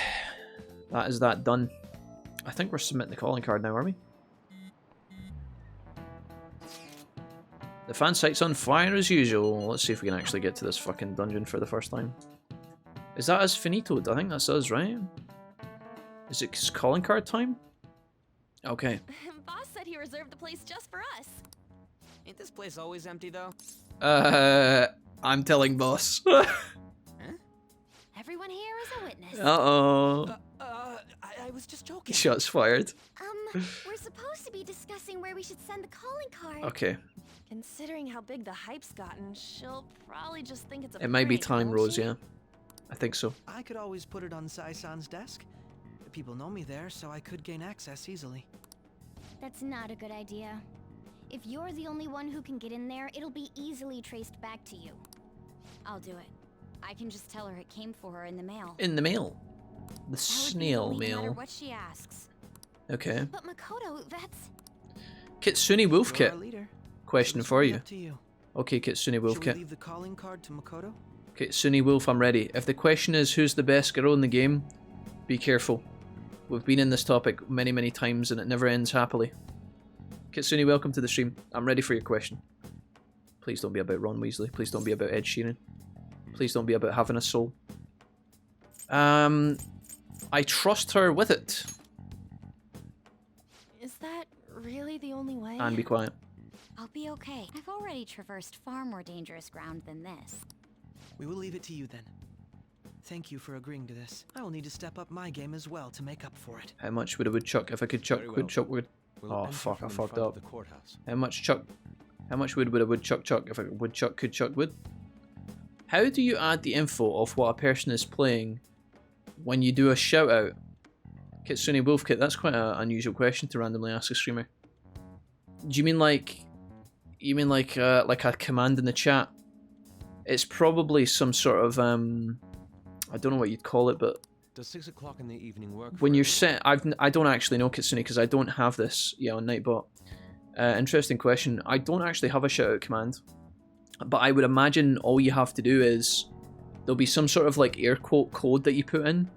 That is that done. I think we're submitting the calling card now, are we? The fan site's on fire as usual. Let's see if we can actually get to this fucking dungeon for the first time. Is that as finitoed? I think that's us, right? Is it calling card time? Okay. Boss said he reserved the place just for us. Ain't this place always empty, though? I'm telling boss. Huh? Everyone here is a witness. Uh-oh. I was just joking. Shots fired. We're supposed to be discussing where we should send the calling card. Okay. Considering how big the hype's gotten, she'll probably just think it's a It might be prank, time, won't Rose, she? yeah. I think so. I could always put it on Sai-san's desk. People know me there, so I could gain access easily. That's not a good idea. If you're the only one who can get in there, it'll be easily traced back to you. I'll do it. I can just tell her it came for her in the mail. In the mail. The snail No matter mail. what she asks. Okay. But Makoto, that's... Kitsune Wolf You're Kit. our leader. Question It's for really you. up to you. Okay, Kitsune Wolf Should we Kit. leave the calling card to Makoto? Kitsune Wolf, I'm ready. If the question is who's the best girl in the game, be careful. We've been in this topic many, many times and it never ends happily. Kitsune, welcome to the stream. I'm ready for your question. Please don't be about Ron Weasley. Please don't be about Ed Sheeran. Please don't be about having a soul. I trust her with it. Is that really the only way? And be quiet. I'll be okay. I've already traversed far more dangerous ground than this. We will leave it to you then. Thank you for agreeing to this. I will need to step up my game as well to make up for it. How much would a woodchuck if I could chuck woodchuck wood? Oh fuck, I fucked up. How much wood would a woodchuck chuck if a woodchuck could chuck wood? How do you add the info of what a person is playing when you do a shout out? Kitsune Wolf Kit, that's quite an unusual question to randomly ask a streamer. Do you mean like a command in the chat? It's probably some sort of I don't know what you'd call it, but Does 6 o'clock in the evening work? when you're set, I don't actually know, Kitsune, because I don't have this on Nightbot. Interesting question. I don't actually have a shout out command, but I would imagine all you have to do is there'll be some sort of like air quote code that you put in,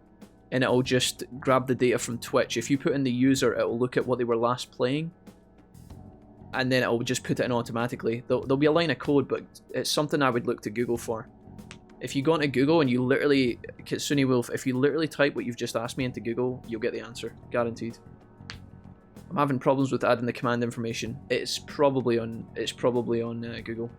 and it'll just grab the data from Twitch. If you put in the user, it'll look at what they were last playing, and then it'll just put it in automatically. There'll be a line of code, but it's something I would look to Google for. If you go into Google and you literally, Kitsune Wolf, if you literally type what you've just asked me into Google, you'll get the answer, guaranteed. I'm having problems with adding the command information. It's probably on Google.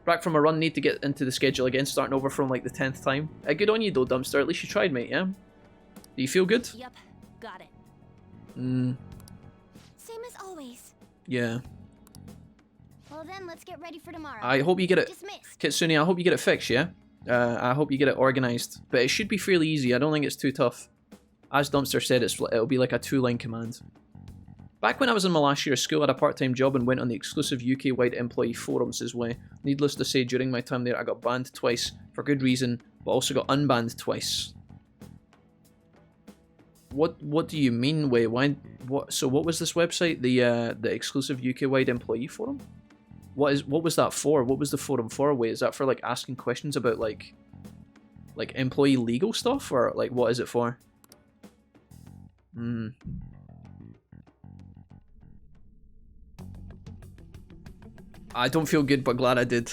Back from a run, need to get into the schedule again, starting over from like the 10th time. Good on you though, Dumpster. At least you tried, mate. Yeah. Do you feel good? Yep, got it. Same as always. Yeah. Well then, let's get ready for tomorrow. I hope you get it, Dismissed. Kitsune. I hope you get it fixed. Yeah. I hope you get it organized, but it should be fairly easy. I don't think it's too tough. As Dumpster said, it'll be like a 2-line command. Back when I was in my last year of school, I had a part-time job and went on the exclusive UK-wide employee forums this way. Needless to say, during my time there, I got banned twice for good reason, but also got unbanned twice. What do you mean, Wei? Why? What? So what was this website? The exclusive UK-wide employee forum? What was that for? What was the forum for? Wait, is that for like asking questions about like employee legal stuff, or like what is it for? I don't feel good, but glad I did.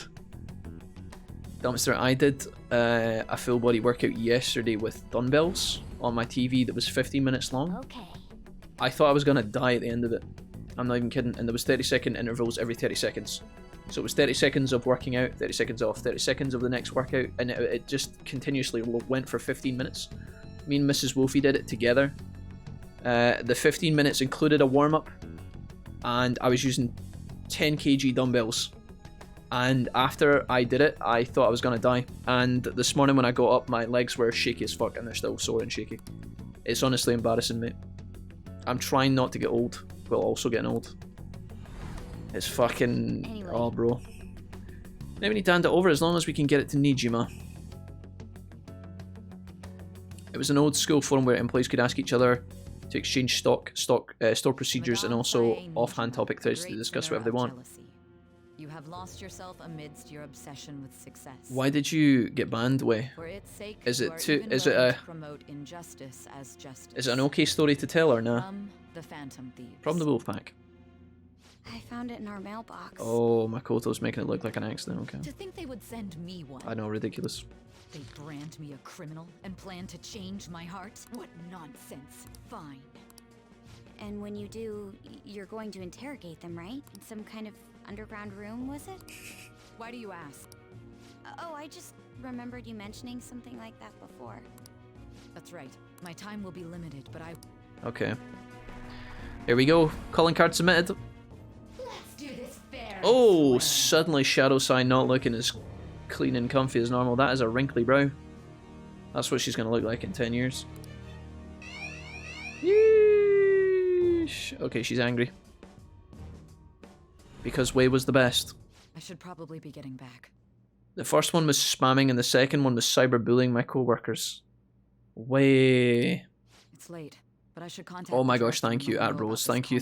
Dumpster, I did a full body workout yesterday with dumbbells on my TV that was 15 minutes long. Okay. I thought I was gonna die at the end of it. I'm not even kidding. And there was 30-second intervals every 30 seconds. So it was 30 seconds of working out, 30 seconds off, 30 seconds of the next workout, and it just continuously went for 15 minutes. Me and Mrs. Wolfie did it together. The 15 minutes included a warm-up, and I was using 10 kg dumbbells. And after I did it, I thought I was gonna die. And this morning when I got up, my legs were shaky as fuck, and they're still sore and shaky. It's honestly embarrassing, mate. I'm trying not to get old, while also getting old. It's fucking... Anyway. Oh, bro. Maybe we need to hand it over as long as we can get it to Nijima. It was an old school forum where employees could ask each other to exchange store procedures and also offhand topic threads to discuss whatever they want. You have lost yourself amidst your obsession with success. Why did you get banned, Way? For its sake, Is it promote injustice as justice. Is it an okay story to tell or nah? The Phantom Thieves. From the Wolfpack. I found it in our mailbox. Oh, Makoto's making it look like an accident, okay. To think they would send me one. I know, ridiculous. They brand me a criminal and plan to change my heart? What nonsense. Fine. And when you do, you're going to interrogate them, right? In some kind of underground room, was it? Why do you ask? Oh, I just remembered you mentioning something like that before. That's right. My time will be limited, but I... Okay. Here we go. Calling card submitted. Let's do this fair. Oh, suddenly Shadow Sign not looking as clean and comfy as normal. That is a wrinkly brow. That's what she's going to look like in 10 years. bitch. Okay, she's angry. Because Wei was the best. I should probably be getting back. The first one was spamming and the second one was cyberbullying my co-workers. Wei. It's late, but I should contact. Oh my gosh, thank you, at Rose. Thank you.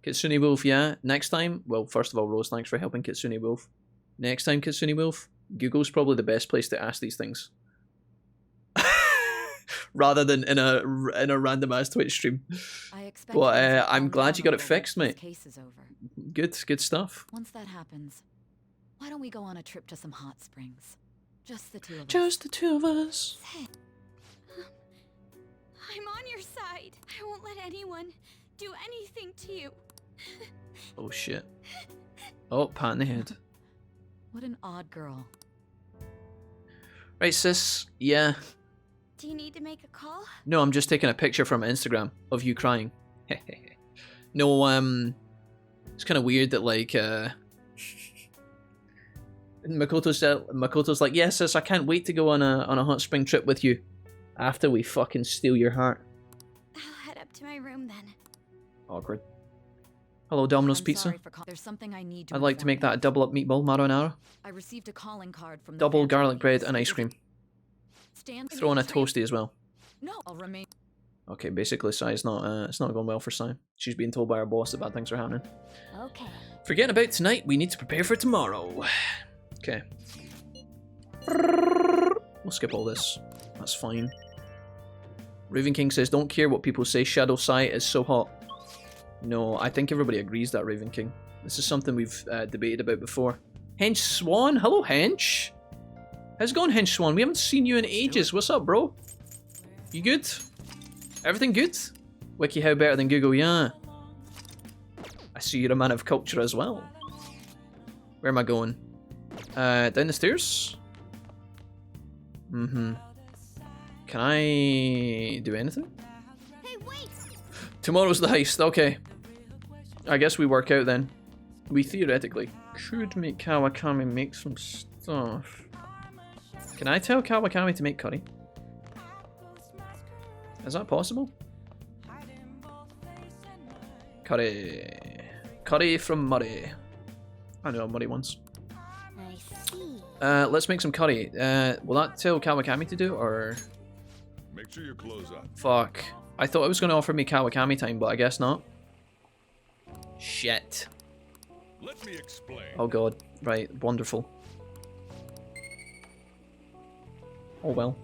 Kitsune Wolf, yeah. Next time, well, first of all, Rose, thanks for helping Kitsune Wolf. Next time, Kitsune Wolf, Google's probably the best place to ask these things. Rather than in a random ass Twitch stream. But I'm glad you got it fixed, mate. Good stuff. Once that happens, why don't we go on a trip to some hot springs? Just the two of us. Just the two of us. I'm on your side. I won't let anyone do anything to you. Oh shit. Oh, pat in the head. What an odd girl. Right, sis. Yeah. Do you need to make a call? No, I'm just taking a picture from Instagram of you crying. No, it's kind of weird that like Makoto's like, yes, sis, I can't wait to go on a hot spring trip with you after we fucking steal your heart. I'll head up to my room then. Awkward. Hello, Domino's Pizza. There's something I need to I'd like to make that a double up meatball marinara. I received a calling card from the Double garlic bread and ice cream. Throw in a toasty as well. No, I'll remain. Okay, basically, it's not going well for Sai. She's being told by her boss that bad things are happening. Okay. Forgetting about tonight, we need to prepare for tomorrow. Okay. We'll skip all this. That's fine. Raven King says, don't care what people say, Shadow Sai is so hot. No, I think everybody agrees that, Raven King. This is something we've debated about before. Hench Swan, hello Hench. How's it going, Hench Swan? We haven't seen you in ages. What's up, bro? You good? Everything good? Wiki, how better than Google? Yeah. I see you're a man of culture as well. Where am I going? Down the stairs? Mm-hmm. Can I do anything? Hey, wait! Tomorrow's the heist. Okay. I guess we work out then. We theoretically could make Kawakami make some stuff. Can I tell Kawakami to make curry? Is that possible? Curry. Curry from Murray. I know Murray once. Let's make some curry. Will that tell Kawakami to do, or...? Make sure your clothes on. Fuck. I thought it was going to offer me Kawakami time, but I guess not. Shit. Let me explain. Oh god. Right. Wonderful. Oh well.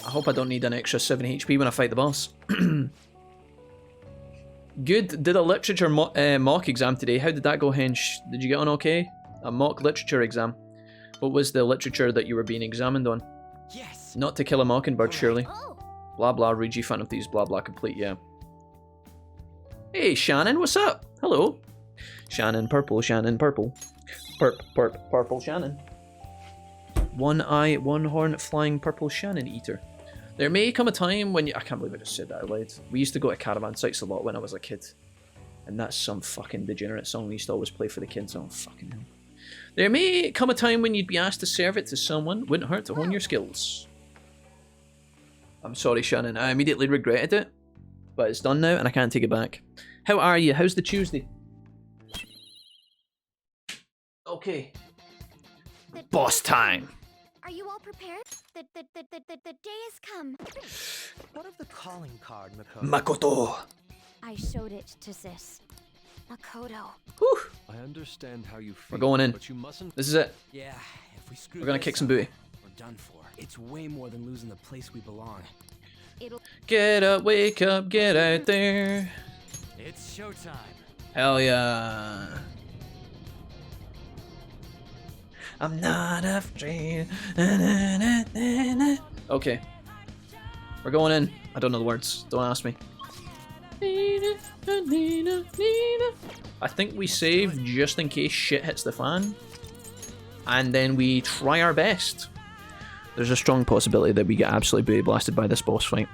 I hope I don't need an extra 7 HP when I fight the boss. Good. Did a literature mock exam today. How did that go, Hench? Did you get on okay? A mock literature exam. What was the literature that you were being examined on? Yes. Not To Kill a Mockingbird, surely. Blah blah, Regi, Phantom Thieves, blah blah, complete, yeah. Hey, Shannon, what's up? Hello. Shannon, purple, purple. Purple Shannon. One eye, one horn, flying purple Shannon eater. There may come a time when you... I can't believe I just said that out loud. We used to go to caravan sites a lot when I was a kid. And that's some fucking degenerate song we used to always play for the kids. Oh, fucking hell. There may come a time when you'd be asked to serve it to someone. Wouldn't hurt to hone your skills. I'm sorry, Shannon. I immediately regretted it. But it's done now and I can't take it back. How are you? How's the Tuesday? Okay. Boss time. Are you all prepared? The day has come. What of the calling card, Makoto? Makoto. I showed it to Sis. Makoto. Whew. I understand how you feel. We're going in. But you mustn't... This is it. Yeah, if we screw We're gonna kick some booty. We're done for. It's way more than losing the place we belong. Get up, wake up, get out there. It's showtime. Hell yeah. I'm not afraid. Okay. We're going in. I don't know the words. Don't ask me. I think we save just in case shit hits the fan. And then we try our best. There's a strong possibility that we get absolutely booty blasted by this boss fight.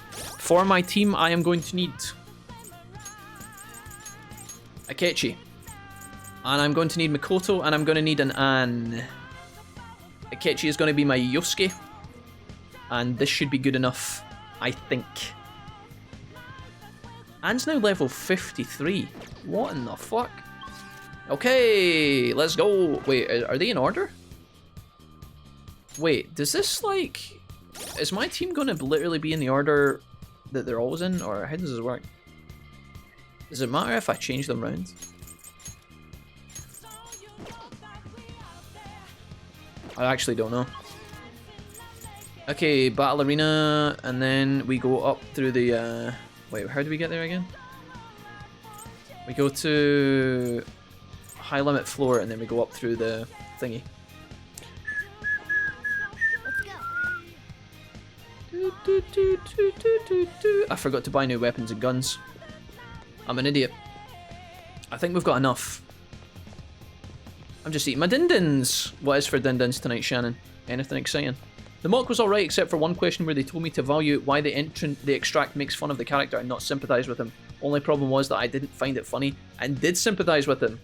For my team, I am going to need Akechi. And I'm going to need Makoto, and I'm going to need an Ann. Akechi is going to be my Yosuke. And this should be good enough, I think. Anne's now level 53. What in the fuck? Okay, let's go. Wait, are they in order? Wait, does this like... Is my team going to literally be in the order that they're always in? Or how does this work? Does it matter if I change them around? I actually don't know. Okay, battle arena, and then we go up through the... Wait, how do we get there again? We go to high limit floor, and then we go up through the thingy. I forgot to buy new weapons and guns. I'm an idiot. I think we've got enough. I'm just eating my din-dins. What is for din-dins tonight, Shannon? Anything exciting? The mock was alright except for one question where they told me to value why the extract makes fun of the character and not sympathise with him. Only problem was that I didn't find it funny and did sympathise with him.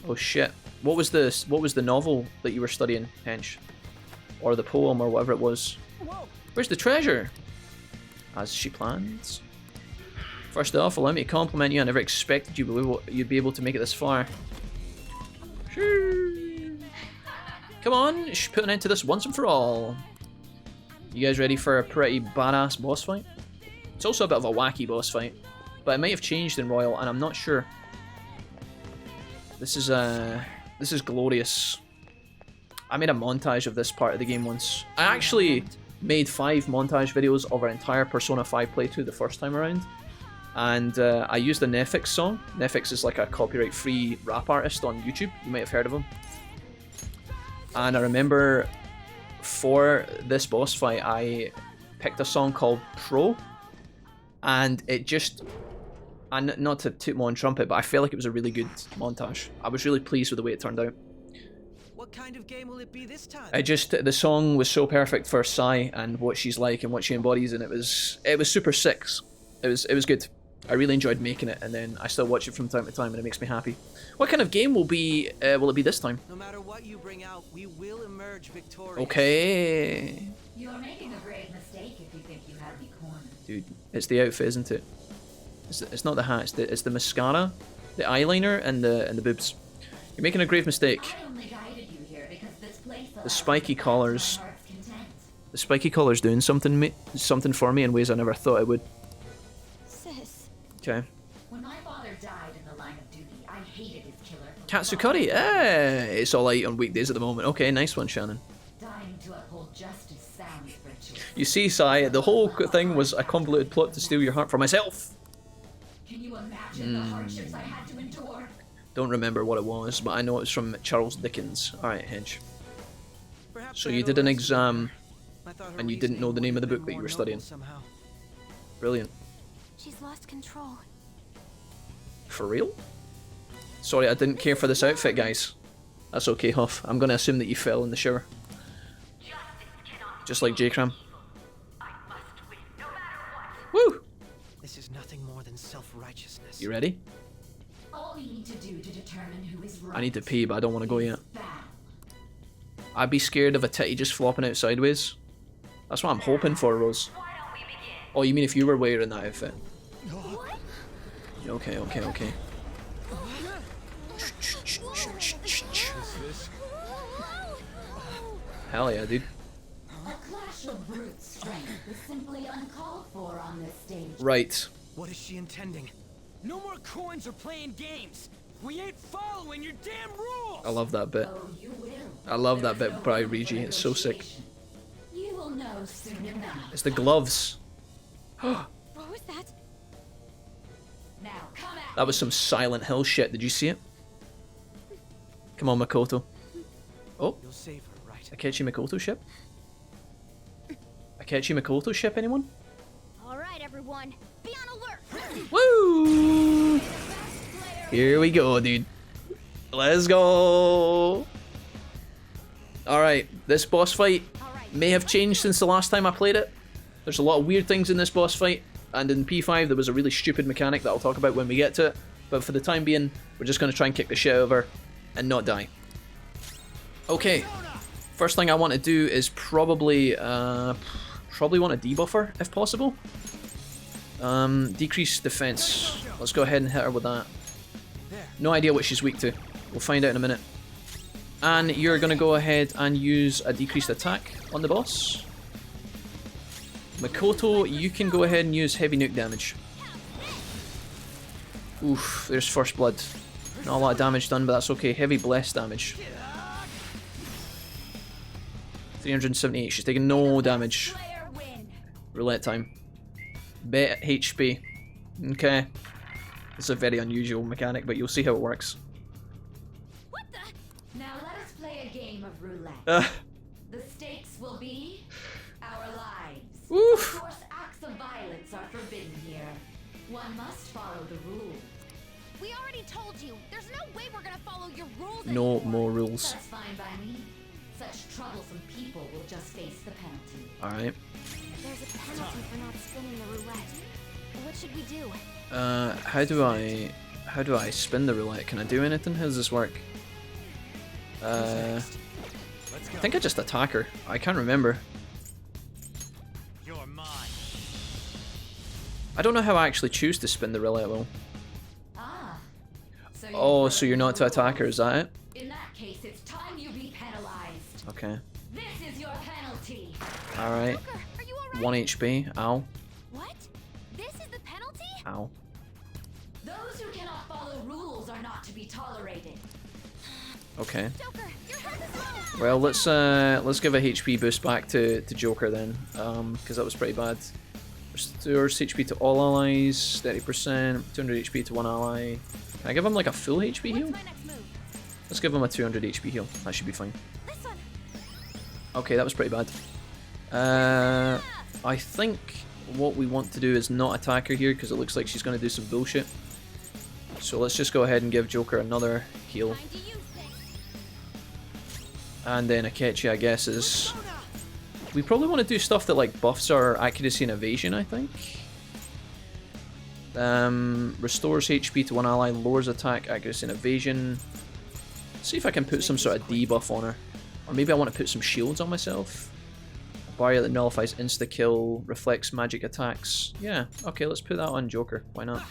Oh shit. What was the novel that you were studying, Hench? Or the poem or whatever it was? Where's the treasure? As she plans. First off, allow me to compliment you. I never expected you'd be able to make it this far. Sure. Come on, put an end to this once and for all. You guys ready for a pretty badass boss fight? It's also a bit of a wacky boss fight, but it might have changed in Royal, and I'm not sure. This is glorious. I made a montage of this part of the game once. I actually made 5 montage videos of our entire Persona 5 playthrough the first time around. And I used the Nefix song. Nefix is like a copyright-free rap artist on YouTube. You might have heard of him. And I remember for this boss fight, I picked a song called Pro. And it just... And not to toot my own trumpet, but I feel like it was a really good montage. I was really pleased with the way it turned out. What kind of game will it be this time? The song was so perfect for Sai and what she's like and what she embodies, and it was super sick. It was good. I really enjoyed making it, and then I still watch it from time to time, and it makes me happy. What kind of game will it be this time? No matter what you bring out, we will emerge victorious. Okay. You're making a grave mistake if you think you have me cornered. Dude, it's the outfit, isn't it? It's not the hat. It's the mascara, the eyeliner, and the boobs. You're making a grave mistake. I only guided you here because this place The spiky collars. The spiky collar's doing something for me in ways I never thought it would. Sis. Okay. When my father died in the line of duty, I hated his killer. Katsukuri, it's alright on weekdays at the moment. Okay, nice one, Shannon. Dying to uphold justice sounds virtuous. You see, Sai, the whole thing was a convoluted plot to steal your heart for myself. Can you imagine the hardships I had to endure? Don't remember what it was, but I know it was from Charles Dickens. Alright, Hench. So you did an exam, and you didn't know the name of the book that you were studying. Brilliant. She's lost control. For real? Sorry, I didn't care for this outfit, guys. That's okay, Huff. I'm gonna assume that you fell in the shower. Just like J-Cram. Woo! This is nothing more than self-righteousness. You ready? All we need to do to determine who is right. I need to pee, but I don't want to go yet. I'd be scared of a titty just flopping out sideways. That's what I'm hoping for, Rose. Oh, you mean if you were wearing that outfit? Okay. Hell yeah, dude. A clash of brute strength is simply uncalled for on this stage. Right. What is she intending? No more coins or playing games. We ain't following your damn rules. I love that bit. Oh, you will. I love that bit by Rigi. It's so sick. You will know soon enough. It's the gloves. What was that? Now come at That was some Silent Hill shit. Did you see it? Come on, Makoto. Oh. You'll save her, right? Akechi Makoto ship? Akechi Makoto ship, anyone? All right, everyone, be on alert. Woo! Here we go, dude. Let's go. Alright, this boss fight may have changed since the last time I played it. There's a lot of weird things in this boss fight, and in P5 there was a really stupid mechanic that I'll talk about when we get to it. But for the time being, we're just going to try and kick the shit out of her and not die. Okay, first thing I want to do is probably want to debuff her, if possible. Decrease defense. Let's go ahead and hit her with that. No idea what she's weak to. We'll find out in a minute. And you're going to go ahead and use a decreased attack on the boss. Makoto, you can go ahead and use heavy nuke damage. Oof, there's first blood. Not a lot of damage done, but that's okay. Heavy bless damage. 378. She's taking no damage. Roulette time. Bet HP. Okay. It's a very unusual mechanic, but you'll see how it works. Now let us play a game of roulette. The stakes will be our lives. Oof. Of course, acts of violence are forbidden here. One must follow the rules. We already told you. There's no way we're gonna follow your rules. No more rules. That's fine by me. Such troublesome people will just face the penalty. Alright. There's a penalty for not spinning the roulette. What should we do? How do I spin the roulette? Can I do anything? How does this work? I think I just attack her. I can't remember. You're mine. I don't know how I actually choose to spin the roulette though. So oh, so you're not to attack her, is that it? In that case, it's time you be penalized. Okay. This is your penalty. Alright. 1 HP. Ow. What? This is the penalty? Ow. Those who cannot follow rules are not to be tolerated. Okay. Joker, your health is low. Well, let's give a HP boost back to Joker then, because that was pretty bad. Restores HP to all allies, 30%, 200 HP to one ally. Can I give him like a full HP heal? Let's give him a 200 HP heal. That should be fine. Okay, that was pretty bad. I think what we want to do is not attack her here because it looks like she's going to do some bullshit. So let's just go ahead and give Joker another heal. And then Akechi, I guess, is... We probably want to do stuff that like buffs our accuracy and evasion, I think. Restores HP to one ally, lowers attack, accuracy and evasion. See if I can put some sort of debuff on her. Or maybe I want to put some shields on myself. A barrier that nullifies insta-kill, reflects magic attacks. Yeah, okay, let's put that on Joker. Why not?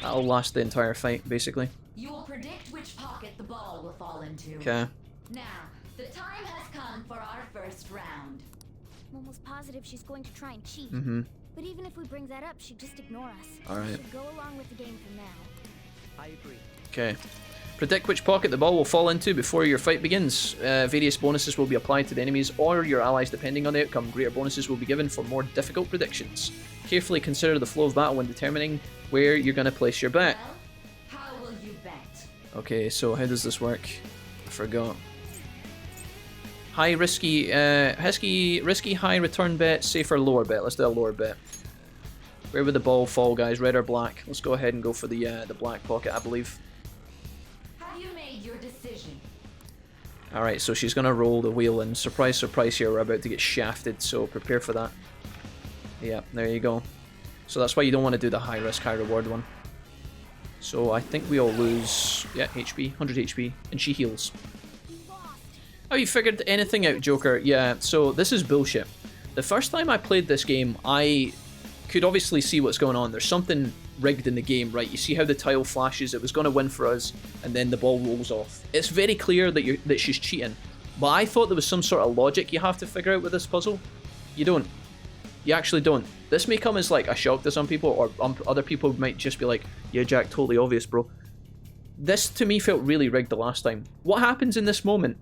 That'll last the entire fight, basically. You will predict which pocket the ball will fall into. Okay. Now, the time has come for our first round. I'm almost positive she's going to try and cheat. But even if we bring that up, she'd just ignore us. Alright. We should go along with the game for now. I agree. Okay. Predict which pocket the ball will fall into before your fight begins. Various bonuses will be applied to the enemies or your allies depending on the outcome. Greater bonuses will be given for more difficult predictions. Carefully consider the flow of battle when determining where you're going to place your bet. Well, how will you bet? Okay, so how does this work? I forgot. High risky, risky high return bet, safer lower bet. Let's do a lower bet. Where would the ball fall, guys? Red or black? Let's go ahead and go for the black pocket, I believe. Have you made your decision? Alright, so she's gonna roll the wheel, and surprise, surprise here, we're about to get shafted, so prepare for that. Yeah, there you go. So that's why you don't want to do the high risk, high reward one. So I think we all lose, yeah, HP, 100 HP, and she heals. Oh, you figured anything out, Joker? Yeah, so this is bullshit. The first time I played this game, I could obviously see what's going on. There's something rigged in the game, right? You see how the tile flashes, it was going to win for us, and then the ball rolls off. It's very clear that she's cheating. But I thought there was some sort of logic you have to figure out with this puzzle. You don't. You actually don't. This may come as like a shock to some people, or other people might just be like, yeah, Jack, totally obvious, bro. This, to me, felt really rigged the last time. What happens in this moment?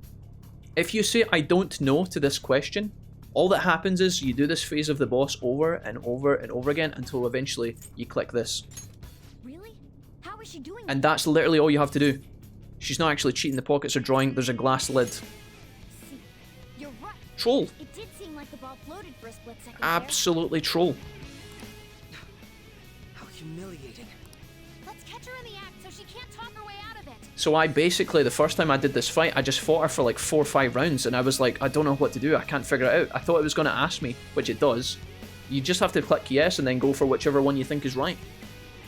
If you say, I don't know to this question, all that happens is you do this phase of the boss over and over and over again until eventually you click this. Really? How is she doing? And that's literally all you have to do. She's not actually cheating, the pockets are drawing, there's a glass lid. See, you're right. Troll. It did seem like the ball floated for a split second. Absolutely troll. How humiliating. Let's catch her in the act so she can't talk her way out of it. So I basically, the first time I did this fight, I just fought her for like 4 or 5 rounds, and I was like, I don't know what to do, I can't figure it out. I thought it was going to ask me, which it does. You just have to click yes and then go for whichever one you think is right.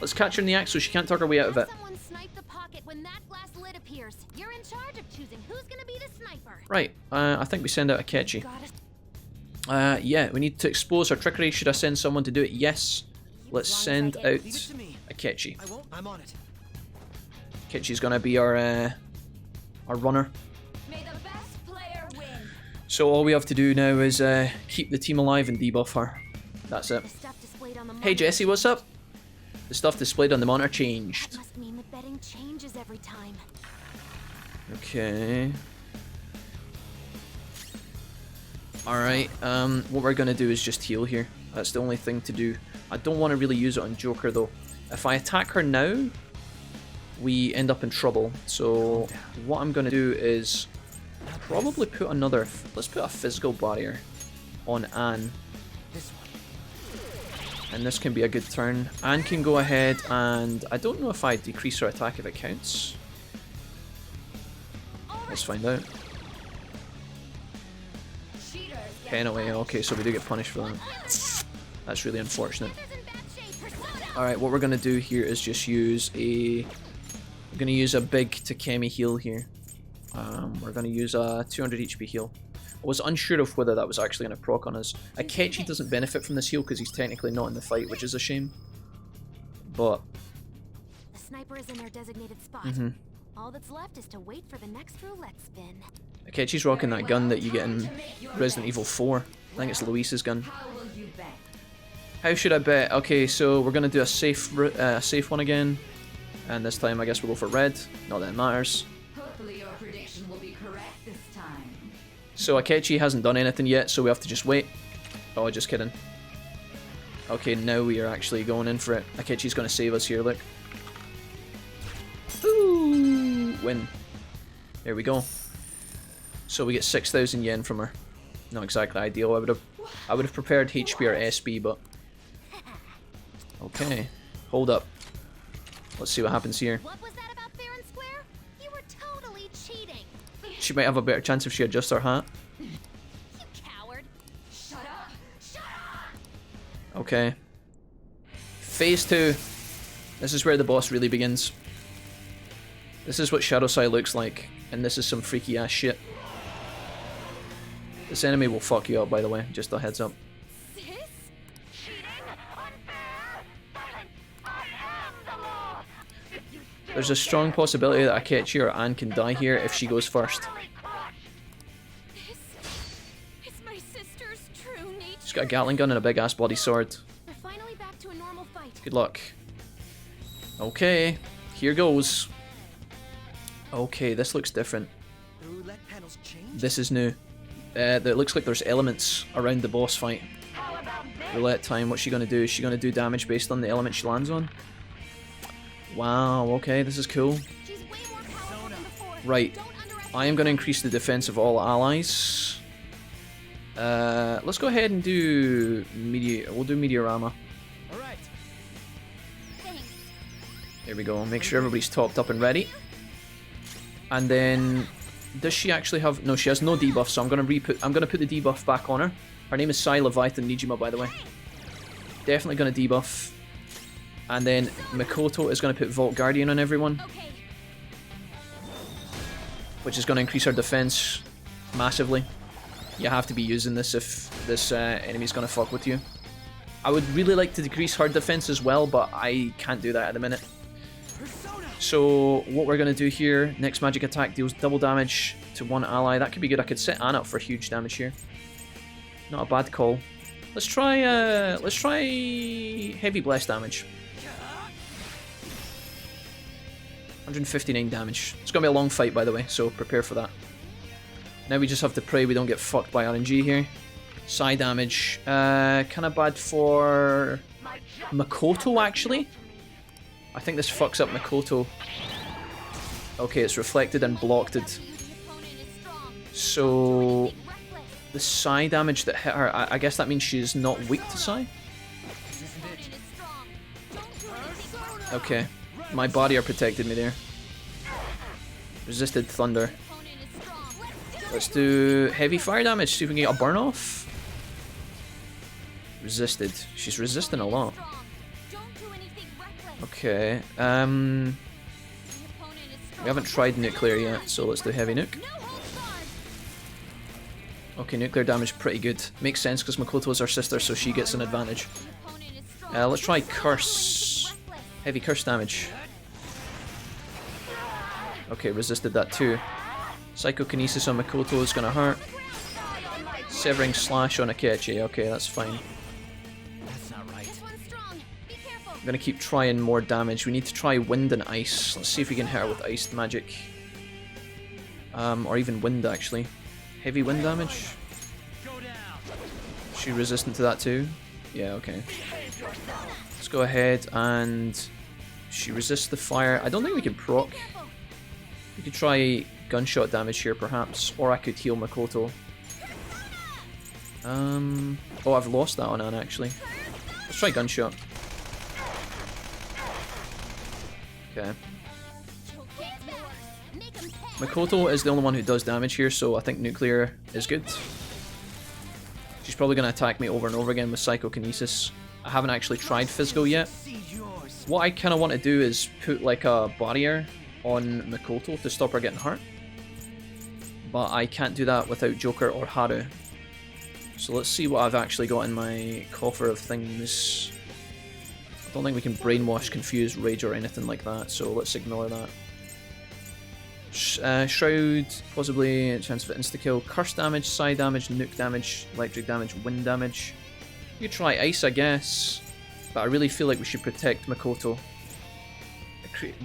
Let's catch her in the act so she can't talk her way out of it. Someone snipe the pocket when that glass lid appears. You're in charge of choosing who's going to be the sniper. Right, I think we send out Akechi. Yeah, we need to expose our trickery. Should I send someone to do it? Yes. Let's send out Akechi. I'm on it. Akechi's gonna be our runner. So all we have to do now is keep the team alive and debuff her. That's it. Hey Jesse, what's up? The stuff displayed on the monitor changed. That must mean the betting changes every time. Okay. Alright, what we're gonna do is just heal here. That's the only thing to do. I don't want to really use it on Joker though. If I attack her now, we end up in trouble. So what I'm gonna do is probably put another... Let's put a physical barrier on Anne. And this can be a good turn. Anne can go ahead and... I don't know if I decrease her attack if it counts. Let's find out. Pen away. Okay, so we do get punished for that. That's really unfortunate. Alright, what we're going to do here is just use a... We're going to use a big Takemi heal here. We're going to use a 200 HP heal. I was unsure of whether that was actually going to proc on us. Akechi doesn't benefit from this heal because he's technically not in the fight, which is a shame. But... The sniper is in their designated spot. All that's left is to wait for the next roulette spin. Akechi's rocking that gun that you get in Resident Evil 4. I think it's Luis's gun. How should I bet? Okay, so we're gonna do a safe one again, and this time I guess we'll go for red. Not that it matters. Hopefully your prediction will be correct this time. So Akechi hasn't done anything yet, so we have to just wait. Oh, just kidding. Okay, now we are actually going in for it. Akechi's gonna save us here. Look. Ooh, win. There we go. So we get 6,000 yen from her. Not exactly ideal. I would have prepared HP or SB, but okay. Hold up. Let's see what happens here. What was that about fair and square? You were totally cheating. She might have a better chance if she adjusts her hat. You coward. Shut up. Shut up. Okay. Phase 2. This is where the boss really begins. This is what Shadowside looks like, and this is some freaky ass shit. This enemy will fuck you up, by the way, just a heads up. There's a strong possibility that Akechi or Anne can die here if she goes first. This is my sister's true nature. She's got a Gatling gun and a big ass bloody sword. We're finally back to a normal fight. Good luck. Okay, here goes. Okay, this looks different. The roulette panels change? This is new. It looks like there's elements around the boss fight. Roulette time, what's she gonna do? Is she gonna do damage based on the element she lands on? Wow, okay, this is cool. Right, I am gonna increase the defense of all allies. Let's go ahead and do we'll do Meteorama. There we go, make sure everybody's topped up and ready. And then, does she actually have... No, she has no debuff, so I'm gonna put the debuff back on her. Her name is Sai Leviathan Nijima, by the way. Definitely gonna debuff. And then Mikoto is gonna put Vault Guardian on everyone. Which is gonna increase her defense massively. You have to be using this if this enemy's gonna fuck with you. I would really like to decrease her defense as well, but I can't do that at the minute. So what we're going to do here, next magic attack deals double damage to one ally. That could be good. I could set Anne up for huge damage here. Not a bad call. Let's try heavy blast damage. 159 damage. It's going to be a long fight, by the way, so prepare for that. Now we just have to pray we don't get fucked by RNG here. Psi damage. Kind of bad for Makoto, actually. I think this fucks up Mikoto. Okay, it's reflected and blocked it. So the psi damage that hit her, I guess that means she's not weak to psi? Okay, my barrier protected me there. Resisted thunder. Let's do heavy fire damage, see if we can get a burn off. Resisted. She's resisting a lot. Okay, we haven't tried nuclear yet, so let's do heavy nuke. Okay, nuclear damage pretty good. Makes sense because Makoto is our sister, so she gets an advantage. Let's try curse. Heavy curse damage. Okay, resisted that too. Psychokinesis on Makoto is gonna hurt. Severing slash on Akechi. Okay, that's fine. That's not right. I'm gonna keep trying more damage. We need to try wind and ice. Let's see if we can hit her with iced magic. Or even wind actually. Heavy wind damage. Is she resistant to that too? Yeah, okay. Let's go ahead and she resists the fire. I don't think we can proc. We could try gunshot damage here perhaps, or I could heal Makoto. Oh, I've lost that on Anna actually. Let's try gunshot. Okay. Makoto is the only one who does damage here, so I think nuclear is good. She's probably going to attack me over and over again with psychokinesis. I haven't actually tried physical yet. What I kind of want to do is put like a barrier on Makoto to stop her getting hurt. But I can't do that without Joker or Haru. So let's see what I've actually got in my coffer of things. I don't think we can brainwash, confuse, rage or anything like that, so let's ignore that. Shroud, possibly, chance of insta-kill, curse damage, side damage, nuke damage, electric damage, wind damage. You could try ice, I guess, but I really feel like we should protect Makoto.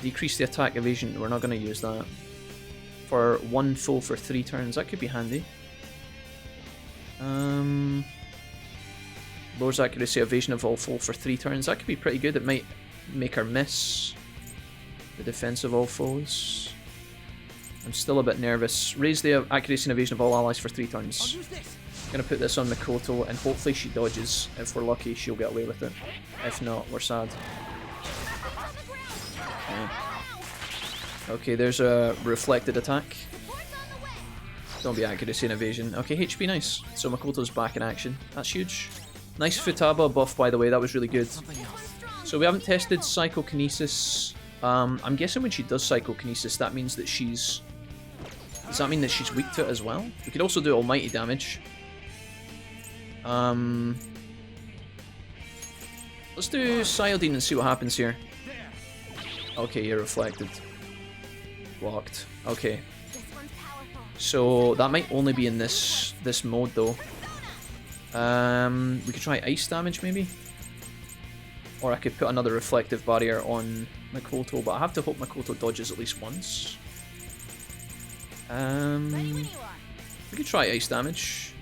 Decrease the attack evasion, we're not going to use that. For one foe for 3 turns, that could be handy. Lowers accuracy evasion of all foe for 3 turns, that could be pretty good. It might make her miss the defense of all foes. I'm still a bit nervous. Raise the accuracy and evasion of all allies for 3 turns. I'm gonna put this on Makoto and hopefully she dodges. If we're lucky, she'll get away with it. If not, we're sad. Okay, there's a reflected attack. Don't be accuracy and evasion. Okay, HP nice. So Makoto's back in action. That's huge. Nice Futaba buff, by the way. That was really good. So we haven't tested psychokinesis. I'm guessing when she does psychokinesis, that means that she's... Does that mean that she's weak to it as well? We could also do almighty damage. Let's do Psyodine and see what happens here. Okay, you're reflected. Blocked. Okay. So that might only be in this mode though. We could try ice damage maybe? Or I could put another reflective barrier on Makoto, but I have to hope Makoto dodges at least once. We could try ice damage.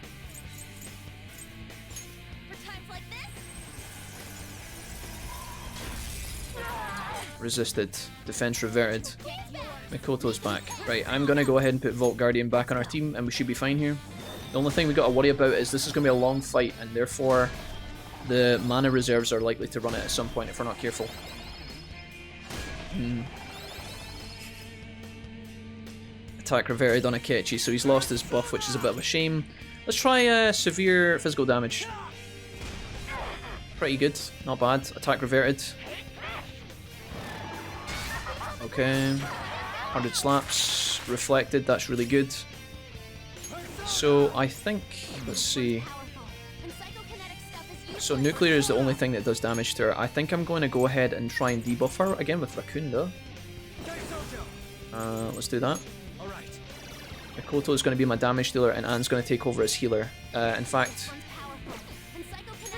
Resisted. Defense reverted. Makoto's back. Right, I'm gonna go ahead and put Vault Guardian back on our team and we should be fine here. The only thing we gotta worry about is this is gonna be a long fight and therefore the mana reserves are likely to run out at some point if we're not careful. Attack reverted on Akechi, so he's lost his buff, which is a bit of a shame. Let's try severe physical damage. Pretty good, not bad. Attack reverted. Okay. 100 slaps. Reflected, that's really good. So I think, let's see. So nuclear is the only thing that does damage to her. I think I'm going to go ahead and try and debuff her again with Rakunda. Let's do that. Makoto is going to be my damage dealer and Anne's going to take over as healer. In fact,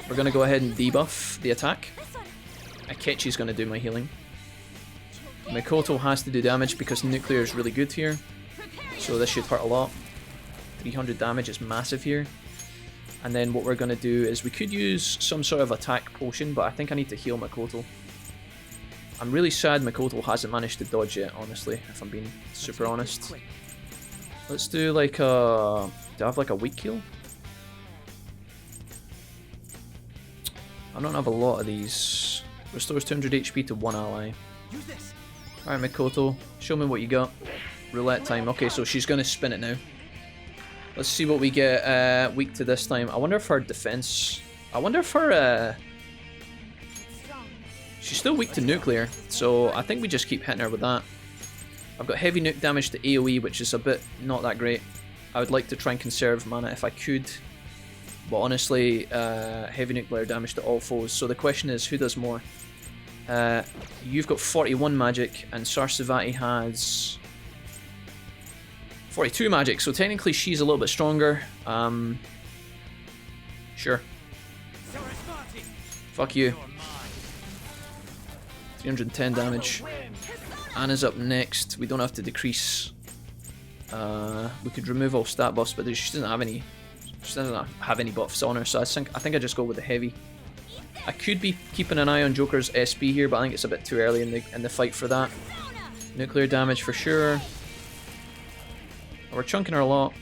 we're going to go ahead and debuff the attack. Akechi's going to do my healing. Makoto has to do damage because nuclear is really good here. So this should hurt a lot. 300 damage is massive here. And then what we're going to do is we could use some sort of attack potion, but I think I need to heal Makoto. I'm really sad Makoto hasn't managed to dodge yet, honestly, if I'm being super honest. Let's do like a... Do I have like a weak heal? I don't have a lot of these. Restores 200 HP to one ally. Alright Makoto, show me what you got. Roulette time. Okay, so she's going to spin it now. Let's see what we get weak to this time. I wonder if her defense... I wonder if her... She's still weak to nuclear, so I think we just keep hitting her with that. I've got heavy nuke damage to AoE, which is a bit not that great. I would like to try and conserve mana if I could. But honestly, heavy nuclear damage to all foes. So the question is, who does more? You've got 41 magic, and Sarsavati has 42 magic. So technically, she's a little bit stronger. Sure. Fuck you. 310 damage. Anna's up next. We don't have to decrease. We could remove all stat buffs, but she doesn't have any. She doesn't have any buffs on her, so I think I just go with the heavy. I could be keeping an eye on Joker's SP here, but I think it's a bit too early in the fight for that. Nuclear damage for sure. We're chunking her a lot.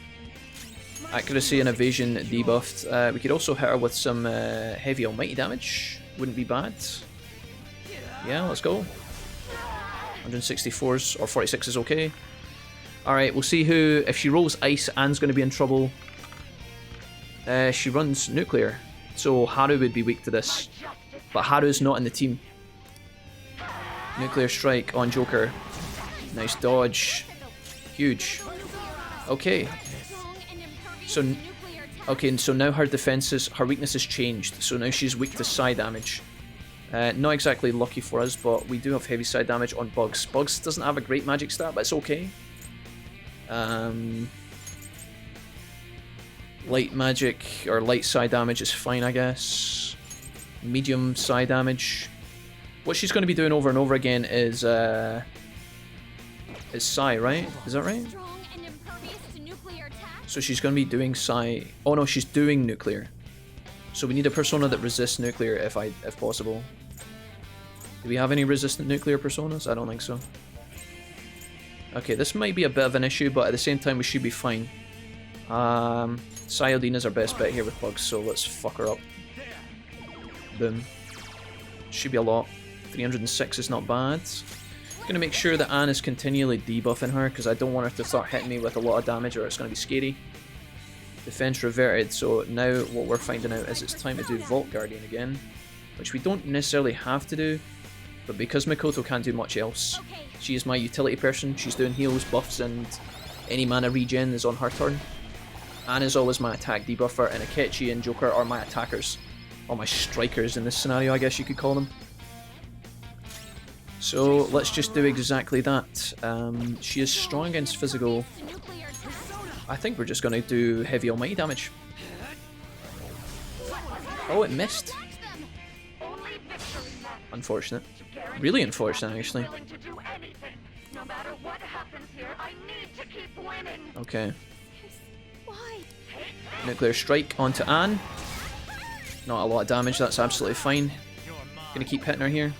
Accuracy and evasion debuffed. We could also hit her with some heavy almighty damage. Wouldn't be bad. Yeah, let's go. 164s or 46 is okay. Alright, we'll see who... If she rolls ice, Anne's going to be in trouble. She runs nuclear. So Haru would be weak to this. But Haru's not in the team. Nuclear strike on Joker. Nice dodge. Huge. Okay. So now her defenses, her weakness has changed. So now she's weak to psi damage. Not exactly lucky for us, but we do have heavy psi damage on Bugs. Bugs doesn't have a great magic stat, but it's okay. Light magic or light psi damage is fine, I guess. Medium psi damage. What she's going to be doing over and over again is psi, right? Is that right? So she's going to be doing psi. Oh no, she's doing nuclear. So we need a persona that resists nuclear if possible. Do we have any resistant nuclear personas? I don't think so. Okay, this might be a bit of an issue, but at the same time we should be fine. Sayodine is our best bet here with Bugs, so let's fuck her up. Boom. Should be a lot. 306 is not bad. I'm gonna make sure that Anne is continually debuffing her, because I don't want her to start hitting me with a lot of damage or it's gonna be scary. Defense reverted, so now what we're finding out is it's time to do Vault Guardian again, which we don't necessarily have to do, but because Mikoto can't do much else, she is my utility person. She's doing heals, buffs, and any mana regen is on her turn. Anne is always my attack debuffer, and Akechi and Joker are my attackers, or my strikers in this scenario, I guess you could call them. So let's just do exactly that. She is strong against physical. I think we're just going to do heavy almighty damage. Oh, it missed. Unfortunate. Really unfortunate, actually. Okay. Nuclear strike onto Anne. Not a lot of damage, that's absolutely fine. Gonna keep hitting her here.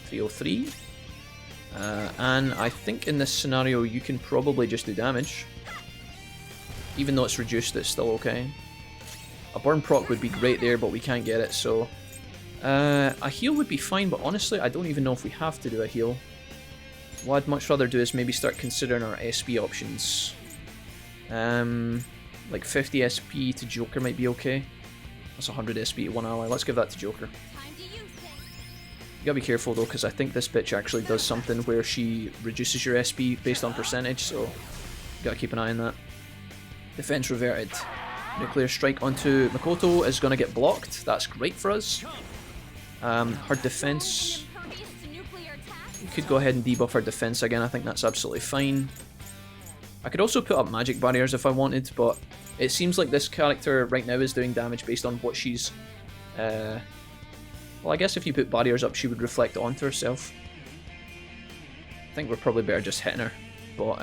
303. And I think in this scenario you can probably just do damage. Even though it's reduced, it's still okay. A burn proc would be great there, but we can't get it, so... a heal would be fine, but honestly I don't even know if we have to do a heal. What I'd much rather do is maybe start considering our SP options. Like 50 SP to Joker might be okay. That's 100 SP to one ally. Let's give that to Joker. You gotta be careful though, because I think this bitch actually does something where she reduces your SP based on percentage, so you gotta keep an eye on that. Defense reverted. Nuclear strike onto Mikoto is gonna get blocked. That's great for us. Her defense... We could go ahead and debuff her defense again. I think that's absolutely fine. I could also put up magic barriers if I wanted, but it seems like this character right now is doing damage based on what she's... Well, I guess if you put barriers up, she would reflect onto herself. I think we're probably better just hitting her. But,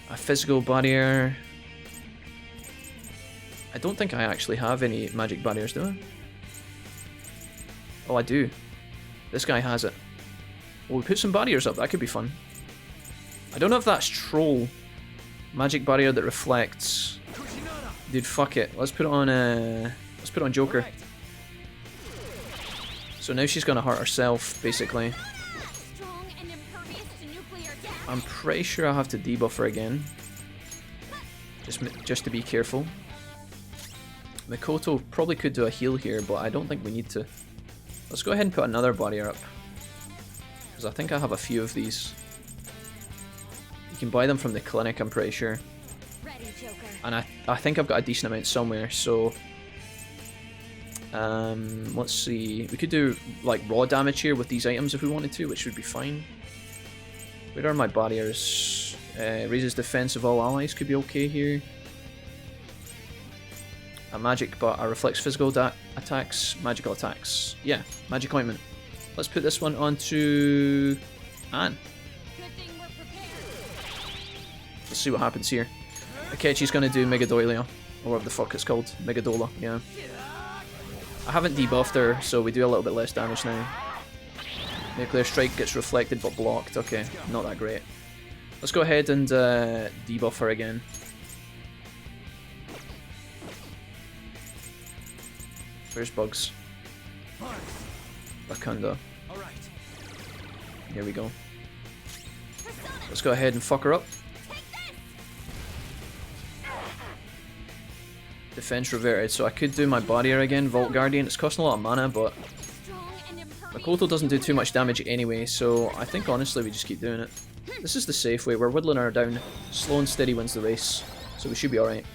a physical barrier... I don't think I actually have any magic barriers, do I? Oh, I do. This guy has it. Well, we put some barriers up, that could be fun. I don't know if that's troll. Magic barrier that reflects. Dude, fuck it. Let's put it on Joker. So now she's gonna hurt herself, basically. I'm pretty sure I have to debuff her again. Just to be careful. Mikoto probably could do a heal here, but I don't think we need to. Let's go ahead and put another barrier up. Because I think I have a few of these. You can buy them from the clinic, I'm pretty sure. And I think I've got a decent amount somewhere, so... let's see. We could do like raw damage here with these items if we wanted to, which would be fine. Where are my barriers? Raises defense of all allies could be okay here. A magic, but reflects physical attacks, magical attacks. Yeah, magic ointment. Let's put this one onto Anne. Let's see what happens here. Akechi's gonna do Megadolia, or whatever the fuck it's called. Megadola, yeah. I haven't debuffed her, so we do a little bit less damage now. Nuclear strike gets reflected but blocked. Okay, not that great. Let's go ahead and debuff her again. Where's Bugs? Bakunda. Here we go. Let's go ahead and fuck her up. Defense reverted, so I could do my barrier again, Vault Guardian. It's costing a lot of mana, but Makoto doesn't do too much damage anyway, so I think honestly we just keep doing it. This is the safe way. We're whittling her down. Slow and steady wins the race, so we should be alright.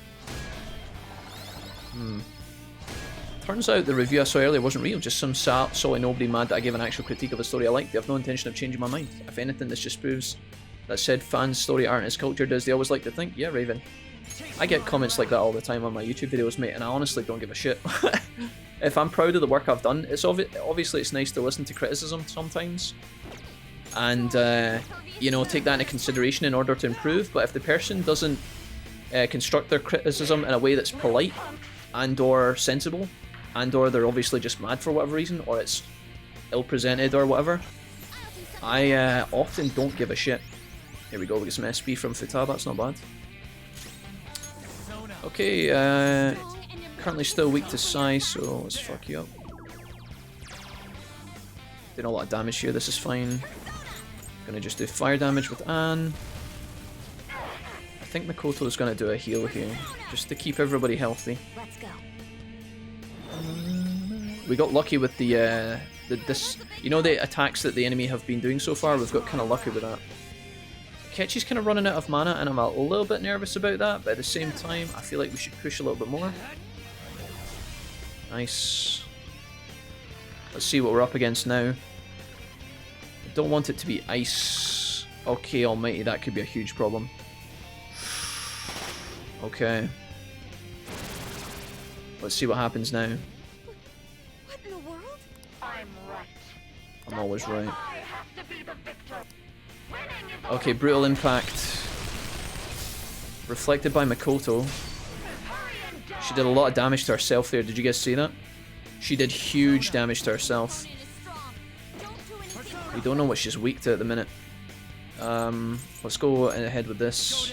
Turns out the review I saw earlier wasn't real, just some solely nobody mad that I gave an actual critique of a story I liked. They have no intention of changing my mind. If anything, this just proves that said fans' story aren't as cultured as they always like to think. Yeah, Raven. I get comments like that all the time on my YouTube videos, mate, and I honestly don't give a shit. If I'm proud of the work I've done, it's obviously it's nice to listen to criticism sometimes, and you know, take that into consideration in order to improve. But if the person doesn't construct their criticism in a way that's polite and/or sensible, and/or they're obviously just mad for whatever reason, or it's ill-presented or whatever, I often don't give a shit. Here we go, we get some SP from Futaba, that's not bad. Okay, currently still weak to Sai, so let's fuck you up. Doing a lot of damage here, this is fine. Gonna just do fire damage with Anne. I think Makoto's gonna do a heal here, just to keep everybody healthy. Let's go. We got lucky with the you know, the attacks that the enemy have been doing so far. We've got kind of lucky with that. Akechi's kind of running out of mana, and I'm a little bit nervous about that, but at the same time, I feel like we should push a little bit more. Nice. Let's see what we're up against now. I don't want it to be ice. Okay, almighty, that could be a huge problem. Okay. Let's see what happens now. What in the world? I'm right. I'm always right. Okay, brutal impact. Reflected by Makoto. She did a lot of damage to herself there. Did you guys see that? She did huge damage to herself. We don't know what she's weak to at the minute. Let's go ahead with this.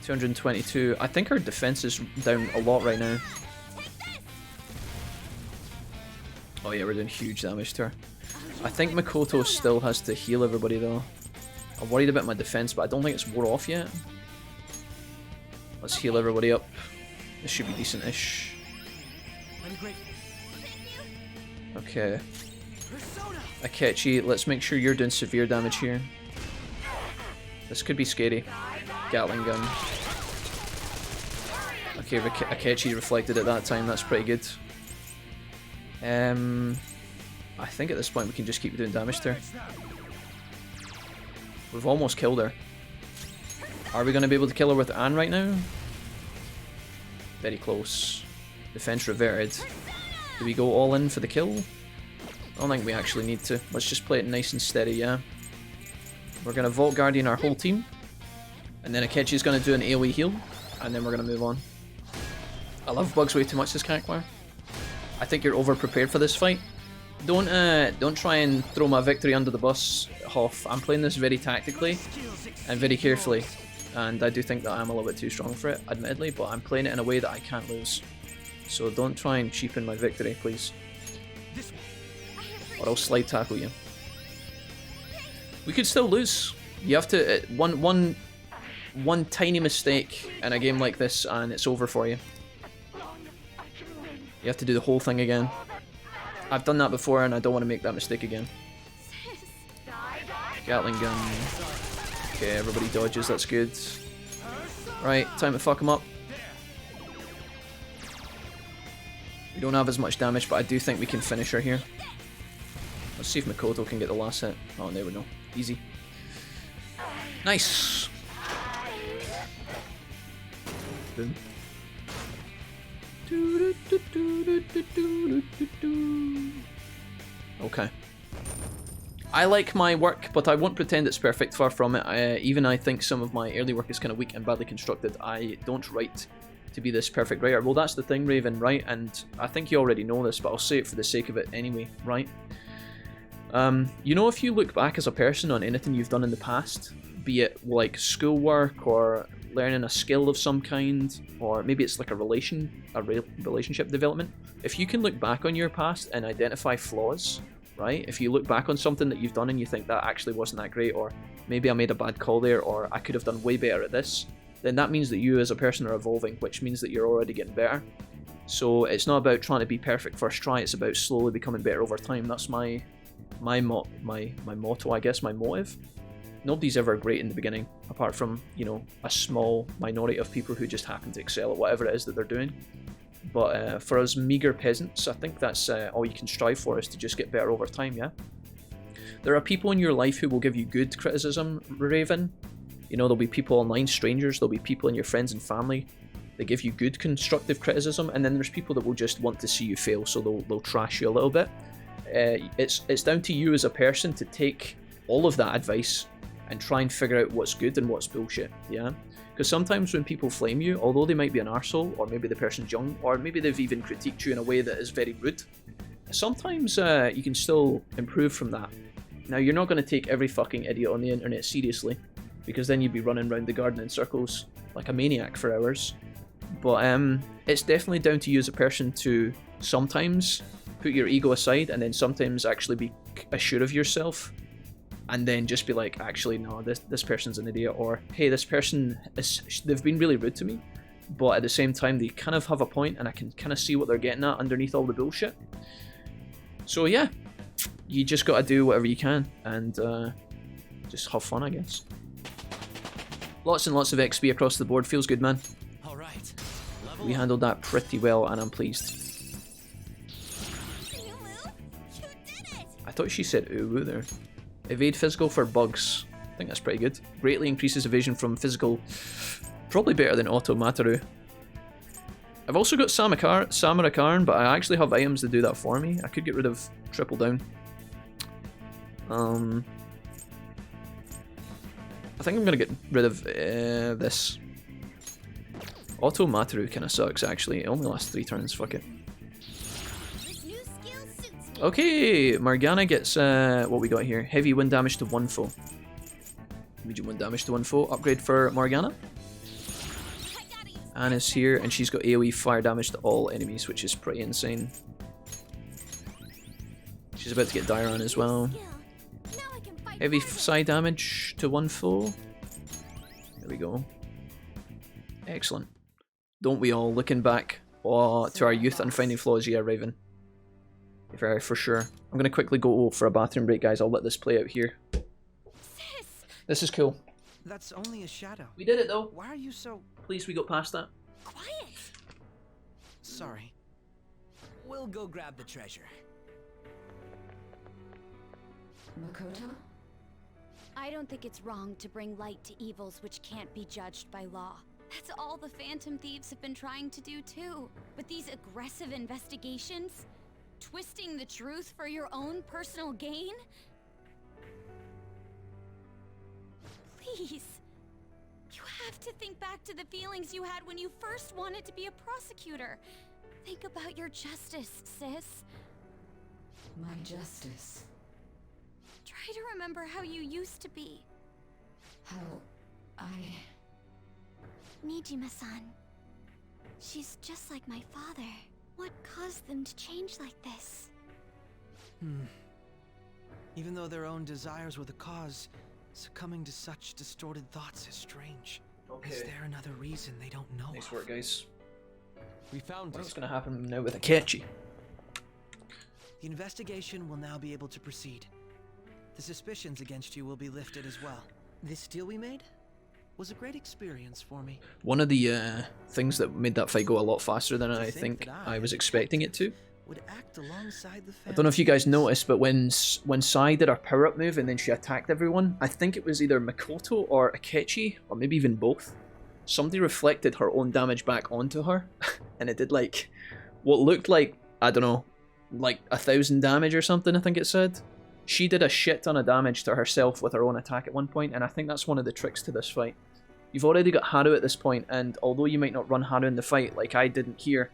222. I think her defense is down a lot right now. Oh yeah, we're doing huge damage to her. I think Makoto still has to heal everybody though. I'm worried about my defense, but I don't think it's wore off yet. Let's heal everybody up. This should be decent-ish. Okay. Akechi, let's make sure you're doing severe damage here. This could be scary. Gatling gun. Okay, Akechi reflected at that time, that's pretty good. I think at this point we can just keep doing damage to her. We've almost killed her. Are we going to be able to kill her with Anne right now? Very close. Defense reverted. Do we go all in for the kill? I don't think we actually need to. Let's just play it nice and steady, yeah. We're going to Vault Guardian our whole team. And then Akechi's going to do an AoE heal. And then we're going to move on. I love Bugs way too much, this character. I think you're over-prepared for this fight. Don't try and throw my victory under the bus, Hoff. I'm playing this very tactically and very carefully, and I do think that I'm a little bit too strong for it, admittedly, but I'm playing it in a way that I can't lose. So don't try and cheapen my victory, please. Or I'll slide tackle you. We could still lose. You have to one tiny mistake in a game like this, and it's over for you. You have to do the whole thing again. I've done that before and I don't want to make that mistake again. Gatling gun. Okay, everybody dodges, that's good. Right, time to fuck him up. We don't have as much damage, but I do think we can finish her here. Let's see if Makoto can get the last hit. Oh, there we go. Easy. Nice! Boom. Okay. I like my work, but I won't pretend it's perfect, far from it. Even I think some of my early work is kind of weak and badly constructed. I don't write to be this perfect writer. Well, that's the thing, Raven, right? And I think you already know this, but I'll say it for the sake of it anyway, right? You know, if you look back as a person on anything you've done in the past, be it like schoolwork or learning a skill of some kind, or maybe it's like a relationship development. If you can look back on your past and identify flaws, right? If you look back on something that you've done and you think that actually wasn't that great, or maybe I made a bad call there, or I could have done way better at this, then that means that you as a person are evolving, which means that you're already getting better. So it's not about trying to be perfect first try, it's about slowly becoming better over time. That's my motto, I guess, my motive. Nobody's ever great in the beginning, apart from, you know, a small minority of people who just happen to excel at whatever it is that they're doing. But for us meager peasants, I think that's all you can strive for, is to just get better over time, yeah? There are people in your life who will give you good criticism, Raven. You know, there'll be people online, strangers, there'll be people in your friends and family. They give you good constructive criticism, and then there's people that will just want to see you fail, so they'll trash you a little bit. It's down to you as a person to take all of that advice and try and figure out what's good and what's bullshit, yeah? Because sometimes when people flame you, although they might be an arsehole, or maybe the person's young, or maybe they've even critiqued you in a way that is very rude, sometimes you can still improve from that. Now, you're not going to take every fucking idiot on the internet seriously, because then you'd be running around the garden in circles like a maniac for hours. But it's definitely down to you as a person to sometimes put your ego aside, and then sometimes actually be assured of yourself, and then just be like, actually, no, this person's an idiot, or hey, this person they've been really rude to me, but at the same time they kind of have a point, and I can kind of see what they're getting at underneath all the bullshit. So yeah, you just gotta do whatever you can, and just have fun, I guess. Lots and lots of XP across the board, feels good, man. All right. We handled that pretty well, and I'm pleased. I thought she said ooh there. Evade physical for bugs. I think that's pretty good. Greatly increases evasion from physical. Probably better than Auto Mataru. I've also got Samarakarn, but I actually have items to do that for me. I could get rid of Triple Down. I think I'm going to get rid of this. Auto Mataru kind of sucks, actually. It only lasts 3 turns, fuck it. Okay, Morgana gets what we got here. Heavy wind damage to 1 foe. Medium wind damage to 1 foe. Upgrade for Morgana. Anna's here, and she's got AoE fire damage to all enemies, which is pretty insane. She's about to get Dairon as well. Heavy side damage to 1 foe. There we go. Excellent. Don't we all, looking back to our youth and finding flaws? Yeah, Raven. For sure. I'm going to quickly go for a bathroom break, guys. I'll let this play out here. This is cool. That's only a shadow. We did it, though. Why are you so... Please, we got past that. Quiet! Sorry. We'll go grab the treasure. Makoto? I don't think it's wrong to bring light to evils which can't be judged by law. That's all the Phantom Thieves have been trying to do too. But these aggressive investigations? Twisting the truth for your own personal gain? Please. You have to think back to the feelings you had when you first wanted to be a prosecutor. Think about your justice, sis. My justice. Try to remember how you used to be. How I... Nijima-san. She's just like my father. What caused them to change like this? Even though their own desires were the cause, succumbing to such distorted thoughts is strange. Okay. Is there another reason they don't know? Nice work, guys. We found what's going to happen now with Akechi. The investigation will now be able to proceed. The suspicions against you will be lifted as well. This deal we made was a great experience for me. One of the things that made that fight go a lot faster than I think I was expecting it to. Would act alongside the I don't know if you guys noticed, but when Sai did her power-up move and then she attacked everyone, I think it was either Makoto or Akechi, or maybe even both. Somebody reflected her own damage back onto her, and it did like what looked like, I don't know, like 1,000 damage or something, I think it said. She did a shit ton of damage to herself with her own attack at one point, and I think that's one of the tricks to this fight. You've already got Haru at this point, and although you might not run Haru in the fight like I didn't here,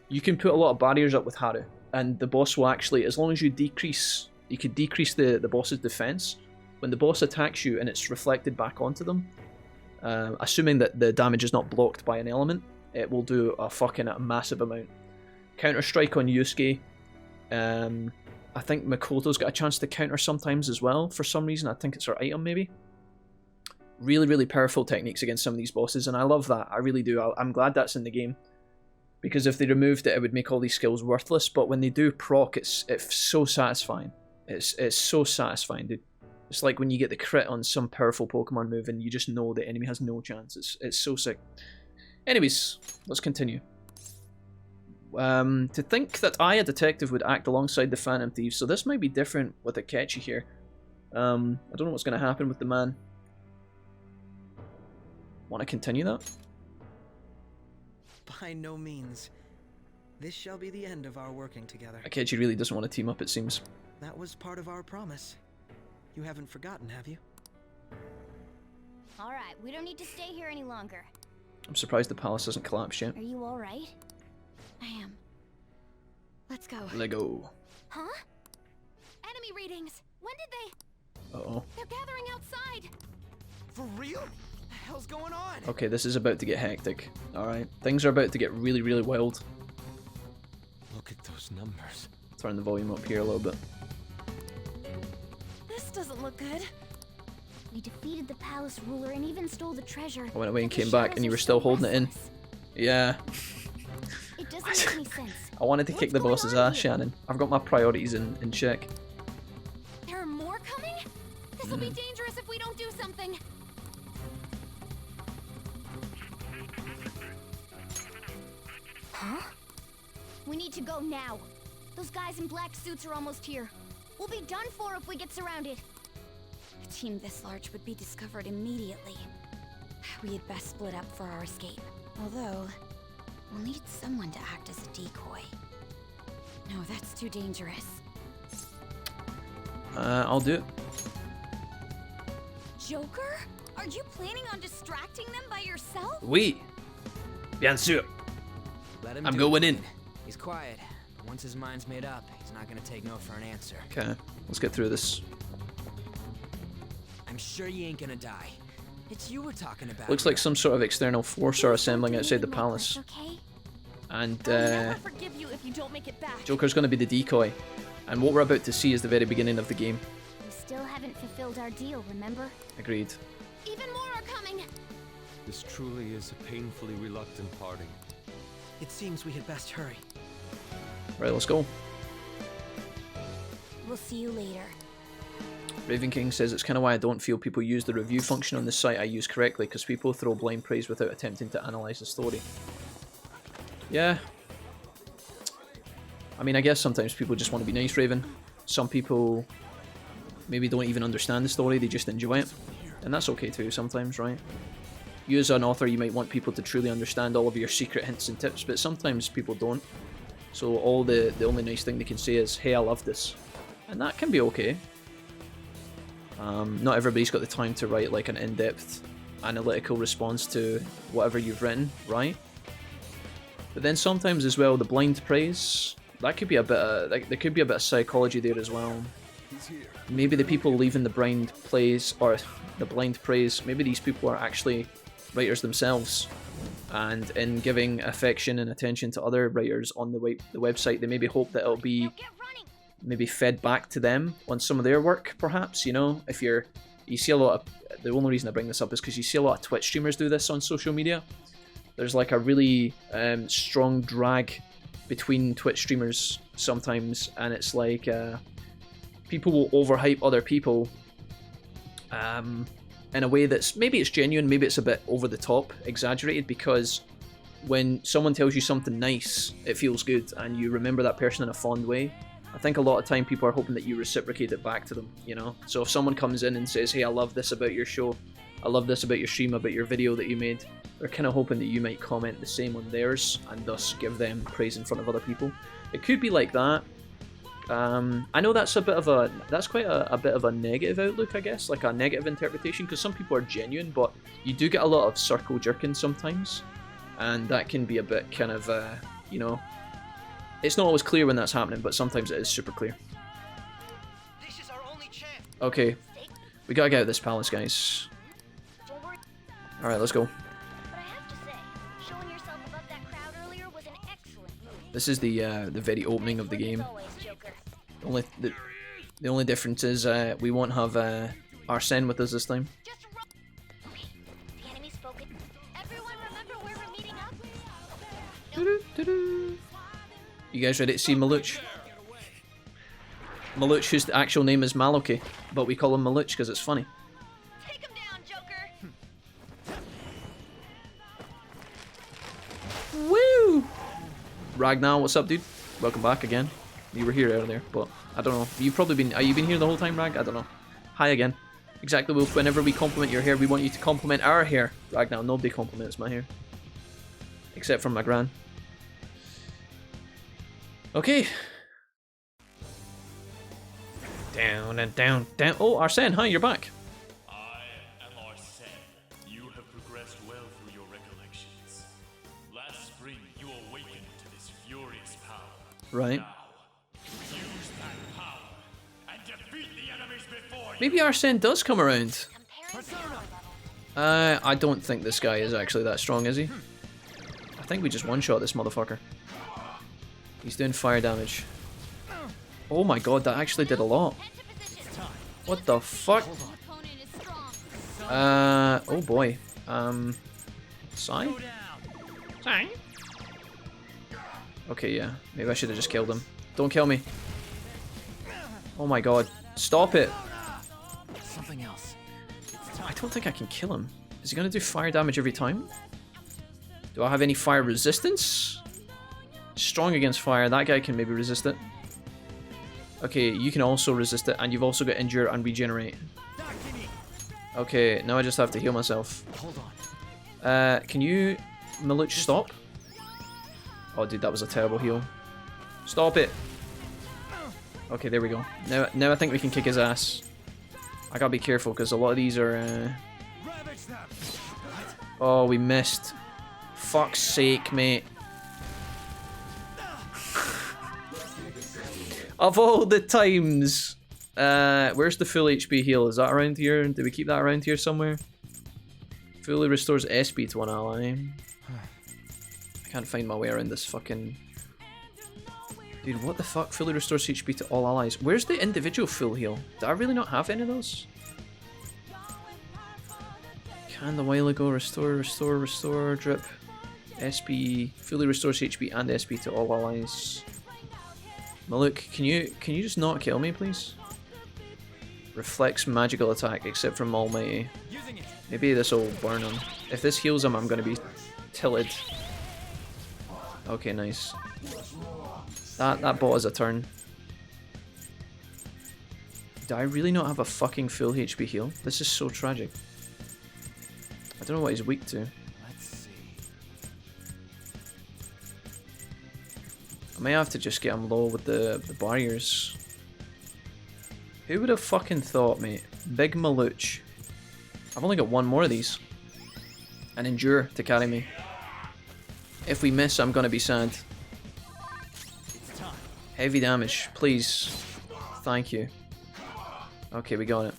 you can put a lot of barriers up with Haru, and the boss will actually, as long as you could decrease the boss's defense, when the boss attacks you and it's reflected back onto them, assuming that the damage is not blocked by an element, it will do a fucking massive amount. Counter strike on Yusuke. I think Makoto's got a chance to counter sometimes as well, for some reason. I think it's her item, maybe. Really, really powerful techniques against some of these bosses, and I love that. I really do. I'm glad that's in the game. Because if they removed it, it would make all these skills worthless, but when they do proc, it's so satisfying. It's so satisfying, dude. It's like when you get the crit on some powerful Pokemon move and you just know the enemy has no chance. It's so sick. Anyways, let's continue. To think that I, a detective, would act alongside the Phantom Thieves, so this might be different with Akechi here. I don't know what's going to happen with the man. Want to continue that? By no means. This shall be the end of our working together. Akechi really doesn't want to team up, it seems. That was part of our promise. You haven't forgotten, have you? Alright, we don't need to stay here any longer. I'm surprised the palace hasn't collapsed yet. Are you alright? I am. Let's go. Let go. Huh? Enemy readings! When did they... Uh-oh. They're gathering outside! For real? What the hell's going on? Okay, this is about to get hectic. Alright, things are about to get really, really wild. Look at those numbers. Turn the volume up here a little bit. This doesn't look good. We defeated the palace ruler and even stole the treasure. I went away and came back and you were still holding it in. Yeah. It doesn't make any sense. I wanted to kick the boss's ass, Shannon. I've got my priorities in check. There are more coming? This will be dangerous if we don't do something. Huh? We need to go now. Those guys in black suits are almost here. We'll be done for if we get surrounded. A team this large would be discovered immediately. We had best split up for our escape. Although, we'll need someone to act as a decoy. No, that's too dangerous. I'll do it. Joker? Are you planning on distracting them by yourself? Oui. Bien sûr. Let him I'm do going it. in. He's quiet. Once his mind's made up, he's not gonna take no for an answer. Okay, let's get through this. I'm sure you ain't gonna die. It's you we're talking about. Looks like some sort of external force are assembling outside the palace. And Forgive you if you don't make it back. Joker's going to be the decoy. And what we're about to see is the very beginning of the game. We still haven't fulfilled our deal, remember? Agreed. Even more are coming! This truly is a painfully reluctant parting. It seems we had best hurry. Right, let's go. We'll see you later. Raven King says it's kind of why I don't feel people use the review function on the site I use correctly, because people throw blind praise without attempting to analyse the story. Yeah. I mean, I guess sometimes people just want to be nice, Raven. Some people maybe don't even understand the story, they just enjoy it. And that's okay too sometimes, right? You as an author, you might want people to truly understand all of your secret hints and tips, but sometimes people don't. So the only nice thing they can say is, hey, I love this. And that can be okay. Not everybody's got the time to write like an in-depth analytical response to whatever you've written, right? But then sometimes as well, the blind praise, that could be a bit of, there could be a bit of psychology there as well. Maybe the people leaving the blind praise, maybe these people are actually writers themselves, and in giving affection and attention to other writers on the website, they maybe hope that it'll be maybe fed back to them on some of their work, perhaps. You know, if you see a lot of, the only reason I bring this up is because you see a lot of Twitch streamers do this on social media. There's like a really strong drag between Twitch streamers sometimes, and it's like people will overhype other people in a way that's, maybe it's genuine, maybe it's a bit over the top, exaggerated, because when someone tells you something nice, it feels good, and you remember that person in a fond way. I think a lot of time people are hoping that you reciprocate it back to them, you know? So if someone comes in and says, hey, I love this about your show, I love this about your stream, about your video that you made, they're kind of hoping that you might comment the same on theirs, and thus give them praise in front of other people. It could be like that. I know that's that's quite a bit of a negative outlook, I guess, like a negative interpretation, because some people are genuine, but you do get a lot of circle jerking sometimes, and that can be a bit kind of, you know, it's not always clear when that's happening, but sometimes it is super clear. Okay, we gotta get out of this palace, guys. Alright, let's go. This is the very opening of the game. The only difference is we won't have Arsene with us this time. You guys ready to see Maluch? Maluch, whose actual name is Maloki, but we call him Maluch because it's funny. Woo! Ragnar, what's up, dude? Welcome back again. You were here earlier, but I don't know. You've probably been. Are you been here the whole time, Rag? I don't know. Hi again. Exactly, Wolf. Whenever we compliment your hair, we want you to compliment our hair. Ragnar, nobody compliments my hair, except for my gran. Okay. Down and down, down. Oh, Arsene, hi, you're back. I am Arsene. You have progressed well through your recollections. Last spring, you awakened to this furious power. Right. Now, use that power and defeat the enemies before you. Maybe Arsene does come around. I don't think this guy is actually that strong, is he? I think we just one-shot this motherfucker. He's doing fire damage. Oh my god, that actually did a lot. What the fuck? Oh boy. Sai? Sai? Okay, yeah. Maybe I should have just killed him. Don't kill me. Oh my god. Stop it. Something else. I don't think I can kill him. Is he gonna do fire damage every time? Do I have any fire resistance? Strong against fire. That guy can maybe resist it. Okay, you can also resist it, and you've also got endure and regenerate. Okay, now I just have to heal myself. Hold on. Can you, Maluch, stop? Oh, dude, that was a terrible heal. Stop it. Okay, there we go. Now I think we can kick his ass. I gotta be careful because a lot of these are. Oh, we missed. Fuck's sake, mate. Of all the times, where's the full HP heal? Is that around here? Do we keep that around here somewhere? Fully restores SP to one ally. I can't find my way around this fucking... Dude, what the fuck? Fully restores HP to all allies. Where's the individual full heal? Do I really not have any of those? Canned a while ago. Restore, drip. SP, fully restores HP and SP to all allies. Maluk, can you just not kill me, please? Reflects magical attack, except from Almighty. Maybe this will burn him. If this heals him, I'm gonna be tilted. Okay, nice. That bought us a turn. Do I really not have a fucking full HP heal? This is so tragic. I don't know what he's weak to. I may have to just get him low with the barriers. Who would have fucking thought, mate? Big Maluch. I've only got one more of these. And endure to carry me. If we miss, I'm gonna be sad. Heavy damage, please. Thank you. Okay, we got it.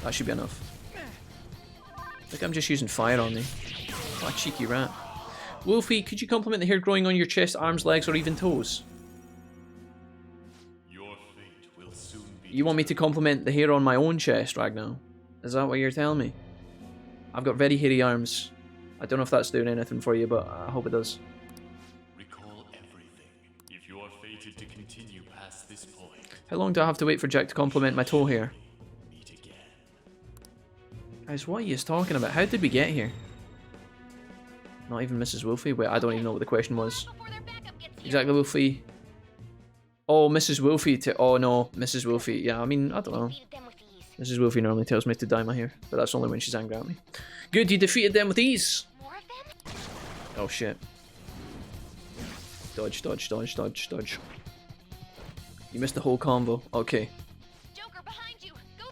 That should be enough. I think I'm just using fire on me. What a cheeky rat. Wolfie, could you compliment the hair growing on your chest, arms, legs, or even toes? Your fate will soon be. You want me to compliment the hair on my own chest, Ragnar? Is that what you're telling me? I've got very hairy arms. I don't know if that's doing anything for you, but I hope it does. Recall everything. If you are fated to continue past this point. How long do I have to wait for Jack to compliment my toe hair? Guys, what are you talking about? How did we get here? Not even Mrs. Wolfie? Wait, I don't even know what the question was. Exactly, Wolfie. Oh, Mrs. Wolfie to... Oh, no. Mrs. Wolfie. Yeah, I mean, I don't know. Mrs. Wolfie normally tells me to dye my hair, but that's only when she's angry at me. Good, you defeated them with ease. Oh, shit. Dodge, dodge, dodge, dodge, dodge. You missed the whole combo. Okay.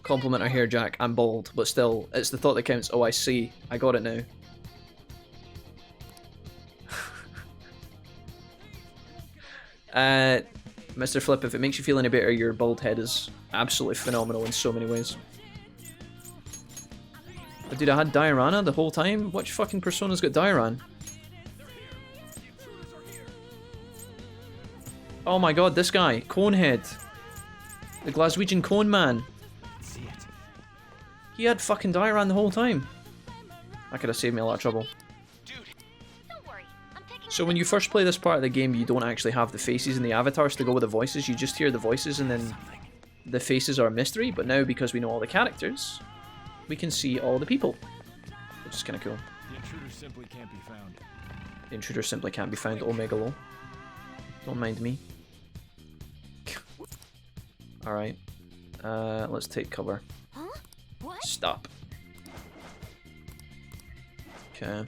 Compliment her hair, Jack. I'm bald, but still, it's the thought that counts. Oh, I see. I got it now. Mr. Flip, if it makes you feel any better, your bald head is absolutely phenomenal in so many ways. But dude, I had Diorama the whole time? Which fucking persona's got Dioran? Oh my god, this guy. Conehead. The Glaswegian Cone Man. He had fucking Dioran the whole time. That could have saved me a lot of trouble. So when you first play this part of the game, you don't actually have the faces and the avatars to go with the voices. You just hear the voices and then the faces are a mystery. But now, because we know all the characters, we can see all the people. Which is kind of cool. The intruder simply can't be found. The intruder simply can't be found. Omega lol. Don't mind me. Alright. Let's take cover. Stop. Okay.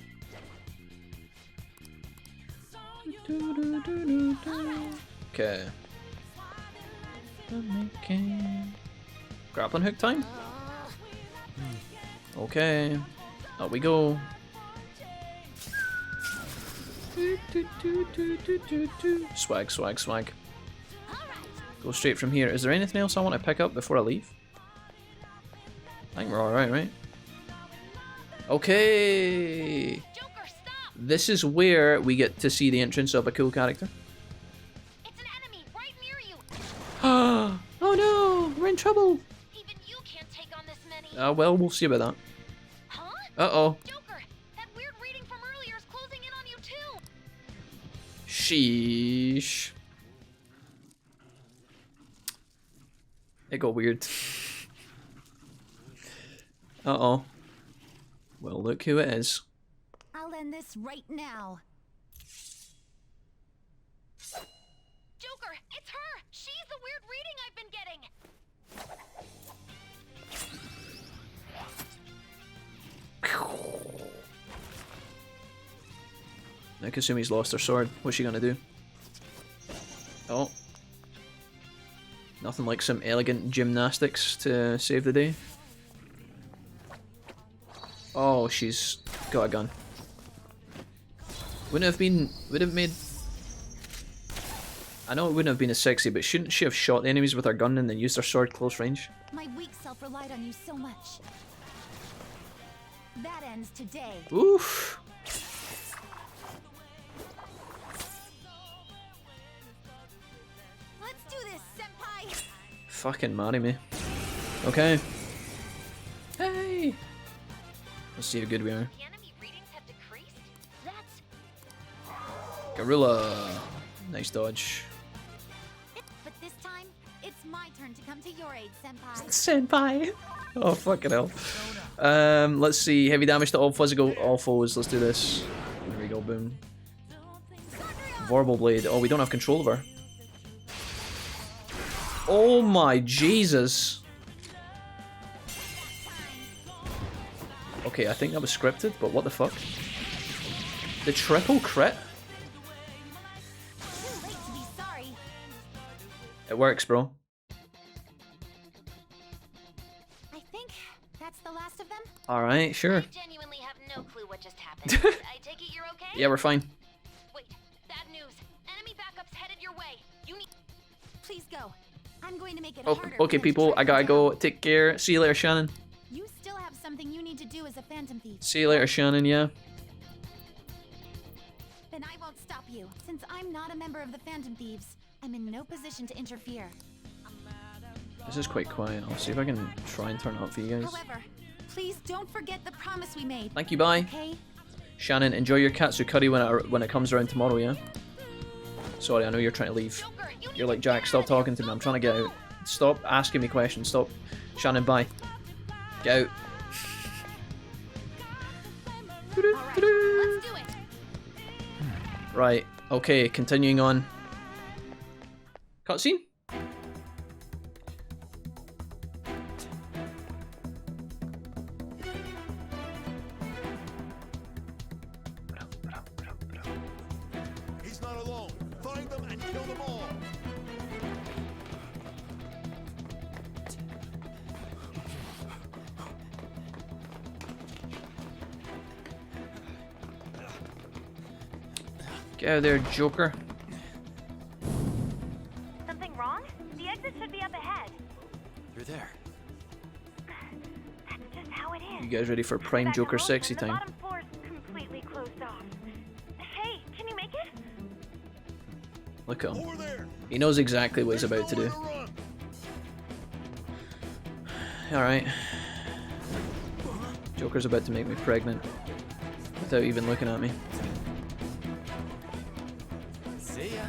Okay. Grappling hook time? Okay. Up we go. Swag, swag, swag. Go straight from here. Is there anything else I want to pick up before I leave? I think we're alright, right? Okay. This is where we get to see the entrance of a cool character. It's an enemy right near you. Oh no, we're in trouble. Even you can't take on this many. Well, we'll see about that. Huh? Uh-oh. Joker, that weird reading from earlier is closing in on you too. Sheesh. It got weird. Uh-oh. Well, look who it is. I'll end this right now. Joker, it's her. She's the weird reading I've been getting. Now Kasumi's lost her sword. What's she gonna do? Oh. Nothing like some elegant gymnastics to save the day. Oh, she's got a gun. Would have made... I know it wouldn't have been as sexy, but shouldn't she have shot the enemies with her gun and then used her sword close range? My weak self relied on you so much. That ends today. Oof. Let's do this, senpai. Fucking marry me. Okay. Hey! Let's see how good we are. The enemy readings have decreased? That's... Gorilla. Nice dodge. But this time, it's my turn to come to your aid, senpai. Senpai! Oh, fucking hell. Let's see. Heavy damage to all foes. Let's do this. There we go, boom. Vorpal Blade. Oh, we don't have control of her. Oh my Jesus. Okay, I think that was scripted, but what the fuck? The triple crit? It works, bro. I think that's the last of them. Alright, sure. I genuinely have no clue what just happened. I take it you're okay? Yeah, we're fine. Wait, bad news. Enemy backups headed your way. You need... Please go. I'm going to make it Oh, harder. okay, people, I gotta go. Take care. See you later, Shannon. You still have something you need to do as a Phantom Thief. See you later, Shannon, yeah. Then I won't stop you. Since I'm not a member of the Phantom Thieves, I'm in no position to interfere. This is quite quiet. I'll see if I can try and turn it up for you guys. However, please don't forget the promise we made. Thank you, bye. Okay? Shannon, enjoy your katsu curry when it comes around tomorrow, yeah? Sorry, I know you're trying to leave. You're like, Jack, stop talking to me. I'm trying to get out. Stop asking me questions. Stop shining by. Get out. Alright, let's do it. Right. Okay. Continuing on. Cutscene. He's not alone. Find them and kill them all. Get out of there, Joker. Something wrong? The exit should be up ahead. Through there. That's just how it is. You guys ready for prime Joker sexy The time? bottom floor's completely closed off. Hey, can you make it? Look at him. He knows exactly what he's about to do. Alright. Joker's about to make me pregnant. Without even looking at me. See ya.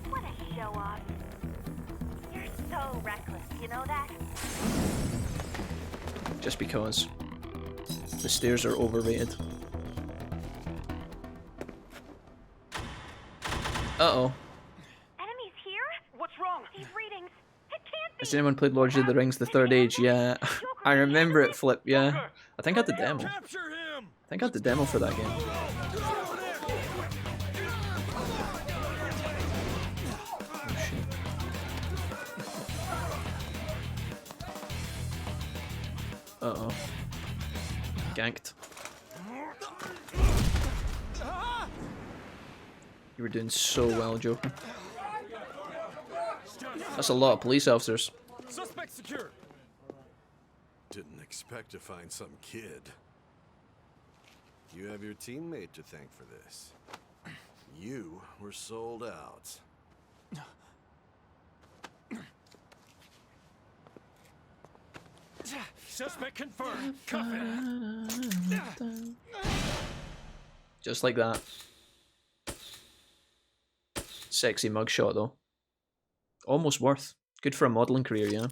What a show off. You're so reckless, you know that? Just because. The stairs are overrated. Uh-oh. Enemies here? What's wrong? These readings. It can't be. Has anyone played Lord of the Rings The Third Age? Yeah. I remember it, Flip, yeah. I think I had the demo. I think I had the demo for that game. Uh-oh. Ganked. You were doing so well, Joker. That's a lot of police officers. Suspect secure. Didn't expect to find some kid. You have your teammate to thank for this. You were sold out. Suspect confirmed. Cuff it. Just like that. Sexy mugshot though. Almost worth. Good for a modelling career, yeah.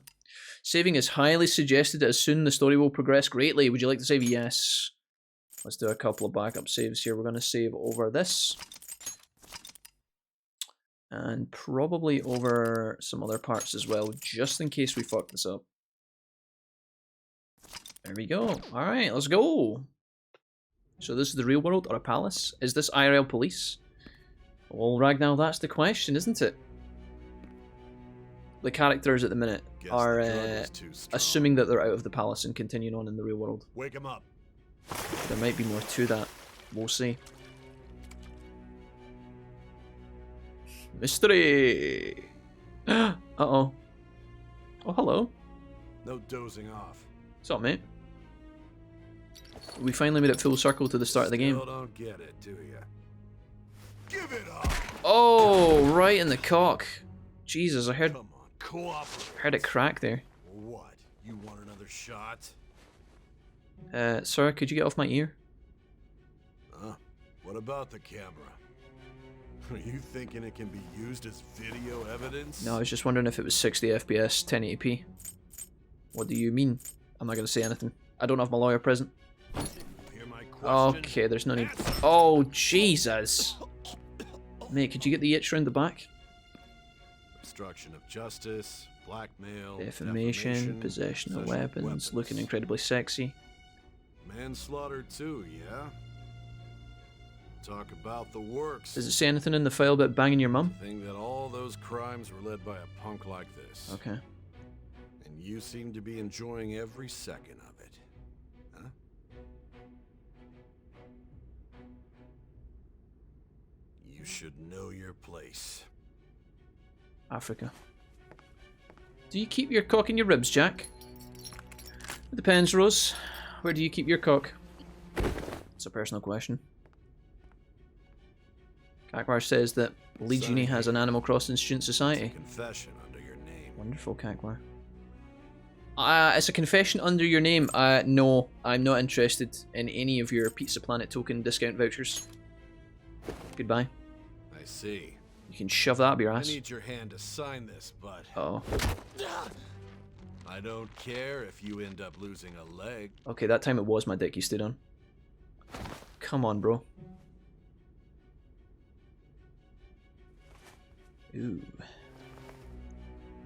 Saving is highly suggested as soon the story will progress greatly. Would you like to save? Yes. Let's do a couple of backup saves here. We're going to save over this. And probably over some other parts as well, just in case we fuck this up. There we go. Alright, let's go. So this is the real world or a palace? Is this IRL police? Well, Ragnar, that's the question, isn't it? The characters at the minute are assuming that they're out of the palace and continuing on in the real world. Wake him up. There might be more to that. We'll see. Mystery! Uh-oh. Oh, hello. No dozing off. What's up, mate? We finally made it full circle to the start of the game. Still don't get it, do ya? Give it up. Oh, right in the cock. Jesus, I heard Cooperate. it crack there. What? You want another shot? Sir, could you get off my ear? Huh? What about the camera? Are you thinking it can be used as video evidence? No, I was just wondering if it was 60 FPS, 1080p. What do you mean? I'm not going to say anything. I don't have my lawyer present. Hear my question? Okay, there's no need. Oh, Jesus. Mate, could you get the itch round the back? Obstruction of justice, blackmail, Defamation, possession of weapons, looking incredibly sexy. Manslaughter too, yeah? Talk about the works. Does it say anything in the file about banging your mum? Think that all those crimes were led by a punk like this. Okay. And you seem to be enjoying every second of it. Huh? You should know your place. Africa. Do you keep your cock in your ribs, Jack? It depends, Rose. Where do you keep your cock? It's a personal question. Kakvar says that Legini has an Animal Crossing student society. Confession under your name. Wonderful, Kakvar. It's a confession under your name. No, I'm not interested in any of your Pizza Planet token discount vouchers. Goodbye. I I see. You can shove that up your ass. I need your hand to sign this, but Uh-oh. I don't care if you end up losing a leg. Okay, that time it was my dick you stood on. Come on, bro. Ooh.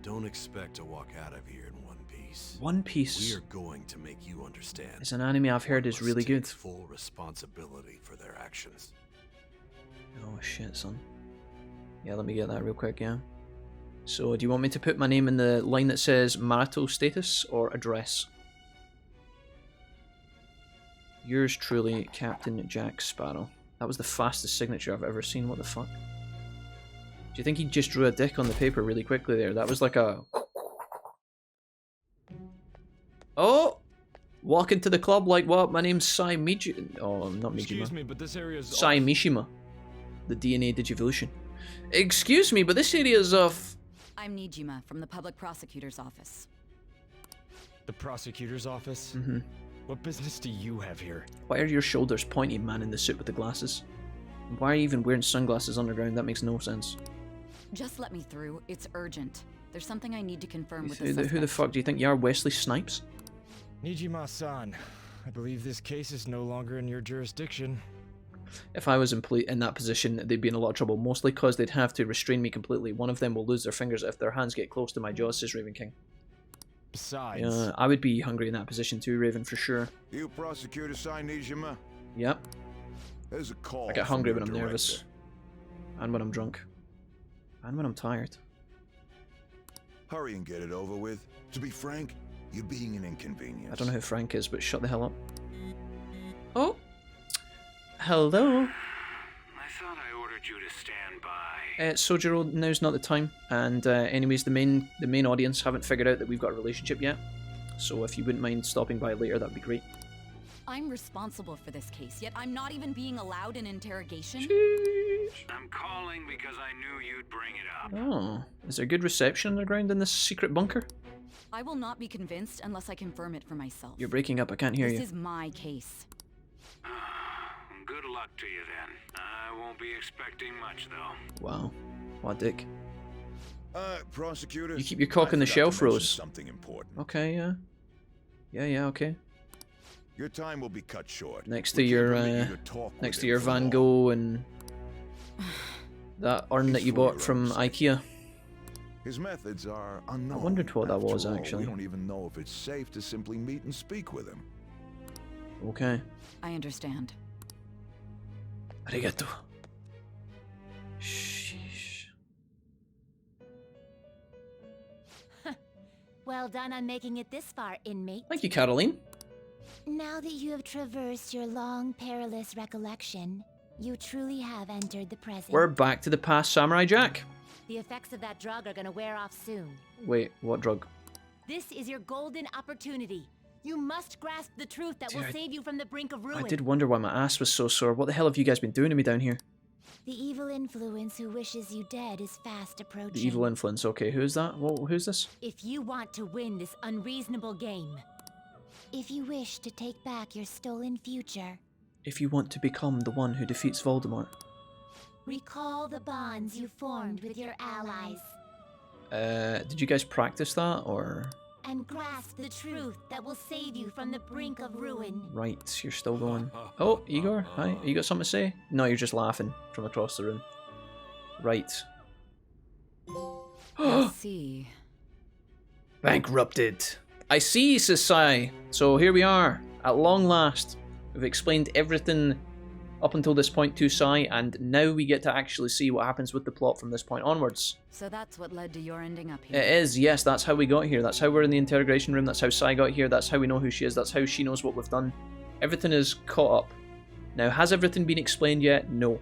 Don't expect to walk out of here in one piece. One Piece. We are going to make you understand. It's an anime I've heard is really good. Full responsibility for their actions. Oh shit, son. Yeah, let me get that real quick, yeah. So, do you want me to put my name in the line that says marital status or address? Yours truly, Captain Jack Sparrow. That was the fastest signature I've ever seen, what the fuck? Do you think he just drew a dick on the paper really quickly there? That was like a... Oh! Walk into the club like what? My name's Sai Miji... Oh, not Mijima. Excuse me, but this area is... Sai Mishima. The DNA Digivolution. Excuse me, but this area is of... I'm Nijima from the Public Prosecutor's Office. The Prosecutor's Office? Mm-hmm. What business do you have here? Why are your shoulders pointy, man in the suit with the glasses? Why are you even wearing sunglasses underground? That makes no sense. Just let me through. It's urgent. There's something I need to confirm with the Who the fuck do you think you are, Wesley Snipes? Nijima-san, I believe this case is no longer in your jurisdiction. If I was in that position, they'd be in a lot of trouble, mostly because they'd have to restrain me completely. One of them will lose their fingers if their hands get close to my jaws, says Raven King. Besides... I would be hungry in that position too, Raven, for sure. You prosecutor Sai Nijima? Yep. There's a call. I get hungry when from I'm your nervous. And when I'm drunk. And when I'm tired. Hurry and get it over with. To be frank, you're being an inconvenience. I don't know who Frank is, but shut the hell up. Oh! Hello? I thought I ordered you to stand by. Sojiro, now's not the time. And anyways, the main audience haven't figured out that we've got a relationship yet. So if you wouldn't mind stopping by later, that'd be great. I'm responsible for this case, yet I'm not even being allowed an interrogation? I'm calling because I knew you'd bring it up. Oh, is there good reception underground in this secret bunker? I will not be convinced unless I confirm it for myself. You're breaking up, I can't hear you. This is my case. Good luck to you then. I won't be expecting much though. Wow, what a dick. Prosecutor. You keep your cock on the shelf, Rose. Something important. Okay, yeah. Yeah, okay. Your time will be cut short. Next to your Van Gogh and that urn that you bought from IKEA. His methods are unknown. I wondered what that was actually. We don't even know if it's safe to simply meet and speak with him. Okay. I understand. Arigato. Sheesh. Well done on making it this far, inmate. Thank you, Caroline. Now that you have traversed your long, perilous recollection, you truly have entered the present. We're back to the past, Samurai Jack. The effects of that drug are gonna wear off soon. Wait, what drug? This is your golden opportunity. You must grasp the truth that will save you from the brink of ruin. I did wonder why my ass was so sore. What the hell have you guys been doing to me down here? The evil influence who wishes you dead is fast approaching. The evil influence, okay. Who's that? Who's this? If you want to win this unreasonable game, if you wish to take back your stolen future, if you want to become the one who defeats Voldemort, recall the bonds you formed with your allies. Did you guys practice that, or...? And grasp the truth that will save you from the brink of ruin. Right, you're still going. Oh, Igor, hi. You got something to say? No, you're just laughing from across the room. Right. I see. Bankrupted. I see, says Sai. So here we are, at long last. We've explained everything up until this point to Sai, and now we get to actually see what happens with the plot from this point onwards. So that's what led to your ending up here? It is, yes, that's how we got here. That's how we're in the interrogation room, that's how Sai got here, that's how we know who she is, that's how she knows what we've done. Everything is caught up. Now, has everything been explained yet? No.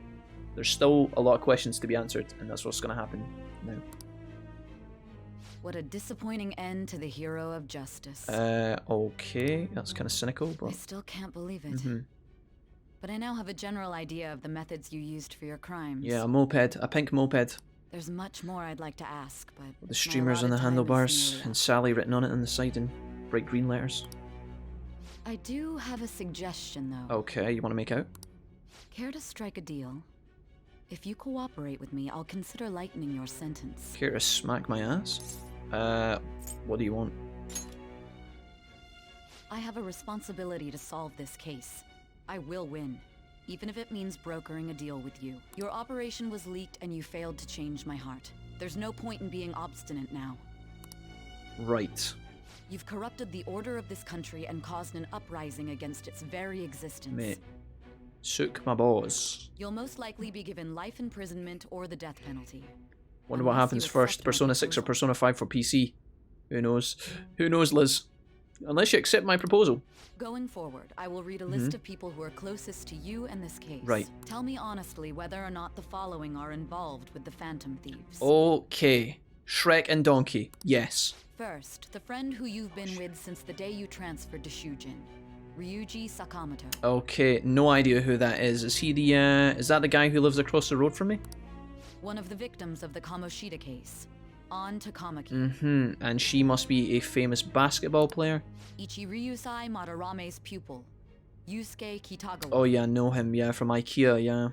There's still a lot of questions to be answered, and that's what's going to happen now. What a disappointing end to the hero of justice. Okay, that's kind of cynical, but... I still can't believe it. But I now have a general idea of the methods you used for your crimes. Yeah, a moped, a pink moped. There's much more I'd like to ask, but... The streamers on the handlebars, and Sally written on it on the side in bright green letters. I do have a suggestion, though. Okay, you want to make out? Care to strike a deal? If you cooperate with me, I'll consider lightening your sentence. Care to smack my ass? What do you want? I have a responsibility to solve this case. I will win, even if it means brokering a deal with you. Your operation was leaked and you failed to change my heart. There's no point in being obstinate now. Right. You've corrupted the order of this country and caused an uprising against its very existence. Mate. Sook my balls. You'll most likely be given life imprisonment or the death penalty. Wonder what happens first, Persona 6 or Persona 5 for PC? Who knows? Who knows, Liz? Unless you accept my proposal. Going forward, I will read a list of people who are closest to you in this case. Right. Tell me honestly whether or not the following are involved with the Phantom Thieves. Okay. Shrek and Donkey. Yes. First, the friend who you've been with since the day you transferred to Shujin. Ryuji Sakamoto. Okay, no idea who that is. Is he the, is that the guy who lives across the road from me? One of the victims of the Kamoshida case. On to Kamaki. And she must be a famous basketball player? Ichiryusai Madarame's pupil. Yusuke Kitagawa. Oh yeah, I know him, yeah, from IKEA, yeah.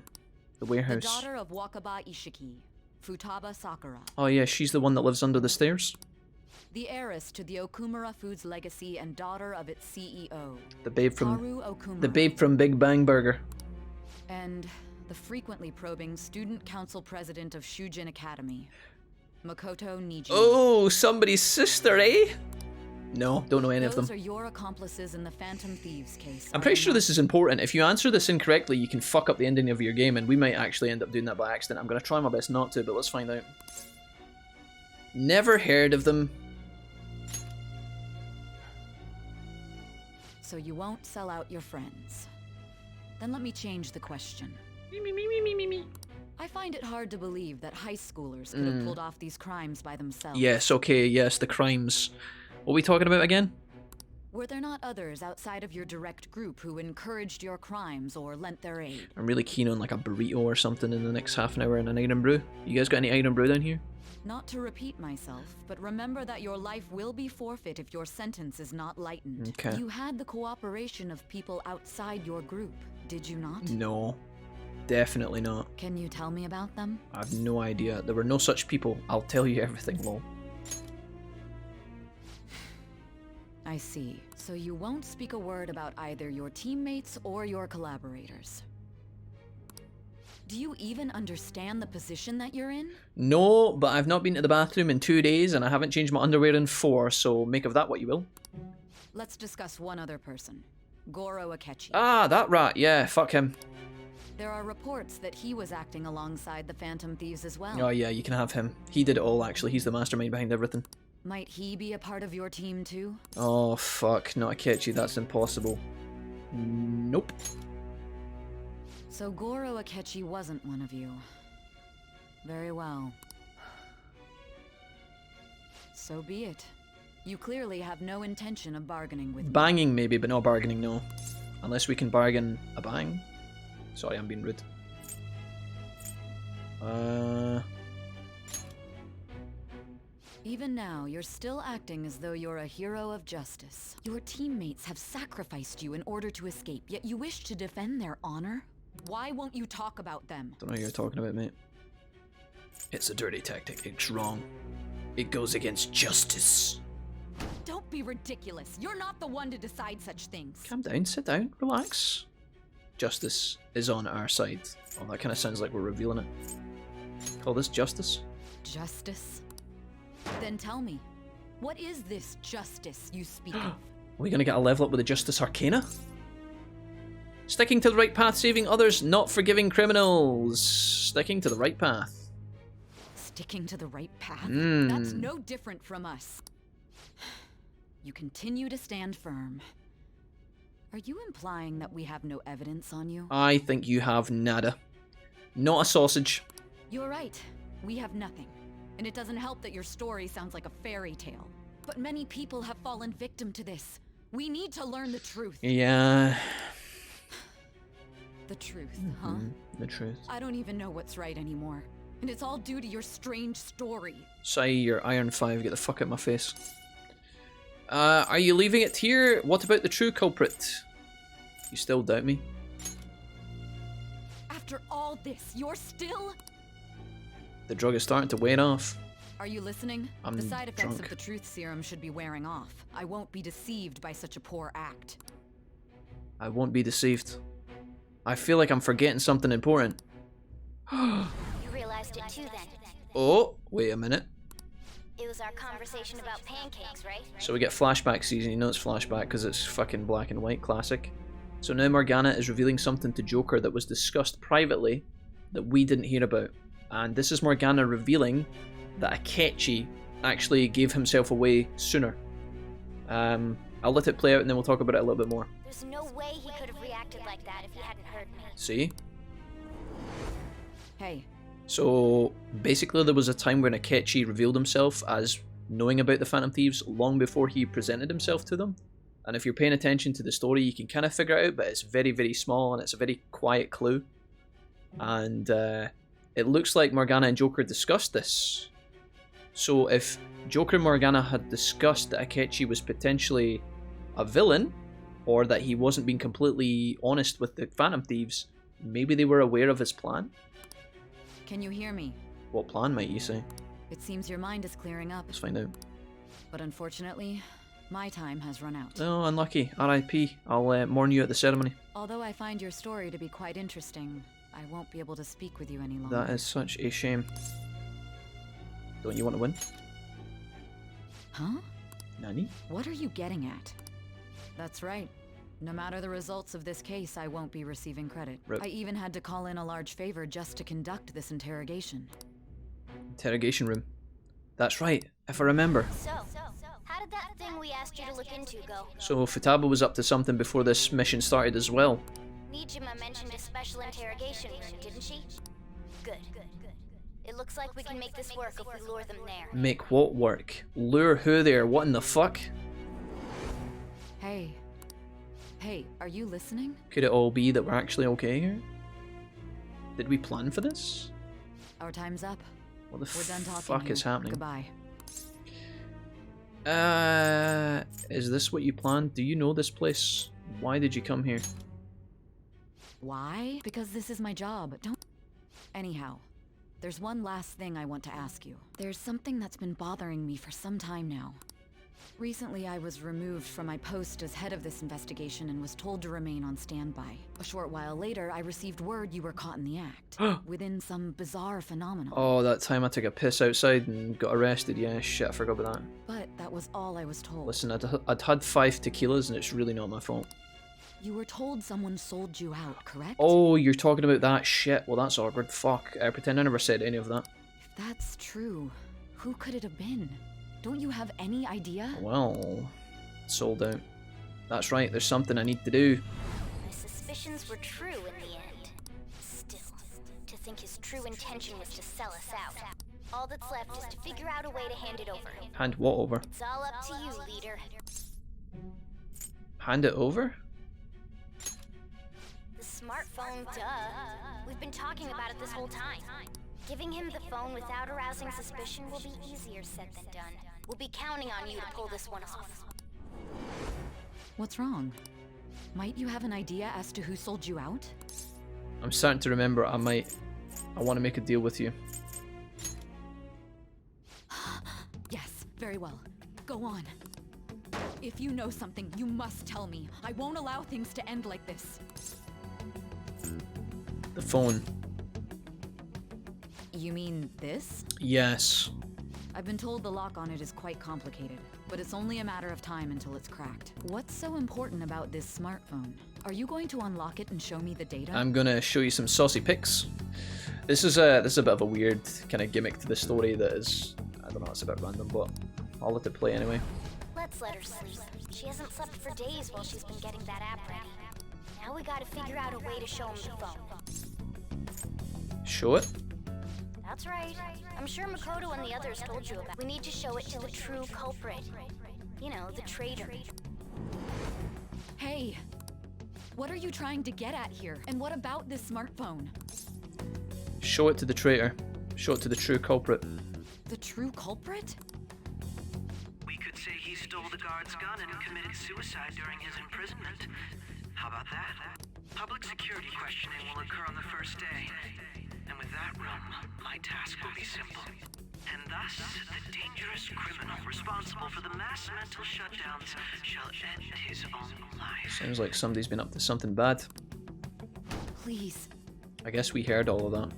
The warehouse. The daughter of Wakaba Ishiki. Futaba Sakura. Oh yeah, she's the one that lives under the stairs? The heiress to the Okumura Foods legacy and daughter of its CEO. The babe from Haru Okumura. The babe from Big Bang Burger. And the frequently probing student council president of Shujin Academy. Makoto Niji. Oh, somebody's sister, eh? No, don't know any of them. Those are your accomplices in the Phantom Thieves case. I'm pretty sure this is important. If you answer this incorrectly, you can fuck up the ending of your game, and we might actually end up doing that by accident. I'm going to try my best not to, but let's find out. Never heard of them. So you won't sell out your friends. Then let me change the question. Me. I find it hard to believe that high schoolers could have pulled off these crimes by themselves. Yes, okay, yes, the crimes. What are we talking about again? Were there not others outside of your direct group who encouraged your crimes or lent their aid? I'm really keen on like a burrito or something in the next half an hour and an item brew. You guys got any item brew down here? Not to repeat myself, but remember that your life will be forfeit if your sentence is not lightened. Okay. You had the cooperation of people outside your group, did you not? No. Definitely not. Can you tell me about them? I have no idea. There were no such people. I'll tell you everything, lol. I see. So you won't speak a word about either your teammates or your collaborators. Do you even understand the position that you're in? No, but I've not been to the bathroom in 2 days and I haven't changed my underwear in 4, so make of that what you will. Let's discuss one other person. Goro Akechi. Ah, that rat, yeah, fuck him. There are reports that he was acting alongside the Phantom Thieves as well. Oh yeah, you can have him. He did it all actually, he's the mastermind behind everything. Might he be a part of your team too? Oh fuck, not Akechi, that's impossible. Nope. So Goro Akechi wasn't one of you. Very well. So be it. You clearly have no intention of bargaining with me. Banging maybe, but not bargaining, no. Unless we can bargain a bang. Sorry, I'm being rude. Even now, you're still acting as though you're a hero of justice. Your teammates have sacrificed you in order to escape, yet you wish to defend their honor? Why won't you talk about them? Don't know who you're talking about, mate. It's a dirty tactic. It's wrong. It goes against justice. Don't be ridiculous. You're not the one to decide such things. Calm down, sit down, relax. Justice is on our side. Oh, that kind of sounds like we're revealing it. Call this justice? Justice? Then tell me, what is this justice you speak of? Are we gonna get a level up with the Justice Arcana? Sticking to the right path, saving others, not forgiving criminals. Sticking to the right path. Sticking to the right path? That's no different from us. You continue to stand firm. Are you implying that we have no evidence on you? I think you have nada. Not a sausage. You're right. We have nothing. And it doesn't help that your story sounds like a fairy tale. But many people have fallen victim to this. We need to learn the truth. Yeah. The truth, huh? The truth. I don't even know what's right anymore. And it's all due to your strange story. Sai, you're Iron 5, get the fuck out of my face. Are you leaving it here? What about the true culprit? You still doubt me? After all this, you're still... The drug is starting to wear off. Are you listening? I'm the side effects drunk. of the truth serum should be wearing off. I won't be deceived by such a poor act. I won't be deceived. I feel like I'm forgetting something important. You realized it too then. Oh, wait a minute. It was our conversation about pancakes, right? So we get flashback season. You know it's flashback because it's fucking black and white classic. So now Morgana is revealing something to Joker that was discussed privately that we didn't hear about. And this is Morgana revealing that Akechi actually gave himself away sooner. I'll let it play out and then we'll talk about it a little bit more. There's no way he could have reacted like that if he hadn't heard me. See? Hey. So basically there was a time when Akechi revealed himself as knowing about the Phantom Thieves long before he presented himself to them. And if you're paying attention to the story, you can kind of figure it out, but it's very, very small and it's a very quiet clue. And it looks like Morgana and Joker discussed this. So if Joker and Morgana had discussed that Akechi was potentially a villain, or that he wasn't being completely honest with the Phantom Thieves, maybe they were aware of his plan? Can you hear me? What plan might you say? It seems your mind is clearing up. Let's find out. But unfortunately, my time has run out. Oh, unlucky. R.I.P. I'll mourn you at the ceremony. Although I find your story to be quite interesting, I won't be able to speak with you any longer. That is such a shame. Don't you want to win? Huh? Nani? What are you getting at? That's right. No matter the results of this case, I won't be receiving credit. Rip. I even had to call in a large favor just to conduct this interrogation. Interrogation room. That's right, if I remember. So, how did that thing we asked you to look into go? So Futaba was up to something before this mission started as well. Nijima mentioned a special interrogation room, didn't she? Good. It looks like we can make this work if we lure them there. Make what work? Lure who there? What in the fuck? Hey. Hey, are you listening? Could it all be that we're actually okay here? Did we plan for this? Our time's up. What the We're done talking fuck here. is happening? Goodbye. Is this what you planned? Do you know this place? Why did you come here? Why? Because this is my job. Don't... Anyhow, there's one last thing I want to ask you. There's something that's been bothering me for some time now. Recently, I was removed from my post as head of this investigation and was told to remain on standby. A short while later, I received word you were caught in the act, within some bizarre phenomenon. Oh, that time I took a piss outside and got arrested. Yeah, shit, I forgot about that. But that was all I was told. Listen, I'd had 5 tequilas and it's really not my fault. You were told someone sold you out, correct? Oh, you're talking about that shit. Well, that's awkward. Fuck. I pretend I never said any of that. If that's true, who could it have been? Don't you have any idea? Well, sold out. That's right, there's something I need to do. My suspicions were true in the end. Still, to think his true intention was to sell us out. All that's left is to figure out a way to hand it over. Hand what over? It's all up to you, leader. Hand it over? The smartphone, duh. We've been talking about it this whole time. Giving him the phone without arousing suspicion will be easier said than done. We'll be counting on you to pull this one off. What's wrong? Might you have an idea as to who sold you out? I'm starting to remember I want to make a deal with you. Yes, very well. Go on. If you know something, you must tell me. I won't allow things to end like this. The phone. You mean this? Yes. I've been told the lock on it is quite complicated, but it's only a matter of time until it's cracked. What's so important about this smartphone? Are you going to unlock it and show me the data? I'm gonna show you some saucy pics. This is a bit of a weird kind of gimmick to the story that is, I don't know, it's a bit random, but I'll let it play anyway. Let's let her sleep. She hasn't slept for days while she's been getting that app ready. Now we gotta figure out a way to show him the phone. Show it? That's right. I'm sure Makoto and the others told you about it. We need to show it to the true culprit. You know, the traitor. Hey! What are you trying to get at here? And what about this smartphone? Show it to the traitor. Show it to the true culprit. The true culprit? We could say he stole the guard's gun and committed suicide during his imprisonment. How about that? Public security questioning will occur on the first day. And with that room, my task will be simple. And thus, the dangerous criminal responsible for the mass mental shutdowns shall end his own life. Sounds like somebody's been up to something bad. Please. I guess we heard all of that.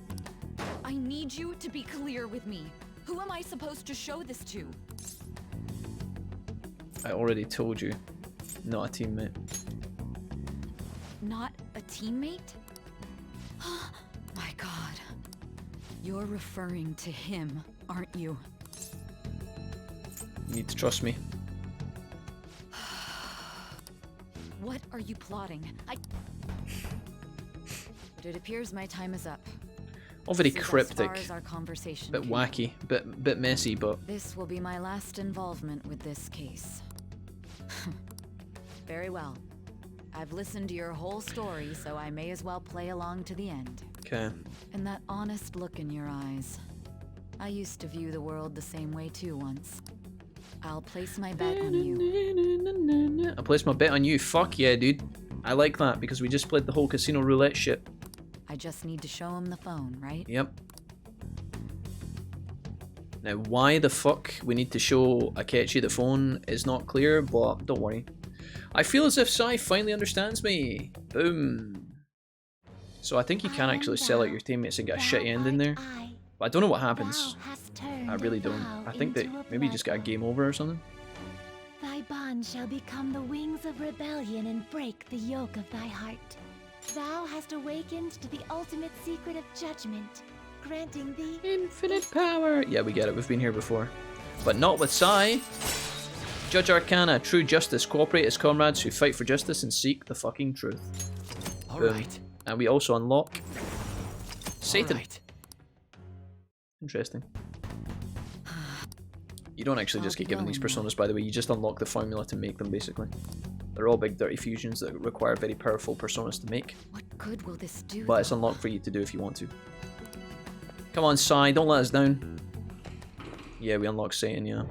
I need you to be clear with me. Who am I supposed to show this to? I already told you. Not a teammate. Not a teammate? My god. You're referring to him, aren't you? You need to trust me. What are you plotting? But it appears my time is up. All very This is as cryptic, far as our conversation bit came. wacky, bit messy, but This will be my last involvement with this case. Very well. I've listened to your whole story, so I may as well play along to the end. okay. And that honest look in your eyes. I used to view the world the same way too once. I'll place my bet on you. I placed my bet on you. Fuck yeah, dude. I like that because we just played the whole casino roulette shit. I just need to show him the phone, right? Yep. Now, why the fuck we need to show Akechi the phone is not clear, but don't worry. I feel as if Sai finally understands me. Boom. So I think you can actually sell out your teammates and get a shitty ending there. But I don't know what happens. I really don't. I think that maybe you just get a game over or something. Thy bond shall become the wings of rebellion and break the yoke of thy heart. Thou hast awakened to the ultimate secret of judgment, granting thee infinite power. Yeah, we get it. We've been here before. But not with Sai. Judge Arcana, true justice. Cooperate as comrades who fight for justice and seek the fucking truth. Alright. And we also unlock Satan. Alright. Interesting. You don't actually just get given these personas, by the way. You just unlock the formula to make them, basically. They're all big dirty fusions that require very powerful personas to make. What good will this do? But it's unlocked for you to do if you want to. Come on, Sai, don't let us down. Yeah, we unlock Satan, yeah.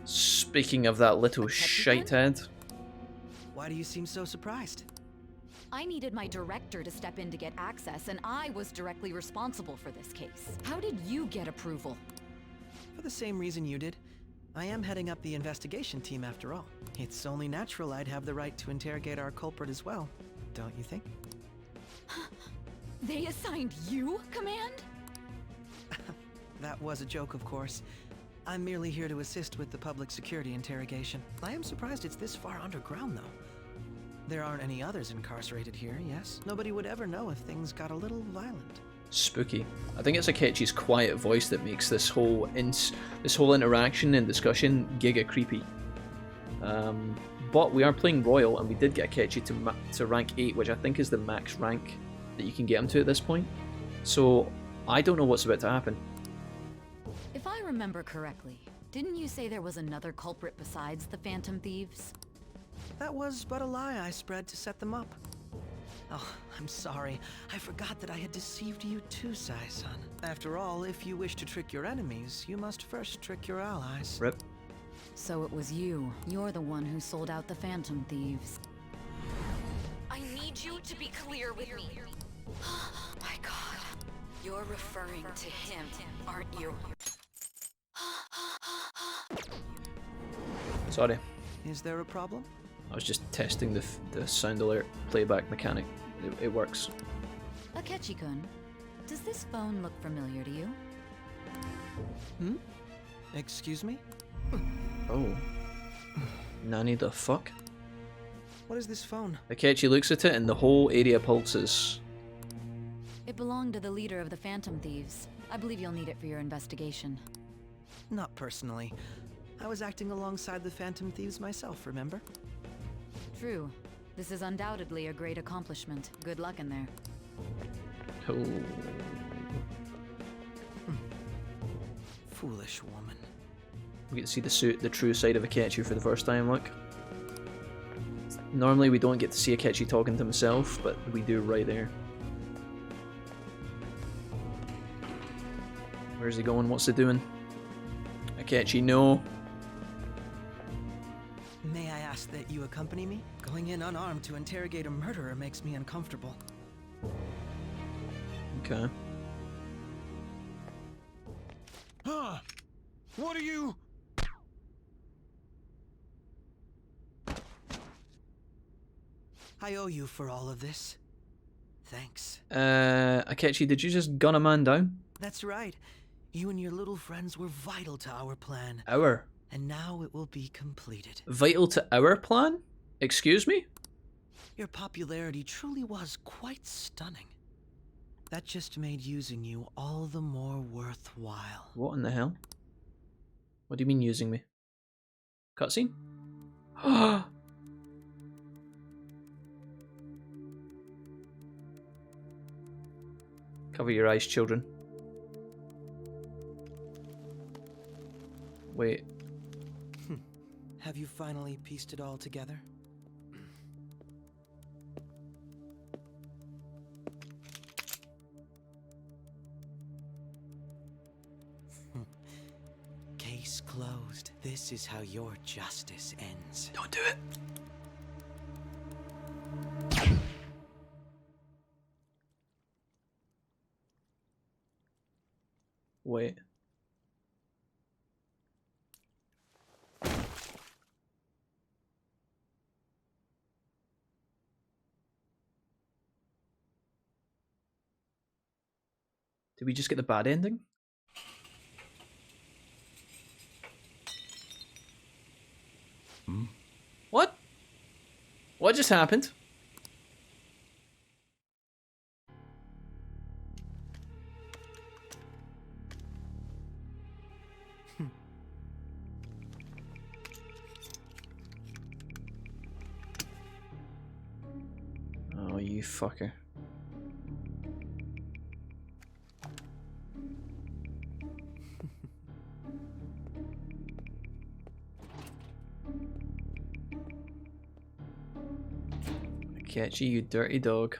Speaking of that little shite head. Why do you seem so surprised? I needed my director to step in to get access, and I was directly responsible for this case. How did you get approval? For the same reason you did. I am heading up the investigation team after all. It's only natural I'd have the right to interrogate our culprit as well, don't you think? They assigned you command? That was a joke, of course. I'm merely here to assist with the public security interrogation. I am surprised it's this far underground, though. There aren't any others incarcerated here, yes? Nobody would ever know if things got a little violent. Spooky. I think it's Akechi's quiet voice that makes this whole interaction and discussion giga creepy. But we are playing Royal, and we did get Akechi to rank 8, which I think is the max rank that you can get him to at this point. So I don't know what's about to happen. If I remember correctly, didn't you say there was another culprit besides the Phantom Thieves? That was but a lie I spread to set them up. Oh, I'm sorry. I forgot that I had deceived you too, Sai-san. After all, if you wish to trick your enemies, you must first trick your allies. Rip. So it was you. You're the one who sold out the Phantom Thieves. I need you to be clear with me. My god. You're referring to him, aren't you? Sorry. Is there a problem? I was just testing the sound alert playback mechanic. It works. Akechi-kun, does this phone look familiar to you? Hmm? Excuse me? Oh. Nanny the fuck? What is this phone? Akechi looks at it and the whole area pulses. It belonged to the leader of the Phantom Thieves. I believe you'll need it for your investigation. Not personally. I was acting alongside the Phantom Thieves myself, remember? True. This is undoubtedly a great accomplishment. Good luck in there. Oh. Foolish woman. We get to see the true side of Akechi for the first time, look. Normally we don't get to see Akechi talking to himself, but we do right there. Where's he going? What's he doing? Akechi, no. May I ask that you accompany me? Going in unarmed to interrogate a murderer makes me uncomfortable. Okay. Huh? What are you? I owe you for all of this. Thanks. Akechi, did you just gun a man down? That's right. You and your little friends were vital to our plan. Our? And now it will be completed. Vital to our plan? Excuse me? Your popularity truly was quite stunning. That just made using you all the more worthwhile. What in the hell? What do you mean using me? Cutscene? Cover your eyes, children. Wait. Have you finally pieced it all together? Case closed. This is how your justice ends. Don't do it. Wait. Did we just get the bad ending? Hmm? What? What just happened? Oh, you fucker. Catch you, you dirty dog.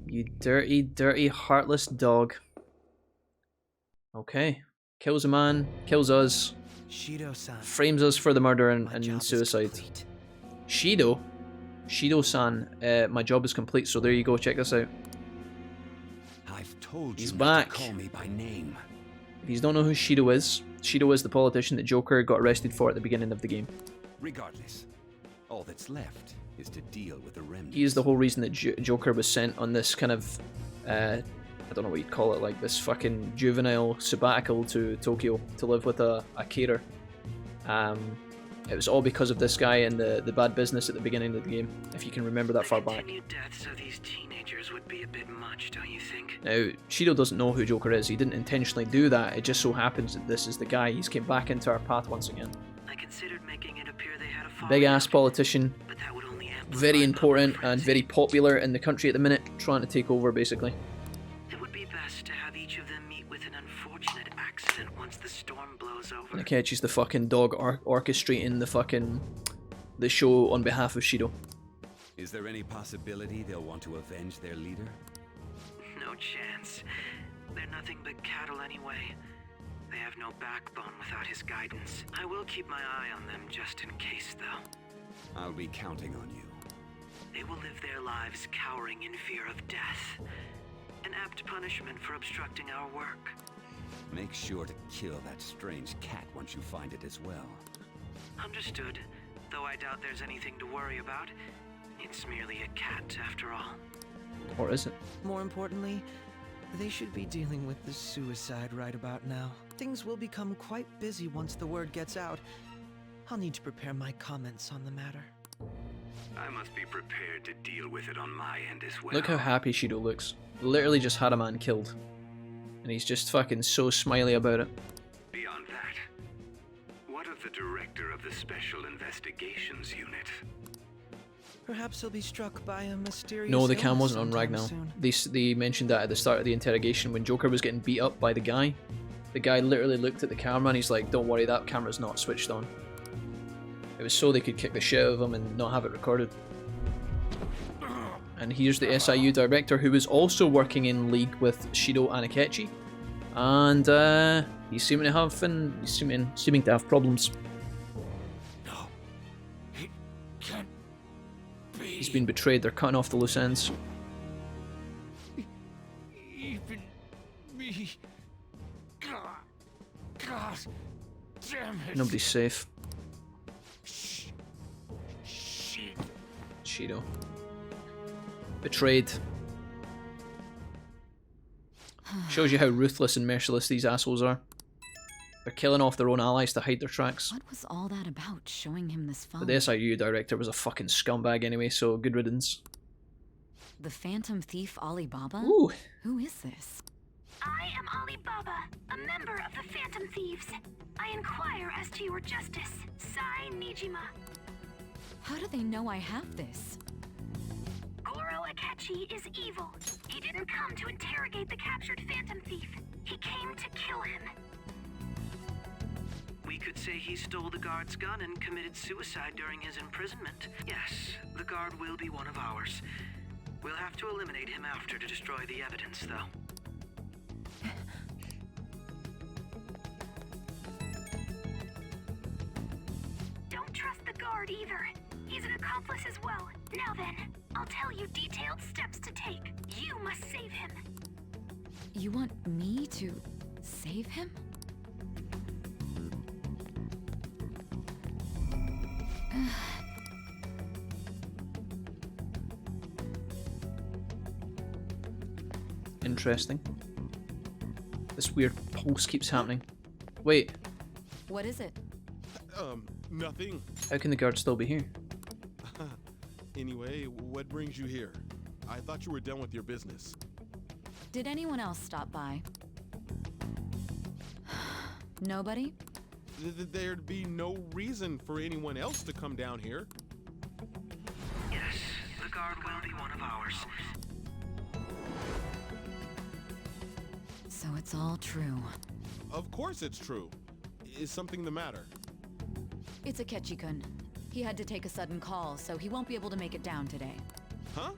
You dirty, dirty, heartless dog. Okay. Kills a man, kills us, frames us for the murder and suicide. Shido? Shido-san, my job is complete, so there you go, check this out. I've told He's you back. to call me by name. If you don't know who Shido is the politician that Joker got arrested for at the beginning of the game. Regardless, all that's left is to deal with the remnants. He is the whole reason that Joker was sent on this kind of, I don't know what you'd call it, like this fucking juvenile sabbatical to Tokyo to live with a caterer. It was all because of this guy and the bad business at the beginning of the game, if you can remember that far back. Deaths of these teenagers would be a bit much, don't you think? Now, Shido doesn't know who Joker is. He didn't intentionally do that. It just so happens that this is the guy. He's came back into our path once again. I considered making it appear they had a Big ass politician. Very important and very popular in the country at the minute, trying to take over basically. It would be best to have each of them meet with an unfortunate accident once the storm blows over. And Akechi's the fucking dog orchestrating the show on behalf of Shido. Is there any possibility they'll want to avenge their leader? No chance. They're nothing but cattle anyway. They have no backbone without his guidance. I will keep my eye on them just in case, though. I'll be counting on you. They will live their lives cowering in fear of death. An apt punishment for obstructing our work. Make sure to kill that strange cat once you find it as well. Understood. Though I doubt there's anything to worry about. It's merely a cat, after all. Or is it? More importantly, they should be dealing with the suicide right about now. Things will become quite busy once the word gets out. I'll need to prepare my comments on the matter. I must be prepared to deal with it on my end as well. Look how happy Shido looks. Literally just had a man killed. And he's just fucking so smiley about it. Beyond that, what of the director of the Special Investigations Unit? Perhaps he'll be struck by a mysterious No, the cam illness wasn't on Ragnar. sometime soon. They mentioned that at the start of the interrogation when Joker was getting beat up by the guy. The guy literally looked at the camera and he's like, don't worry, that camera's not switched on. It was so they could kick the shit out of him and not have it recorded. And here's the SIU director who was also working in league with Shido and Akechi. And he's seeming to have problems. He's been betrayed. They're cutting off the loose ends. Even me. God damn it. Nobody's safe. Shit. Shido. Betrayed. Shows you how ruthless and merciless these assholes are. They're killing off their own allies to hide their tracks. What was all that about, showing him this phone? But the SIU director was a fucking scumbag anyway, so good riddance. The Phantom Thief Alibaba? Ooh. Who is this? I am Alibaba, a member of the Phantom Thieves. I inquire as to your justice. Sai Nijima. How do they know I have this? Goro Akechi is evil. He didn't come to interrogate the captured Phantom Thief. He came to kill him. We could say he stole the guard's gun and committed suicide during his imprisonment. Yes, the guard will be one of ours. We'll have to eliminate him after to destroy the evidence, though. Don't trust the guard either. He's an accomplice as well. Now then, I'll tell you detailed steps to take. You must save him. You want me to save him? Interesting. This weird pulse keeps happening. Wait, What is it? Nothing. how can the guard still be here? Anyway, what brings you here? I thought you were done with your business. Did anyone else stop by? Nobody? There'd be no reason for anyone else to come down here. Yes, the guard will be one of ours. So it's all true. Of course it's true. Is something the matter? It's Akechi-kun. He had to take a sudden call, so he won't be able to make it down today. Huh?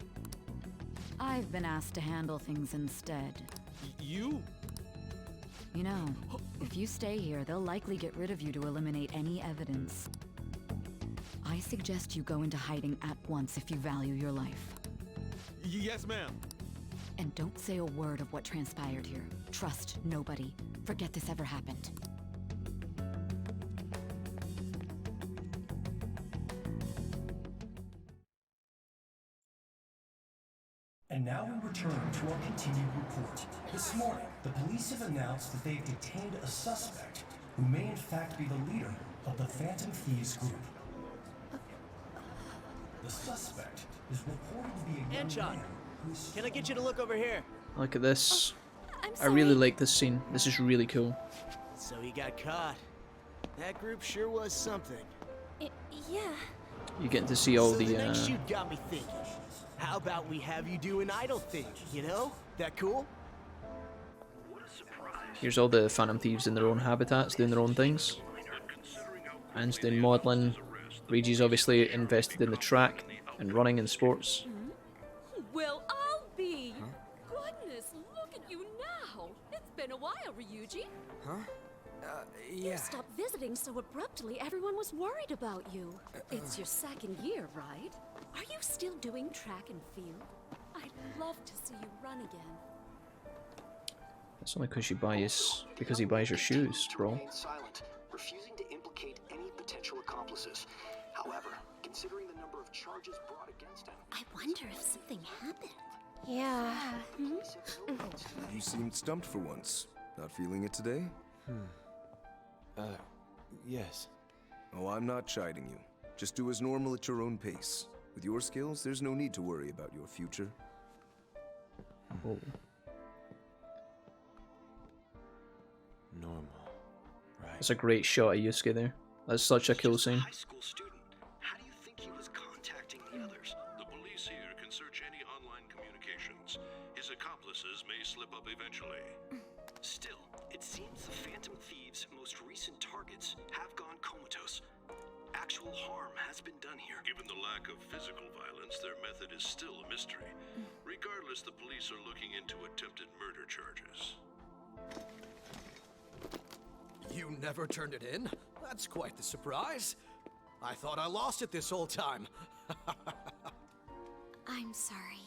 I've been asked to handle things instead. You? You know, if you stay here, they'll likely get rid of you to eliminate any evidence. I suggest you go into hiding at once if you value your life. Yes, ma'am. And don't say a word of what transpired here. Trust nobody. Forget this ever happened. And now we return to our continued report. This morning, the police have announced that they've detained a suspect who may in fact be the leader of the Phantom Thieves group. The suspect is reported to be a young man who's... Can I get you to look over here? Look at this. I'm I really sorry. like this scene. This is really cool. So he got caught. That group sure was something. Yeah. You get to see all So the next shoot got me thinking. How about we have you do an idle thing, you know? That cool? here's all the Phantom Thieves in their own habitats doing their own things. Anne's doing modeling. Reggie's obviously invested in the track and running and sports. Well, I'll be. Goodness, look at you now. It's been a while, Ryuji. Huh? You Yeah. stopped visiting so abruptly, everyone was worried about you. It's your second year, right? Are you still doing track and field? I'd love to see you run again. That's only because he buys your shoes, bro. Remain silent, refusing to implicate any potential accomplices. However, considering the number of charges brought against him, I wonder if something happened. Yeah. You seemed stumped for once. Not feeling it today? Yes. Oh, I'm not chiding you. Just do as normal at your own pace. With your skills, there's no need to worry about your future. Oh. Normal. Right. That's a great shot of Yusuke there. That's such a cool scene. high school student. How do you think he was contacting the others? The police here can search any online communications. His accomplices may slip up eventually. Still, it seems the Phantom Thieves' most recent targets have gone comatose. Actual harm has been done here. Given the lack of physical violence, their method is still a mystery. Regardless, the police are looking into attempted murder charges. You never turned it in? That's quite the surprise. I thought I lost it this whole time. I'm sorry.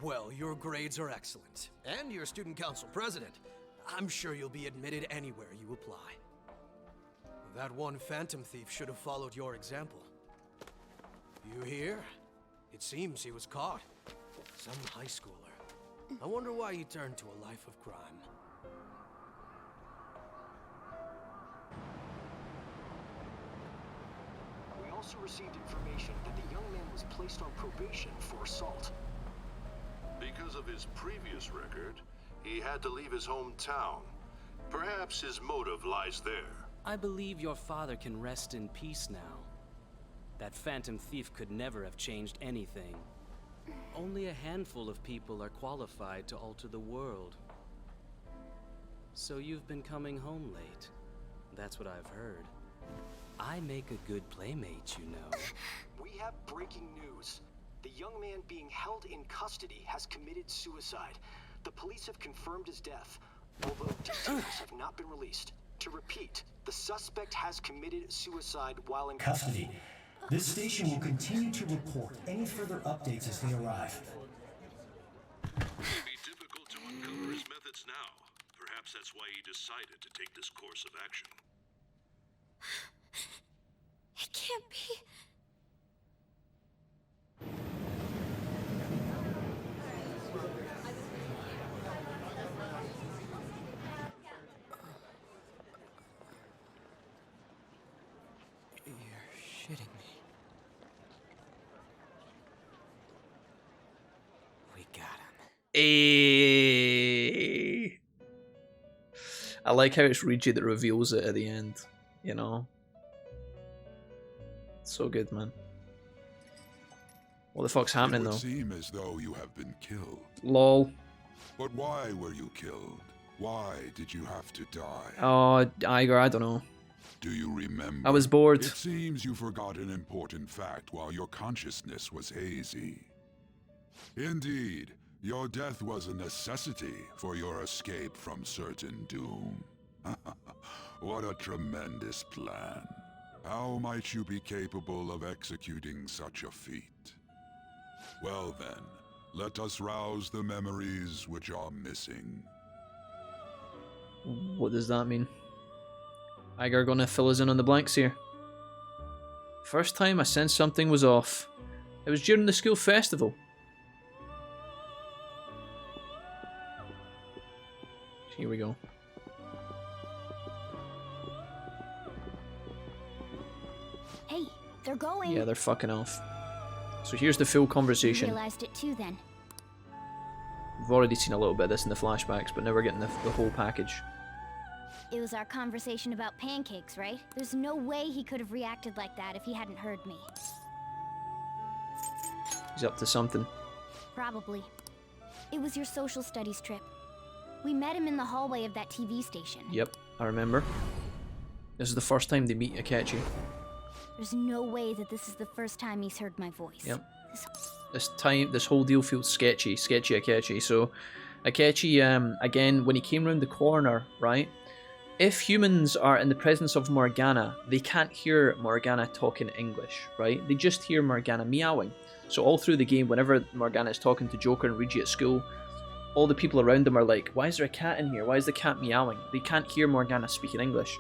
Well, your grades are excellent. And you're student council president. I'm sure you'll be admitted anywhere you apply. That one Phantom Thief should have followed your example. You hear? It seems he was caught. Some high schooler. I wonder why he turned to a life of crime. We also received information that the young man was placed on probation for assault. Because of his previous record, he had to leave his hometown. Perhaps his motive lies there. I believe your father can rest in peace now. That Phantom Thief could never have changed anything. Only a handful of people are qualified to alter the world. So you've been coming home late. That's what I've heard. I make a good playmate, you know. We have breaking news. The young man being held in custody has committed suicide. The police have confirmed his death, although details have not been released. To repeat, the suspect has committed suicide while in Custody. This station will continue to report any further updates as they arrive. It would be difficult to uncover his methods now. Perhaps that's why he decided to take this course of action. It can't be. You're shitting me. We got him. Ayy. I like how it's Rigi that reveals it at the end, you know? So good, man. What the fuck's happening, It though? would seem as though you have been killed. Lol. But why were you killed? Why did you have to die? Oh, Iger, I don't know. Do you remember? I was bored. It seems you forgot an important fact while your consciousness was hazy. Indeed, your death was a necessity for your escape from certain doom. What a tremendous plan. How might you be capable of executing such a feat? Well then, let us rouse the memories which are missing. What does that mean? Iger gonna fill us in on the blanks here. First time I sensed something was off. It was during the school festival. Here we go. Hey, they're going. Yeah, they're fucking off. So here's the full You conversation. realized it too, then. We've already seen a little bit of this in the flashbacks, but now we're getting the whole package. It was our conversation about pancakes, right? There's no way he could have reacted like that if he hadn't heard me. He's up to something. Probably. It was your social studies trip. We met him in the hallway of that TV station. Yep, I remember. This is the first time they meet Akechi. There's no way that this is the first time he's heard my voice. Yep. This whole deal feels sketchy Akechi. So, Akechi, again, when he came around the corner, right? If humans are in the presence of Morgana, they can't hear Morgana talking English, right? They just hear Morgana meowing. So all through the game, whenever Morgana is talking to Joker and Rigi at school, all the people around them are like, why is there a cat in here? Why is the cat meowing? They can't hear Morgana speaking English.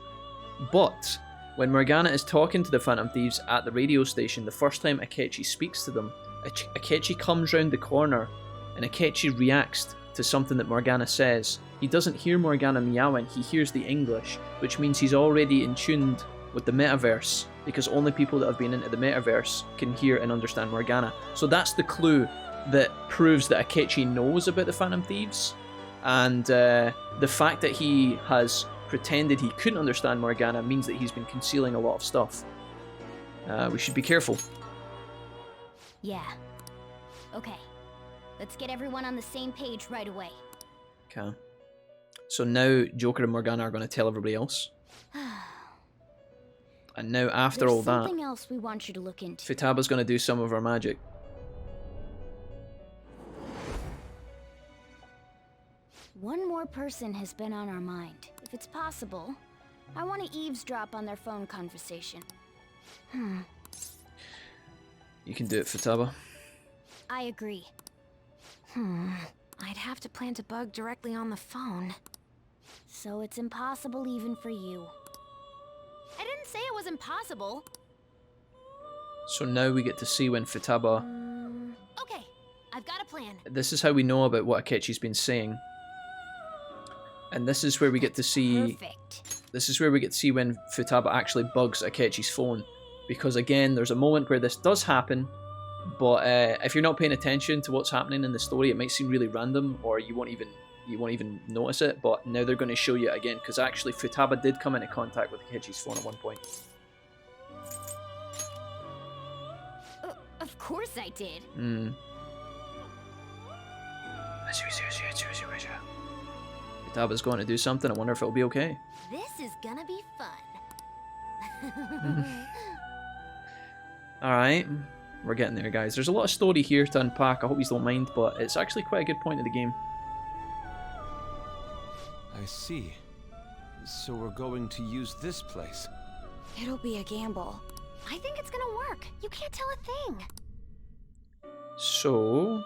But when Morgana is talking to the Phantom Thieves at the radio station, the first time Akechi speaks to them, Akechi comes round the corner and Akechi reacts to something that Morgana says. He doesn't hear Morgana meowing, he hears the English, which means he's already in tune with the Metaverse, because only people that have been into the Metaverse can hear and understand Morgana. So that's the clue that proves that Akechi knows about the Phantom Thieves, and the fact that he has pretended he couldn't understand Morgana means that he's been concealing a lot of stuff. We should be careful. Yeah. Okay. Let's get everyone on the same page right away. Okay. So now Joker and Morgana are going to tell everybody else. And now after all There's that, something else we want you to look into. Futaba's going to do some of her magic. One more person has been on our mind. If it's possible, I want to eavesdrop on their phone conversation. You can do it, Futaba. I agree. I'd have to plant a bug directly on the phone. So it's impossible even for you. I didn't say it was impossible. So now we get to see when Futaba... Okay, I've got a plan. This is how we know about what Akechi's been saying. And this is where we get to see... Perfect. This is where we get to see when Futaba actually bugs Akechi's phone. Because again, there's a moment where this does happen, but if you're not paying attention to what's happening in the story, it might seem really random, or you won't even notice it. But now they're going to show you it again, because actually Futaba did come into contact with Akechi's phone at one point. Of course I did. Futaba's going to do something. I wonder if it'll be okay. This is gonna be fun. Alright, we're getting there, guys. There's a lot of story here to unpack. I hope you don't mind, but it's actually quite a good point of the game. I see. So we're going to use this place. It'll be a gamble. I think it's gonna work. You can't tell a thing. So...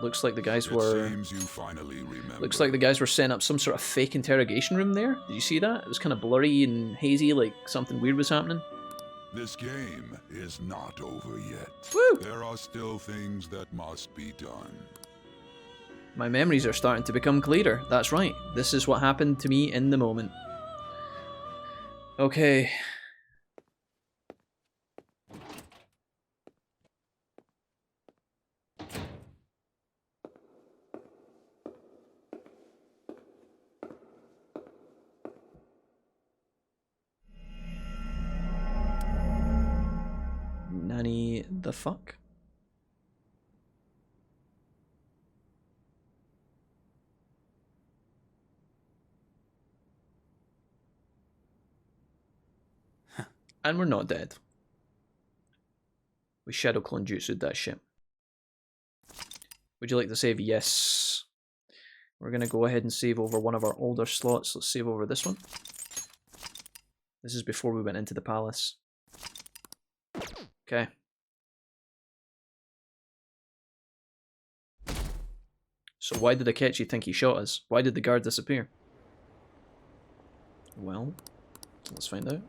looks like the guys were... Seems you finally remember. Looks like the guys were setting up some sort of fake interrogation room there. Did you see that? It was kind of blurry and hazy, like something weird was happening. This game is not over yet. Woo! There are still things that must be done. My memories are starting to become clearer. That's right. This is what happened to me in the moment. Okay. Nanny the fuck? And we're not dead. We shadow clone jutsu'd that shit. Would you like to save? Yes. We're gonna go ahead and save over one of our older slots. Let's save over this one. This is before we went into the palace. Okay. So why did Akechi think he shot us? Why did the guard disappear? Well, let's find out.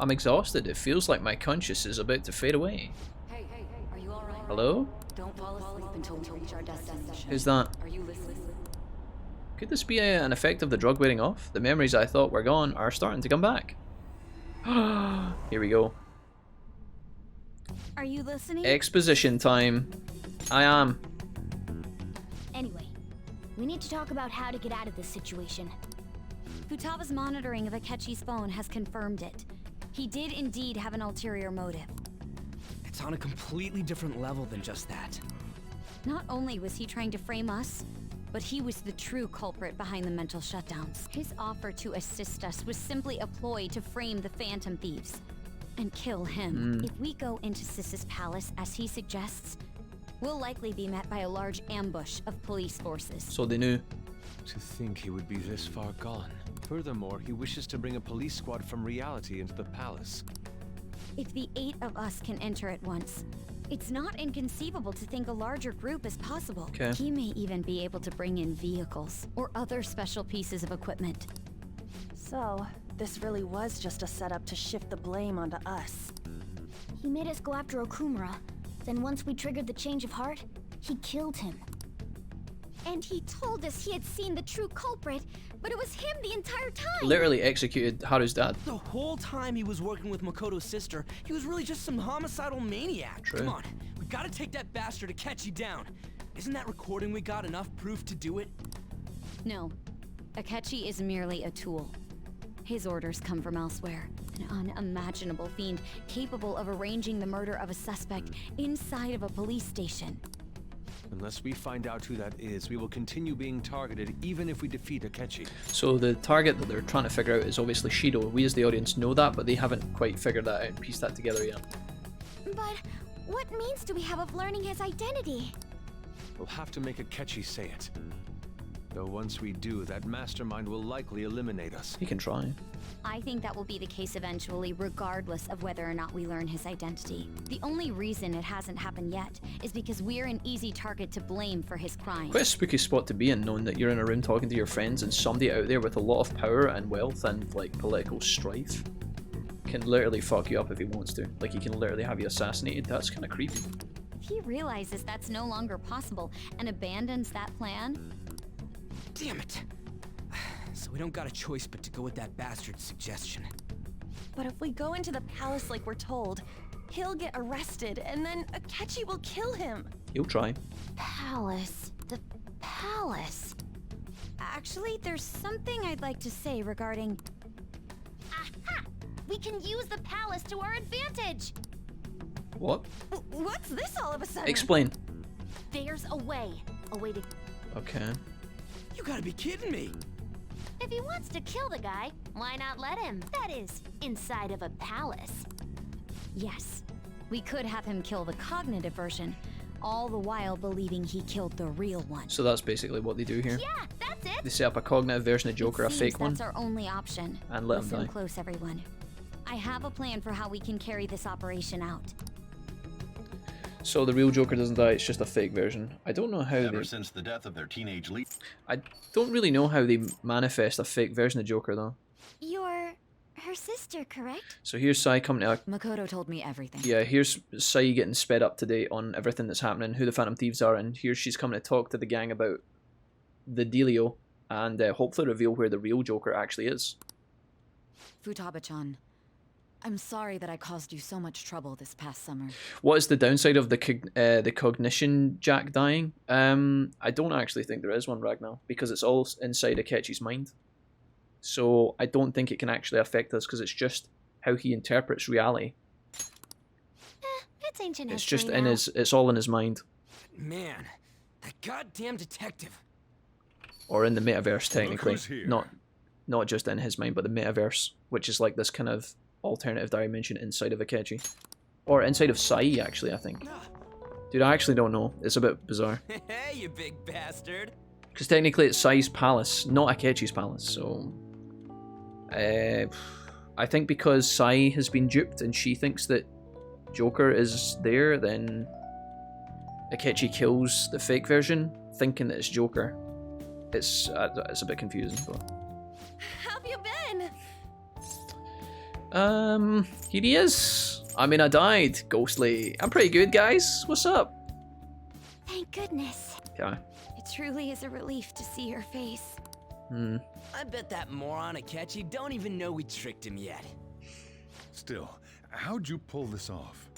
I'm exhausted. It feels like my conscience is about to fade away. Hey, are you alright? Hello? Don't fall asleep until we reach our destination. Who's that? Are you listening? Could this be an effect of the drug wearing off? The memories I thought were gone are starting to come back. Here we go. Are you listening? Exposition time. I am. Anyway, we need to talk about how to get out of this situation. Futaba's monitoring of Akechi's phone has confirmed it. He did indeed have an ulterior motive. It's on a completely different level than just that. Not only was he trying to frame us, but he was the true culprit behind the mental shutdowns. His offer to assist us was simply a ploy to frame the Phantom Thieves and kill him. If we go into Sis's palace as he suggests, we'll likely be met by a large ambush of police forces. So they knew. To think he would be this far gone. Furthermore, he wishes to bring a police squad from reality into the palace. If the 8 of us can enter at once, it's not inconceivable to think a larger group is possible. Okay. He may even be able to bring in vehicles or other special pieces of equipment. So, this really was just a setup to shift the blame onto us. He made us go after Okumura. Then once we triggered the change of heart, he killed him. And he told us he had seen the true culprit, but it was him the entire time! Literally executed Haru's dad. The whole time he was working with Makoto's sister, he was really just some homicidal maniac. True. Come on, we gotta take that bastard Akechi down. Isn't that recording we got enough proof to do it? No. Akechi is merely a tool. His orders come from elsewhere. An unimaginable fiend capable of arranging the murder of a suspect inside of a police station. Unless we find out who that is, we will continue being targeted even if we defeat Akechi. So the target that they're trying to figure out is obviously Shido. We as the audience know that, but they haven't quite figured that out and pieced that together yet. But what means do we have of learning his identity? We'll have to make Akechi say it. Though once we do, that mastermind will likely eliminate us. He can try. I think that will be the case eventually, regardless of whether or not we learn his identity. The only reason it hasn't happened yet is because we're an easy target to blame for his crimes. Quite a spooky spot to be in, knowing that you're in a room talking to your friends and somebody out there with a lot of power and wealth and like political strife can literally fuck you up if he wants to. Like he can literally have you assassinated. That's kind of creepy. If he realizes that's no longer possible and abandons that plan... Damn it! So we don't got a choice but to go with that bastard's suggestion. But if we go into the palace like we're told, he'll get arrested and then Akechi will kill him. He'll try. Palace. The palace. Actually, there's something I'd like to say regarding... Aha! We can use the palace to our advantage! What? What's this all of a sudden? Explain. There's a way. A way to... Okay. You gotta be kidding me! If he wants to kill the guy, why not let him? That is, inside of a palace. Yes, we could have him kill the cognitive version, all the while believing he killed the real one. So that's basically what they do here. Yeah, that's it! They set up a cognitive version of Joker, a fake one. That's our only option. And let him Listen die. close, everyone. I have a plan for how we can carry this operation out. So the real Joker doesn't die, it's just a fake version. I don't know how Ever since the death of their teenage lead. I don't really know how they manifest a fake version of Joker, though. You're her sister, correct? So here's Sai coming to... Makoto told me everything. Yeah, here's Sai getting sped up to date on everything that's happening, who the Phantom Thieves are, and here she's coming to talk to the gang about the dealio, and hopefully reveal where the real Joker actually is. Futaba-chan, I'm sorry that I caused you so much trouble this past summer. What is the downside of the cognition Jack dying? I don't actually think there is one, Ragnar, because it's all inside Akechi's mind. So I don't think it can actually affect us, because it's just how he interprets reality. It's ancient It's history just now. in his, it's all in his mind. Man, that goddamn detective. Or in the metaverse, technically. who's here. Not just in his mind, but the metaverse, which is like this kind of alternative dimension inside of Akechi. Or inside of Sai, actually, I think. Dude, I actually don't know. It's a bit bizarre. Hey, you big bastard. Because technically it's Sai's palace, not Akechi's palace, so... I think because Sai has been duped and she thinks that Joker is there, then Akechi kills the fake version, thinking that it's Joker. It's a bit confusing, but... How have you been? Here he is. I mean, I died, Ghostly. I'm pretty good, guys. What's up? Thank goodness. Okay. It truly is a relief to see your face. I bet that moron Akechi don't even know we tricked him yet. Still, how'd you pull this off?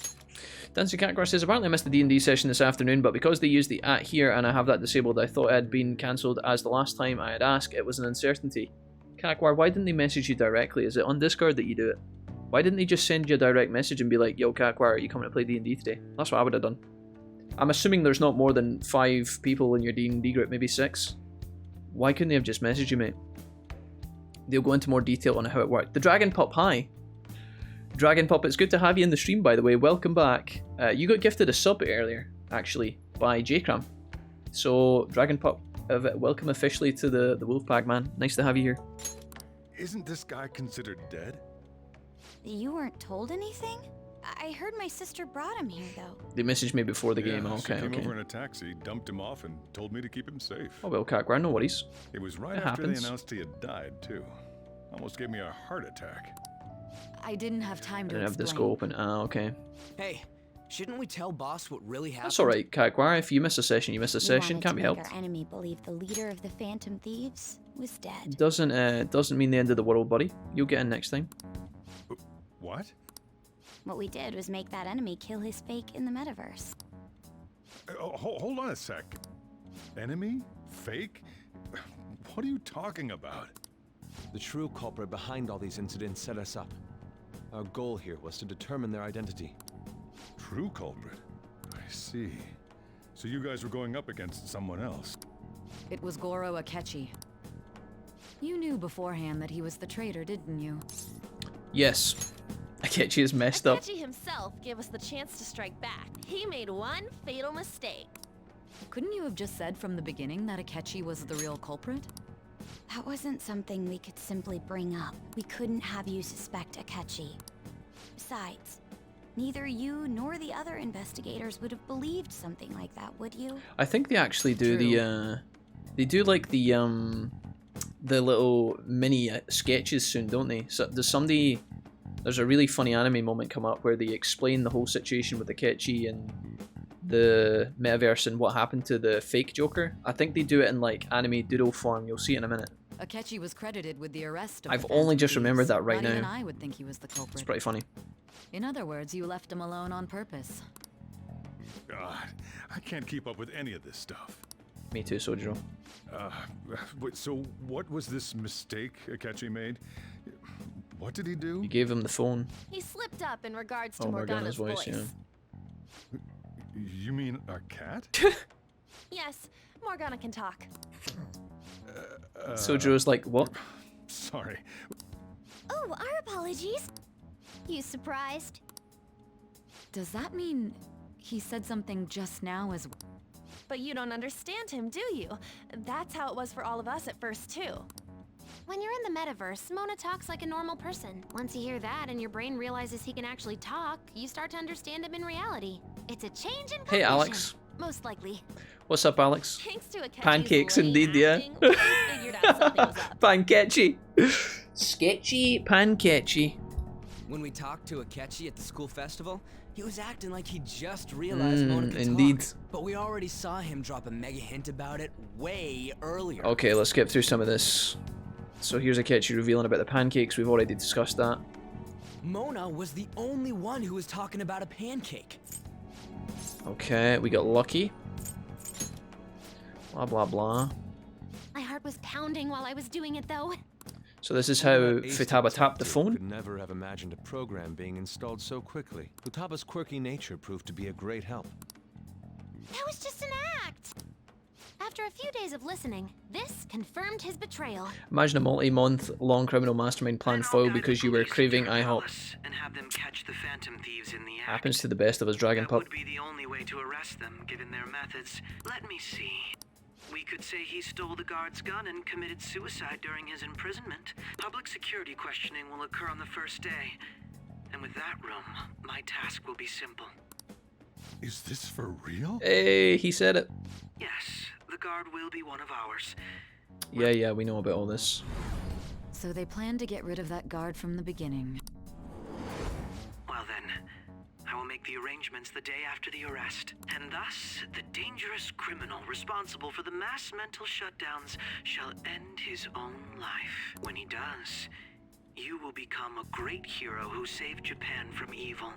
Dancing Catgrass says, apparently I missed the D&D session this afternoon, but because they used the @ here and I have that disabled, I thought it had been cancelled as the last time I had asked. It was an uncertainty. Catquar, why didn't they message you directly? Is it on Discord that you do it? Why didn't they just send you a direct message and be like, yo, Catquar, are you coming to play D&D today? That's what I would have done. I'm assuming there's not more than 5 people in your D&D group, maybe 6. Why couldn't they have just messaged you, mate? They'll go into more detail on how it worked. The Dragon Pup, hi. Dragon Pup, it's good to have you in the stream, by the way. Welcome back. You got gifted a sub earlier, actually, by J-Cram. So, Dragon Pup, welcome officially to the Wolfpack, man. Nice to have you here. Isn't this guy considered dead? You weren't told anything? I heard my sister brought him here, though. They messaged me before the game. She Okay, came okay. over in a taxi, dumped him off, and told me to keep him safe. Oh, well, Catquar, no worries. It was right It after happens. they announced he had died, too. Almost gave me a heart attack. I didn't have time I to didn't have the explain. scope open. Okay. Hey, shouldn't we tell boss what really happened? That's alright, Catquar. If you miss a session, you miss a session. Can't be We wanted to helped. make our enemy believe the leader of the Phantom Thieves was dead. Doesn't mean the end of the world, buddy. You'll get in next time. What? What we did was make that enemy kill his fake in the Metaverse. Hold on a sec. Enemy? Fake? What are you talking about? The true culprit behind all these incidents set us up. Our goal here was to determine their identity. True culprit? I see. So you guys were going up against someone else? It was Goro Akechi. You knew beforehand that he was the traitor, didn't you? Yes. Akechi is messed up. Akechi himself gave us the chance to strike back. He made one fatal mistake. Couldn't you have just said from the beginning that Akechi was the real culprit? That wasn't something we could simply bring up. We couldn't have you suspect Akechi. Besides, neither you nor the other investigators would have believed something like that, would you? I think they actually do they do like the little mini sketches soon, don't they? So there's a really funny anime moment come up where they explain the whole situation with Akechi and the metaverse and what happened to the fake Joker. I think they do it in like anime doodle form. You'll see it in a minute. Akechi was credited with the arrest of I've the only Phantom just remembered Thieves. that right Not even now. I would think he was the culprit. It's pretty funny. In other words, you left him alone on purpose. God, I can't keep up with any of this stuff. Me too, Sojiro. So what was this mistake Akechi made? What did he do? You gave him the phone. He slipped up in regards to Oh, Morgana's voice. yeah. You mean a cat? Yes, Morgana can talk. Sojiro's like, what? Sorry. Oh, our apologies. You surprised? Does that mean he said something just now as well? But you don't understand him, do you? That's how it was for all of us at first, too. When you're in the metaverse, Mona talks like a normal person. Once you hear that and your brain realizes he can actually talk, you start to understand him in reality. It's a change in cognition. Hey, Alex. Most likely. What's up, Alex? Thanks to Akechi's Pancakes late indeed, yeah. acting, we figured out something was up. Panketchi. Sketchy Panketchi. When we talked to Akechi at the school festival, he was acting like he just realized Mona could indeed. talk. But we already saw him drop a mega hint about it way earlier. Okay, let's get through some of this. So here's Akechi revealing about the pancakes. We've already discussed that. Mona was the only one who was talking about a pancake. Okay, we got lucky. Blah, blah, blah. My heart was pounding while I was doing it, though. So this is how Futaba tapped the phone. Could never have imagined a program being installed so quickly. Futaba's quirky nature proved to be a great help. That was just an act. After a few days of listening, this confirmed his betrayal. Imagine a multi-month long criminal mastermind plan foiled because you were craving IHOP. And have them catch the Phantom Thieves in the act. Happens to the best of us, Dragon That Pup. would be the only way to arrest them, given their methods. Let me see. We could say he stole the guard's gun and committed suicide during his imprisonment. Public security questioning will occur on the first day. And with that room, my task will be simple. Is this for real? Hey, he said it. Yes, the guard will be one of ours. Yeah, we know about all this. So they planned to get rid of that guard from the beginning. Well then, I will make the arrangements the day after the arrest. And thus, the dangerous criminal responsible for the mass mental shutdowns shall end his own life. When he does, you will become a great hero who saved Japan from evil.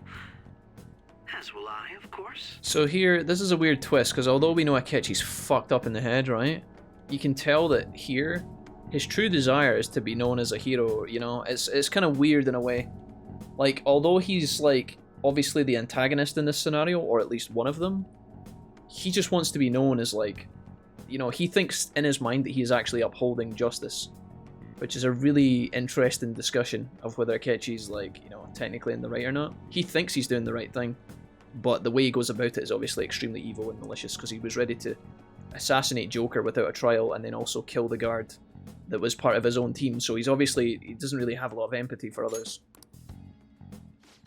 As will I, of course. So here, this is a weird twist, because although we know Akechi's fucked up in the head, right? You can tell that here, his true desire is to be known as a hero, you know? It's kind of weird in a way. Like, although he's, like, obviously the antagonist in this scenario, or at least one of them, he just wants to be known as, like, you know, he thinks in his mind that he is actually upholding justice. Which is a really interesting discussion of whether Akechi's, like, you know, technically in the right or not. He thinks he's doing the right thing, but the way he goes about it is obviously extremely evil and malicious, because he was ready to assassinate Joker without a trial and then also kill the guard that was part of his own team. So he doesn't really have a lot of empathy for others.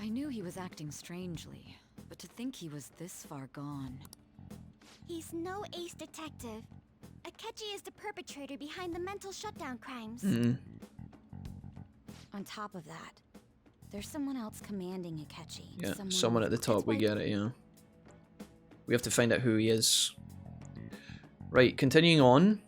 I knew he was acting strangely, but to think he was this far gone. He's no ace detective. Akechi is the perpetrator behind the mental shutdown crimes. On top of that, there's someone else commanding Akechi. Yeah, someone at the top, we get it, yeah. We have to find out who he is. Right, continuing on.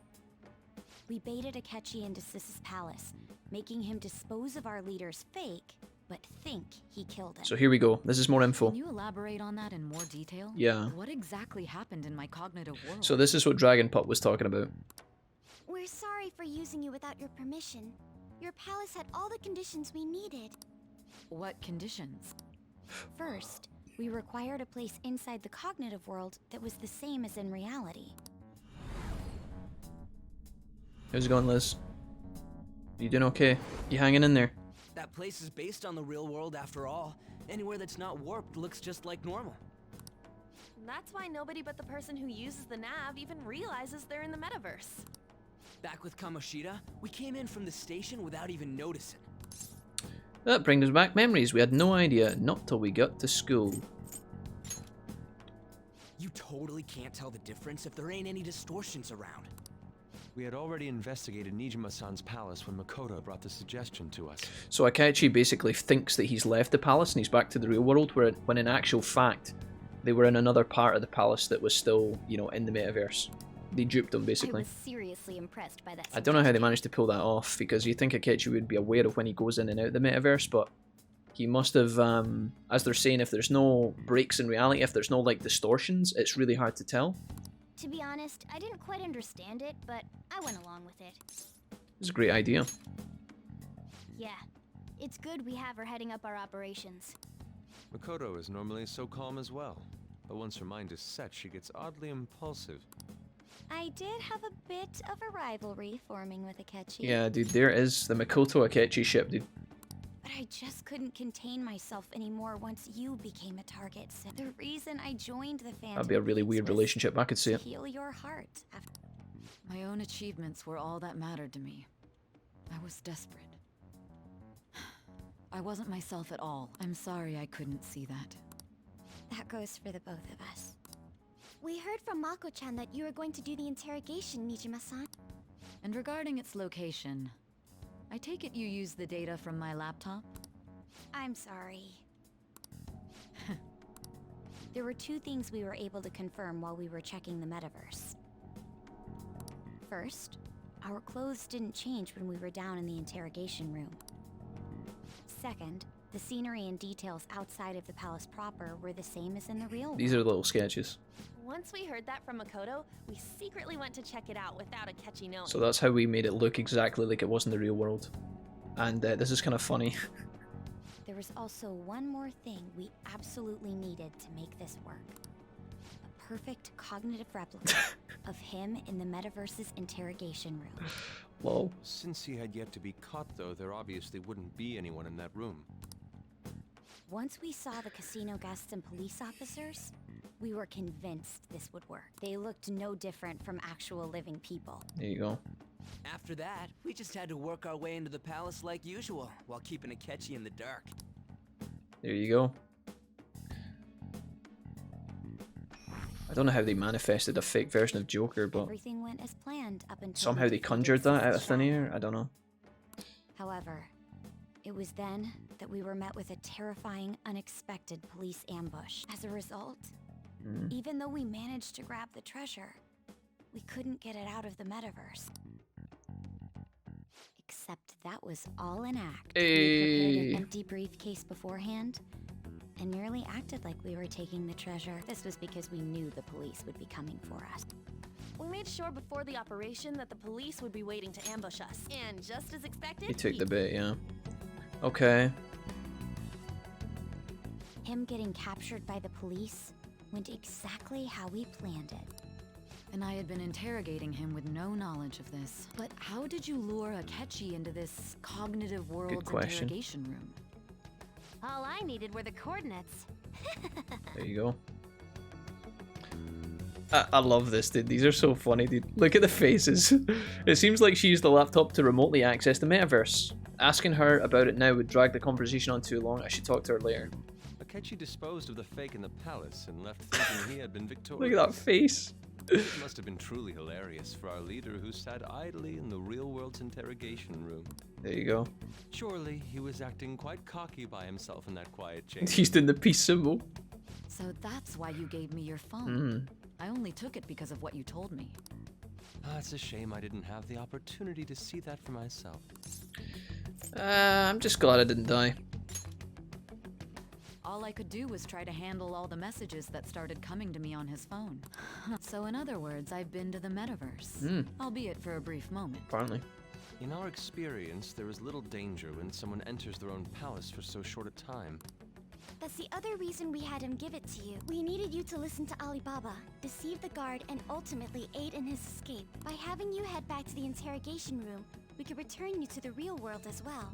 We baited Akechi into Sis's palace, making him dispose of our leader's fake, but think he killed him. So here we go. This is more info. Can you elaborate on that in more detail? Yeah. What exactly happened in my cognitive world? So this is what Dragon Pup was talking about. We're sorry for using you without your permission. Your palace had all the conditions we needed. What conditions? First, we required a place inside the cognitive world that was the same as in reality. How's it going, Liz? You doing okay? You hanging in there? That place is based on the real world after all. Anywhere that's not warped looks just like normal. That's why nobody but the person who uses the nav even realizes they're in the metaverse. Back with Kamoshida, we came in from the station without even noticing. That brings back memories. We had no idea, not till we got to school. You totally can't tell the difference if there ain't any distortions around. We had already investigated Nijima-san's palace when Makoto brought the suggestion to us. So Akechi basically thinks that he's left the palace and he's back to the real world, when in actual fact, they were in another part of the palace that was still, you know, in the metaverse. They duped him, basically. I was seriously impressed by that. I don't know how they managed to pull that off, because you think Akechi would be aware of when he goes in and out the metaverse, but he must have, as they're saying, if there's no breaks in reality, if there's no, like, distortions, it's really hard to tell. To be honest, I didn't quite understand it, but I went along with it. It's a great idea. Yeah, it's good we have her heading up our operations. Makoto is normally so calm as well, but once her mind is set, she gets oddly impulsive. I did have a bit of a rivalry forming with Akechi. Yeah, dude, there is the Makoto Akechi ship, dude. But I just couldn't contain myself anymore once you became a target. So the reason I joined the Phantom That'd be a really weird relationship, I could see it. Heal your heart. My own achievements were all that mattered to me. I was desperate. I wasn't myself at all. I'm sorry I couldn't see that. That goes for the both of us. We heard from Mako-chan that you were going to do the interrogation, Nijima-san. And regarding its location, I take it you used the data from my laptop? I'm sorry. There were two things we were able to confirm while we were checking the metaverse. First, our clothes didn't change when we were down in the interrogation room. Second, the scenery and details outside of the palace proper were the same as in the real world. These are little sketches. Once we heard that from Makoto, we secretly went to check it out without Akechi knowing. So that's how we made it look exactly like it was in the real world. And this is kind of funny. There was also one more thing we absolutely needed to make this work. A perfect cognitive replica of him in the Metaverse's interrogation room. Lol. Since he had yet to be caught, though, there obviously wouldn't be anyone in that room. Once we saw the casino guests and police officers, we were convinced this would work. They looked no different from actual living people. There you go. After that, we just had to work our way into the palace like usual, while keeping Akechi in the dark. There you go. I don't know how they manifested a fake version of Joker, but everything went as planned up until somehow they conjured that out of thin air. I don't know. However, it was then that we were met with a terrifying, unexpected police ambush. As a result, even though we managed to grab the treasure, we couldn't get it out of the metaverse. Except that was all an act. We prepared an empty briefcase beforehand and merely acted like we were taking the treasure. This was because we knew the police would be coming for us. We made sure before the operation that the police would be waiting to ambush us. And just as expected, He took the bait, yeah. Okay. Him getting captured by the police went exactly how we planned it. And I had been interrogating him with no knowledge of this. But how did you lure Akechi into this cognitive world's interrogation room? All I needed were the coordinates. There you go. I love this, dude. These are so funny, dude. Look at the faces. It seems like she used the laptop to remotely access the metaverse. Asking her about it now would drag the conversation on too long. I should talk to her later. Akechi disposed of the fake in the palace and left thinking he had been victorious. Look at that face. It must have been truly hilarious for our leader who sat idly in the real world's interrogation room. There you go. Surely he was acting quite cocky by himself in that quiet chamber. He's doing the peace symbol. So that's why you gave me your phone. I only took it because of what you told me. It's a shame I didn't have the opportunity to see that for myself. I'm just glad I didn't die. All I could do was try to handle all the messages that started coming to me on his phone. So in other words, I've been to the metaverse. Albeit for a brief moment. Apparently. In our experience, there is little danger when someone enters their own palace for so short a time. That's the other reason we had him give it to you. We needed you to listen to Alibaba, deceive the guard, and ultimately aid in his escape. By having you head back to the interrogation room, we could return you to the real world as well.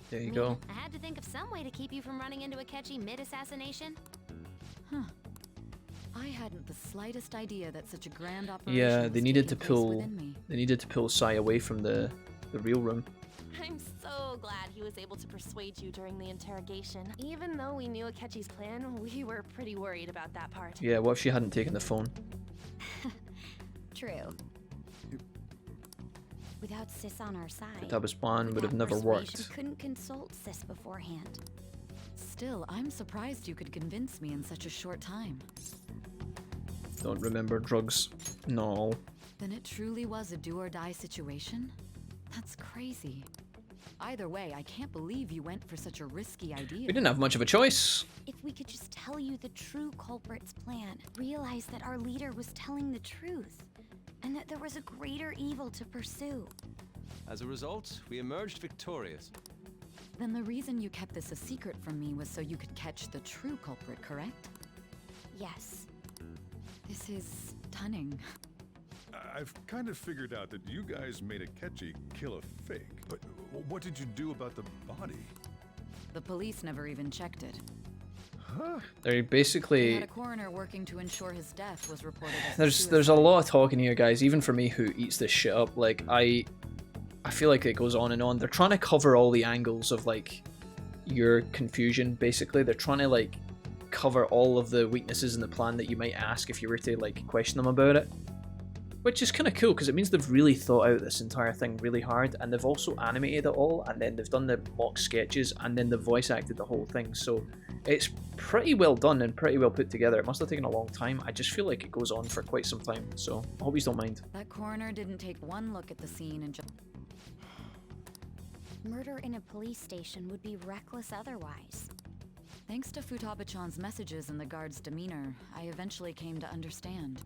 There you go. I had to think of some way to keep you from running into Akechi mid-assassination. I hadn't the slightest idea that such a grand operation Yeah, was they needed to taking place pull. within me. They needed to pull Sai away from the real room. I'm so glad he was able to persuade you during the interrogation. Even though we knew Akechi's plan, we were pretty worried about that part. Yeah, what if she hadn't taken the phone? True. Without Sis on our side, Futaba's plan would have never we worked. couldn't consult Sis beforehand. Still, I'm surprised you could convince me in such a short time. Don't remember drugs. No. Then it truly was a do-or-die situation? That's crazy. Either way, I can't believe you went for such a risky idea. We didn't have much of a choice. If we could just tell you the true culprit's plan, realize that our leader was telling the truth, and that there was a greater evil to pursue. As a result, we emerged victorious. Then the reason you kept this a secret from me was so you could catch the true culprit, correct? Yes. This is stunning. I've kind of figured out that you guys made Akechi kill a fake. But what did you do about the body? The police never even checked it. Huh? They're They basically. had a coroner working to ensure his death was reported as There's a lot of talking here, guys. Even for me, who eats this shit up, like I feel like it goes on and on. They're trying to cover all the angles of like your confusion. Basically, they're trying to like cover all of the weaknesses in the plan that you might ask if you were to like question them about it. Which is kind of cool because it means they've really thought out this entire thing really hard, and they've also animated it all, and then they've done the mock sketches, and then they've voice acted the whole thing. So it's pretty well done and pretty well put together. It must have taken a long time. I just feel like it goes on for quite some time, so I hope you don't mind. That coroner didn't take one look at the scene and just... Murder in a police station would be reckless otherwise. Thanks to Futaba-chan's messages and the guard's demeanor, I eventually came to understand.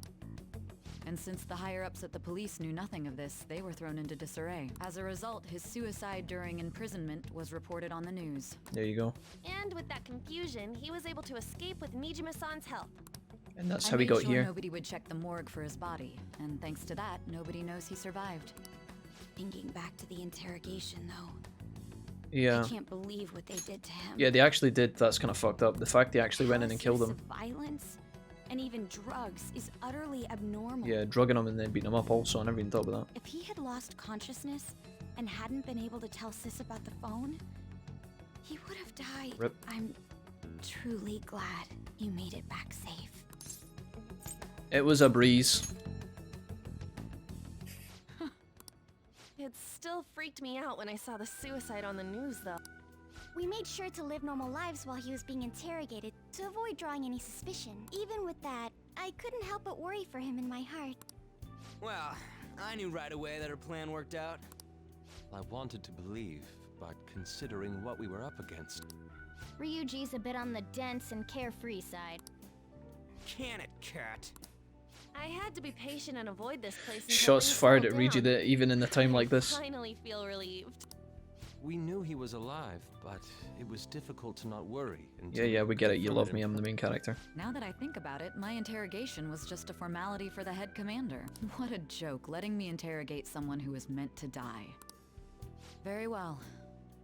And since the higher-ups at the police knew nothing of this, they were thrown into disarray. As a result, his suicide during imprisonment was reported on the news. There you go. And with that confusion, he was able to escape with Mijima-san's help. And that's I how we made got sure here. Nobody would check the morgue for his body, and thanks to that, nobody knows he survived. Thinking back to the interrogation, though. Yeah. I can't believe what they did to him. Yeah, they actually did. That's kind of fucked up. The fact they actually went in and killed him. Violence and even drugs is utterly abnormal. Yeah, drugging him and then beating him up also. I never even thought about that. If he had lost consciousness and hadn't been able to tell Sis about the phone, he would have died. Rip. I'm truly glad you made it back safe. It was a breeze. It still freaked me out when I saw the suicide on the news, though. We made sure to live normal lives while he was being interrogated to avoid drawing any suspicion. Even with that, I couldn't help but worry for him in my heart. Well, I knew right away that her plan worked out. I wanted to believe, but considering what we were up against... Ryuji's a bit on the dense and carefree side. Can it, cat? I had to be patient and avoid this place until Shots things fired at settled Ryuji down. that even in a time like this. I finally feel relieved. We knew he was alive, but it was difficult to not worry until... Yeah, we get it. You love me. I'm the main character. Now that I think about it, my interrogation was just a formality for the head commander. What a joke, letting me interrogate someone who was meant to die. Very well.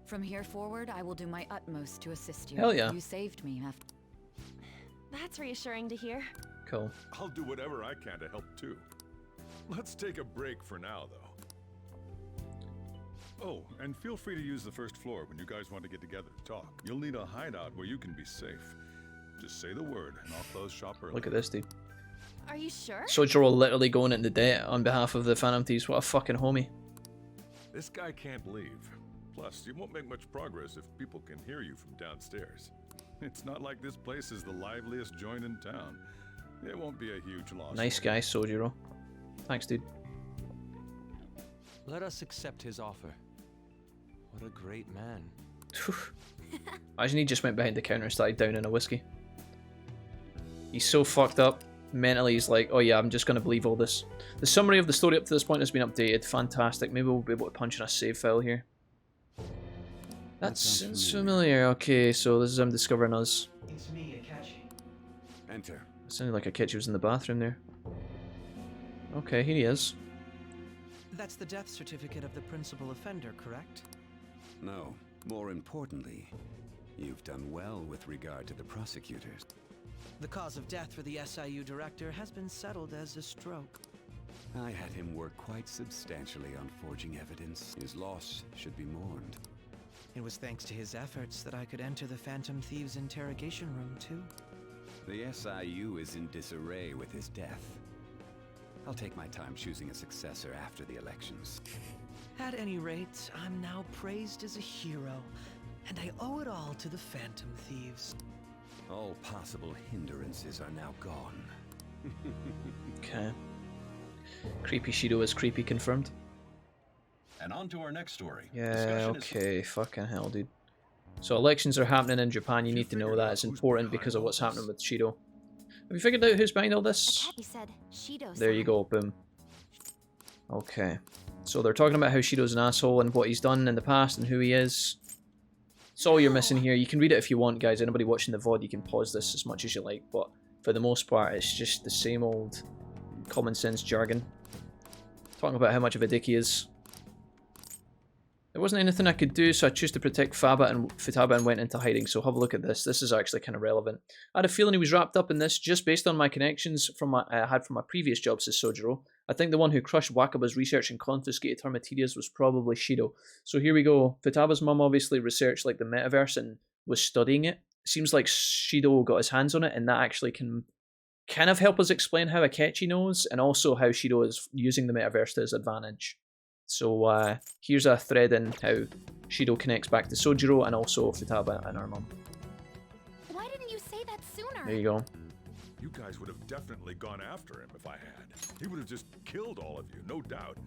From here forward, I will do my utmost to assist you. Hell yeah. You saved me after... That's reassuring to hear. Cool. I'll do whatever I can to help too. Let's take a break for now, though. Oh, and feel free to use the first floor when you guys want to get together to talk. You'll need a hideout where you can be safe. Just say the word, and I'll close shop early. Look at this, dude. Are you sure? Sojiro literally going into debt on behalf of the Phantom Thieves. What a fucking homie. This guy can't leave. Plus, you won't make much progress if people can hear you from downstairs. It's not like this place is the liveliest joint in town. It won't be a huge loss. Nice guy, Sojiro. Thanks, dude. Let us accept his offer. What a great man. Imagine he just went behind the counter and started downing a whiskey. He's so fucked up. Mentally, he's like, oh yeah, I'm just going to believe all this. The summary of the story up to this point has been updated. Fantastic. Maybe we'll be able to punch in a save file here. That sounds familiar. Okay, so this is him discovering us. It's me, Akechi. Enter. It sounded like Akechi was in the bathroom there. Okay, here he is. That's the death certificate of the principal offender, correct? No. More importantly, you've done well with regard to the prosecutors. The cause of death for the SIU director has been settled as a stroke. I had him work quite substantially on forging evidence. His loss should be mourned. It was thanks to his efforts that I could enter the Phantom Thieves' interrogation room, too. The SIU is in disarray with his death. I'll take my time choosing a successor after the elections. At any rate, I'm now praised as a hero, and I owe it all to the Phantom Thieves. All possible hindrances are now gone. Okay. Creepy Shido is creepy confirmed. And on to our next story. Yeah, okay, fucking hell, dude. So elections are happening in Japan, you need to know that. It's important because of what's happening with Shido. Have you figured out who's behind all this? There you go, boom. Okay. So they're talking about how Shido's an asshole and what he's done in the past and who he is. That's all you're missing here. You can read it if you want, guys. Anybody watching the VOD, you can pause this as much as you like, but for the most part, it's just the same old common sense jargon. Talking about how much of a dick he is. There wasn't anything I could do, so I chose to protect Futaba and went into hiding. So have a look at this. This is actually kind of relevant. I had a feeling he was wrapped up in this just based on my connections I had from my previous jobs as Sojiro. I think the one who crushed Wakaba's research and confiscated her materials was probably Shido. So here we go. Futaba's mum obviously researched like the metaverse and was studying it. Seems like Shido got his hands on it, and that actually can kind of help us explain how Akechi knows, and also how Shido is using the metaverse to his advantage. So here's a thread in how Shido connects back to Sojiro and also Futaba and her mum. Why didn't you say that sooner? There you go. You guys would have definitely gone after him if I had. He would have just killed all of you, no doubt.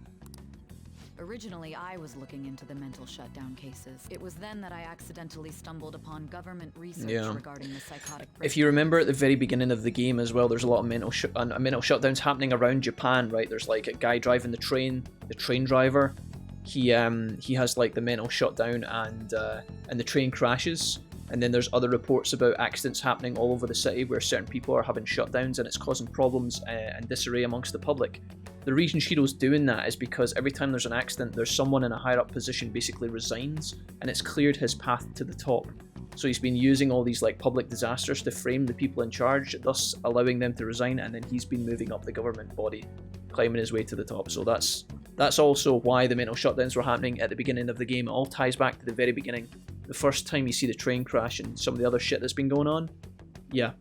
Originally, I was looking into the mental shutdown cases. It was then that I accidentally stumbled upon government research regarding the psychotic breakdowns. If you remember at the very beginning of the game as well, there's a lot of mental shutdowns happening around Japan, right? There's like a guy driving the train driver. He has like the mental shutdown and the train crashes. And then there's other reports about accidents happening all over the city where certain people are having shutdowns and it's causing problems and disarray amongst the public. The reason Shido's doing that is because every time there's an accident, there's someone in a higher up position basically resigns, and it's cleared his path to the top. So he's been using all these like public disasters to frame the people in charge, thus allowing them to resign, and then he's been moving up the government body, climbing his way to the top. So that's also why the mental shutdowns were happening at the beginning of the game. It all ties back to the very beginning. The first time you see the train crash and some of the other shit that's been going on, yeah,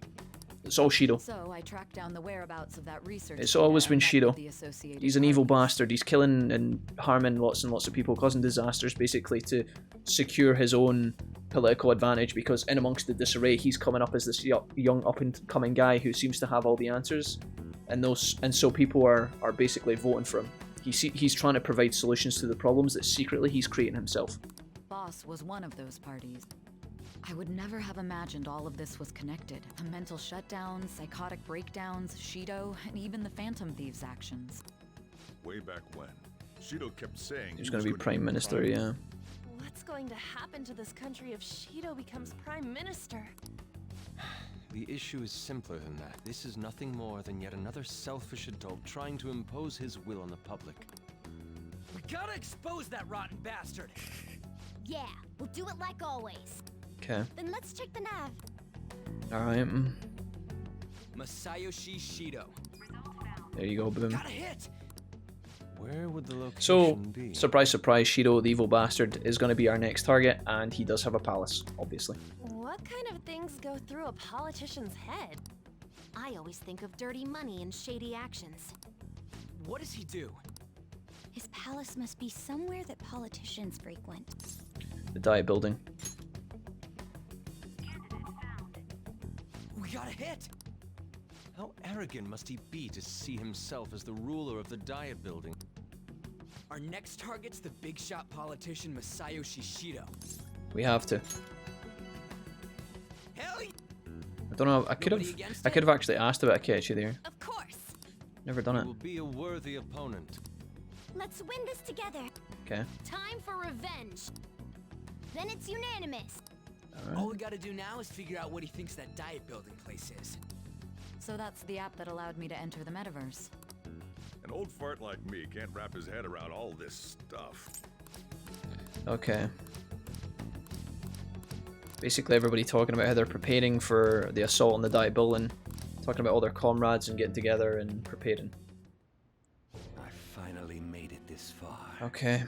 it's all Shido. So I tracked down the whereabouts of that research. It's always been Shido. He's an evil bastard. He's killing and harming lots and lots of people, causing disasters basically to secure his own political advantage, because in amongst the disarray, he's coming up as this young up-and-coming guy who seems to have all the answers, and so people are basically voting for him. He's trying to provide solutions to the problems that secretly he's creating himself. Boss was one of those parties. I would never have imagined all of this was connected. The mental shutdowns, psychotic breakdowns, Shido, and even the Phantom Thieves' actions. Way back when, Shido kept saying he's going to be Prime Minister, yeah. What's going to happen to this country if Shido becomes Prime Minister? The issue is simpler than that. This is nothing more than yet another selfish adult trying to impose his will on the public. We gotta expose that rotten bastard! Yeah, we'll do it like always. Okay. Then let's check the nav. Alright. Masayoshi Shido. There you go, boom. Got a hit! Where would the location So, be? surprise, surprise, Shido, the evil bastard, is going to be our next target, and he does have a palace, obviously. What kind of things go through a politician's head? I always think of dirty money and shady actions. What does he do? His palace must be somewhere that politicians frequent. The Diet Building. We got a hit! How arrogant must he be to see himself as the ruler of the Diet Building? Our next target's the big shot politician Masayoshi Shido. We have to. Hell yeah! I don't know. I could have actually asked about Akechi there. Of course. Never done He it. will be a worthy opponent. Let's win this together. Okay. Time for revenge. Then it's unanimous. All we gotta do now is figure out what he thinks that Diet Building place is. So that's the app that allowed me to enter the Metaverse. An old fart like me can't wrap his head around all this stuff. Okay. Basically, everybody talking about how they're preparing for the assault on the Diet Building. talking about all their comrades and getting together and preparing. I finally made it this far. Okay.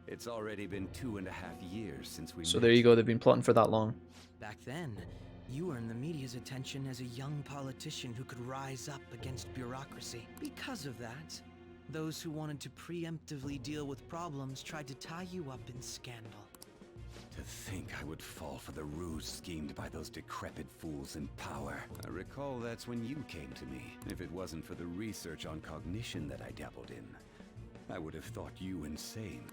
It's already been 2.5 years since we So met. there you go, they've been plotting for that long. Back then, you earned the media's attention as a young politician who could rise up against bureaucracy. Because of that, those who wanted to preemptively deal with problems tried to tie you up in scandal. To think I would fall for the ruse schemed by those decrepit fools in power. I recall that's when you came to me. If it wasn't for the research on cognition that I dabbled in, I would have thought you insane.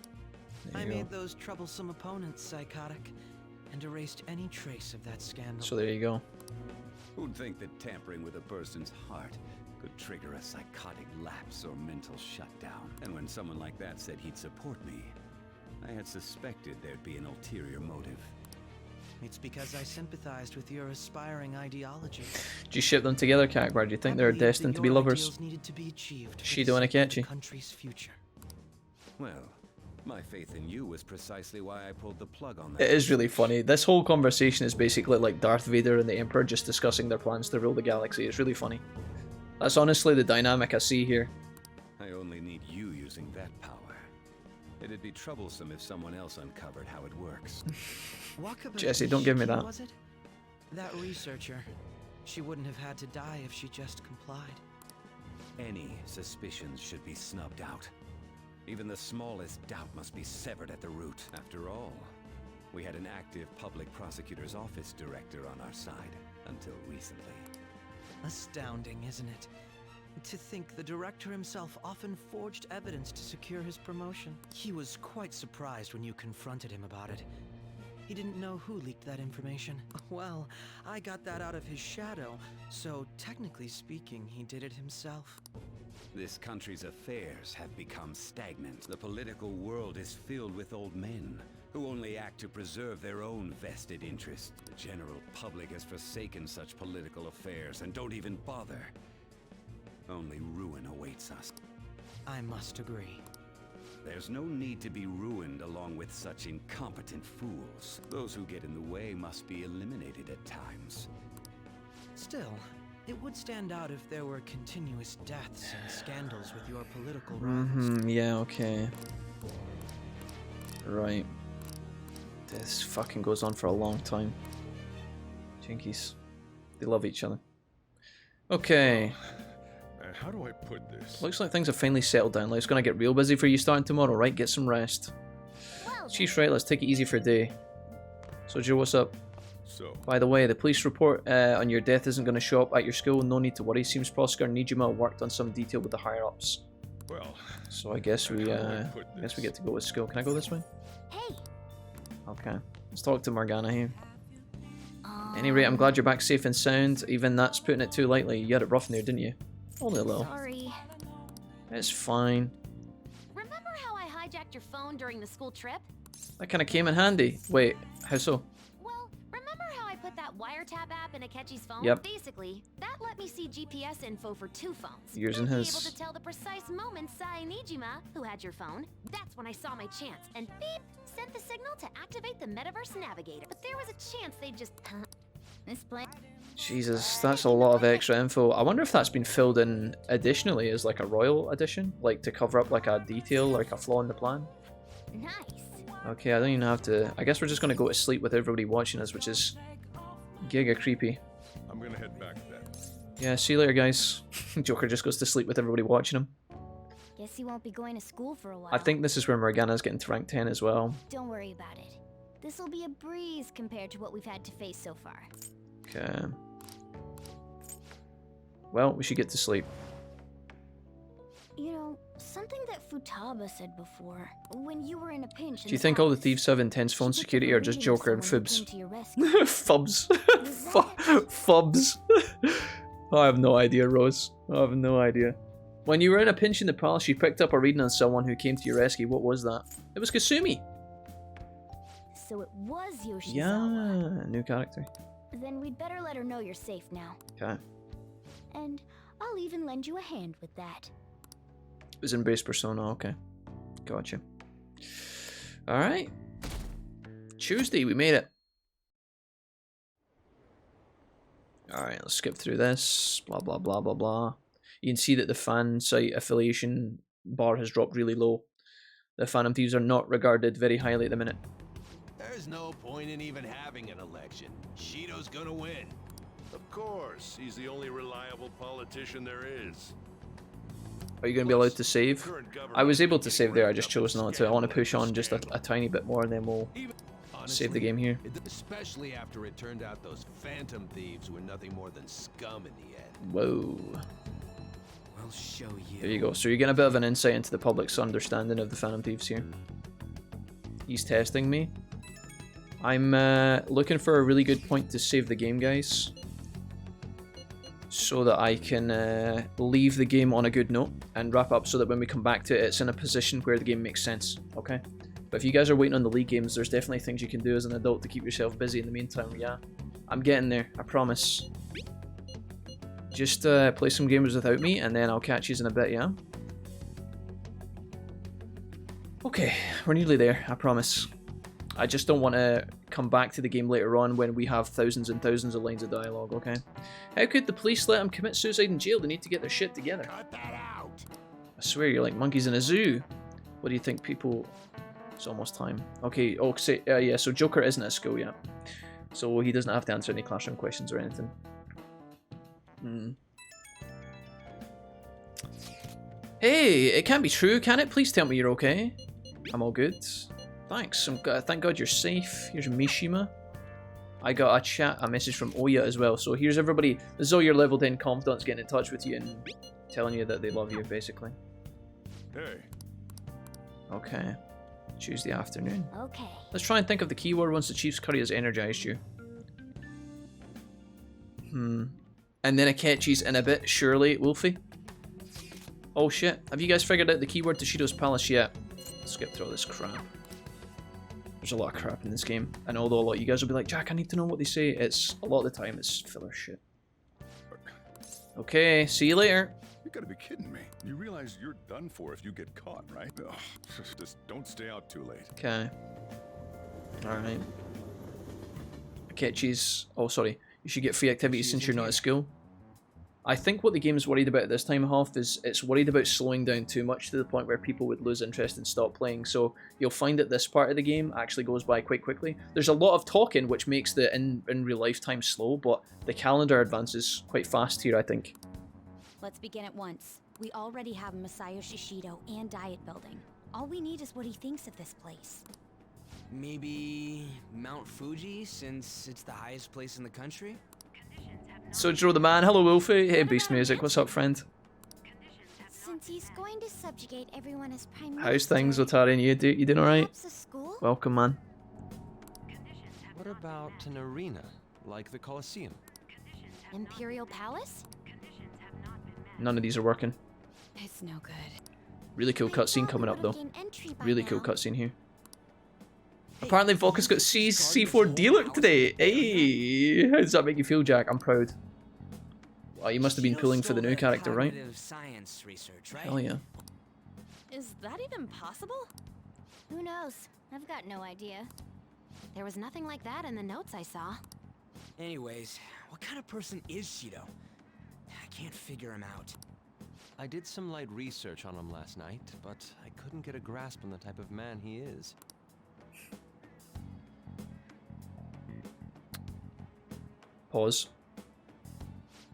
I made those troublesome opponents psychotic and erased any trace of that scandal. So there you go. Who'd think that tampering with a person's heart could trigger a psychotic lapse or mental shutdown? And when someone like that said he'd support me, I had suspected there'd be an ulterior motive. It's because I sympathized with your aspiring ideology. Do you ship them together, Kakbar? Do you think they're destined to be lovers? Shido and Akechi. Country's future. Well, my faith in you was precisely why I pulled the plug on that. It is really funny. This whole conversation is basically like Darth Vader and the Emperor just discussing their plans to rule the galaxy. It's really funny. That's honestly the dynamic I see here. I only need you using that power. It'd be troublesome if someone else uncovered how it works. Jesse, don't give me that. Was it? That researcher. She wouldn't have had to die if she just complied. Any suspicions should be snubbed out. Even the smallest doubt must be severed at the root. After all, we had an active public prosecutor's office director on our side until recently. Astounding, isn't it? To think the director himself often forged evidence to secure his promotion. He was quite surprised when you confronted him about it. He didn't know who leaked that information. Well, I got that out of his shadow, so technically speaking, he did it himself. This country's affairs have become stagnant. The political world is filled with old men who only act to preserve their own vested interests. The general public has forsaken such political affairs and don't even bother. Only ruin awaits us. I must agree. There's no need to be ruined along with such incompetent fools. Those who get in the way must be eliminated at times. Still, it would stand out if there were continuous deaths and scandals with your political rivals. Yeah, okay. Right. This fucking goes on for a long time. Jinkies. They love each other. Okay. How do I put this? Looks like things have finally settled down. Like it's gonna get real busy for you starting tomorrow, right? Get some rest. Chief's right, let's take it easy for a day. So Joe, what's up? So, by the way, the police report on your death isn't going to show up at your school. No need to worry. Seems Prosecutor Nijima worked on some detail with the higher ups. Well, so I guess we get to go with school. Can I go this way? Hey. Okay. Let's talk to Morgana here. At any rate, I'm glad you're back safe and sound. Even that's putting it too lightly. You had it rough in there, didn't you? Only a little. Sorry. It's fine. Remember how I hijacked your phone during the school trip? That kind of came in handy. Wait, how so? Well, remember how I put that wiretap app in Akechi's phone? Yep. Basically, that let me see GPS info for 2 phones. Yours and I'd his. be able to tell the precise moment Sai Nijima, who had your phone, that's when I saw my chance, and beep, sent the signal to activate the Metaverse Navigator. But there was a chance they'd just... misplay. Jesus, that's a lot of extra info. I wonder if that's been filled in additionally as like a royal addition, like to cover up like a detail, like a flaw in the plan. Nice. Okay, I don't even have to. I guess we're just gonna go to sleep with everybody watching us, which is giga creepy. I'm gonna head back then. Yeah, see you later, guys. Joker just goes to sleep with everybody watching him. Guess he won't be going to school for a while. I think this is where Morgana's getting to rank 10 as well. Don't worry about it. This'll be a breeze compared to what we've had to face so far. Okay. Well, we should get to sleep. You know, something that Futaba said before, when you were in a pinch. Do you think all the thieves have intense phone security or just Joker and Fibs? Fubs. Fubs. I have no idea, Rose. I have no idea. When you were in a pinch in the palace, you picked up a reading on someone who came to your rescue. What was that? It was Kasumi. So it was Yoshizawa. Yeah, new character. Then we'd better let her know you're safe now. Okay. And I'll even lend you a hand with that. It was in base persona, okay. Gotcha. Alright. Tuesday, we made it. Alright, let's skip through this. Blah, blah, blah, blah, blah. You can see that the fan site affiliation bar has dropped really low. The Phantom Thieves are not regarded very highly at the minute. There's no point in even having an election. Shido's gonna win. Of course, he's the only reliable politician there is. Are you going to be allowed to save? I was able to save there, I just chose not to. I want to push on just a tiny bit more and then we'll save the game here. Especially after it turned out those Phantom Thieves were nothing more than scum in the end. Whoa. We'll show you. There you go. So you're getting a bit of an insight into the public's understanding of the Phantom Thieves here. He's testing me. I'm looking for a really good point to save the game, guys. So that I can leave the game on a good note and wrap up so that when we come back to it, it's in a position where the game makes sense, okay? But if you guys are waiting on the League games, there's definitely things you can do as an adult to keep yourself busy in the meantime, yeah. I'm getting there, I promise. Just play some games without me and then I'll catch you in a bit, yeah? Okay, we're nearly there, I promise. I just don't want to come back to the game later on when we have thousands and thousands of lines of dialogue, okay? How could the police let him commit suicide in jail? They need to get their shit together. Cut that out. I swear you're like monkeys in a zoo. What do you think, people? It's almost time. Okay, oh, yeah, so Joker isn't at school yet. So he doesn't have to answer any classroom questions or anything. Hey, it can't be true, can it? Please tell me you're okay. I'm all good. Thanks. Thank God you're safe. Here's Mishima. I got a message from Oya as well. So here's everybody. This is all your level 10 confidants getting in touch with you and telling you that they love you, basically. Hey. Okay. Tuesday afternoon. Okay. Let's try and think of the keyword once the Chief's curry has energized you. And then Akechi's in a bit, surely, Wolfie. Oh shit. Have you guys figured out the keyword to Shido's Palace yet? Skip through all this crap. There's a lot of crap in this game, and although a lot of you guys will be like, Jack, I need to know what they say, it's a lot of the time it's filler shit. Okay, see you later. You gotta be kidding me. You realize you're done for if you get caught, right? Ugh, just don't stay out too late. Okay. Alright. Akechi's... Oh, sorry. You should get free activities since you're not at school. I think what the game's worried about at this time, Hoff, is it's worried about slowing down too much to the point where people would lose interest and stop playing. So you'll find that this part of the game actually goes by quite quickly. There's a lot of talking, which makes the in real life time slow, but the calendar advances quite fast here, I think. Let's begin at once. We already have Masayoshi Shido and Diet Building. All we need is what he thinks of this place. Maybe Mount Fuji, since it's the highest place in the country? Sojiro the man, hello Wolfie. Hey Beast Music, what's up friend? Since he's going to subjugate everyone as prime minister, How's things, Otari? You doing alright? school? Welcome, man. What about an arena, like the Colosseum? Imperial Palace? None of these are working. It's no good. Really cool cutscene coming up though. Really cool cutscene here. Apparently Volka's got C4 dealer today. Hey, how does that make you feel, Jack? I'm proud. Wow, you must have been pulling for the new character, right? Science research, right? Hell yeah. Is that even possible? Who knows? I've got no idea. There was nothing like that in the notes I saw. Anyways, what kind of person is Shido? I can't figure him out. I did some light research on him last night, but I couldn't get a grasp on the type of man he is. Pause.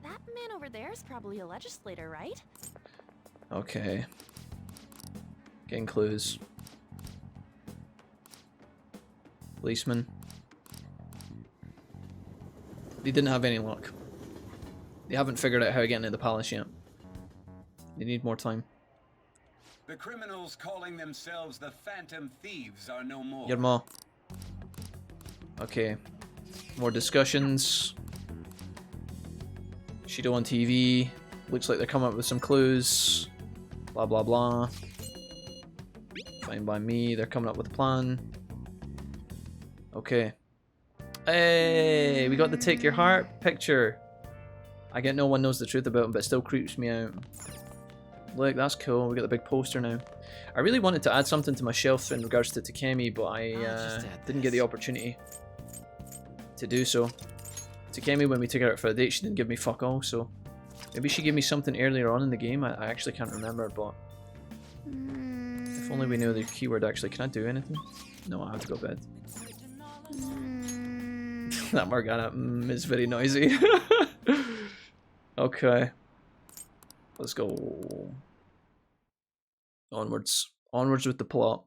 That man over there is probably a legislator, right? Okay. Getting clues. Policeman. They didn't have any luck. They haven't figured out how to get into the palace yet. They need more time. The criminals calling themselves the Phantom Thieves are no more. Your ma. Okay. More discussions. Shido on TV. Looks like they're coming up with some clues. Blah blah blah. Fine by me. They're coming up with a plan. Okay. Hey, we got the take your heart picture. I get no one knows the truth about him, but it still creeps me out. Look, that's cool. We got the big poster now. I really wanted to add something to my shelf in regards to Takemi, but I didn't get the opportunity to do so. Takemi, when we took her out for a date, she didn't give me fuck all, so maybe she gave me something earlier on in the game. I actually can't remember, but if only we knew the keyword actually. Can I do anything? No, I have to go to bed. That Morgana is very noisy. Okay. Let's go. Onwards. Onwards with the plot.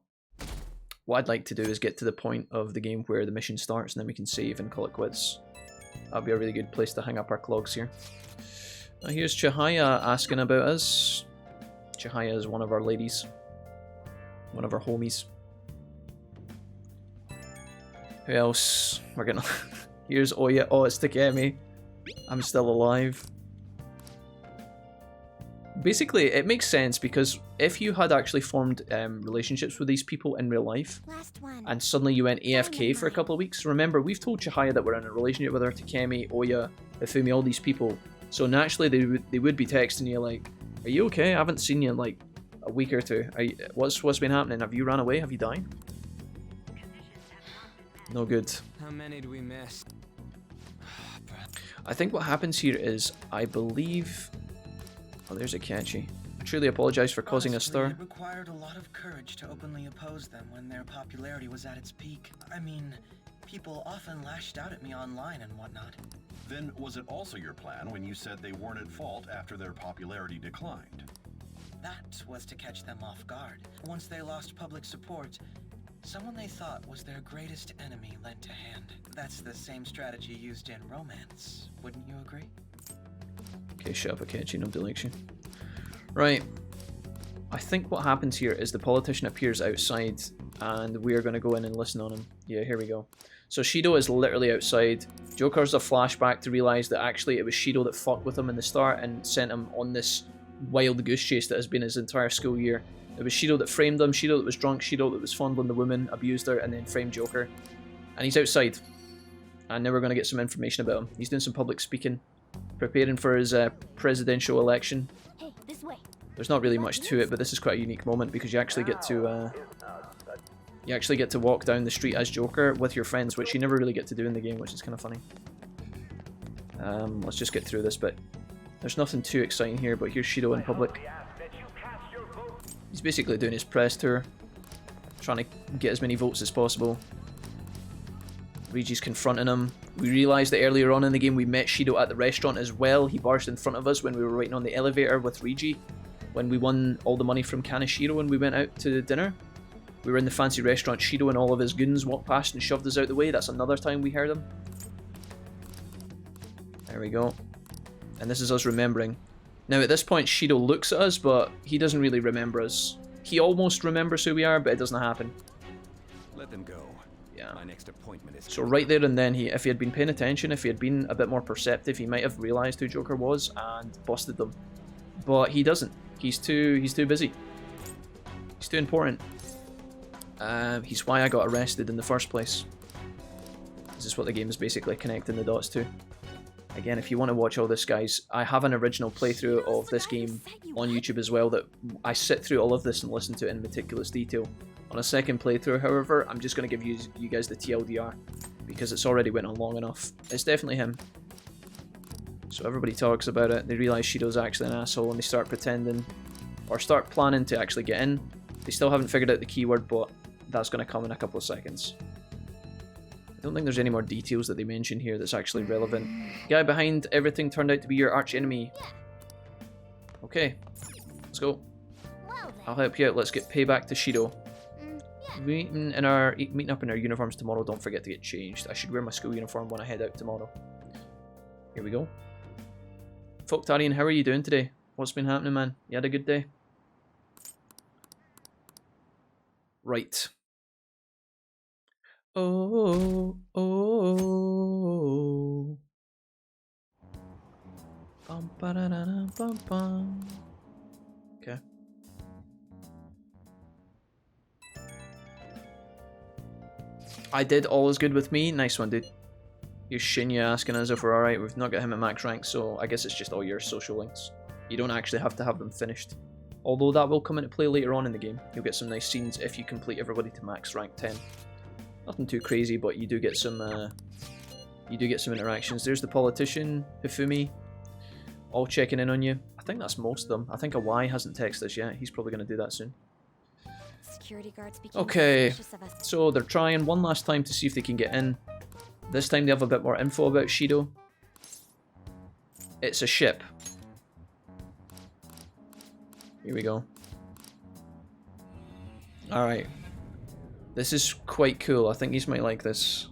What I'd like to do is get to the point of the game where the mission starts and then we can save and call it quits. That'd be a really good place to hang up our clogs here. Now here's Chihaya asking about us. Chihaya is one of our ladies. One of our homies. Who else? We're gonna... Here's Oya. Oh, it's Takemi. I'm still alive. Basically, it makes sense because if you had actually formed relationships with these people in real life, and suddenly you went AFK for a couple of weeks, remember, we've told Chihaya that we're in a relationship with her, Takemi, Oya, Hifumi, all these people. So naturally, they would be texting you like, "Are you okay? I haven't seen you in like a week or two. What's been happening? Have you ran away? Have you died?" No good. How many do we miss? I think what happens here is, I believe... Oh, there's Akechi. I truly apologize for causing a stir. It required a lot of courage to openly oppose them when their popularity was at its peak. I mean, people often lashed out at me online and whatnot. Then was it also your plan when you said they weren't at fault after their popularity declined? That was to catch them off guard. Once they lost public support, someone they thought was their greatest enemy lent a hand. That's the same strategy used in romance, wouldn't you agree? Okay, shut up, Akechi, nobody likes you. Right. I think what happens here is the politician appears outside and we're going to go in and listen on him. Yeah, here we go. So Shido is literally outside. Joker's a flashback to realise that actually it was Shido that fucked with him in the start and sent him on this wild goose chase that has been his entire school year. It was Shido that framed him, Shido that was drunk, Shido that was fondling the woman, abused her, and then framed Joker. And he's outside. And now we're going to get some information about him. He's doing some public speaking, preparing for his presidential election. Hey, this way. There's not really much to it, but this is quite a unique moment because you actually get to walk down the street as Joker with your friends, which you never really get to do in the game, which is kind of funny. Let's just get through this bit. There's nothing too exciting here, but here's Shido in public. He's basically doing his press tour, trying to get as many votes as possible. Rigi's confronting him. We realised that earlier on in the game we met Shido at the restaurant as well. He barged in front of us when we were waiting on the elevator with Rigi. When we won all the money from Kaneshiro and we went out to dinner. We were in the fancy restaurant. Shido and all of his goons walked past and shoved us out the way. That's another time we heard him. There we go. And this is us remembering. Now at this point Shido looks at us, but he doesn't really remember us. He almost remembers who we are, but it doesn't happen. Let them go. Yeah. My next appointment is... So right there and then, if he had been paying attention, if he had been a bit more perceptive, he might have realised who Joker was and busted them. But he doesn't. He's too busy. He's too important. He's why I got arrested in the first place. This is what the game is basically connecting the dots to. Again, if you want to watch all this, guys, I have an original playthrough of this game on YouTube as well that I sit through all of this and listen to it in meticulous detail. On a second playthrough, however, I'm just going to give you guys the TLDR because it's already went on long enough. It's definitely him. So everybody talks about it. They realise Shido's actually an asshole and they start pretending or start planning to actually get in. They still haven't figured out the keyword, but that's going to come in a couple of seconds. I don't think there's any more details that they mention here that's actually relevant. The guy behind everything turned out to be your arch enemy. Okay, let's go. I'll help you out. Let's get payback to Shido. Meeting up in our uniforms tomorrow. Don't forget to get changed. I should wear my school uniform when I head out tomorrow. Here we go. Folktarian, how are you doing today? What's been happening, man? You had a good day? Right. Oh, oh. Bum, ba-da-da-da, bum, bum. Okay. I did. All is good with me. Nice one, dude. Here's Shinya asking us if we're alright. We've not got him at max rank, so I guess it's just all your social links. You don't actually have to have them finished. Although that will come into play later on in the game. You'll get some nice scenes if you complete everybody to max rank 10. Nothing too crazy, but you do get some you do get some interactions. There's the politician, Hifumi, all checking in on you. I think that's most of them. I think a Y hasn't texted us yet. He's probably going to do that soon. Security guards became Okay, suspicious of us. so they're trying one last time to see if they can get in. This time they have a bit more info about Shido. It's a ship. Here we go. Alright. This is quite cool. I think these might like this.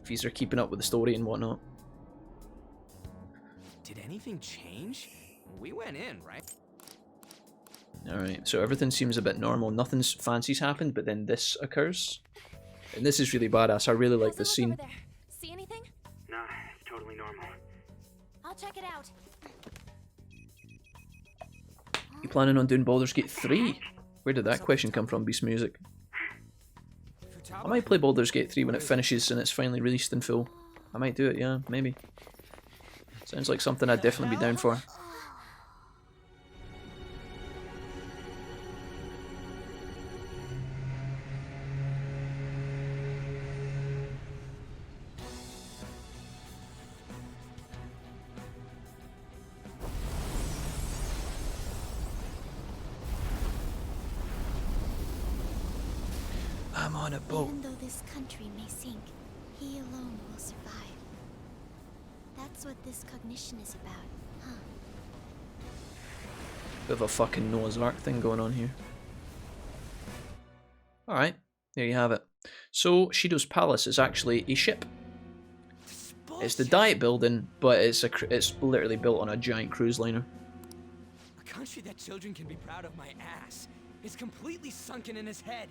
If these are keeping up with the story and whatnot. Did anything change? We went in, right? Alright, so everything seems a bit normal. Nothing fancy's happened, but then this occurs. And this is really badass. I really like this scene. See anything? Nah, it's totally normal. I'll check it out. You planning on doing Baldur's Gate 3? Where did that question come from, Beast Music? I might play Baldur's Gate 3 when it finishes and it's finally released in full. I might do it, yeah, maybe. Sounds like something I'd definitely be down for. I'm on a boat. Even though this country may sink, he alone will survive. That's what this cognition is about, huh? Bit of a fucking Noah's Ark thing going on here. Alright, there you have it. So, Shido's Palace is actually a ship. It's the Diet building, but it's literally built on a giant cruise liner. A country that children can be proud of my ass is completely sunken in his head.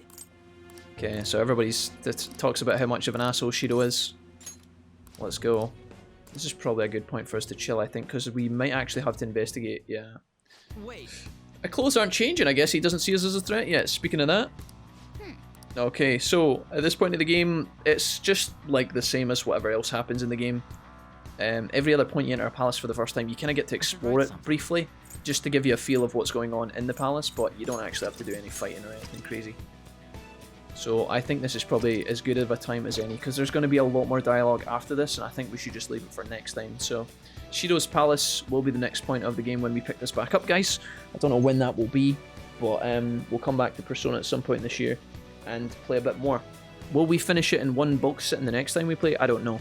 Okay, so everybody's talks about how much of an asshole Shido is. Let's go. This is probably a good point for us to chill, I think, because we might actually have to investigate, yeah. Wait. Our clothes aren't changing, I guess he doesn't see us as a threat yet. Speaking of that. Okay, so at this point of the game, it's just like the same as whatever else happens in the game. Every other point you enter a palace for the first time, you kind of get to explore it briefly, just to give you a feel of what's going on in the palace, but you don't actually have to do any fighting or anything crazy. So I think this is probably as good of a time as any, because there's going to be a lot more dialogue after this, and I think we should just leave it for next time. So Shido's Palace will be the next point of the game when we pick this back up, guys. I don't know when that will be, but we'll come back to Persona at some point this year and play a bit more. Will we finish it in one bulk sitting the next time we play? I don't know.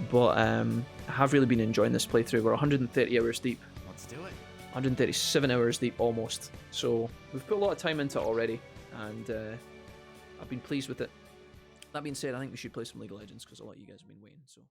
But I have really been enjoying this playthrough. We're 130 hours deep. Let's do it. 137 hours deep, almost. So we've put a lot of time into it already, and I've been pleased with it. That being said, I think we should play some League of Legends because a lot of you guys have been waiting. So.